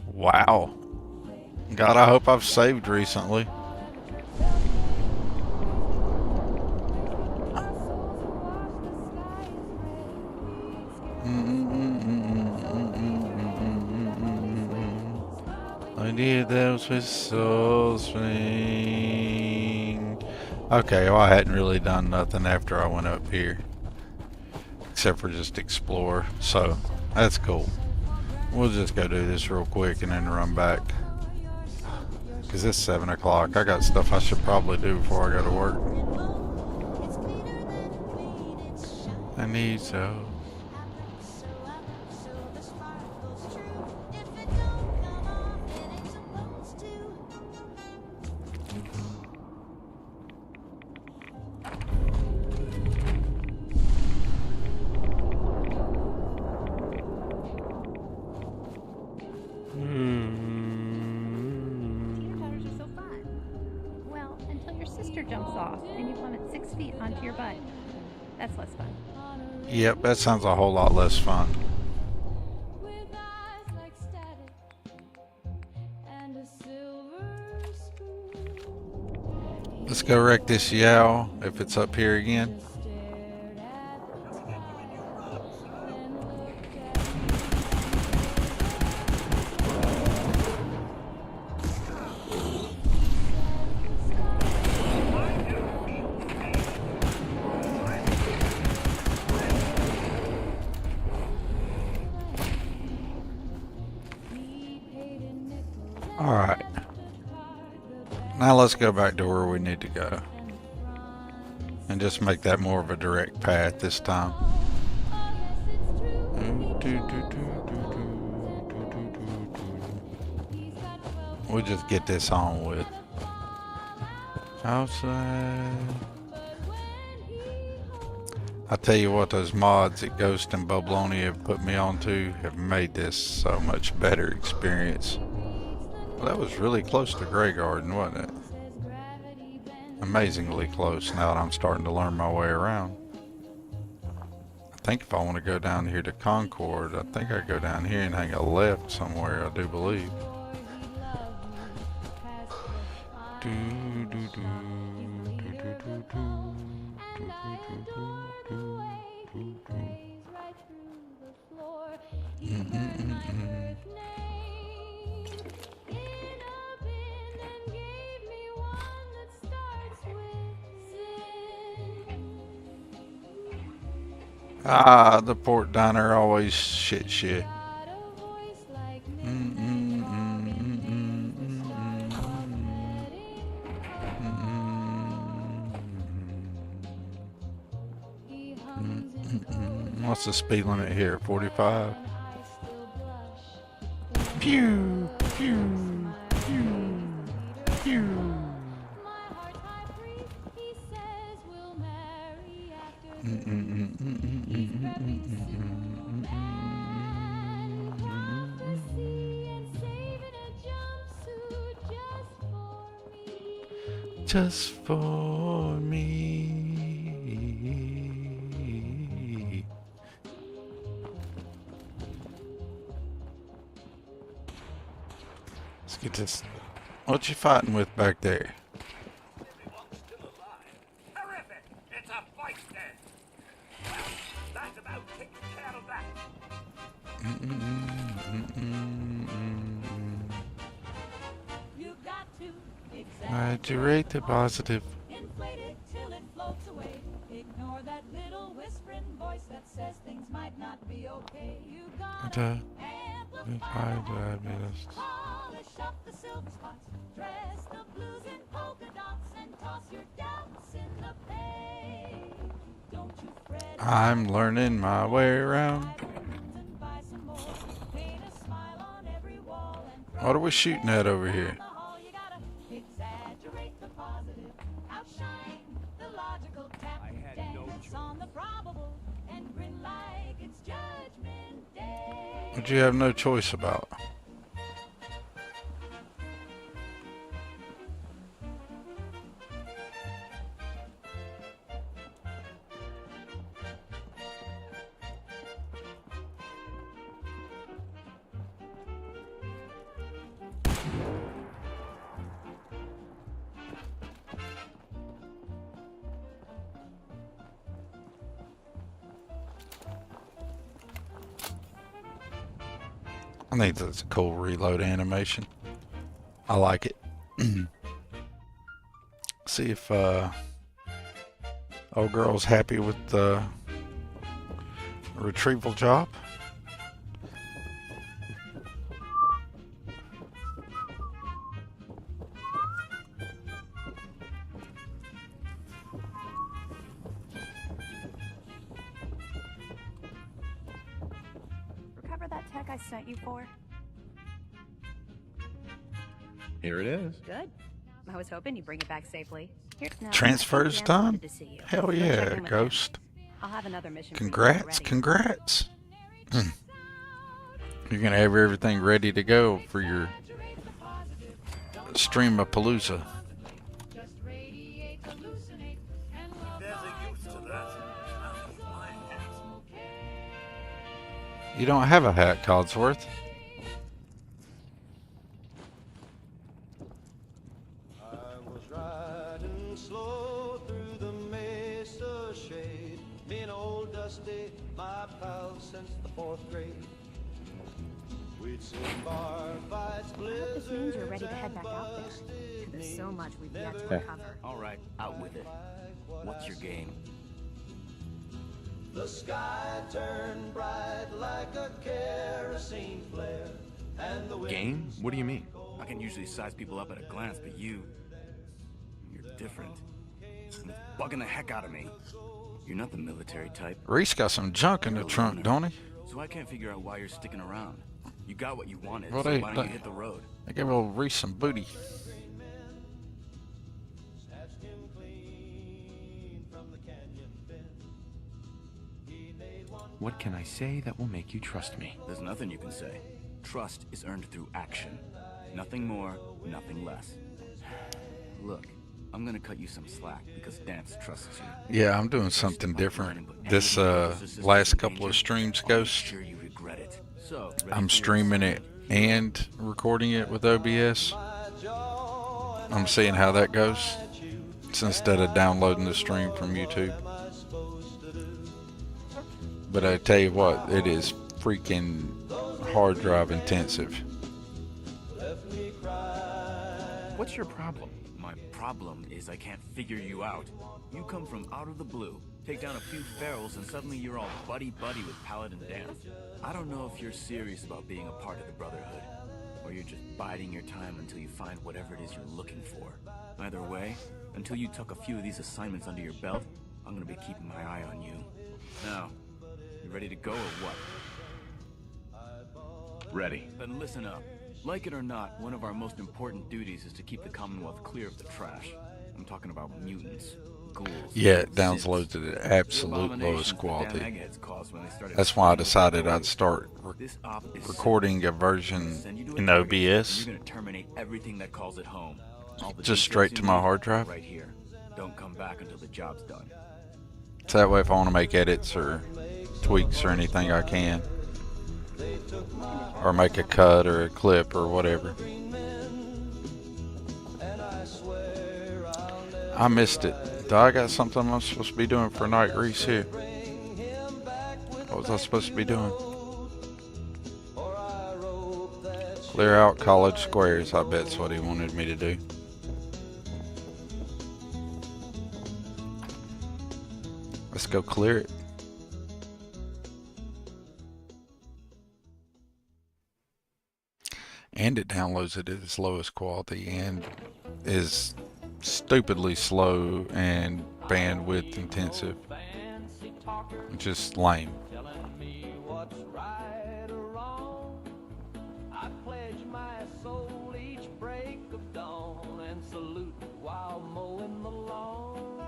Wow. God, I hope I've saved recently. I did those whistles ring. Okay, well, I hadn't really done nothing after I went up here. Except for just explore. So, that's cool. We'll just go do this real quick and then run back. Because it's 7 o'clock. I got stuff I should probably do before I go to work. I need so. Teeter-totters are so fun. Well, until your sister jumps off and you plummet 6 feet onto your butt. That's less fun. Yep, that sounds a whole lot less fun. Let's go wreck this Yow if it's up here again. Alright. Now let's go back to where we need to go. And just make that more of a direct path this time. We'll just get this on with. Outside. I tell you what, those mods that Ghost and Bubbloni have put me onto have made this so much better experience. Well, that was really close to Grey Garden, wasn't it? Amazingly close now that I'm starting to learn my way around. I think if I want to go down here to Concord, I think I go down here and hang a left somewhere, I do believe. Ah, the port diner always shit. What's the speed limit here? 45? Pew! Pew! Pew! Pew! Just for me. Let's get this. What you fighting with back there? Terrific! It's a fight then! Well, that's about taking care of that. You got to Exaggerate the positive. inflate it till it floats away. Ignore that little whispering voice that says things might not be okay. You gotta amplify the happiness. Polish up the silver spots. Dress the blues in polka dots and toss your doubts in the pay. Don't you fret. I'm learning my way around. What are we shooting at over here? Exaggerate the positive, outshine the logical, tap dance on the probable, and grin like it's Judgment Day. What you have no choice about? I think that's a cool reload animation. I like it. See if old girl's happy with the retrieval job. Recover that tech I sent you for? Here it is. Good. I was hoping you'd bring it back safely. Now, Transfers I think done? wanted to see you. Hell Go check yeah, in with Ghost. him. I'll have another mission. Congrats, congrats. You're gonna have everything ready to go for your Stream-a-palooza. There's a use to that. My hat. You don't have a hat, Codsworth. Riding slow through the mesa shade. Me and old Dusty, my pal since the 4th grade. We'd sing bar fights, blizzards, This means you're ready to head back out there. There's so much we've yet to recover. All right, out with it. What's your game? The sky turned bright like a kerosene flare, and the wind Game? What do you mean? I can usually size people up at a glance, but you're different. It's bugging the heck out of me. You're not the military type. Reese got some junk in the trunk, don't he? So I can't figure out why you're sticking around. You got what you wanted, Well, so why don't you hit the road? They gave old Reese some booty. What can I say that will make you trust me? There's nothing you can say. Trust is earned through action. Nothing more, nothing less. Look, I'm gonna cut you some slack because Dance trusts you. Yeah, I'm doing something different. This last couple of streams, Ghost, I'm streaming it and recording it with OBS. I'm seeing how that goes. It's instead of downloading the stream from YouTube. But I tell you what, it is freaking hard drive intensive. What's your problem? My problem is I can't figure you out. You come from out of the blue, take down a few ferals, and suddenly you're all buddy-buddy with Paladin Dan. I don't know if you're serious about being a part of the Brotherhood, or you're just biding your time until you find whatever it is you're looking for. Either way, until you tuck a few of these assignments under your belt, I'm gonna be keeping my eye on you. Now, you ready to go or what? Ready. Then listen up. Like it or not, one of our most important duties is to keep the Commonwealth clear of the trash. I'm talking about mutants, ghouls. Yeah, it downloads to the absolute lowest quality. That's why I decided I'd start recording a version in OBS, You're gonna terminate everything that calls it home. All the just details straight you to my need, hard drive. Right here. Don't come back until the job's done. So that way if I want to make edits or tweaks or anything I can. Or make a cut or a clip or whatever. I missed it. I got something I'm supposed to be doing for Night Reese here. What was I supposed to be doing? Clear out college squares, I bet's what he wanted me to do. Let's go clear it. And it downloads it at its lowest quality and is stupidly slow and bandwidth intensive. Just lame. Telling me what's right or wrong. I pledge my soul each break of dawn and salute while mowing the lawn.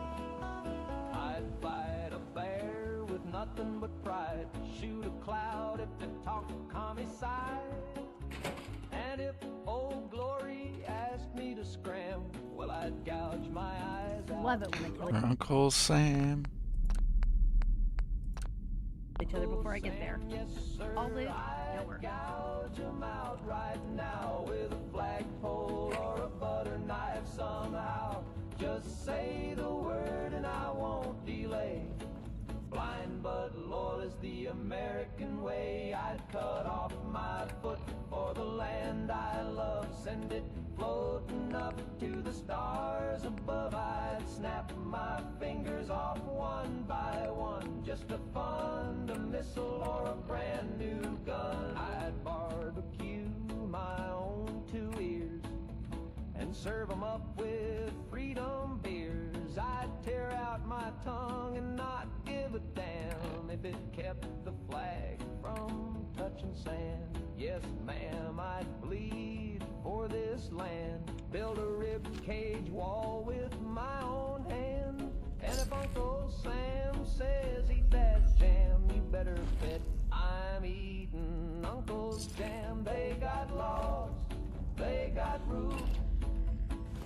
I'd fight a bear with nothing but pride, shoot a cloud if they talk commie side. And if Old Glory asked me to scram, well, I'd gouge my eyes out. Love it when they kill Uncle Sam. each other before I get there. I'll live nowhere. Gouge 'em out right now with a flagpole or a butter knife somehow. Just say the word and I won't delay. Blind but loyal is the American way. I'd cut off my foot for the land I love. Send it floating up to the stars above. I'd snap my fingers off one by one just to fund a missile or a brand new gun. I'd barbecue my own 2 ears and serve 'em up with freedom beers. I'd tear out my tongue and not give a damn if it kept the flag from touching sand. Yes, ma'am, I'd bleed for this land. Build a rib cage wall with my own hand. And if Uncle Sam says eat that jam, you better bet I'm eating Uncle's jam. They got laws, they got rules,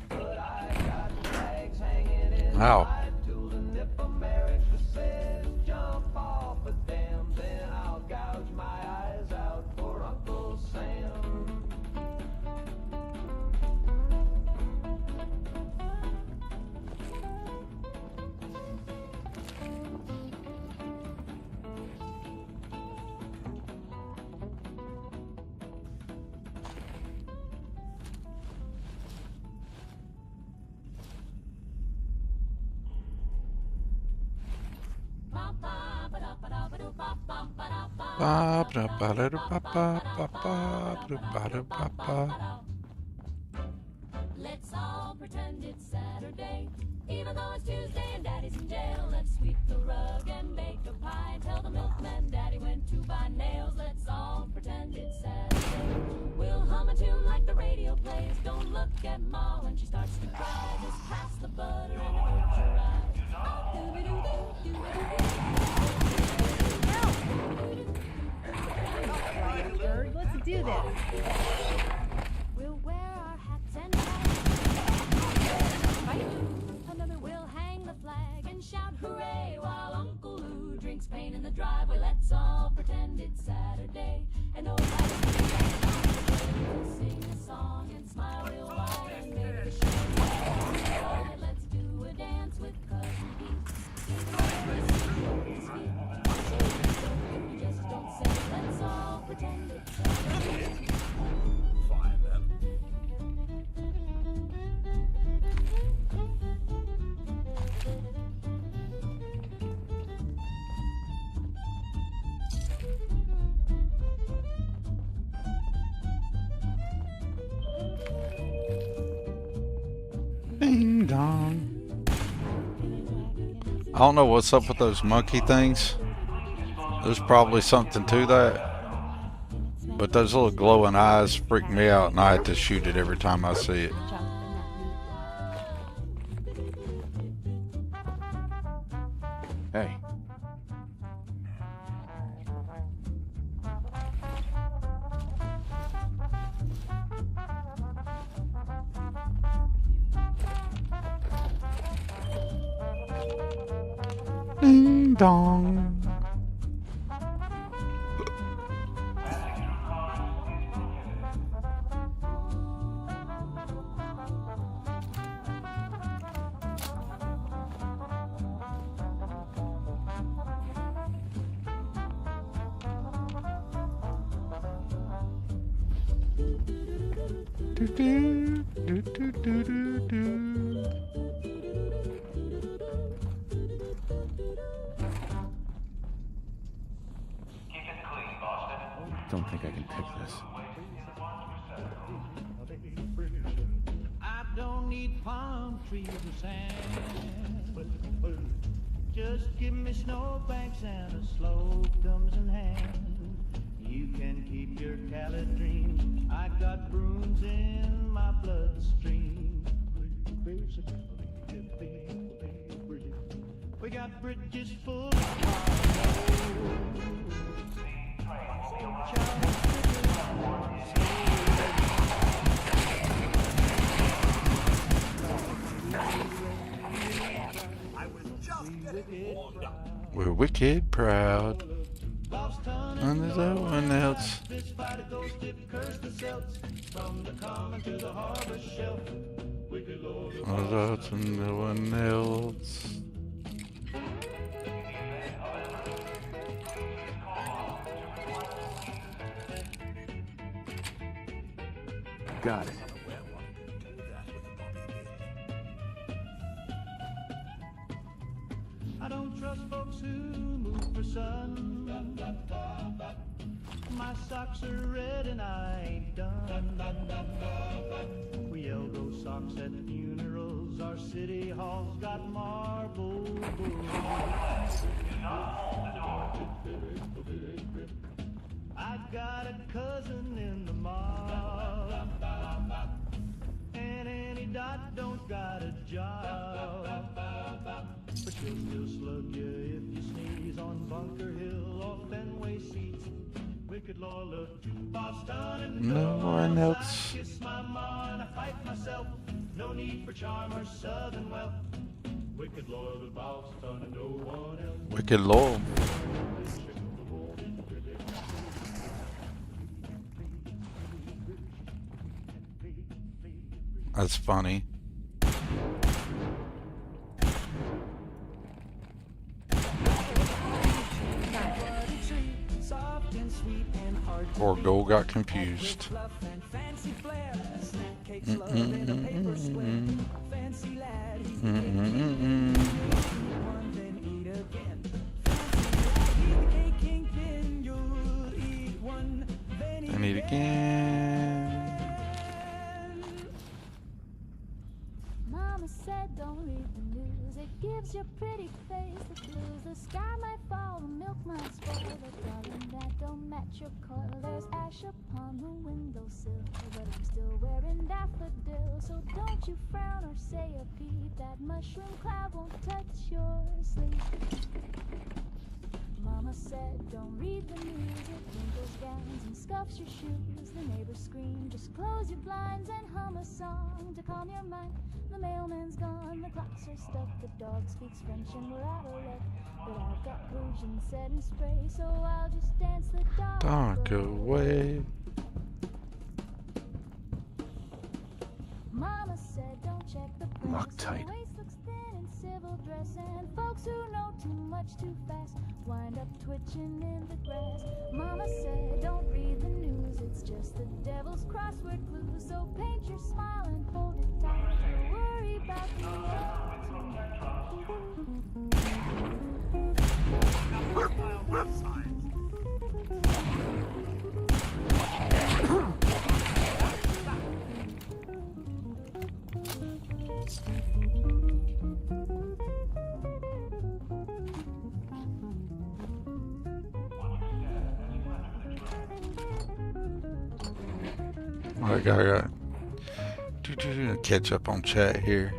but I got flags hanging in my tools. And if America says jump off a dam, then I'll gouge my eyes out for Uncle Sam. Let's all pretend it's Saturday, even though it's Tuesday and Daddy's in jail. Let's sweep the rug and bake a pie and tell the milkman Daddy went to buy nails. Let's all pretend it's Saturday. We'll hum a tune like the radio plays. Don't look at Ma when she starts to cry. Just pass the butter and hold your eyes. Bird, let's do this. We'll wear our hats and hats. Another will hang the flag and shout hooray while Uncle Lou drinks pain in the driveway. Let's all pretend it's Saturday and nobody sing a song and smile real wide and make the show. Let's do a dance with Cousin Pete. Just don't say let's all pretend it's Saturday. Fine then. dong. I don't know what's up with those monkey things. There's probably something to that. But those little glowing eyes freak me out, and I have to shoot it every time I see it. Hey. Ding dong. Do do do do do do do. Don't think I can pick this. I don't need palm trees or sand. Just give me snowbanks and a slope comes in hand. You can keep your Cali dreams. I got bruins in my bloodstream. We got bridges full of We're wicked proud. And there's no one else. There's no one else. Got it. I don't trust folks who move for sun. My socks are red and I ain't done. We yell those socks at funerals. Our city hall's got marble bulls. I got a cousin in the mob, and any dot don't got a job. But she'll still slug you if you sneeze on Bunker Hill or Fenway seats. Wicked Lola, Boston and no one else. Kiss my ma and I fight myself. No need for charm or southern wealth. Wicked Lola, Boston and no one else. Wicked Lord. That's funny. Poor Gold got confused. I need again. Mama said don't read the news, it gives your pretty face the blues. The sky might fall, the milk might spoil, but darling, that don't match your coil. There's ash upon the windowsill, but I'm still wearing daffodil. So don't you frown or say a peep, that mushroom cloud won't touch your sleep. Mama said don't read the news, it wrinkles gowns and scuffs your shoes. The neighbors scream, just close your blinds and hum a song to calm your mind. The mailman's gone, the clocks are stuck, the dog speaks French and we're out of luck. But I've got rouge and setting spray, so I'll just dance the dark away. Mama said don't check the press. Loctite. The waist looks thin in civil dress, and folks who know too much too fast wind up twitching in the grass. Mama said don't read the news, it's just the devil's crossword clue. So paint your smile and hold it tight. Don't worry about I got catch up on chat here.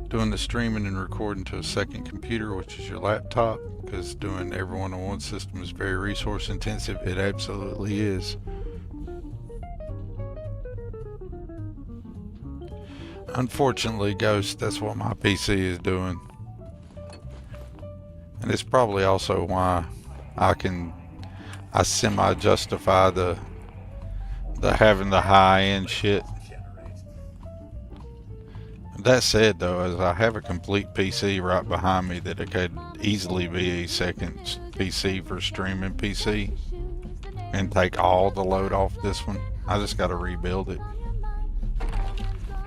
Doing the streaming and recording to a second computer, which is your laptop, because doing everyone on one system is very resource intensive. It absolutely is. Unfortunately, Ghost, that's what my PC is doing. And it's probably also why I semi-justify the having the high-end shit. That said, though, as I have a complete PC right behind me that it could easily be a second PC for streaming PC and take all the load off this one. I just got to rebuild it.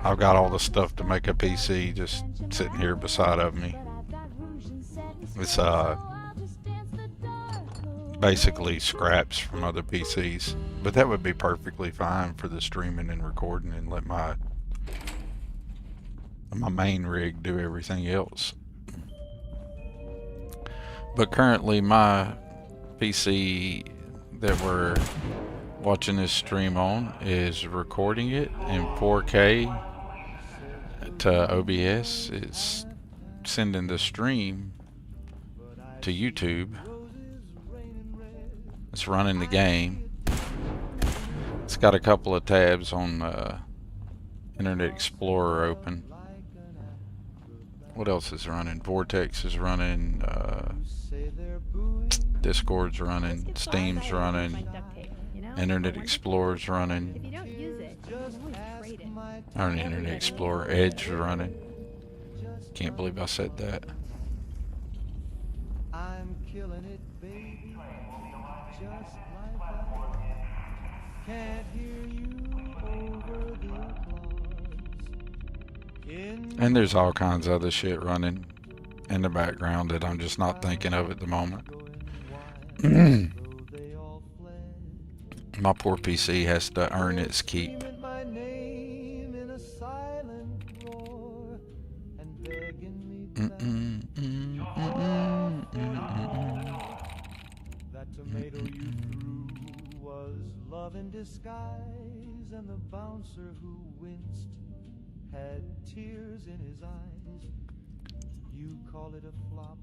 I've got all the stuff to make a PC just sitting here beside of me. It's basically scraps from other PCs, but that would be perfectly fine for the streaming and recording, and let my main rig do everything else. But currently my PC that we're watching this stream on is recording it in 4K to OBS. It's sending the stream to YouTube. It's running the game. It's got a couple of tabs on Internet Explorer open. What else is running? Vortex is running, Discord's running, Steam's running, Internet Explorer's running. Or Internet Explorer, Edge is running. Can't believe I said that. I'm killing it, baby, just like that. Can't hear you over the applause. And there's all kinds of other shit running in the background that I'm just not thinking of at the moment. My poor PC has to earn its keep. My name in a silent roar and begging me that tomato you threw was love in disguise, and the bouncer who winced had tears in his eyes. You call it a flop,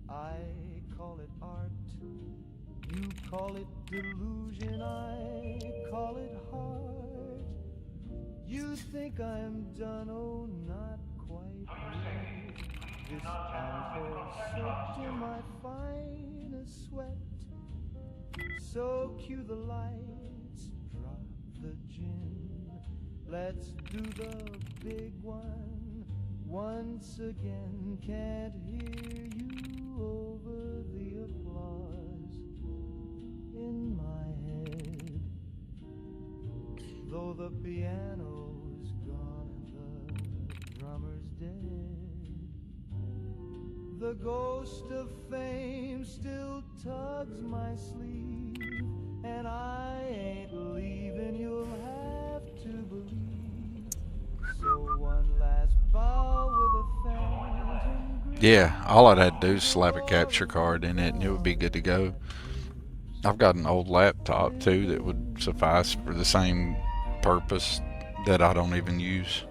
I call it art. You call it delusion, I call it heart. You think I'm done, oh, not quite yet. This time for soaked in my finest sweat. So cue the lights, drop the gin. Let's do the big one once again. Can't hear you over the applause in my head. Though the piano's gone and the drummer's dead, the ghost of fame still tugs my sleeve, and I ain't leaving, you'll have to believe. So one last bow with a phantom grin. Yeah, all I'd have to do is slap a capture card in it and it would be good to go. I've got an old laptop too that would suffice for the same purpose that I don't even use.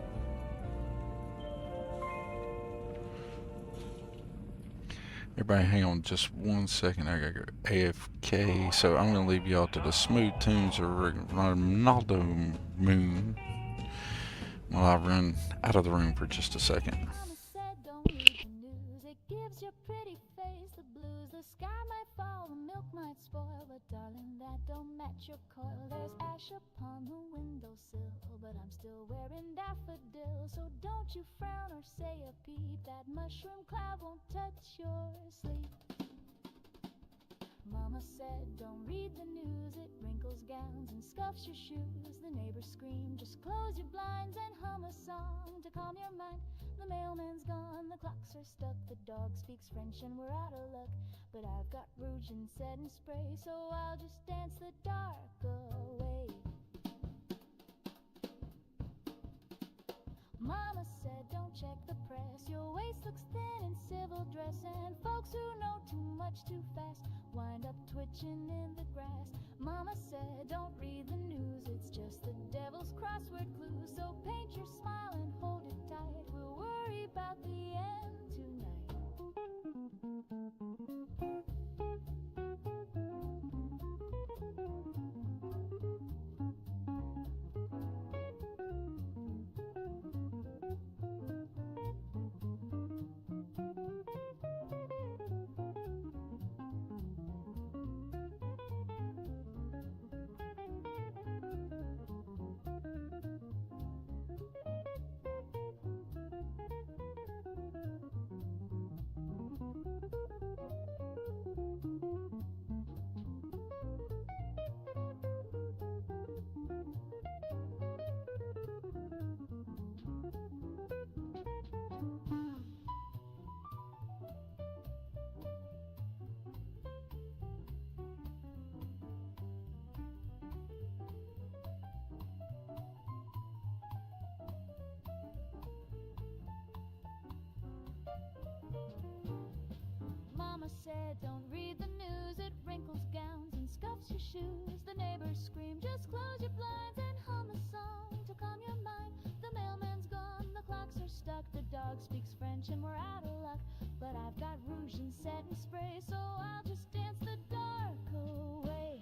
Everybody hang on just 1 second. I gotta go AFK. So I'm gonna leave y'all to the smooth tunes of Ronaldo Moon while I run out of the room for just a second. Your coil, there's ash upon the windowsill, but I'm still wearing daffodils. So don't you frown or say a peep, that mushroom cloud won't touch your sleep. Mama said don't read the news, it wrinkles gowns and scuffs your shoes. The neighbors scream, just close your blinds and hum a song to calm your mind. The mailman's gone, the clocks are stuck, the dog speaks French and we're out of luck. But I've got rouge and setting spray, so I'll just dance the dark away. Mama said don't check the press. Your waist looks thin in civil dress, and folks who know too much too fast wind up twitching in the grass. Mama said don't read the news, it's just the devil's crossword clue. So paint your smile and hold it tight. We'll worry about the end tonight. Mama said don't read the news, it wrinkles gowns and scuffs your shoes. The neighbors scream, just close your blinds and hum a song to calm your mind. The mailman's gone, the clocks are stuck, the dog speaks French and we're out of luck. But I've got rouge and set and spray, so I'll just dance the dark away.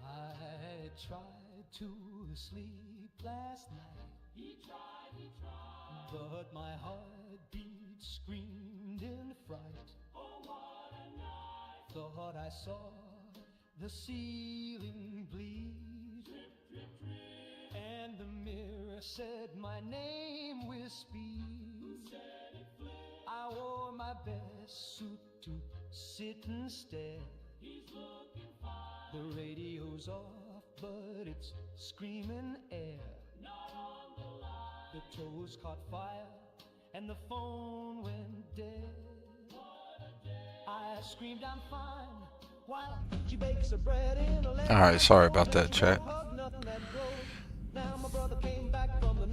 I tried to sleep last night. He tried. But my heartbeat screamed in fright. Oh, what a night. Thought I saw the ceiling bleed. Drip, drip, drip. And the mirror said my name with speed. Who said it flipped? I wore my best suit to sit and stare. He's looking fine. The radio's off, but it's screaming air. Not on the line. The toes caught fire, and the phone went dead. What a day. I screamed I'm fine, while she bakes her bread in a lemon. Alright, sorry about that, chat. I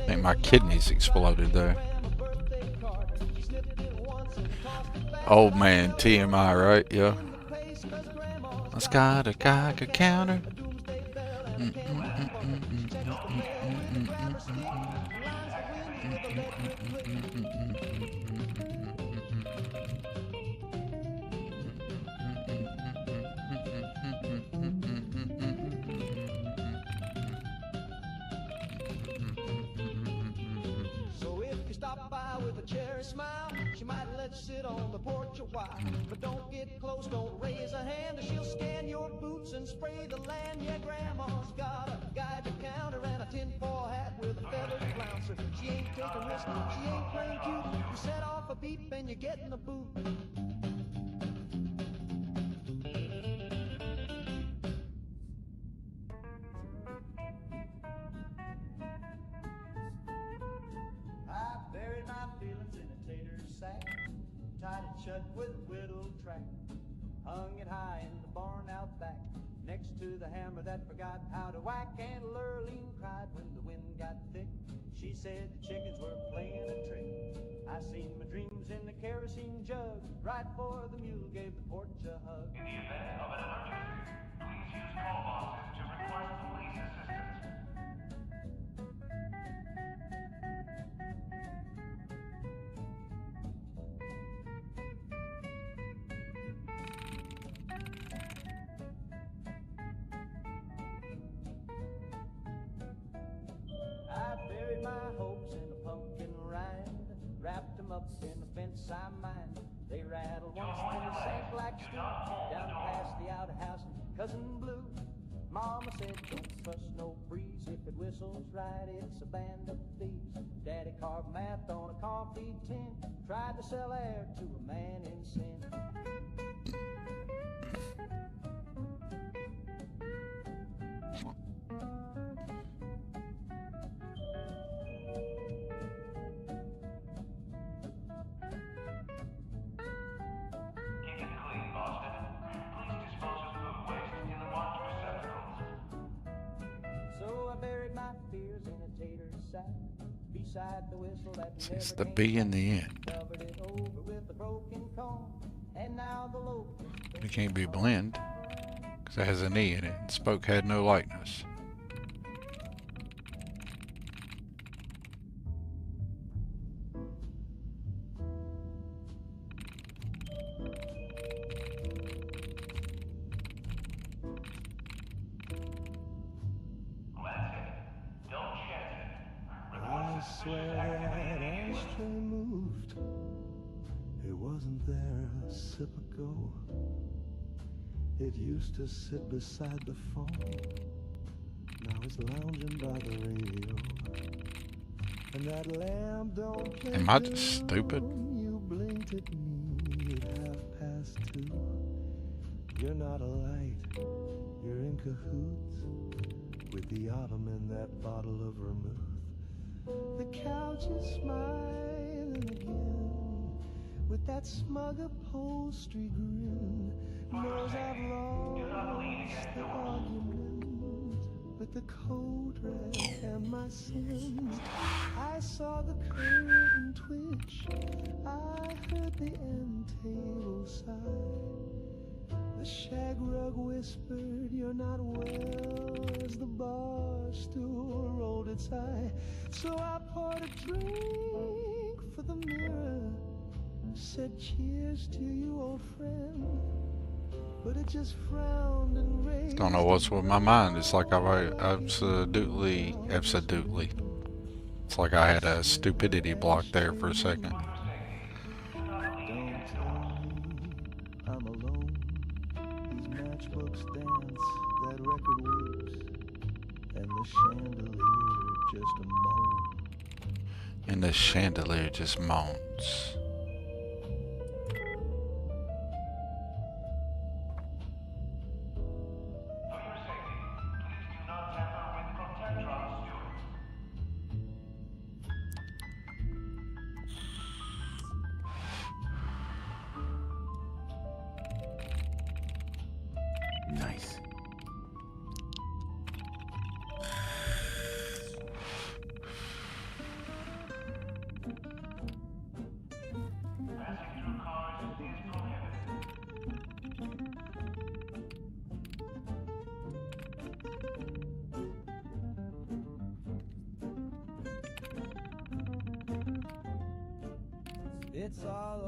think my kidneys exploded there. Old man TMI, right? Yeah. Let's got a Geiger counter. So if you stop by with a cherry smile, she might let you sit on the porch a while. But don't get close, don't raise a hand, or she'll scan your boots and spray the land. Yeah, Grandma's got a Geiger counter and a tinfoil hat with a feathered flouncer. She ain't taking risks, she ain't playing cute. You set off a beep and you get in the boot. I buried my feelings in a tater sack, tied it shut with a whittled track, hung it high in the barn out back, next to the hammer that forgot how to whack. And Lurleen cried when the wind got thick. She said the chickens were playing a trick. I seen my dreams in the kerosene jug, right before the mule gave the porch a hug. In the event of an emergency, please use call boxes to request police assistance. I buried my hopes in a pumpkin rind, wrapped them up in a fence I mind. They rattled once, then they sank like stew down past the outhouse and Cousin Blue. Mama said, don't trust no breeze, if it whistles right, it's a band of thieves. Daddy carved math on a coffee tin, tried to sell air to a man in sin. sat beside the whistle that It's never the B in the end. covered it over with a broken comb, and now the locust It can't be blend because it has an E in it. And spoke had no likeness. I swear that ashtray moved. It wasn't there a sip ago. It used to sit beside the phone. Now it's lounging by the radio. And that lamp don't play. Am I just stupid? You blinked at me at 2:30. You're not a light. You're in cahoots with the autumn in that bottle of vermouth. The couch is smiling again with that smug upholstery grin. Knows I've lost the argument with the cold red and my sins. I saw the curtain twitch. I heard the end table sigh. The shag rug whispered, "You're not well," as the bar stool rolled its eye. So I poured a drink for the mirror, said, "Cheers to you, old friend." But it just frowned and raised. Don't know what's with my mind. It's like I absolutely. It's like I had a stupidity block there for a second. Don't tell me I'm alone. These matchbooks dance, that record weeps, and the chandelier just a moan. And the chandelier just moans. Nice. It's all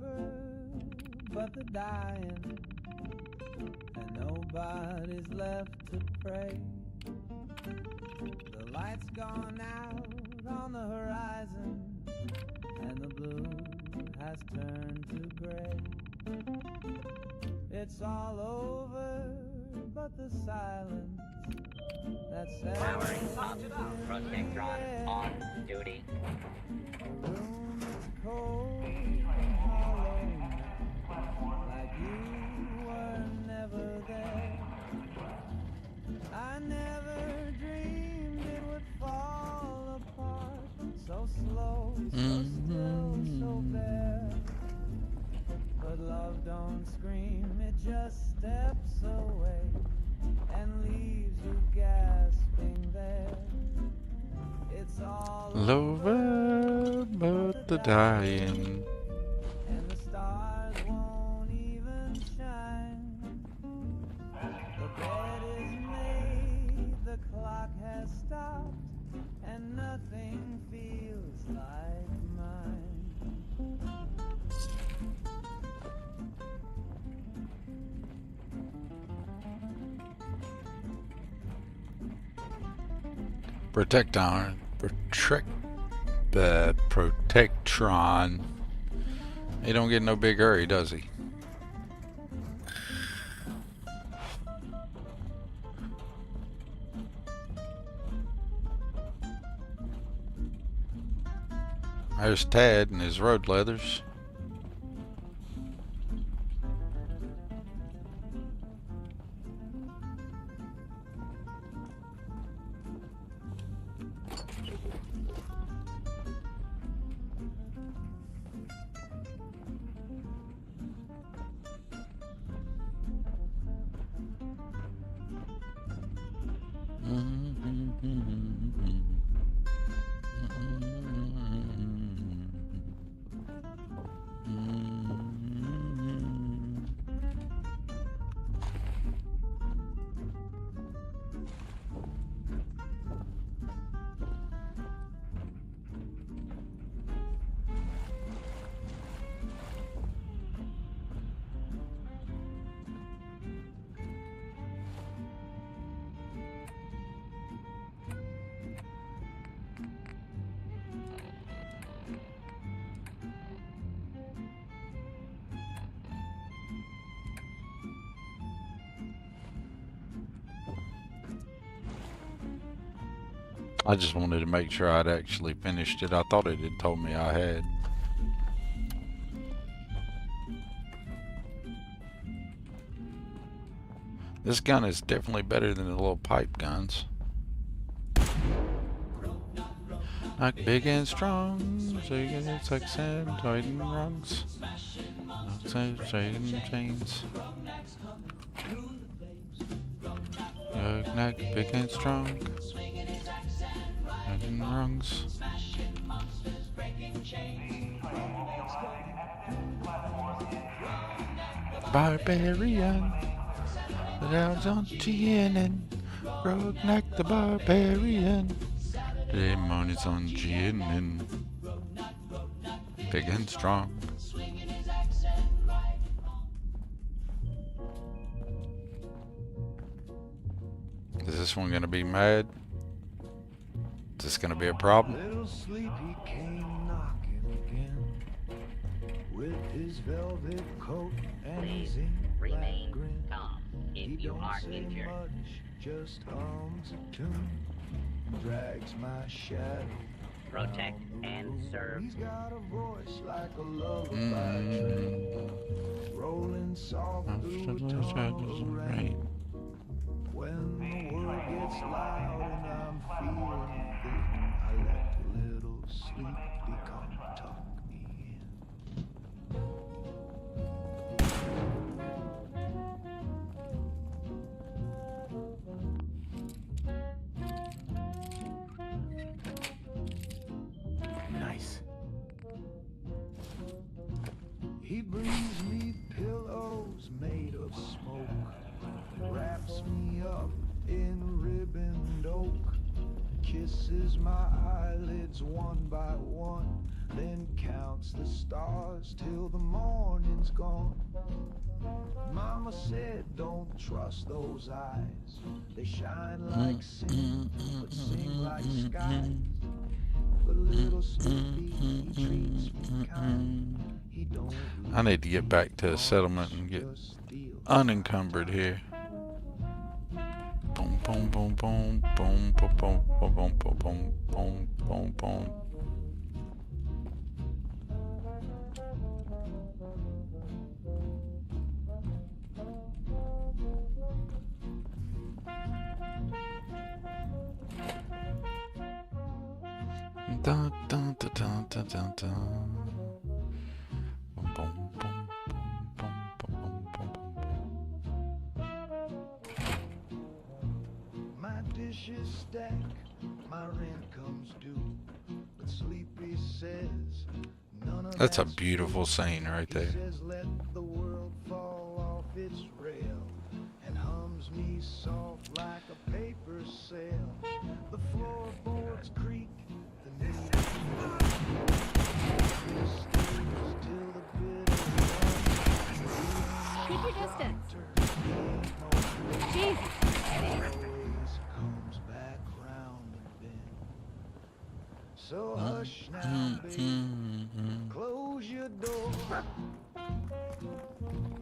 over but the dying, and nobody's left to pray. The light's gone out on the horizon, and the blue has turned to gray. It's all over but the silence that settles Protectron on duty. The room is cold and hollow, like you were never there. I never dreamed it would fall apart so slow, so still, so bare. But love don't scream, it just steps away and leaves you gasping there. It's all Over but the dying. and the stars won't even shine. The bed is made, the clock has stopped, and nothing feels like mine. Protectron. The Protectron. He don't get no big hurry, does he? There's Tad and his road leathers. I just wanted to make sure I'd actually finished it. I thought it had told me I had. This gun is definitely better than the little pipe guns. Like big and strong, shaking its like and tighten rungs. Shaking chains. Knack, big and strong. Tighten rungs. Barbarian. The down's on GNN. Rogue the Barbarian. Demon is on GNN. Big and strong. Is this one gonna be mad? Is this gonna be a problem? Little Sleepy came knocking again with his velvet coat and his ink black grin. He don't say much, just hums a tune, drags my shadow. Protect and serve. He's got a voice like a lullaby train, rolling soft through a tunnel of rain. When the world gets loud and I'm feeling thin, I let a little sleepy come tuck me in. Nice. He brings me pillows made of smoke, wraps me up in ribboned oak, kisses my eyelids one by one, then counts the stars till the morning's gone. Mama said don't trust those eyes, they shine like sin but sing like skies. But little Sleepy, he treats me kind. He don't I need to get back to the settlement and get unencumbered here. Boom, boom, boom, boom, boom, boom, boom, boom, boom, boom, boom, boom, boom. Dun, dun, dun, dun, dun, dun, dun. Boom, boom, boom, boom, boom, boom, boom, my dishes stack, my rent comes due, but Sleepy says none of That's a beautiful scene right He there. says let the world fall off its rail and hums me soft like a paper sail. The floorboards creak, the needles till the bitter Keep your distance. Jesus. always comes back round the bend. So hush now, baby, close your door.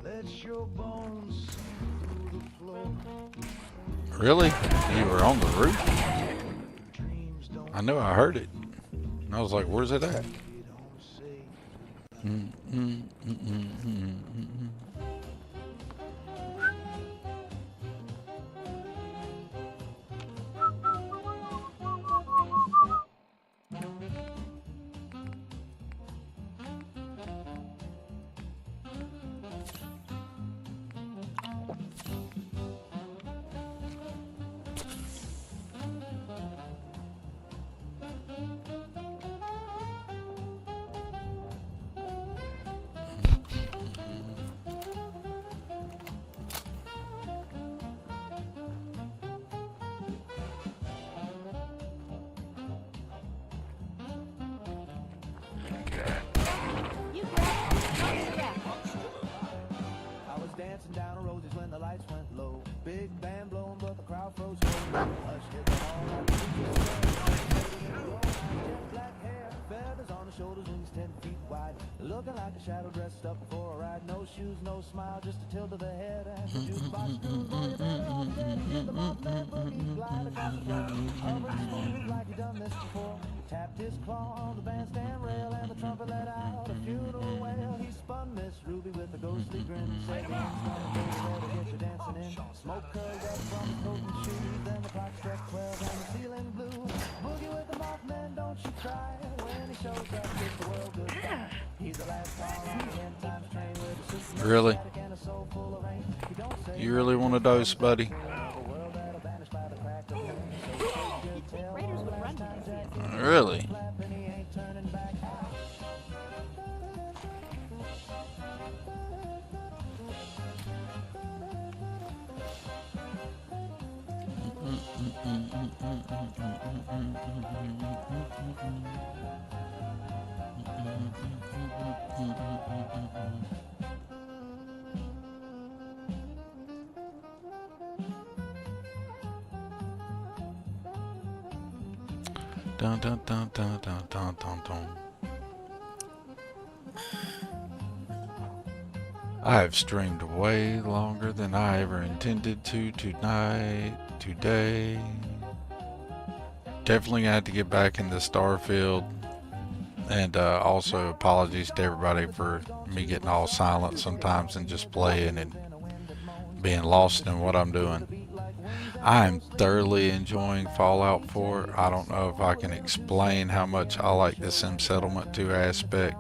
Let your bones sink through the floor. Really? You were on the roof? I knew I heard it. And I was like, where's it at? I was dancing down the roses when the lights went low. Big band blowing, but the crowd froze cold. Hush hit the hall like a jet black hair, feathers on the shoulders, wings 10 feet wide. Looking like a shadow dressed up for a ride. No shoes, no smile, just a tilt of the head. And the jukebox goes, boy, you better off dead. Hear the Mothman boogie glide across the floor. Hovering smooth like he done this before. Tapped his claw on the bandstand rail, and the trumpet let out a funeral wail. He spun Miss Ruby with a ghostly grin. Said, "Come on, baby, better get your dancing in." Smoke curled up from his coat and shoes. Then the clock struck 12 and the ceiling blew. Boogie with the Mothman, don't you cry. When he shows up, kiss the world goodbye. He's the last call on the end times train with a Superman Really? static and a soul full of rain. He don't say You really want a dose, buddy? Raiders would run to this. Really? Dun dun dun dun dun dun dun dun. I have streamed way longer than I ever intended to today. Definitely gonna have to get back into Starfield. And also apologies to everybody for me getting all silent sometimes and just playing and being lost in what I'm doing. I am thoroughly enjoying Fallout 4. I don't know if I can explain how much I like the Sim Settlement 2 aspect.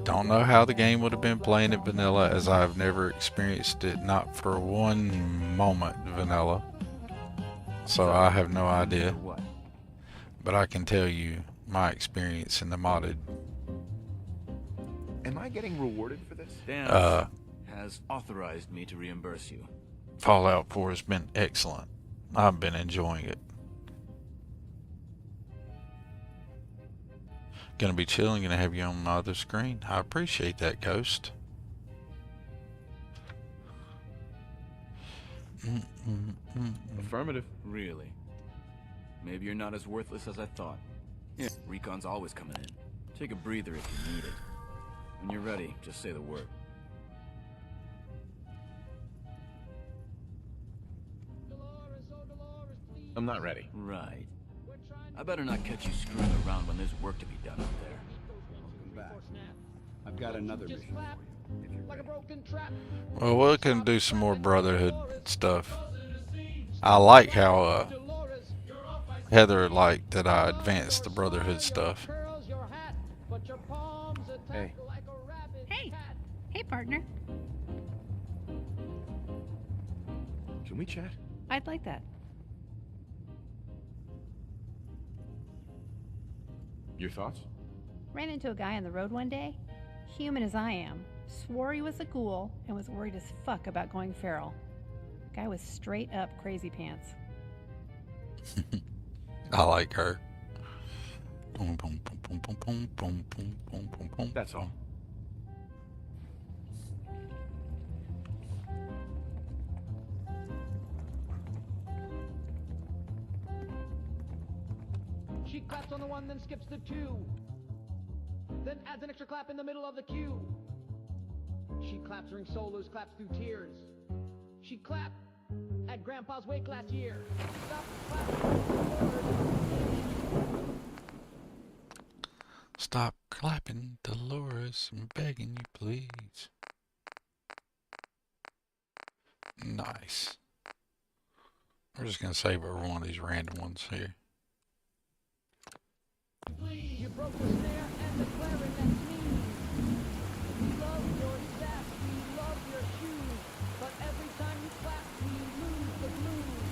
Don't know how the game would have been playing it vanilla, as I've never experienced it, not for one moment vanilla. So I have no idea. But I can tell you my experience in the modded. Am I getting rewarded for this? Dan has authorized me to reimburse you. Fallout 4 has been excellent. I've been enjoying it. Gonna be chilling, gonna have you on my other screen. I appreciate that, Ghost. Affirmative. Really? Maybe you're not as worthless as I thought. Yeah, recon's always coming in. Take a breather if you need it. When you're ready, just say the word. I'm not ready. Right. I better not catch you screwing around when there's work to be done out there. Welcome back. I've got another mission for you, if you're ready. Well, we can do some more Brotherhood stuff. I like how Heather liked that I advanced the Brotherhood stuff. Hey. Hey. Hey, partner. Can we chat? I'd like that. Your thoughts? Ran into a guy on the road one day, human as I am, swore he was a ghoul, and was worried as fuck about going feral. Guy was straight up crazy pants. I like her. That's all. She claps on the one, then skips the two. Then adds an extra clap in the middle of the cue. She claps during solos, claps through tears. She clapped at Grandpa's wake last year. Stop clapping, Dolores. I'm begging you, please. Nice. We're just gonna save over one of these random ones here. You broke the snare and the clarinet sneeze. We love your sass, we love your shoes, but every time you clap, we lose the blues.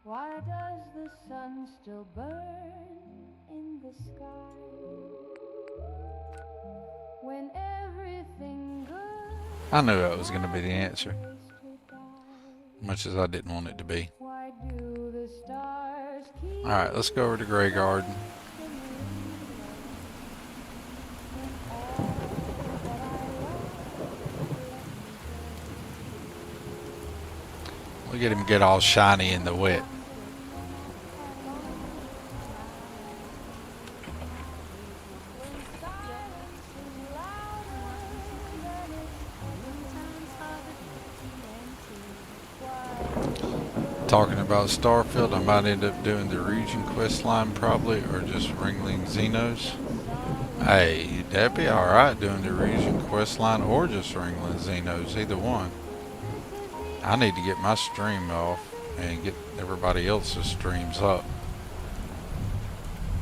Why does the sun still burn in the sky when everything good I knew that was going to be the answer. Much as I didn't want it to be. Alright, let's go over to Grey Garden. Look at him get all shiny in the wet. Talking about Starfield, I might end up doing the region quest line probably, or just wrangling Xenos. Hey, that'd be alright doing the region quest line or just wrangling Xenos, either one. I need to get my stream off and get everybody else's streams up,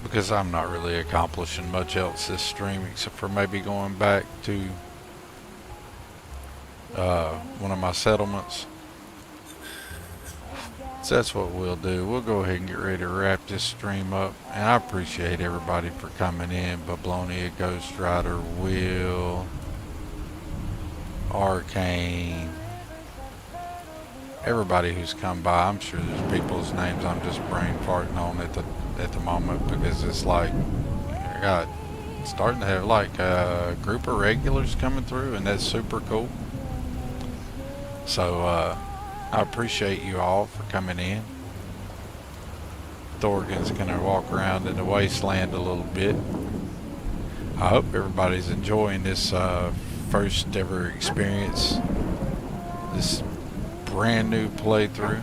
because I'm not really accomplishing much else this stream except for maybe going back to one of my settlements. So that's what we'll do. We'll go ahead and get ready to wrap this stream up. And I appreciate everybody for coming in. Bablonia, Ghost Rider, Will, Arcane, everybody who's come by. I'm sure there's people's names I'm just brain farting on at the moment, because it's like I got starting to have like a group of regulars coming through, and that's super cool. So I appreciate you all for coming in. Thorgan's gonna walk around in the wasteland a little bit. I hope everybody's enjoying this first ever experience, this brand new playthrough.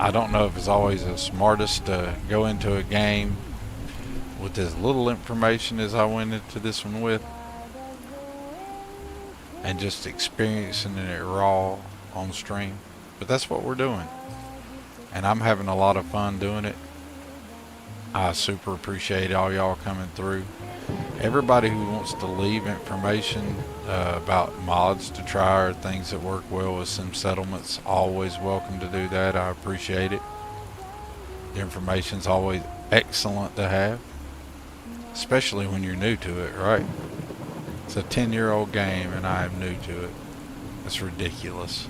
I don't know if it's always the smartest to go into a game with as little information as I went into this one with, and just experiencing it raw on stream. But that's what we're doing, and I'm having a lot of fun doing it. I super appreciate all y'all coming through. Everybody who wants to leave information about mods to try or things that work well with some settlements, always welcome to do that. I appreciate it. The information's always excellent to have, especially when you're new to it, right? It's a 10-year-old game and I am new to it. It's ridiculous.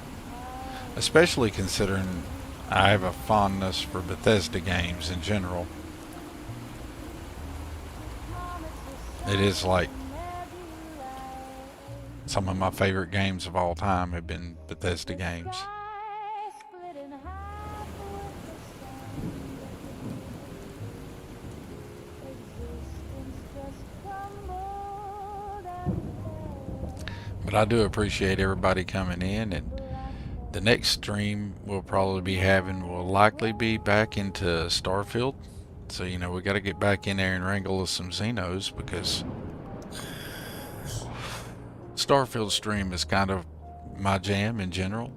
Especially considering I have a fondness for Bethesda games in general. It is like some of my favorite games of all time have been Bethesda games. But I do appreciate everybody coming in, and the next stream we'll probably be having will likely be back into Starfield. So, you know, we got to get back in there and wrangle some Xenos, because Starfield stream is kind of my jam in general.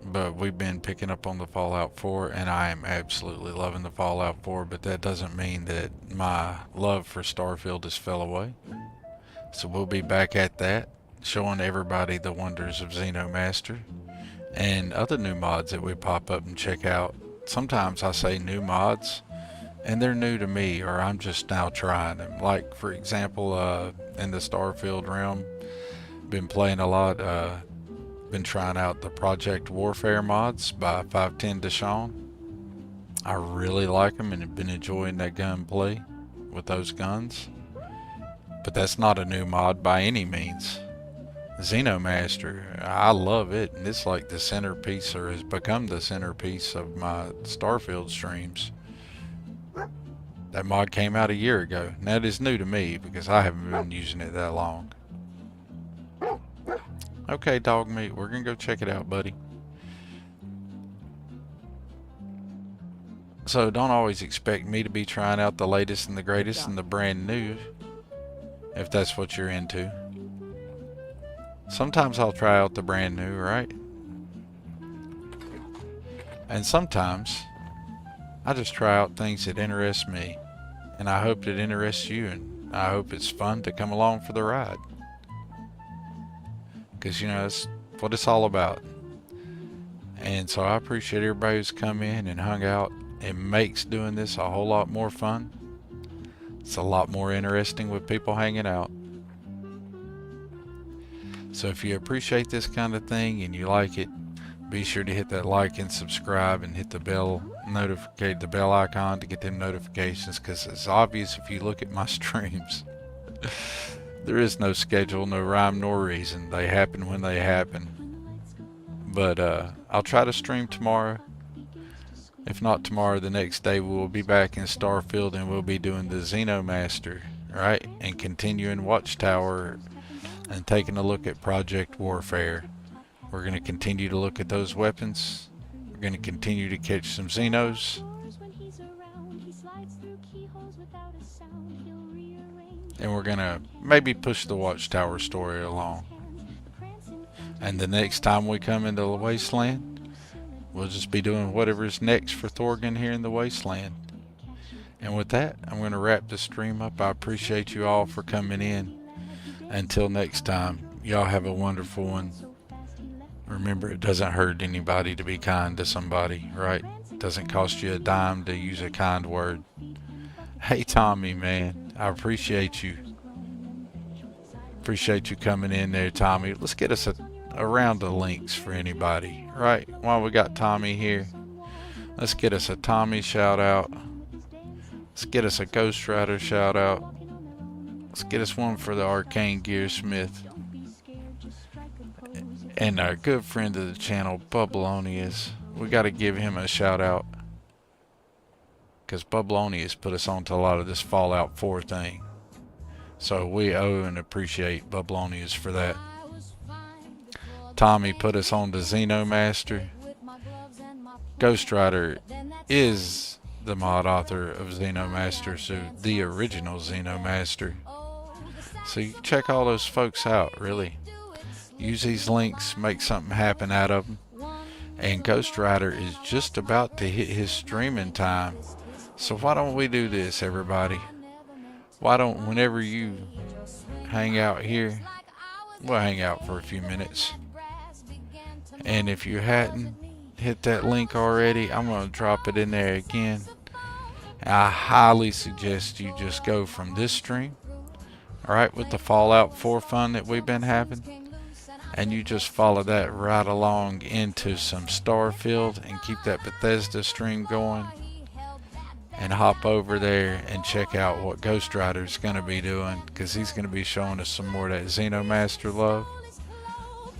But we've been picking up on the Fallout 4, and I am absolutely loving the Fallout 4, but that doesn't mean that my love for Starfield has fell away. So we'll be back at that, showing everybody the wonders of Xenomaster and other new mods that we pop up and check out. Sometimes I say new mods, and they're new to me, or I'm just now trying them. Like, for example, in the Starfield realm, been playing a lot, been trying out the Project Warfare mods by 510 Deshawn. I really like them and have been enjoying that gunplay with those guns. But that's not a new mod by any means. Xenomaster, I love it, and it's like the centerpiece, or has become the centerpiece of my Starfield streams. That mod came out a year ago. Now it is new to me because I haven't been using it that long. Okay, dog meat, we're gonna go check it out, buddy. So don't always expect me to be trying out the latest and the greatest and the brand new, if that's what you're into. Sometimes I'll try out the brand new, right? And sometimes I just try out things that interest me, and I hope it interests you, and I hope it's fun to come along for the ride. Because, you know, that's what it's all about. And so I appreciate everybody who's come in and hung out. It makes doing this a whole lot more fun. It's a lot more interesting with people hanging out. So if you appreciate this kind of thing and you like it, be sure to hit that like and subscribe and hit the bell icon to get them notifications, because it's obvious if you look at my streams, there is no schedule, no rhyme nor reason. They happen when they happen. But I'll try to stream tomorrow. If not tomorrow, the next day we'll be back in Starfield and we'll be doing the Xenomaster, right? And continuing Watchtower and taking a look at Project Warfare. We're going to continue to look at those weapons. We're going to continue to catch some Xenos. And we're going to maybe push the Watchtower story along. And the next time we come into the Wasteland, we'll just be doing whatever's next for Thorgan here in the Wasteland. And with that, I'm going to wrap the stream up. I appreciate you all for coming in. Until next time, y'all have a wonderful one. Remember, it doesn't hurt anybody to be kind to somebody, right? It doesn't cost you a dime to use a kind word. Hey, Tommy, man, I appreciate you. Appreciate you coming in there, Tommy. Let's get us a round of links for anybody, right? While we got Tommy here, let's get us a Tommy shout out. Let's get us a Ghost Rider shout out. Let's get us one for the Arcane Gearsmith. And our good friend of the channel, Bubblonius. We got to give him a shout out, because Bubblonius put us onto a lot of this Fallout 4 thing. So we owe and appreciate Bubblonius for that. Tommy put us on to Xenomaster. Ghost Rider is the mod author of Xenomaster, so the original Xenomaster. So you check all those folks out, really. Use these links, make something happen out of them. And Ghost Rider is just about to hit his streaming time. So why don't we do this, everybody? Why don't, whenever you hang out here, we'll hang out for a few minutes. And if you hadn't hit that link already, I'm going to drop it in there again. I highly suggest you just go from this stream, alright, with the Fallout 4 fun that we've been having, and you just follow that right along into some Starfield and keep that Bethesda stream going, and hop over there and check out what Ghost Rider's going to be doing, because he's going to be showing us some more of that Xenomaster love.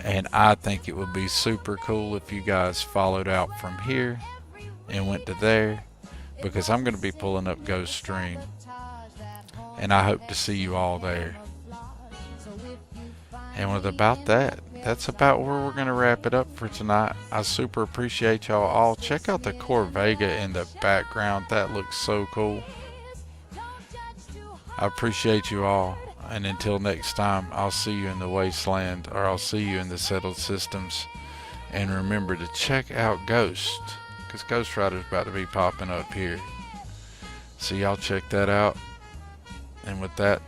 And I think it would be super cool if you guys followed out from here and went to there, because I'm going to be pulling up Ghost Stream, and I hope to see you all there. And with about that, that's about where we're going to wrap it up for tonight. I super appreciate y'all all. Check out the Corvega in the background. That looks so cool. I appreciate you all. And until next time, I'll see you in the Wasteland, or I'll see you in the Settled Systems. And remember to check out Ghost, because Ghost Rider's about to be popping up here. So y'all check that out. And with that,